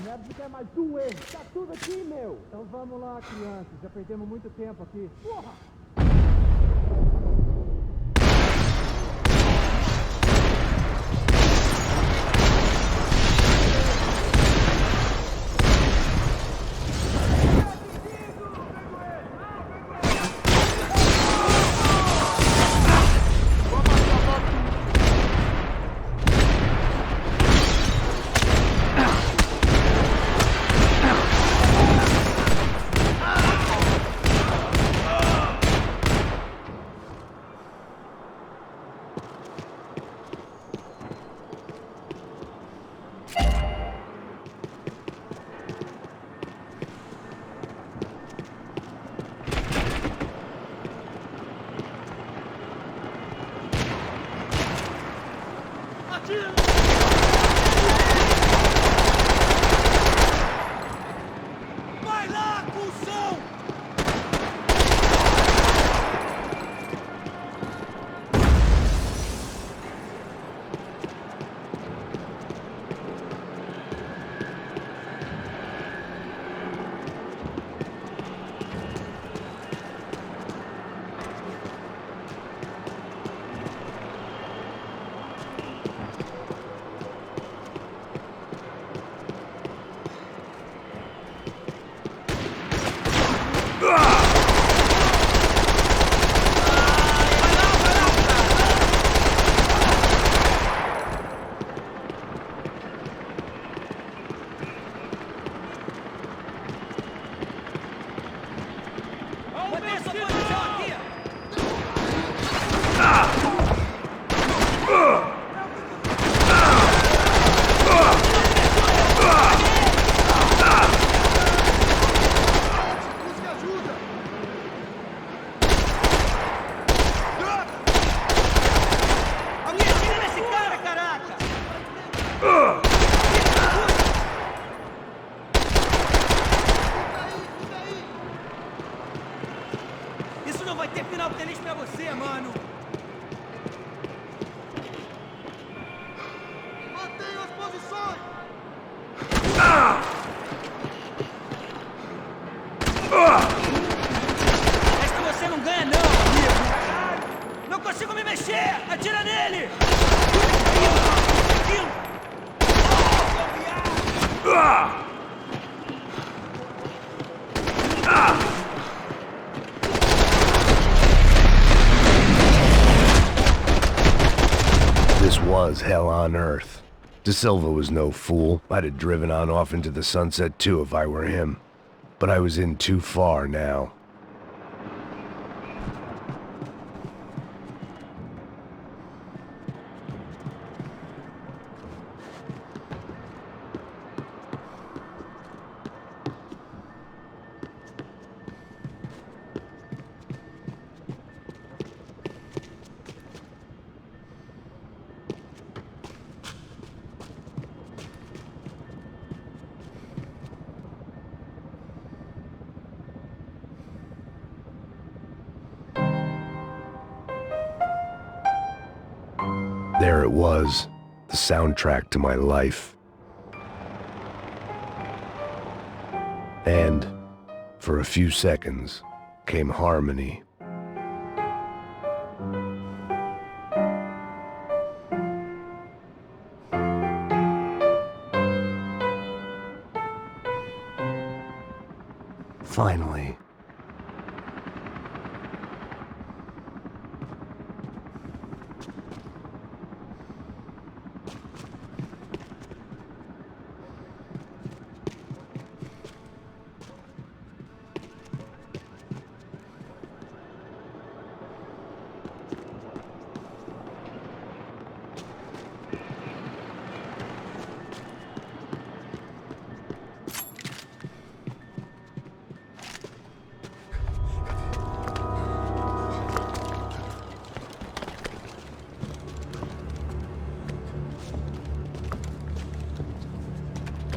Não é porque é mais um erro. Tá tudo aqui, meu. Então vamos lá, crianças. Já perdemos muito tempo aqui. Porra! Vai lá, cuzão! Mantém sua posição aqui! Alguém atira nesse cara, caraca! Isso não vai ter final feliz pra você, mano! Mantenham as posições! Esta você não ganha, não, amigo! Não consigo me mexer! Atira nele! This was hell on earth. De Silva was no fool. I'd have driven on off into the sunset too if I were him. But I was in too far now. There it was, the soundtrack to my life. And, for a few seconds, came harmony. Finally.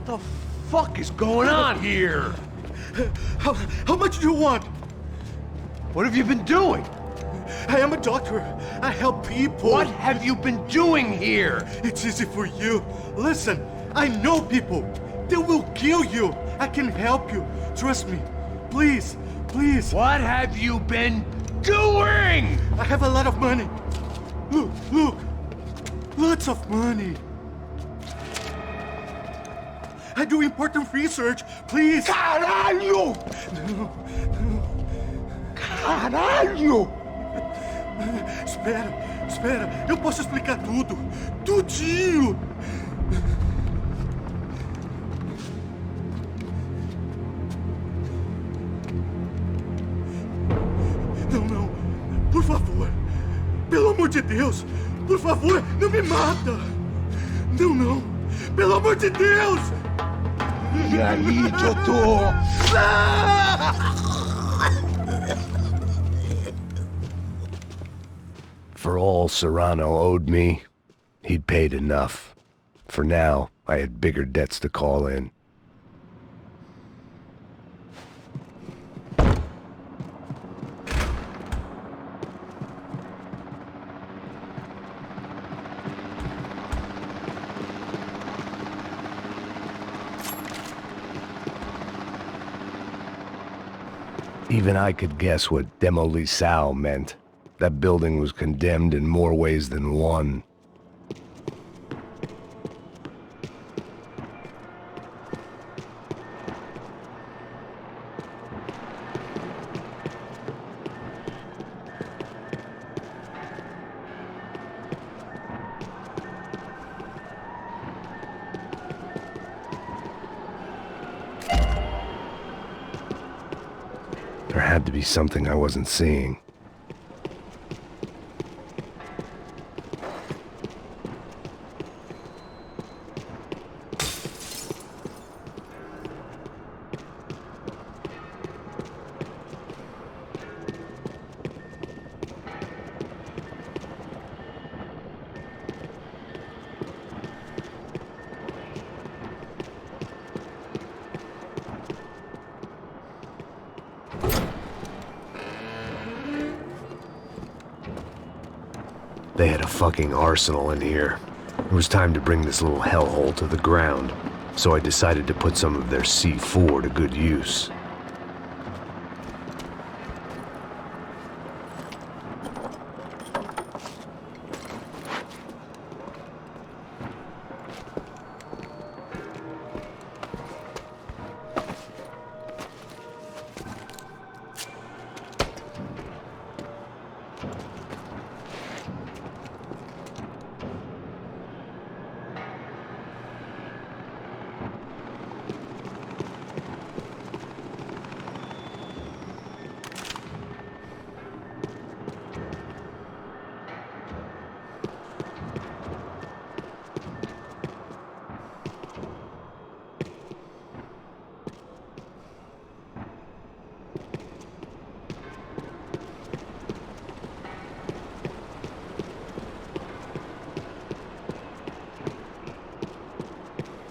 What the fuck is going on here? How much do you want? What have you been doing? I am a doctor. I help people. What have you been doing here? It's easy for you. Listen, I know people. They will kill you. I can help you. Trust me. Please, please. What have you been doing? I have a lot of money. Look, look. Lots of money. I do important research. Please. Caralho! No, Caralho! Espera, espera. Eu posso explicar tudo. Tudinho. Não, não. Por favor. Pelo amor de Deus. Por favor, não me mata. Não, não. Pelo amor de Deus. E aí, doutor? For all Serrano owed me, he'd paid enough. For now, I had bigger debts to call in. Even I could guess what Demolisal meant. That building was condemned in more ways than one. There had to be something I wasn't seeing. They had a fucking arsenal in here. It was time to bring this little hellhole to the ground, so I decided to put some of their C4 to good use.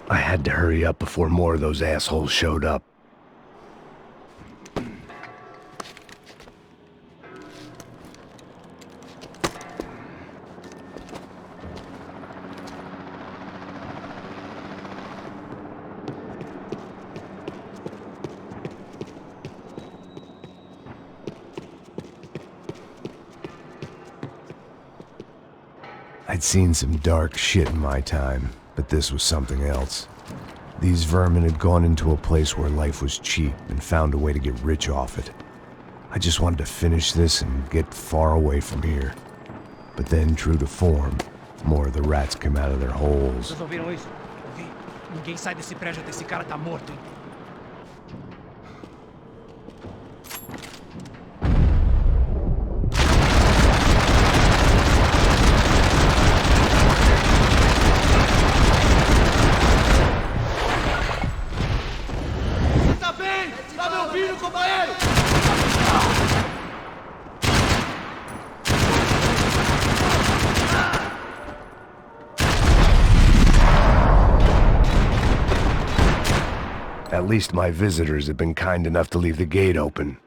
I had to hurry up before more of those assholes showed up. I'd seen some dark shit in my time, but this was something else. These vermin had gone into a place where life was cheap and found a way to get rich off it. I just wanted to finish this and get far away from here. But then, true to form, more of the rats came out of their holes. Vocês ouviram isso? Ouvi. Ninguém sai desse prédio até esse cara tá morto, hein? At least my visitors have been kind enough to leave the gate open.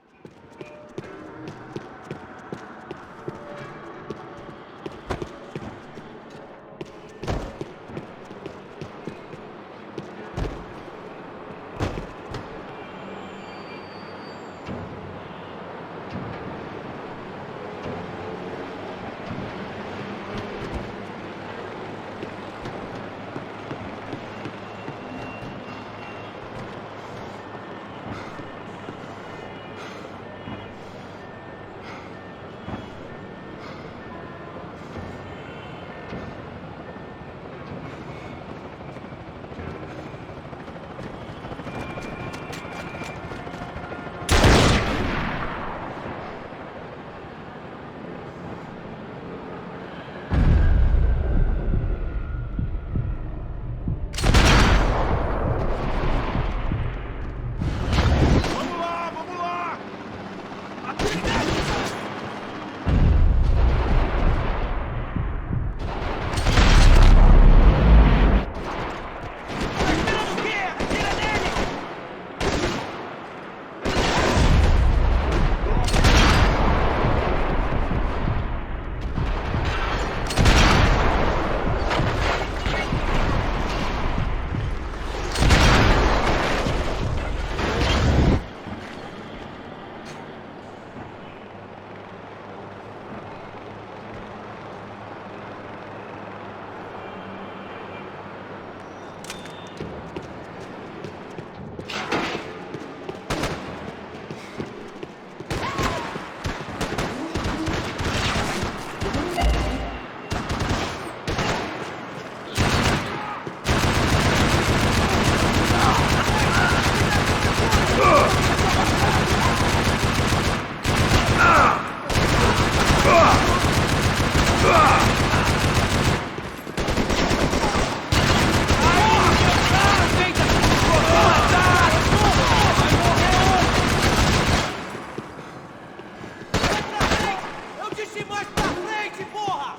Puxe mais pra frente, porra!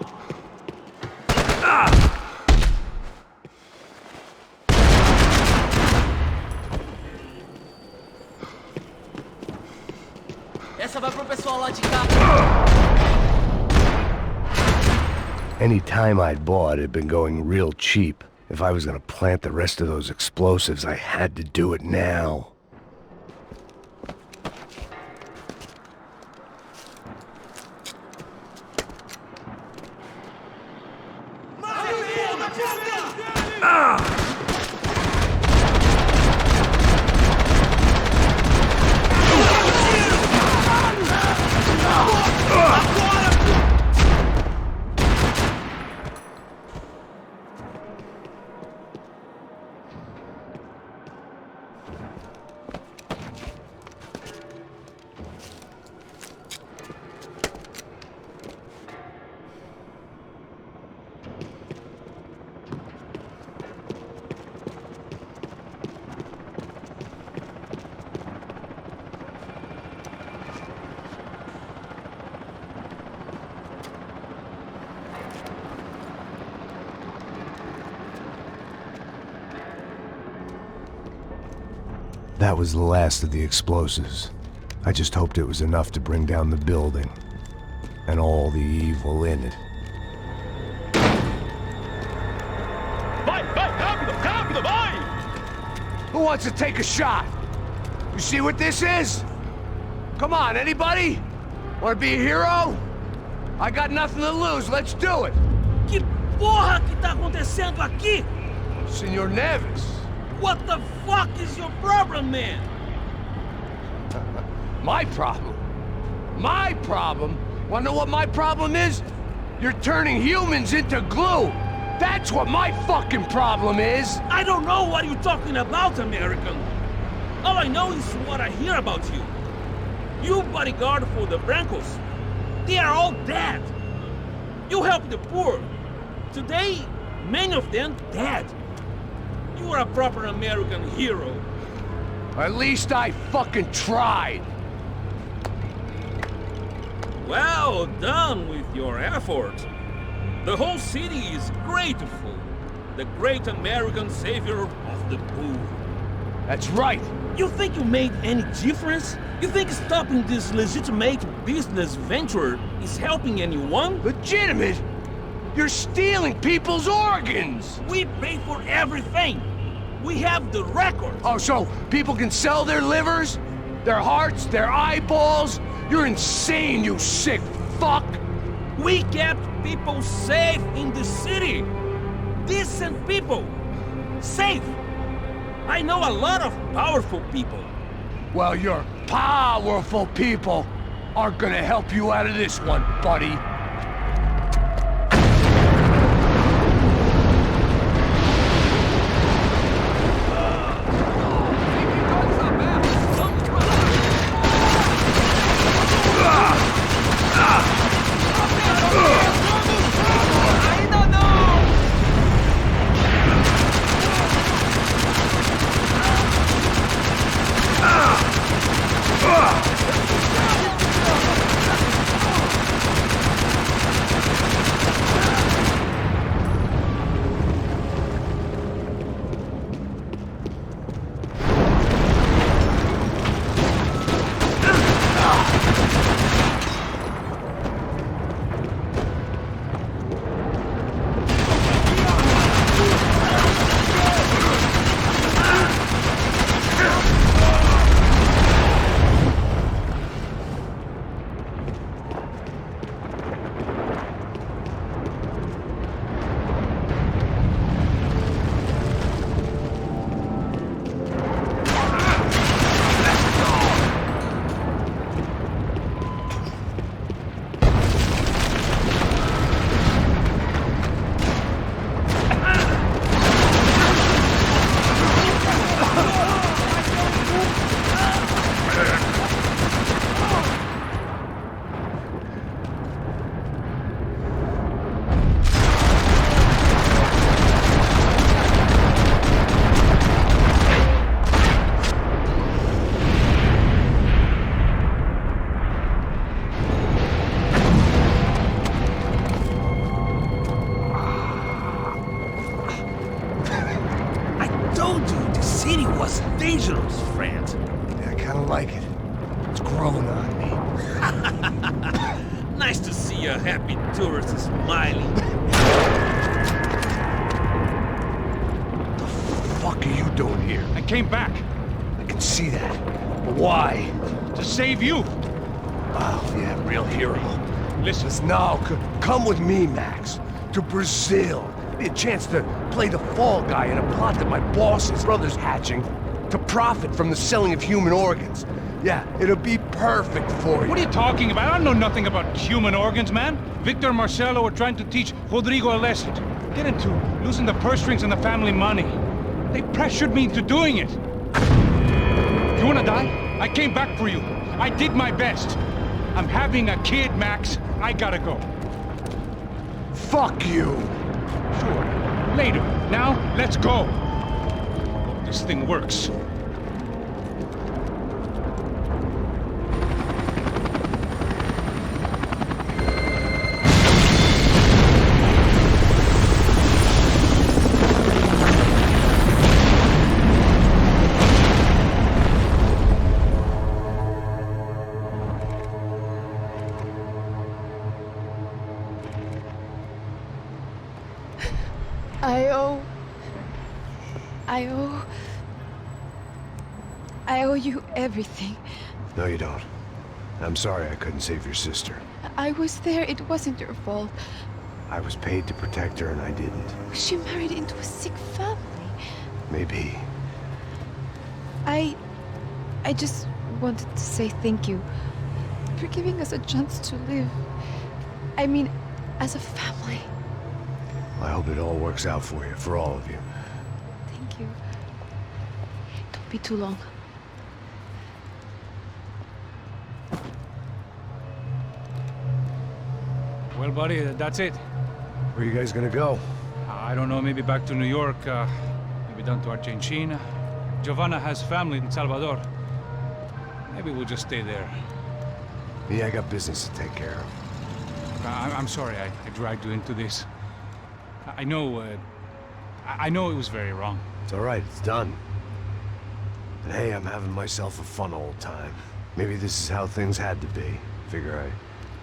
Essa vai pro pessoal lá de cá. Any time I'd bought had been going real cheap. If I was gonna plant the rest of those explosives, I had to do it now. That was the last of the explosives. I just hoped it was enough to bring down the building. And all the evil in it. Vai, rápido, rápido, vai! Who wants to take a shot? You see what this is? Come on, anybody? Want to be a hero? I got nothing to lose, let's do it! Que porra que tá acontecendo aqui? Senor Neves. What the fuck is your problem, man? My problem? My problem? Wanna know what my problem is? You're turning humans into glue! That's what my fucking problem is! I don't know what you're talking about, American. All I know is what I hear about you. You bodyguard for the Brancos. They are all dead. You help the poor. Today, many of them dead. You are a proper American hero. At least I fucking tried. Well done with your effort. The whole city is grateful. The great American savior of the poor. That's right. You think you made any difference? You think stopping this legitimate business venture is helping anyone? Legitimate? You're stealing people's organs! We pay for everything! We have the record! Oh, so people can sell their livers? Their hearts? Their eyeballs? You're insane, you sick fuck! We kept people safe in the city! Decent people! Safe! I know a lot of powerful people. Well, your powerful people aren't gonna help you out of this one, buddy. Nice to see a happy tourist and smiling. The fuck are you doing here? I came back. I can see that. But why? To save you. Oh, yeah, real hero. Listen. Now, come with me, Max. To Brazil. Be a chance to play the fall guy in a plot that my boss's brother's hatching to profit from the selling of human organs. Yeah, it'll be perfect for you. What are you talking about? I know nothing about human organs, man. Victor and Marcelo were trying to teach Rodrigo a lesson. Get into losing the purse strings and the family money. They pressured me into doing it. You wanna die? I came back for you. I did my best. I'm having a kid, Max. I gotta go. Fuck you. Sure. Later. Now, let's go. Hope this thing works. I owe you everything. No, you don't. I'm sorry I couldn't save your sister. I was there. It wasn't your fault. I was paid to protect her and I didn't. She married into a sick family. Maybe. I just wanted to say thank you for giving us a chance to live. I mean, as a family. I hope it all works out for you, for all of you. Thank you. Don't be too long. Well, buddy, that's it. Where are you guys gonna go? I don't know, maybe back to New York, maybe down to Argentina. Giovanna has family in Salvador. Maybe we'll just stay there. Yeah, I got business to take care of. I'm sorry I dragged you into this. I know it was very wrong. It's all right, it's done. And hey, I'm having myself a fun old time. Maybe this is how things had to be. Figure I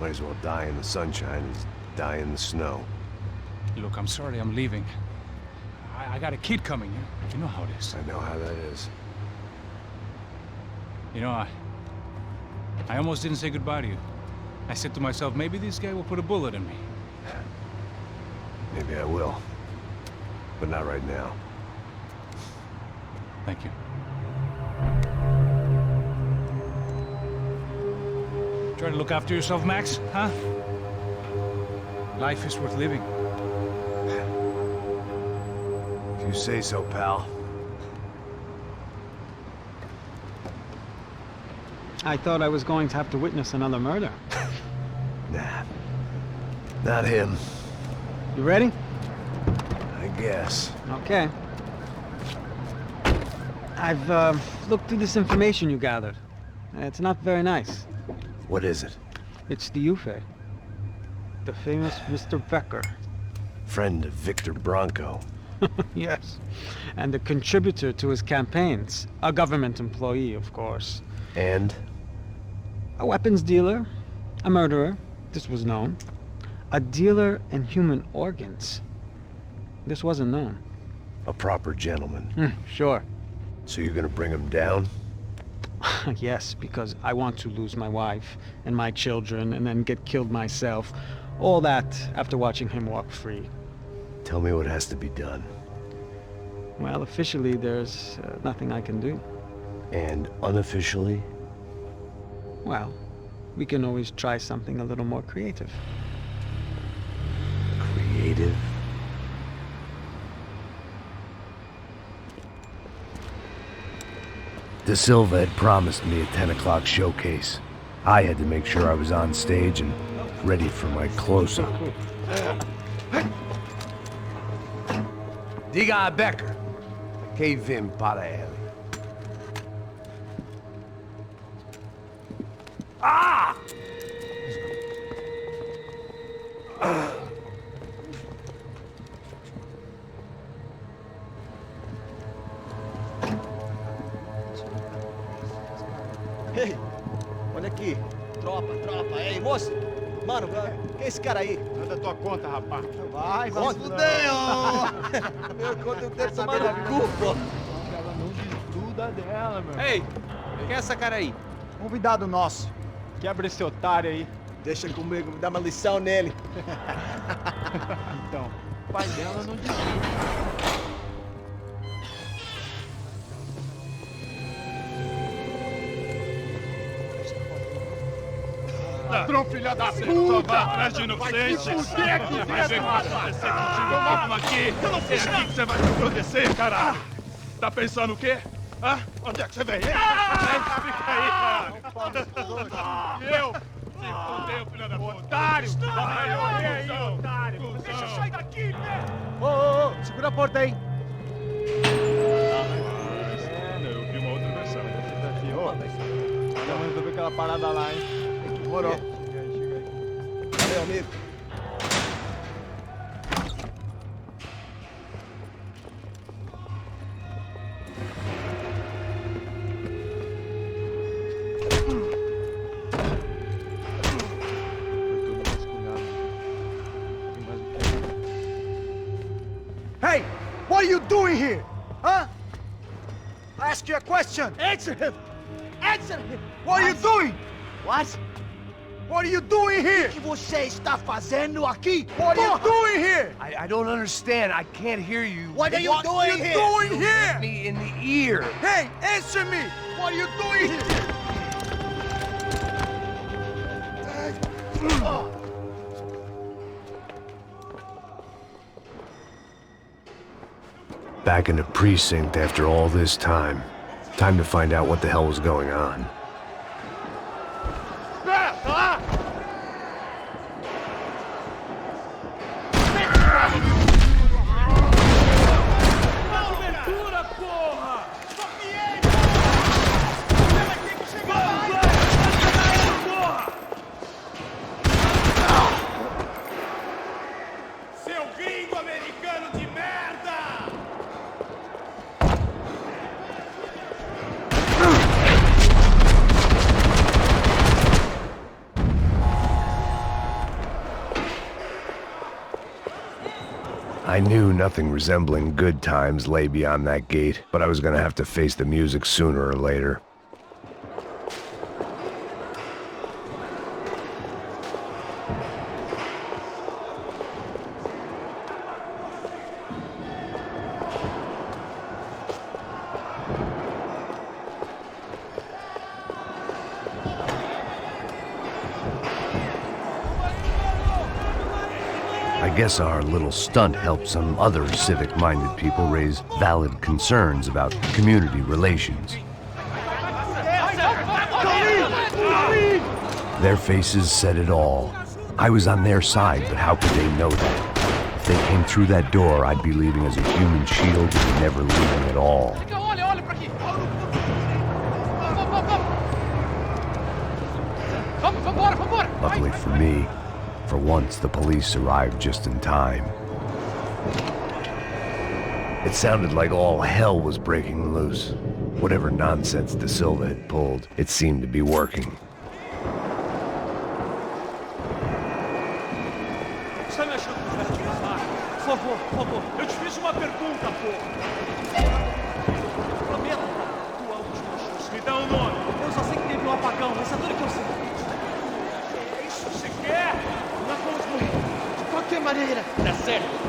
might as well die in the sunshine as die in the snow. Look, I'm sorry I'm leaving. I got a kid coming. You know how it is. I know how that is. You know, I almost didn't say goodbye to you. I said to myself, maybe this guy will put a bullet in me. Maybe I will. But not right now. Thank you. Try to look after yourself, Max, huh? Life is worth living. If you say so, pal. I thought I was going to have to witness another murder. Nah. Not him. You ready? I guess. Okay. I've looked through this information you gathered. It's not very nice. What is it? It's the UFE. The famous Mr. Becker. Friend of Victor Bronco. Yes. And a contributor to his campaigns. A government employee, of course. And? A weapons dealer. A murderer. This was known. A dealer in human organs. This wasn't known. A proper gentleman. Sure. So you're gonna bring him down? Yes, because I want to lose my wife and my children and then get killed myself. All that after watching him walk free. Tell me what has to be done. Well, officially there's nothing I can do. And unofficially? Well, we can always try something a little more creative. Creative? De Silva had promised me a 10 o'clock showcase. I had to make sure I was on stage and ready for my close-up. Diga a Becker. Que vim para ele. Ah! Ei, olha aqui. Tropa. Ei, moço. Mano, quem é esse cara aí? Manda tua conta, rapaz. Vai fuder, ó. Meu conta eu devo tomar no cu, pô. Ela não desgruda dela, meu. Ei, quem é essa cara aí? Convidado nosso. Quebra esse otário aí. Deixa comigo, me dá uma lição nele. Então, o pai dela não desgruda. Ladrão, filha da puta! Vai atrás de inocente! Vai ver o que vai acontecer contigo! Vamos aqui! Eu não fiz nada! Você vai me proteger, caralho! Tá pensando o quê? Hã? Onde é que você vem? Fica aí, caralho! E eu? Se fudeu, filha da puta! Otário! Vai, aí, otário! Deixa eu sair daqui, né? Ô, segura a porta aí! Eu vi uma outra versão. Vamos resolver aquela parada lá, hein? Demorou. Chega aí. Valeu, amigo. Hey! What are you doing here? Huh? I ask you a question. Answer him! Answer him! What are you doing? What? What are you doing here? O que você está fazendo aqui? What are you doing here? I don't understand. I can't hear you. What are you doing here? Doing here? Me in the ear. Hey, answer me! What are you doing here? Back in the precinct after all this time. Time to find out what the hell was going on. Seu gringo americano de merda! I knew nothing resembling good times lay beyond that gate, but I was gonna have to face the music sooner or later. I guess our little stunt helped some other civic-minded people raise valid concerns about community relations. Their faces said it all. I was on their side, but how could they know that? If they came through that door, I'd be leaving as a human shield and never leaving at all. Luckily for me, for once the police arrived just in time. It sounded like all hell was breaking loose. Whatever nonsense De Silva had pulled, it seemed to be working. Está me achando que vai ativar? Por favor. Eu te fiz uma pergunta, pô. Prometo, tua última chance. Me dá um nome. Eu só sei que teve um apagão, mas é tudo que eu sei. É isso que você quer? Nós vamos morrer. De qualquer maneira. Dá certo.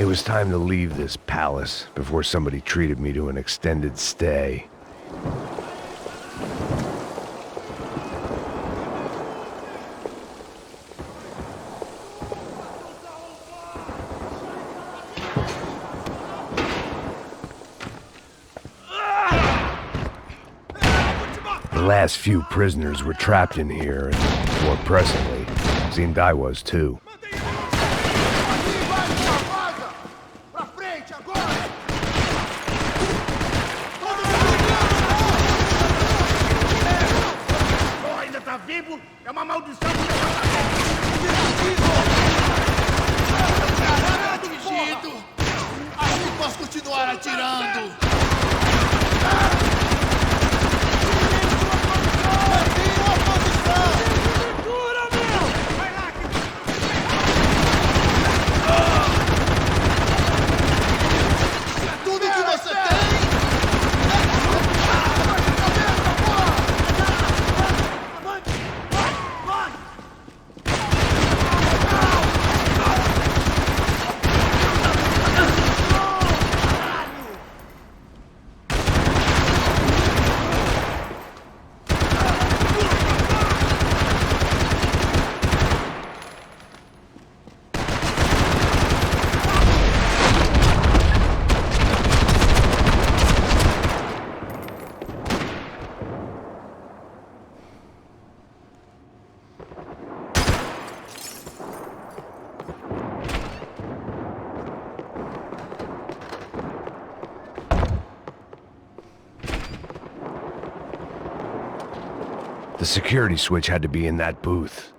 It was time to leave this palace before somebody treated me to an extended stay. The last few prisoners were trapped in here, and more pressingly, seemed I was too. É uma maldição. Fingido. Assim posso continuar atirando. The security switch had to be in that booth.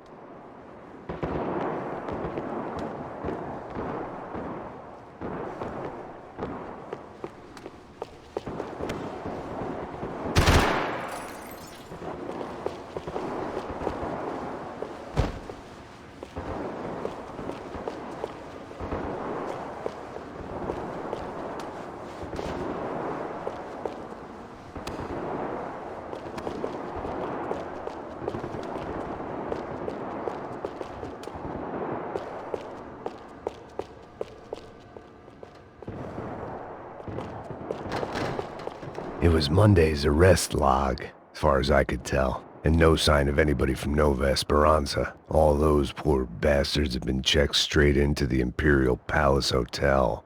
It was Monday's arrest log, as far as I could tell, and no sign of anybody from Nova Esperanza. All those poor bastards had been checked straight into the Imperial Palace Hotel.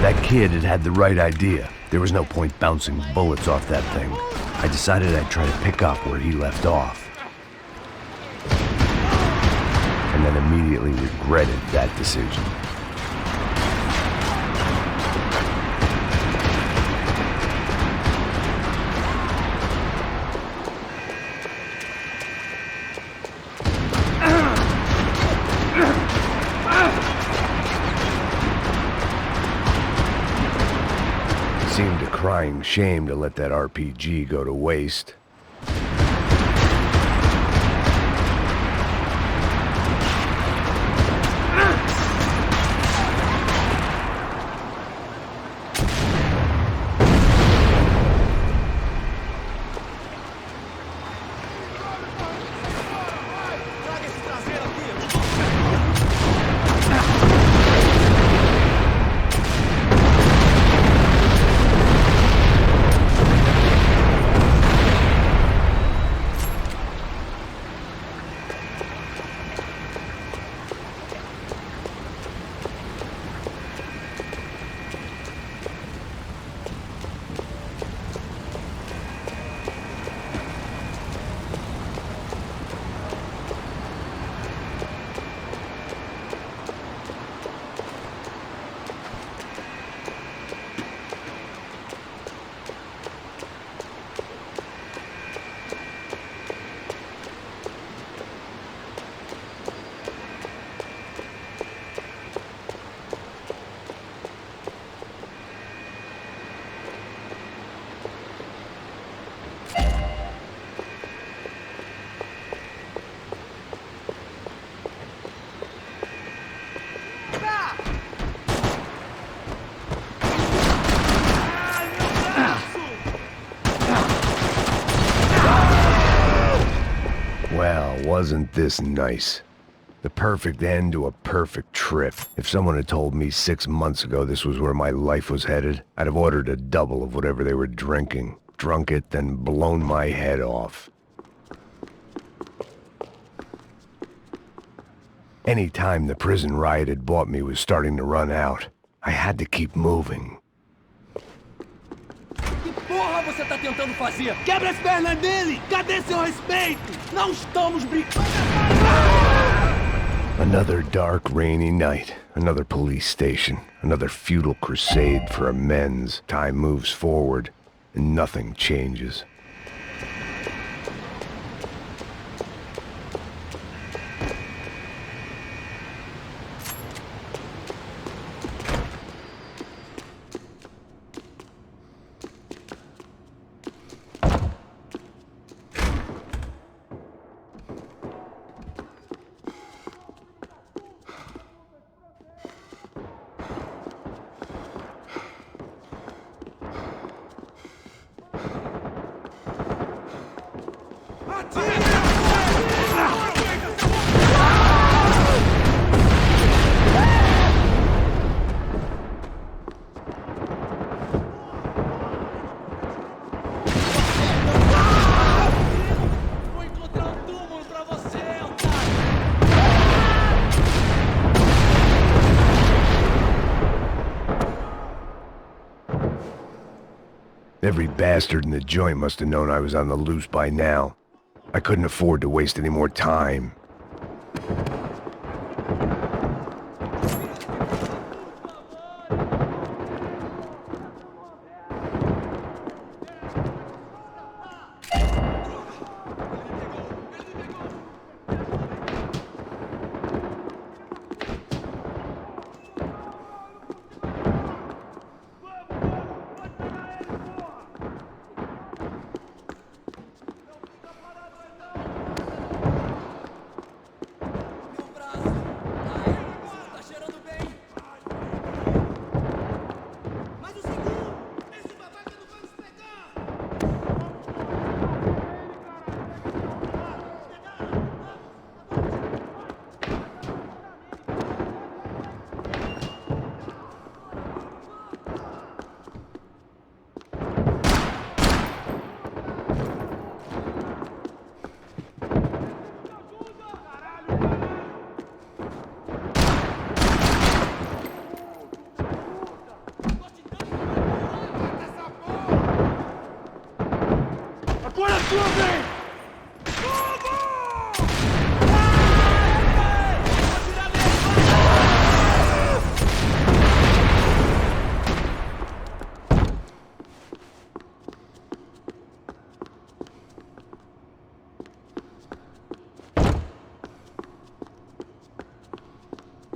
That kid had had the right idea. There was no point bouncing bullets off that thing. I decided I'd try to pick up where he left off. And then immediately regretted that decision. Seemed a crying shame to let that RPG go to waste. wasn't this nice. The perfect end to a perfect trip. If someone had told me 6 months ago this was where my life was headed, I'd have ordered a double of whatever they were drinking, drunk it, then blown my head off. Any time the prison riot had bought me was starting to run out. I had to keep moving. Que porra você tá tentando fazer? Quebra as pernas dele! Cadê seu respeito? Não estamos brincando! Another dark, rainy night. Another police station. Another futile crusade for amends. Time moves forward, and nothing changes. Every bastard in the joint must have known I was on the loose by now. I couldn't afford to waste any more time.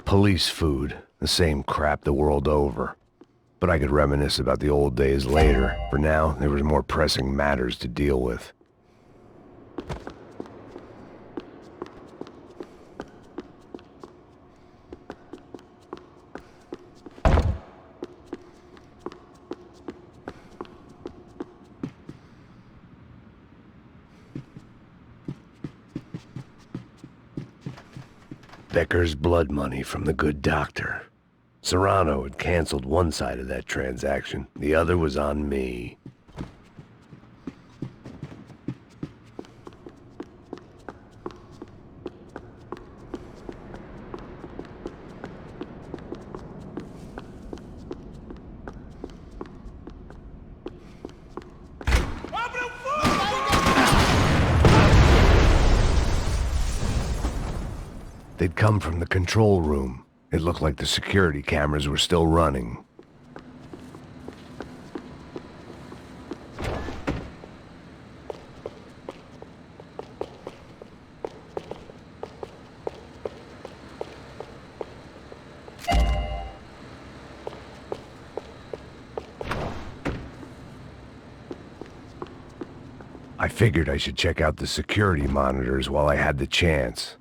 Police food, the same crap the world over. But I could reminisce about the old days later. For now, there was more pressing matters to deal with. Becker's blood money from the good doctor. Serrano had canceled one side of that transaction. The other was on me. They'd come from the control room. It looked like the security cameras were still running. I figured I should check out the security monitors while I had the chance.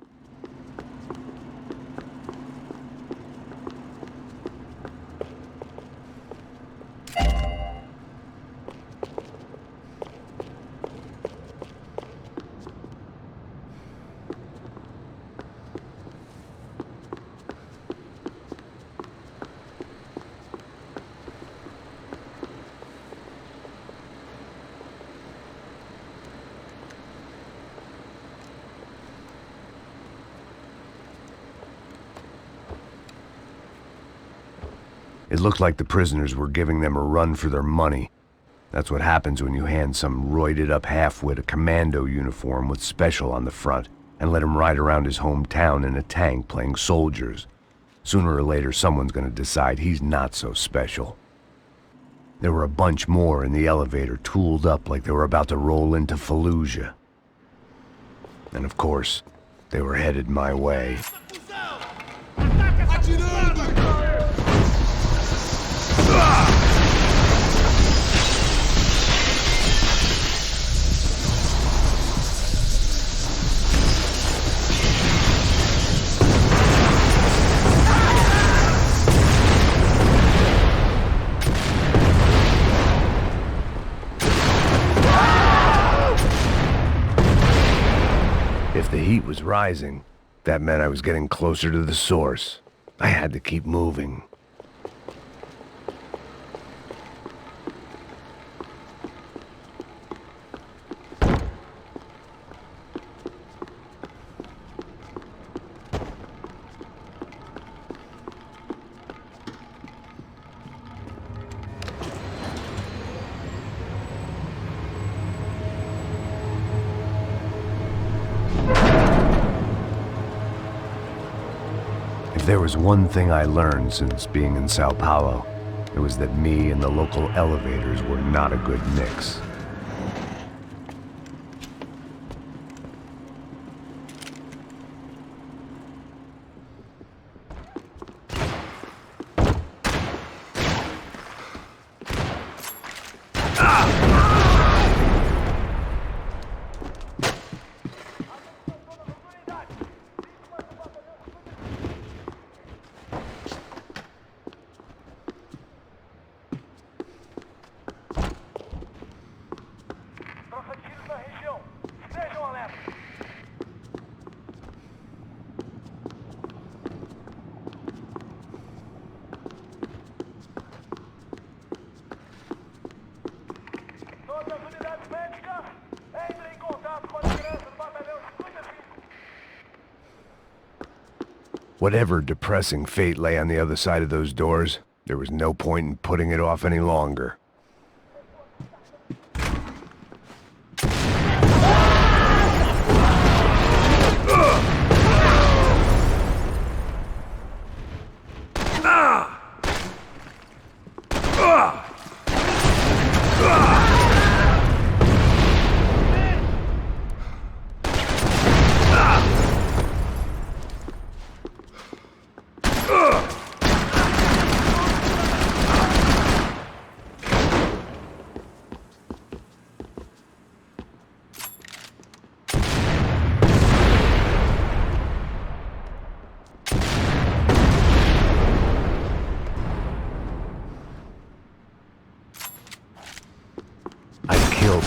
It looked like the prisoners were giving them a run for their money. That's what happens when you hand some roided-up halfwit a commando uniform with special on the front and let him ride around his hometown in a tank playing soldiers. Sooner or later, someone's gonna decide he's not so special. There were a bunch more in the elevator, tooled up like they were about to roll into Fallujah. And of course, they were headed my way. If the heat was rising, that meant I was getting closer to the source. I had to keep moving. If there was one thing I learned since being in Sao Paulo, it was that me and the local elevators were not a good mix. Whatever depressing fate lay on the other side of those doors, there was no point in putting it off any longer.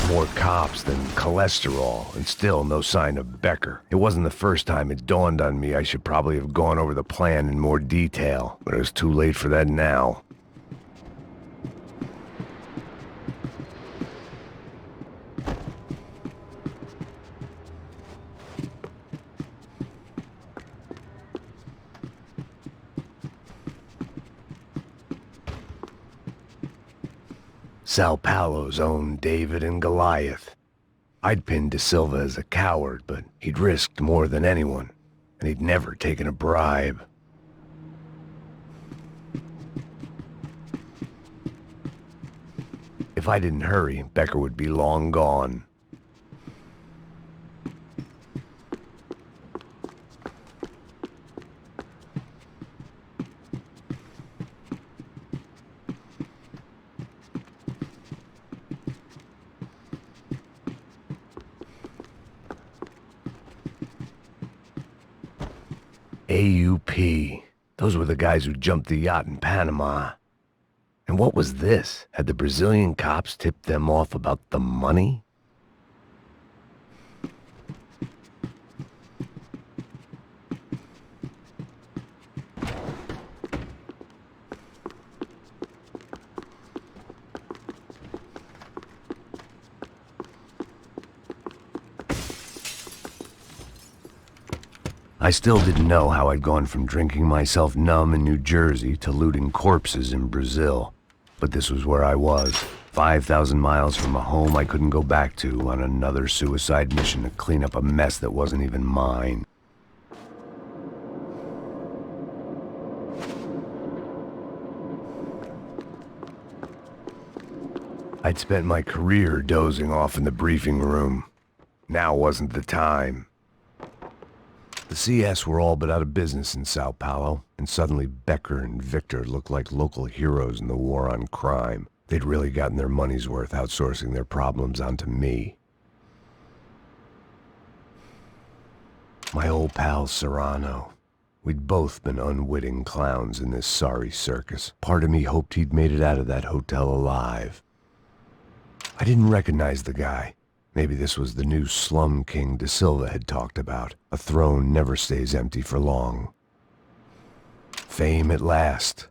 More cops than cholesterol, and still no sign of Becker. It wasn't the first time it dawned on me I should probably have gone over the plan in more detail, but it was too late for that now. Sao Paulo's own David and Goliath. I'd pinned De Silva as a coward, but he'd risked more than anyone, and he'd never taken a bribe. If I didn't hurry, Becker would be long gone. AUP. Those were the guys who jumped the yacht in Panama. And what was this? Had the Brazilian cops tipped them off about the money? I still didn't know how I'd gone from drinking myself numb in New Jersey to looting corpses in Brazil. But this was where I was, 5,000 miles from a home I couldn't go back to on another suicide mission to clean up a mess that wasn't even mine. I'd spent my career dozing off in the briefing room. Now wasn't the time. The CS were all but out of business in Sao Paulo, and suddenly Becker and Victor looked like local heroes in the war on crime. They'd really gotten their money's worth outsourcing their problems onto me. My old pal Serrano. We'd both been unwitting clowns in this sorry circus. Part of me hoped he'd made it out of that hotel alive. I didn't recognize the guy. Maybe this was the new slum king De Silva had talked about. A throne never stays empty for long. Fame at last.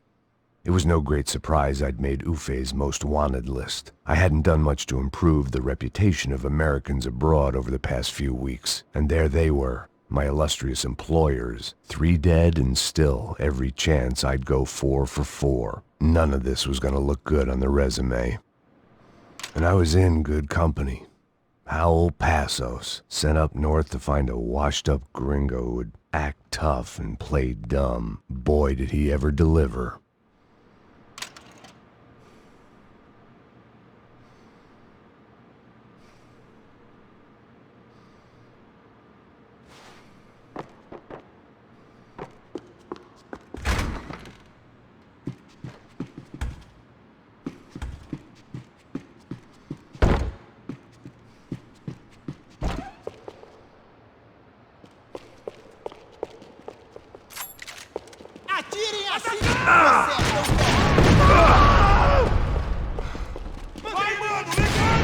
It was no great surprise I'd made Ufe's most wanted list. I hadn't done much to improve the reputation of Americans abroad over the past few weeks, and there they were, my illustrious employers, 3 dead and still every chance I'd go 4 for 4. None of this was going to look good on the resume. And I was in good company. Howell Passos, sent up north to find a washed-up gringo who would act tough and play dumb. Boy, did he ever deliver. Atirem assim que você vai, mano, ligado!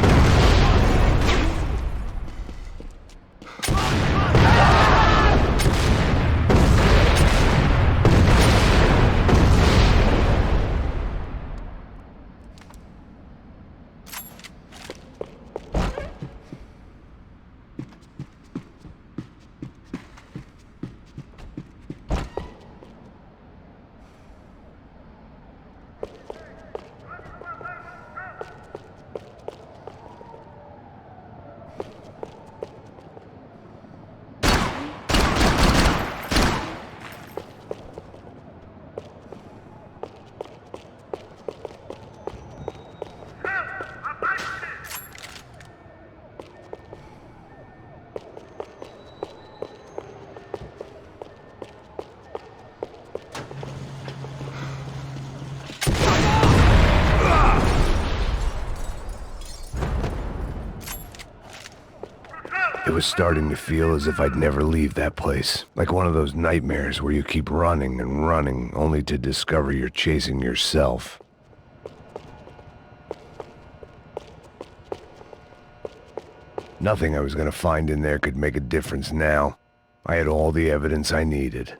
It was starting to feel as if I'd never leave that place. Like one of those nightmares where you keep running and running, only to discover you're chasing yourself. Nothing I was gonna find in there could make a difference now. I had all the evidence I needed.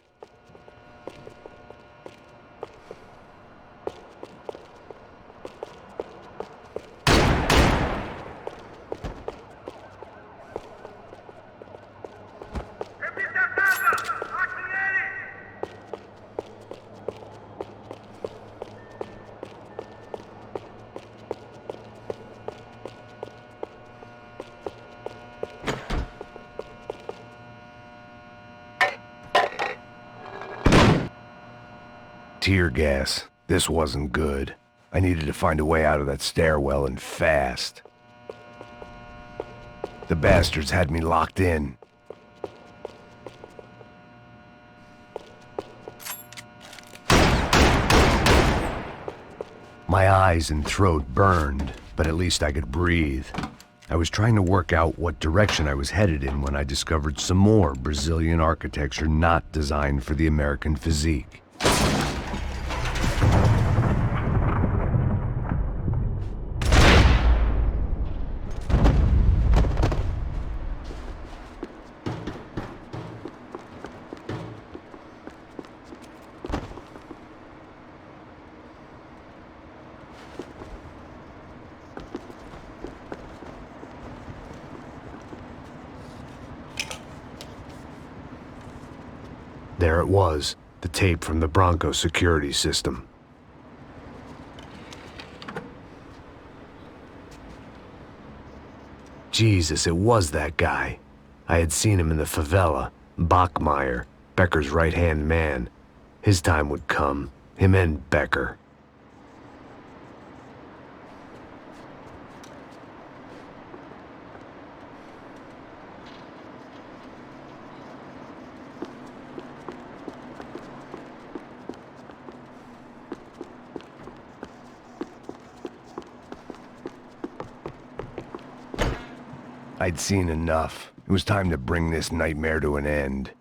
Tear gas. This wasn't good. I needed to find a way out of that stairwell and fast. The bastards had me locked in. My eyes and throat burned, but at least I could breathe. I was trying to work out what direction I was headed in when I discovered some more Brazilian architecture not designed for the American physique. There it was, the tape from the Bronco security system. Jesus, it was that guy. I had seen him in the favela, Bachmeyer, Becker's right-hand man. His time would come, him and Becker. I'd seen enough. It was time to bring this nightmare to an end.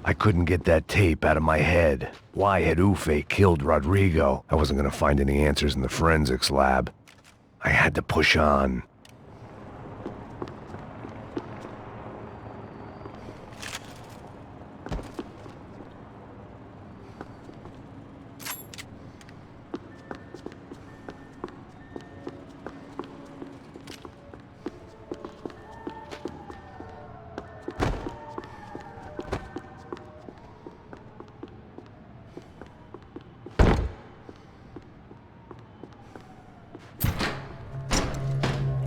I couldn't get that tape out of my head. Why had Ufe killed Rodrigo? I wasn't gonna find any answers in the forensics lab. I had to push on.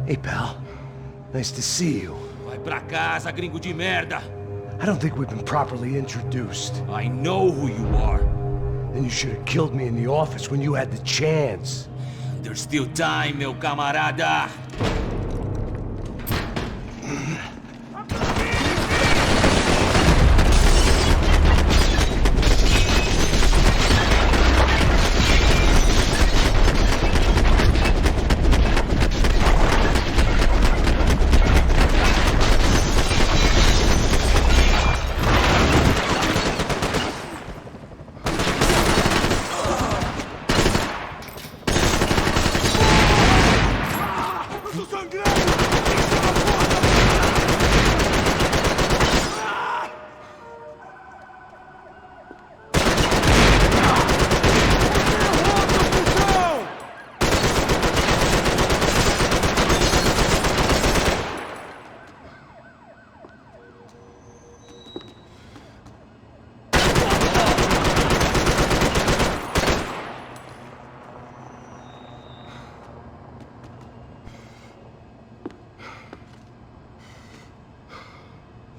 Hey, pal. Nice to see you. Vai pra casa, gringo de merda. I don't think we've been properly introduced. I know who you are. Then you should have killed me in the office when you had the chance. There's still time, meu camarada.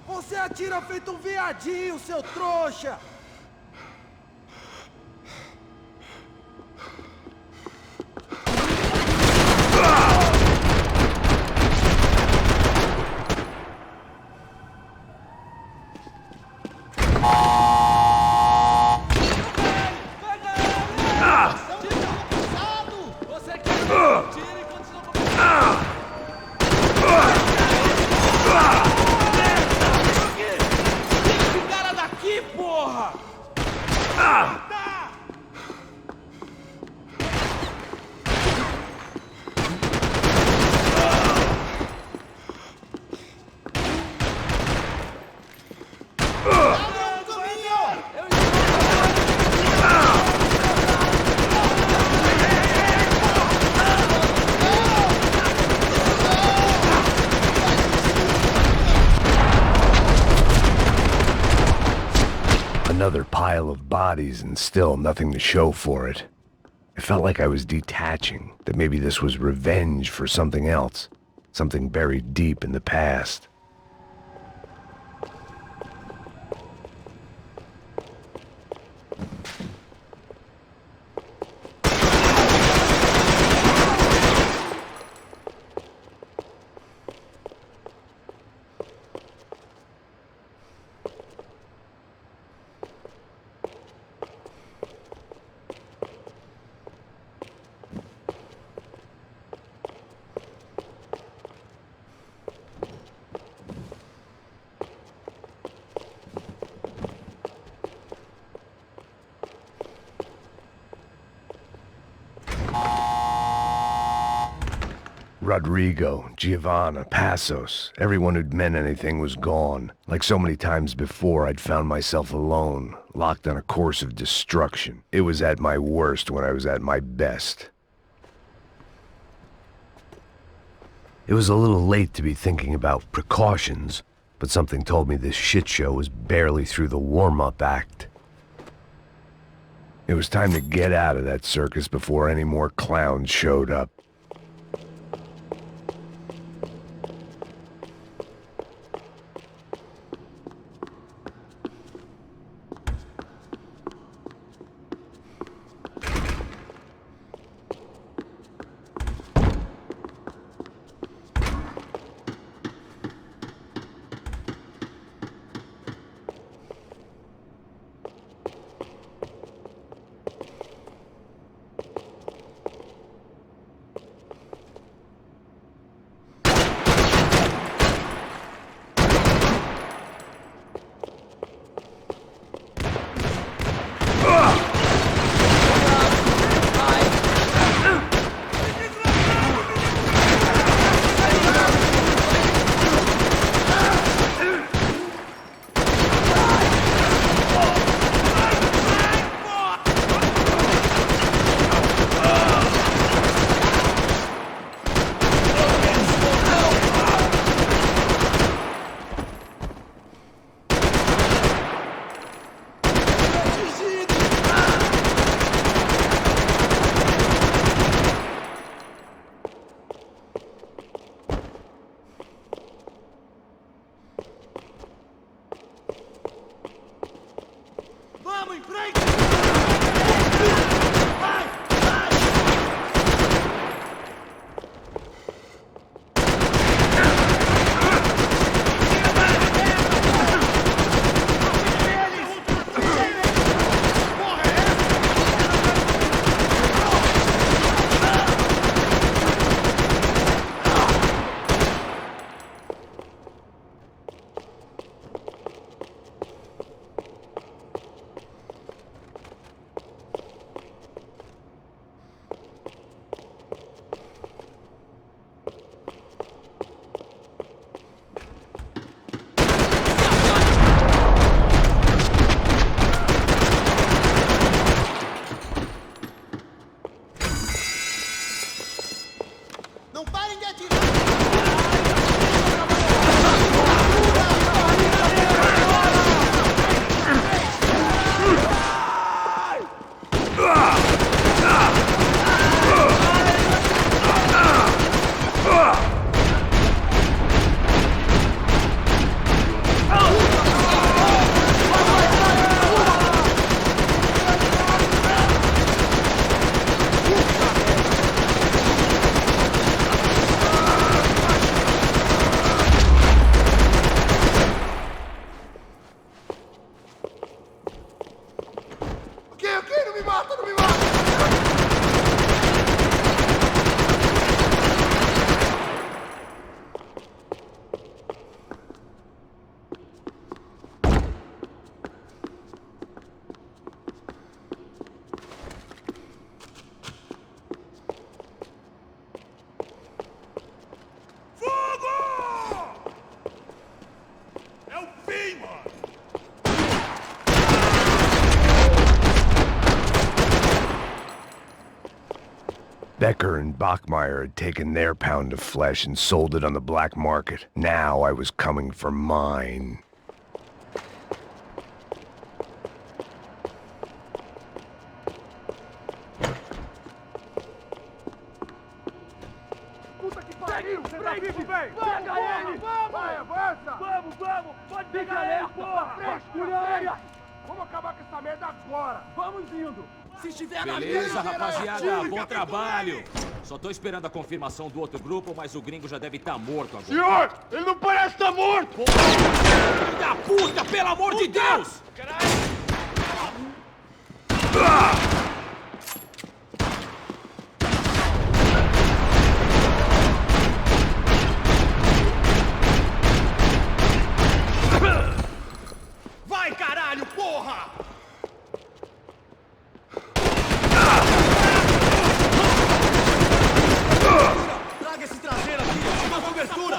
Você atira feito um viadinho, seu trouxa! Another pile of bodies and still nothing to show for it. I felt like I was detaching, that maybe this was revenge for something else, something buried deep in the past. Rodrigo, Giovanna, Passos, everyone who'd meant anything was gone. Like so many times before, I'd found myself alone, locked on a course of destruction. It was at my worst when I was at my best. It was a little late to be thinking about precautions, but something told me this shit show was barely through the warm-up act. It was time to get out of that circus before any more clowns showed up. Becker and Bachmeyer had taken their pound of flesh and sold it on the black market. Now I was coming for mine. Fica alerta! Frescura! Vamos acabar com essa merda agora! Vamos indo! Se estiver na Beleza, rapaziada, bom trabalho! Só tô esperando a confirmação do outro grupo, mas o gringo já deve estar morto agora. Senhor, ele não parece estar morto! Filho da puta, pelo amor de Deus! Vai, caralho, porra! Traga esse traseiro aqui! Uma cobertura!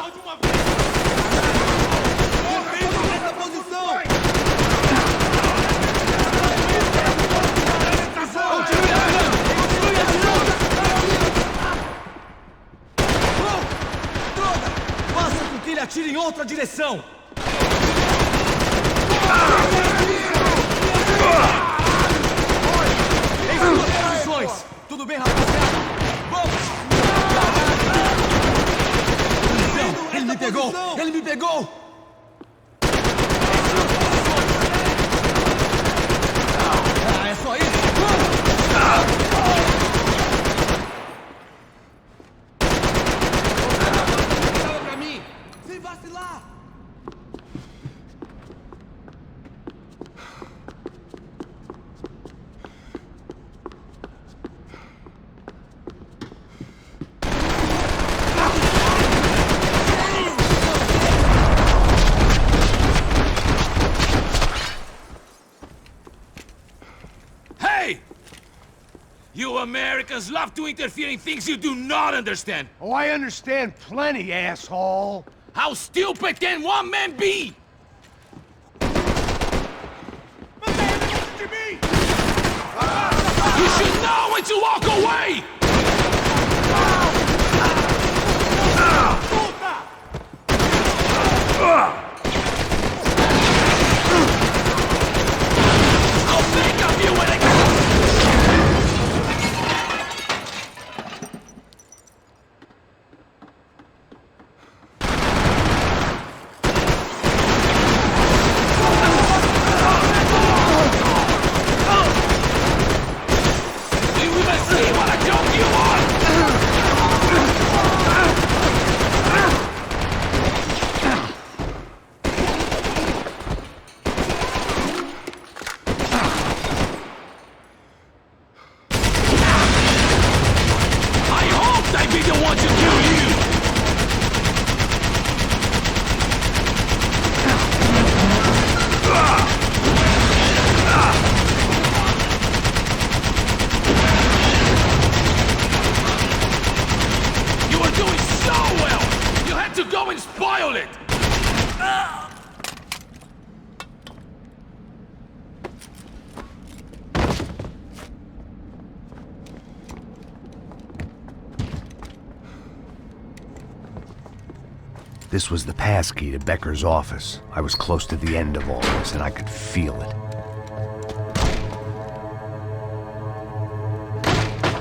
Nessa posição! Droga! Faça com que ele atire em outra direção! Em suas posições! Tudo bem, rapaziada? Vamos! Não, ele me pegou! Ele me pegou! Ah, é só isso? Olha pra mim! Sem vacilar! Hey! You Americans love to interfere in things you do not understand. Oh, I understand plenty, asshole. How stupid can one man be? You should know when to walk away! I'll think of you when I Do you even see what a joke you are? I hoped I'd be the one to kill you! You were doing so well! You had to go and spoil it! This was the passkey to Becker's office. I was close to the end of all this, and I could feel it.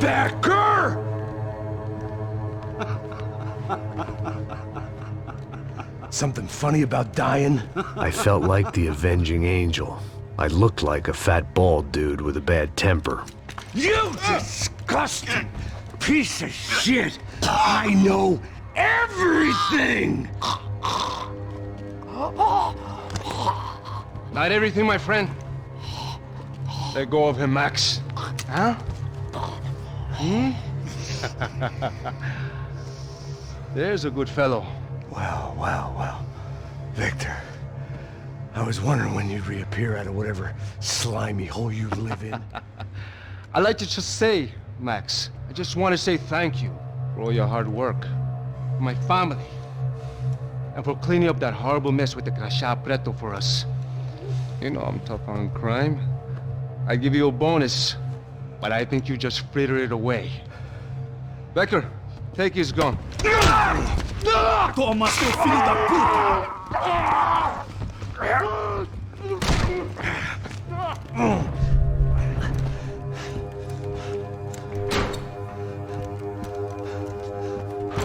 Becker! Something funny about dying? I felt like the avenging angel. I looked like a fat bald dude with a bad temper. You disgusting piece of shit! I know everything! Not everything, my friend. Let go of him, Max. Huh? Hmm? There's a good fellow. Well. Victor, I was wondering when you'd reappear out of whatever slimy hole you live in. I'd like to just say, Max, I just want to say thank you for all your hard work, for my family, and for cleaning up that horrible mess with the Crachá Preto for us. You know I'm tough on crime. I give you a bonus, but I think you just frittered it away. Becker, take his gun. Toma, seu filho da puta!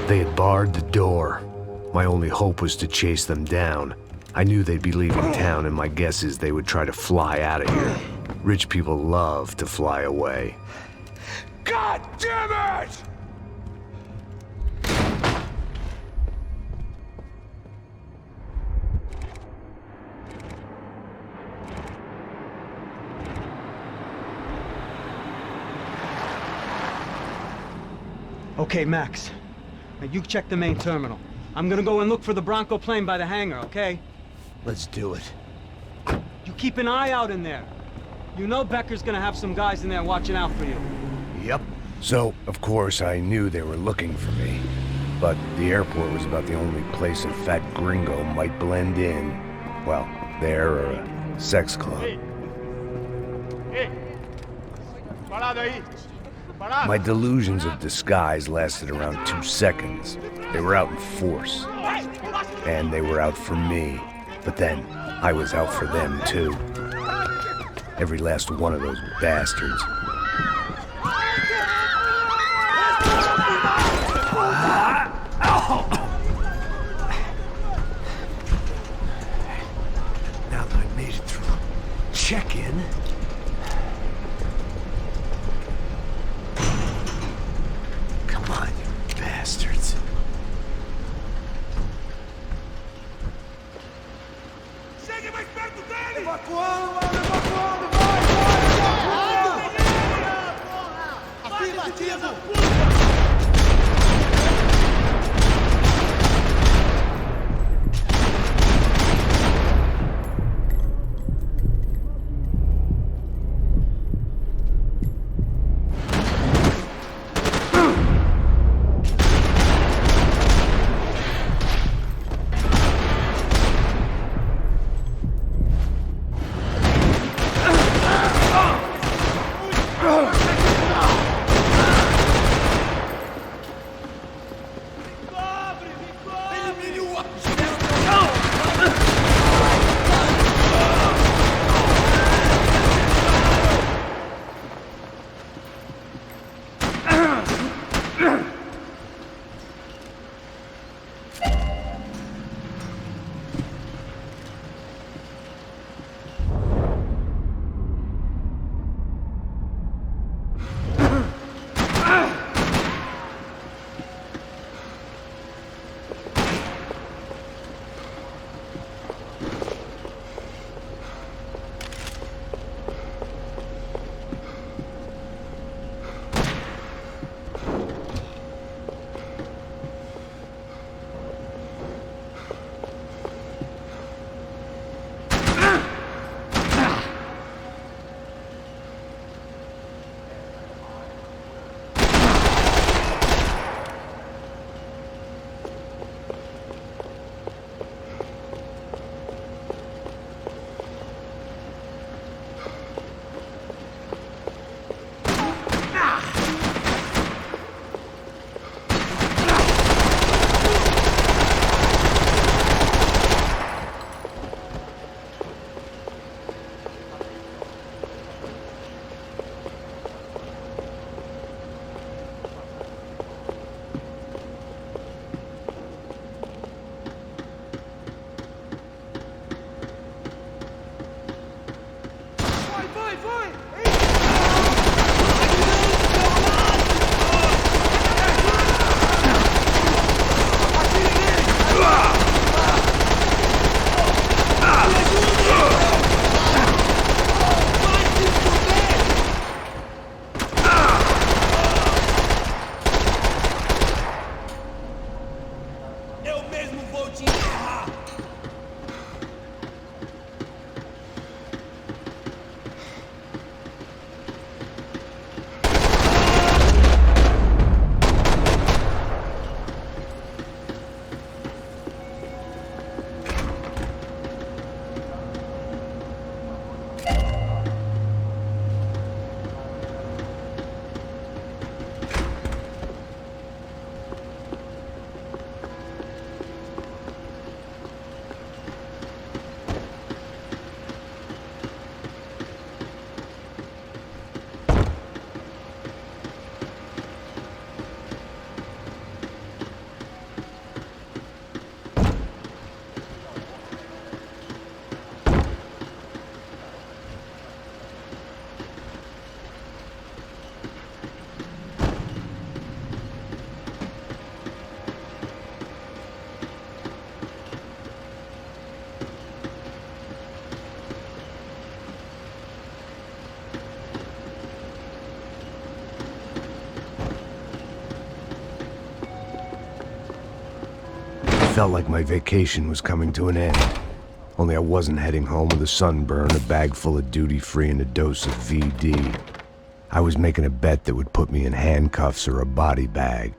They had barred the door. My only hope was to chase them down. I knew they'd be leaving town, and my guess is they would try to fly out of here. Rich people love to fly away. God damn it! Okay, Max. Now you check the main terminal. I'm gonna go and look for the Bronco plane by the hangar, okay? Let's do it. You keep an eye out in there. You know Becker's gonna have some guys in there watching out for you. Yep. So, of course, I knew they were looking for me. But the airport was about the only place a fat gringo might blend in. Well, there or a sex club. My delusions of disguise lasted around 2 seconds. They were out in force. And they were out for me. But then, I was out for them, too. Every last one of those bastards. Now that I made it through check-in... Come on, you bastards. felt like my vacation was coming to an end. Only I wasn't heading home with a sunburn, a bag full of duty-free, and a dose of VD. I was making a bet that would put me in handcuffs or a body bag.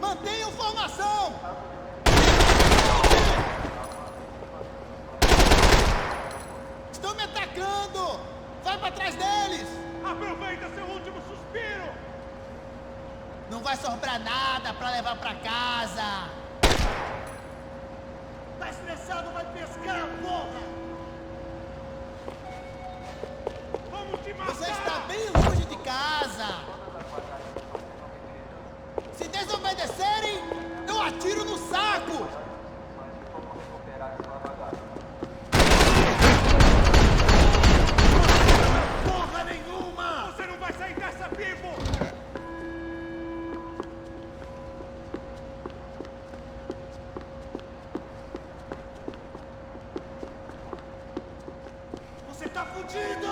Mantenham formação! Estão me atacando! Vai pra trás deles! Aproveita seu último suspiro! Não vai sobrar nada pra levar pra casa! Tá estressado, vai pescar, porra! Vamos te matar! Você está bem longe de casa! Se desobedecerem, eu atiro no saco! Porra nenhuma! Você não vai sair dessa vivo! Você tá fudido!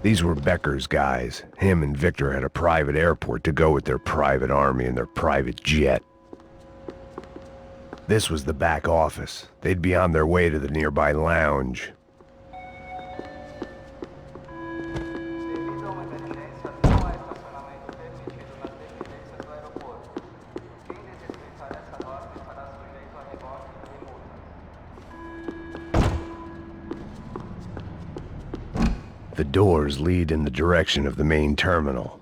These were Becker's guys. Him and Victor had a private airport to go with their private army and their private jet. This was the back office. They'd be on their way to the nearby lounge. The doors lead in the direction of the main terminal.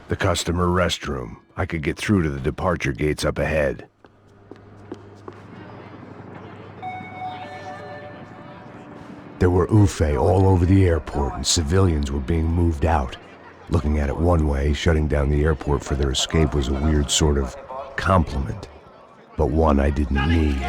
The customer restroom. I could get through to the departure gates up ahead. There were UFE all over the airport, and civilians were being moved out. Looking at it one way, shutting down the airport for their escape was a weird sort of compliment, but one I didn't need.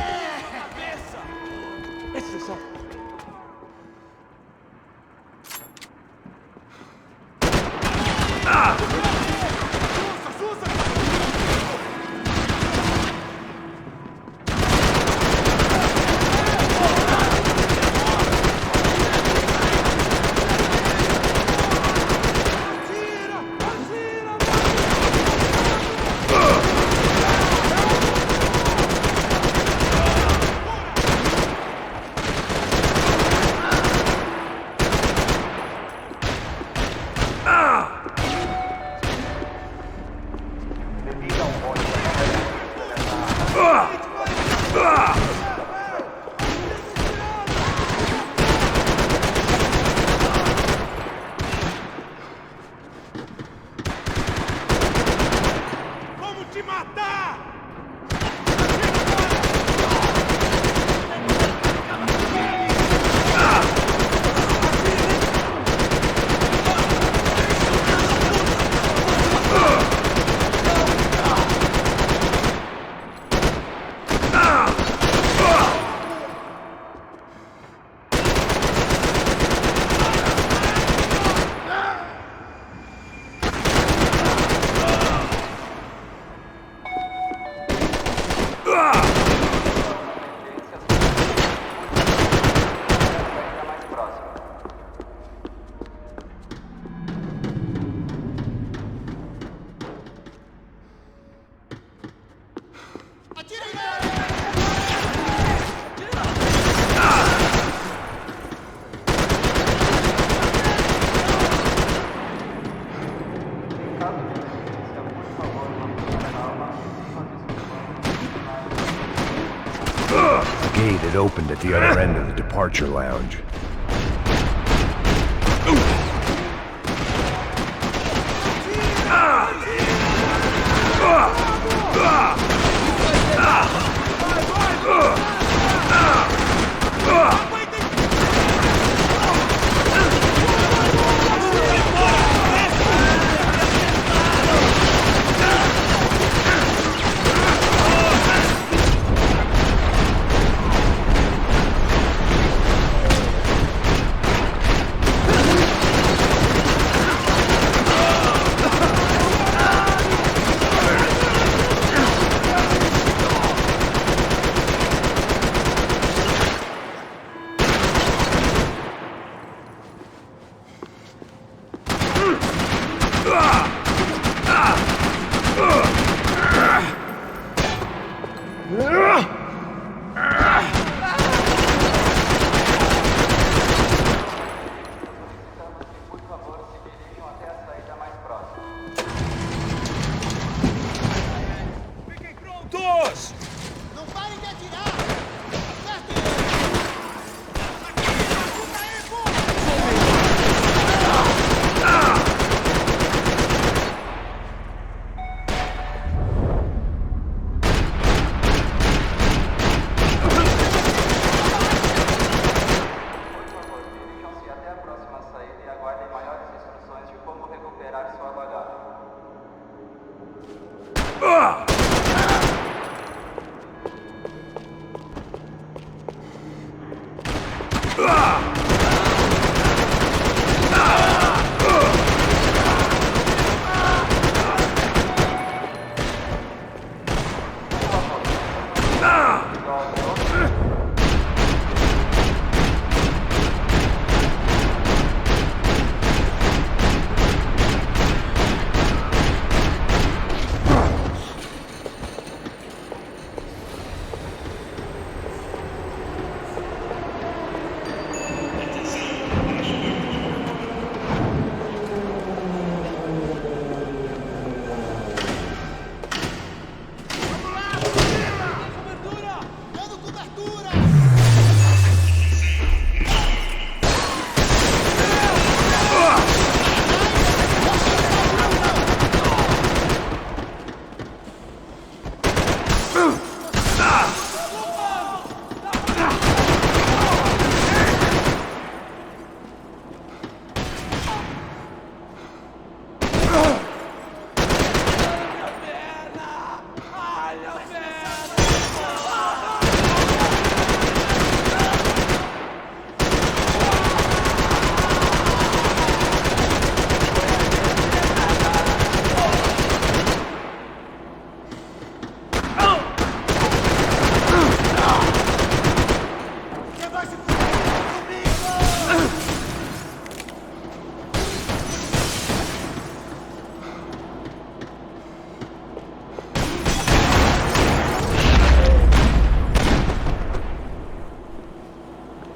gate had opened at the other end of the departure lounge.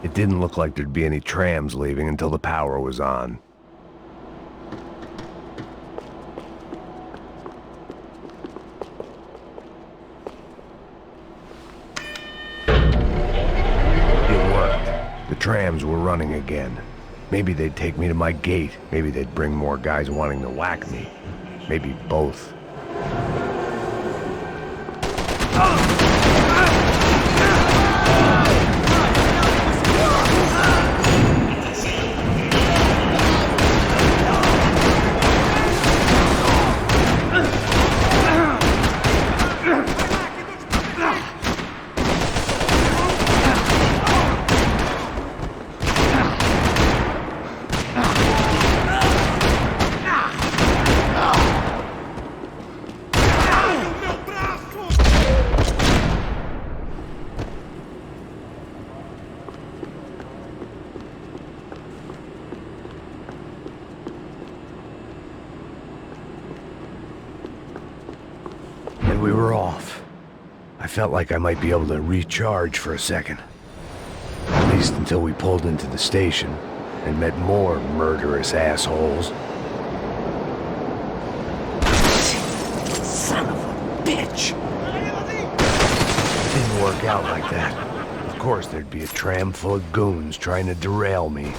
It didn't look like there'd be any trams leaving until the power was on. It worked. The trams were running again. Maybe they'd take me to my gate. Maybe they'd bring more guys wanting to whack me. Maybe both. We were off. I felt like I might be able to recharge for a second. At least until we pulled into the station and met more murderous assholes. Son of a bitch! Didn't work out like that. Of course there'd be a tram full of goons trying to derail me.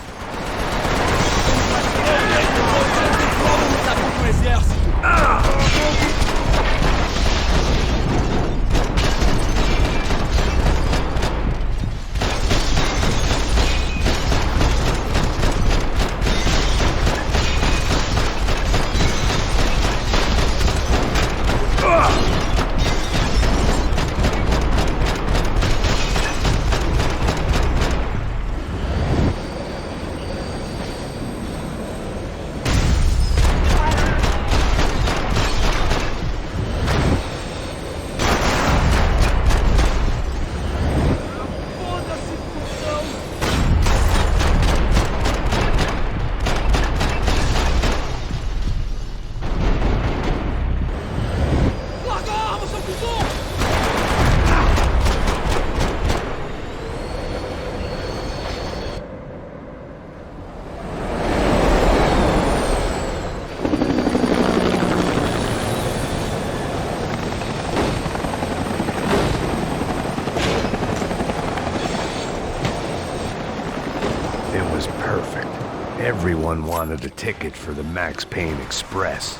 Everyone wanted a ticket for the Max Payne Express.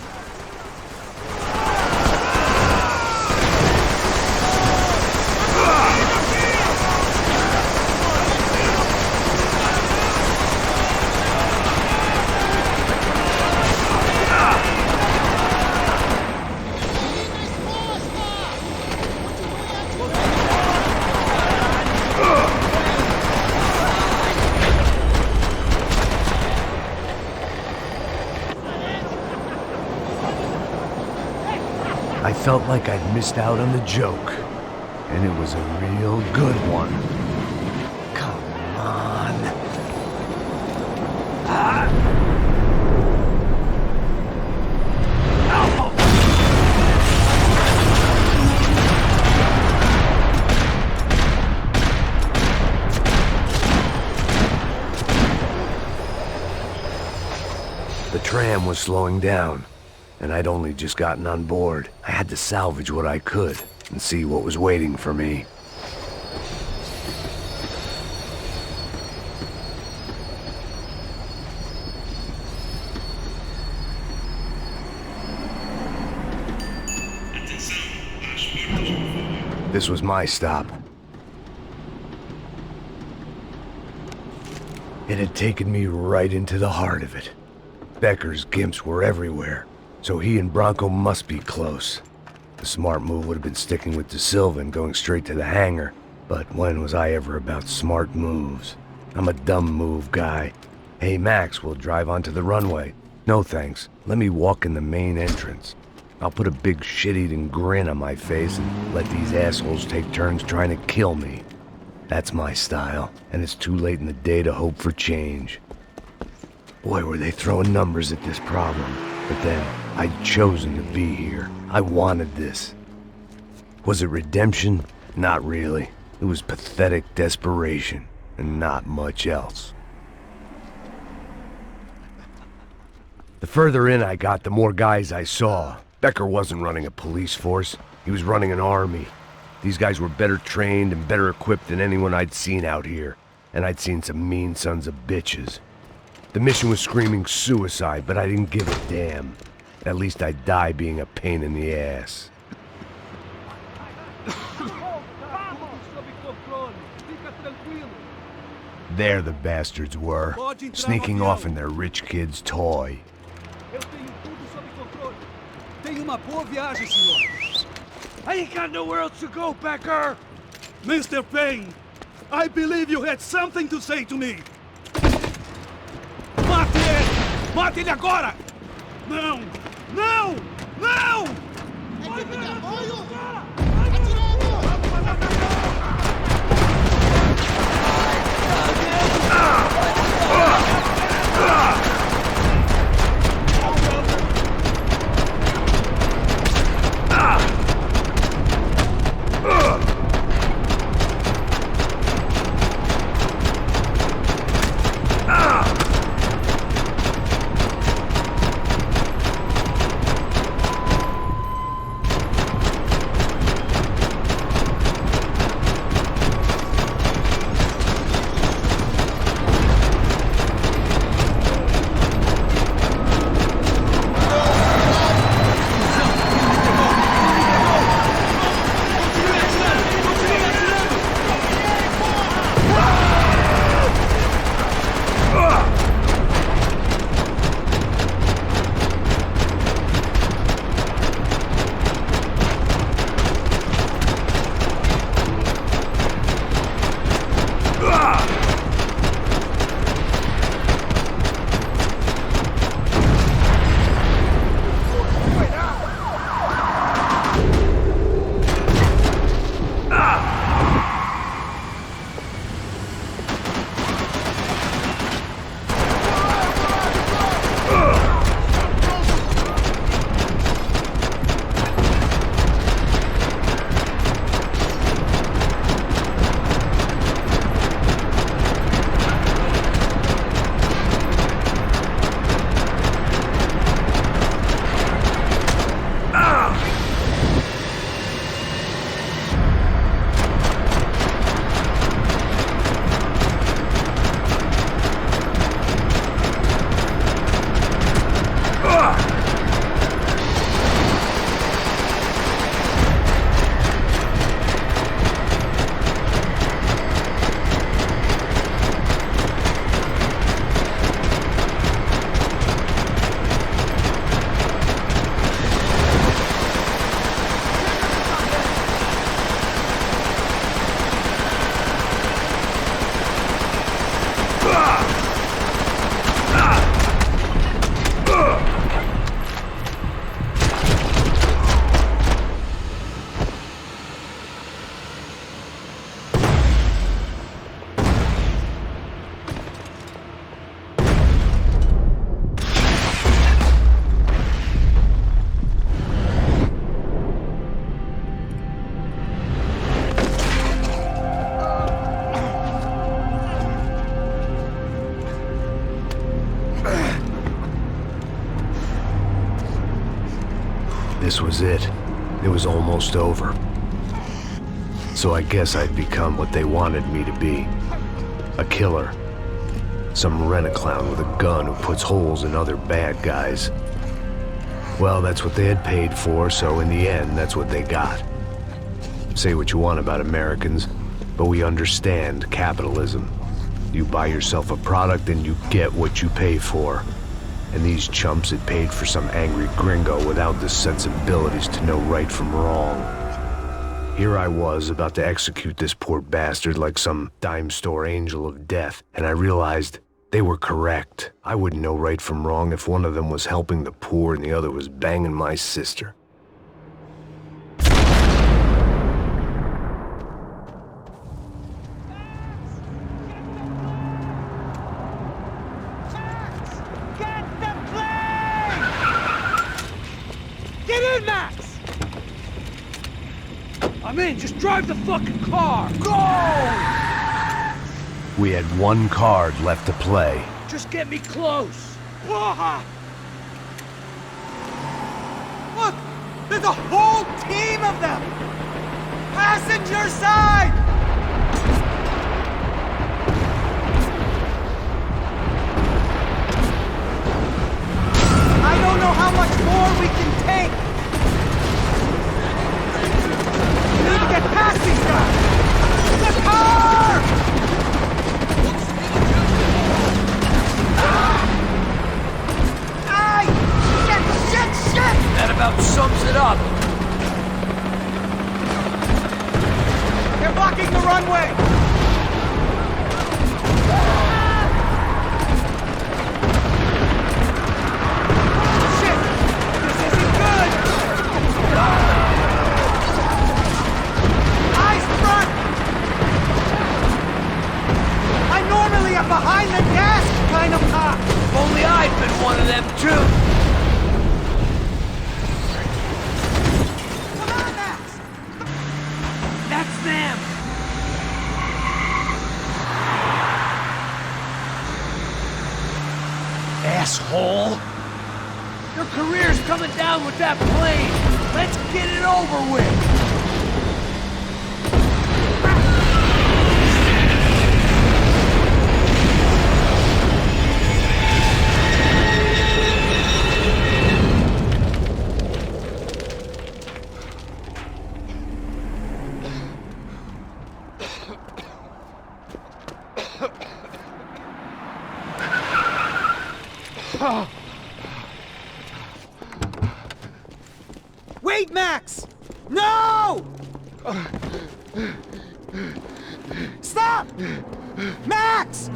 I felt like I'd missed out on the joke, and it was a real good one. Come on. The tram was slowing down, and I'd only just gotten on board. I had to salvage what I could and see what was waiting for me. This was my stop. It had taken me right into the heart of it. Becker's gimps were everywhere, so he and Bronco must be close. The smart move would have been sticking with De Silva and going straight to the hangar, but when was I ever about smart moves? I'm a dumb move guy. Hey Max, we'll drive onto the runway. No thanks, let me walk in the main entrance. I'll put a big shit-eating grin on my face and let these assholes take turns trying to kill me. That's my style, and it's too late in the day to hope for change. Boy, were they throwing numbers at this problem. But then, I'd chosen to be here. I wanted this. Was it redemption? Not really. It was pathetic desperation, and not much else. The further in I got, the more guys I saw. Becker wasn't running a police force. He was running an army. These guys were better trained and better equipped than anyone I'd seen out here. And I'd seen some mean sons of bitches. The mission was screaming suicide, but I didn't give a damn. At least I'd die being a pain in the ass. There the bastards were, sneaking off in their rich kid's toy. I ain't got nowhere else to go, Becker! Mr. Payne, I believe you had something to say to me. Mate ele! Mate ele agora! Não! Não! Não! this was it. It was almost over. So I guess I'd become what they wanted me to be. A killer. Some rent-a-clown with a gun who puts holes in other bad guys. Well, that's what they had paid for, so in the end, that's what they got. Say what you want about Americans, but we understand capitalism. You buy yourself a product and you get what you pay for. And these chumps had paid for some angry gringo without the sensibilities to know right from wrong. Here I was, about to execute this poor bastard like some dime store angel of death, and I realized they were correct. I wouldn't know right from wrong if one of them was helping the poor and the other was banging my sister. Get in, Max! I'm in, just drive the fucking car! Go! We had one card left to play. Just get me close! Look! There's a whole team of them! Passenger side! I don't know how much more we can take! We need to get past these guys! The car! Aye! Shit! That about sums it up. They're blocking the runway! Behind the gas kind of cop! If only I'd been one of them too! Come on, Max! That's them! Asshole! Your career's coming down with that plane! Let's get it over with! Wait, Max! No! Stop! Max!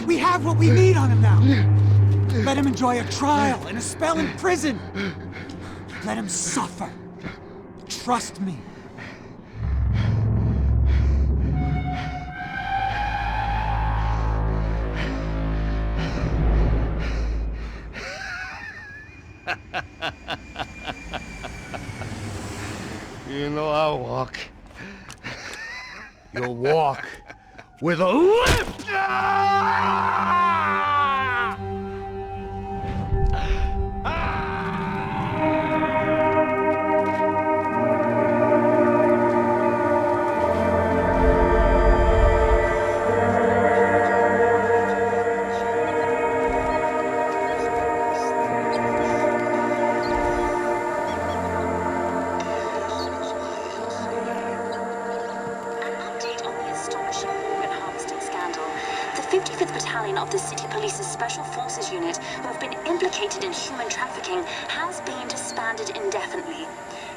We have what we need on him now. Let him enjoy a trial and a spell in prison. Let him suffer. Trust me. You know I'll walk. You'll walk with a lift! Of the City Police's Special Forces Unit, who have been implicated in human trafficking, has been disbanded indefinitely.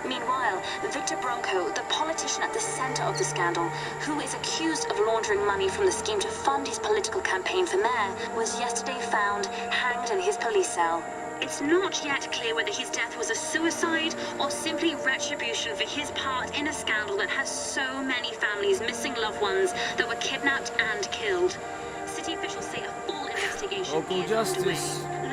Meanwhile, Victor Bronco, the politician at the center of the scandal, who is accused of laundering money from the scheme to fund his political campaign for mayor, was yesterday found hanged in his police cell. It's not yet clear whether his death was a suicide or simply retribution for his part in a scandal that has so many families missing loved ones that were kidnapped and killed. City officials say a full investigation Local is justice. underway.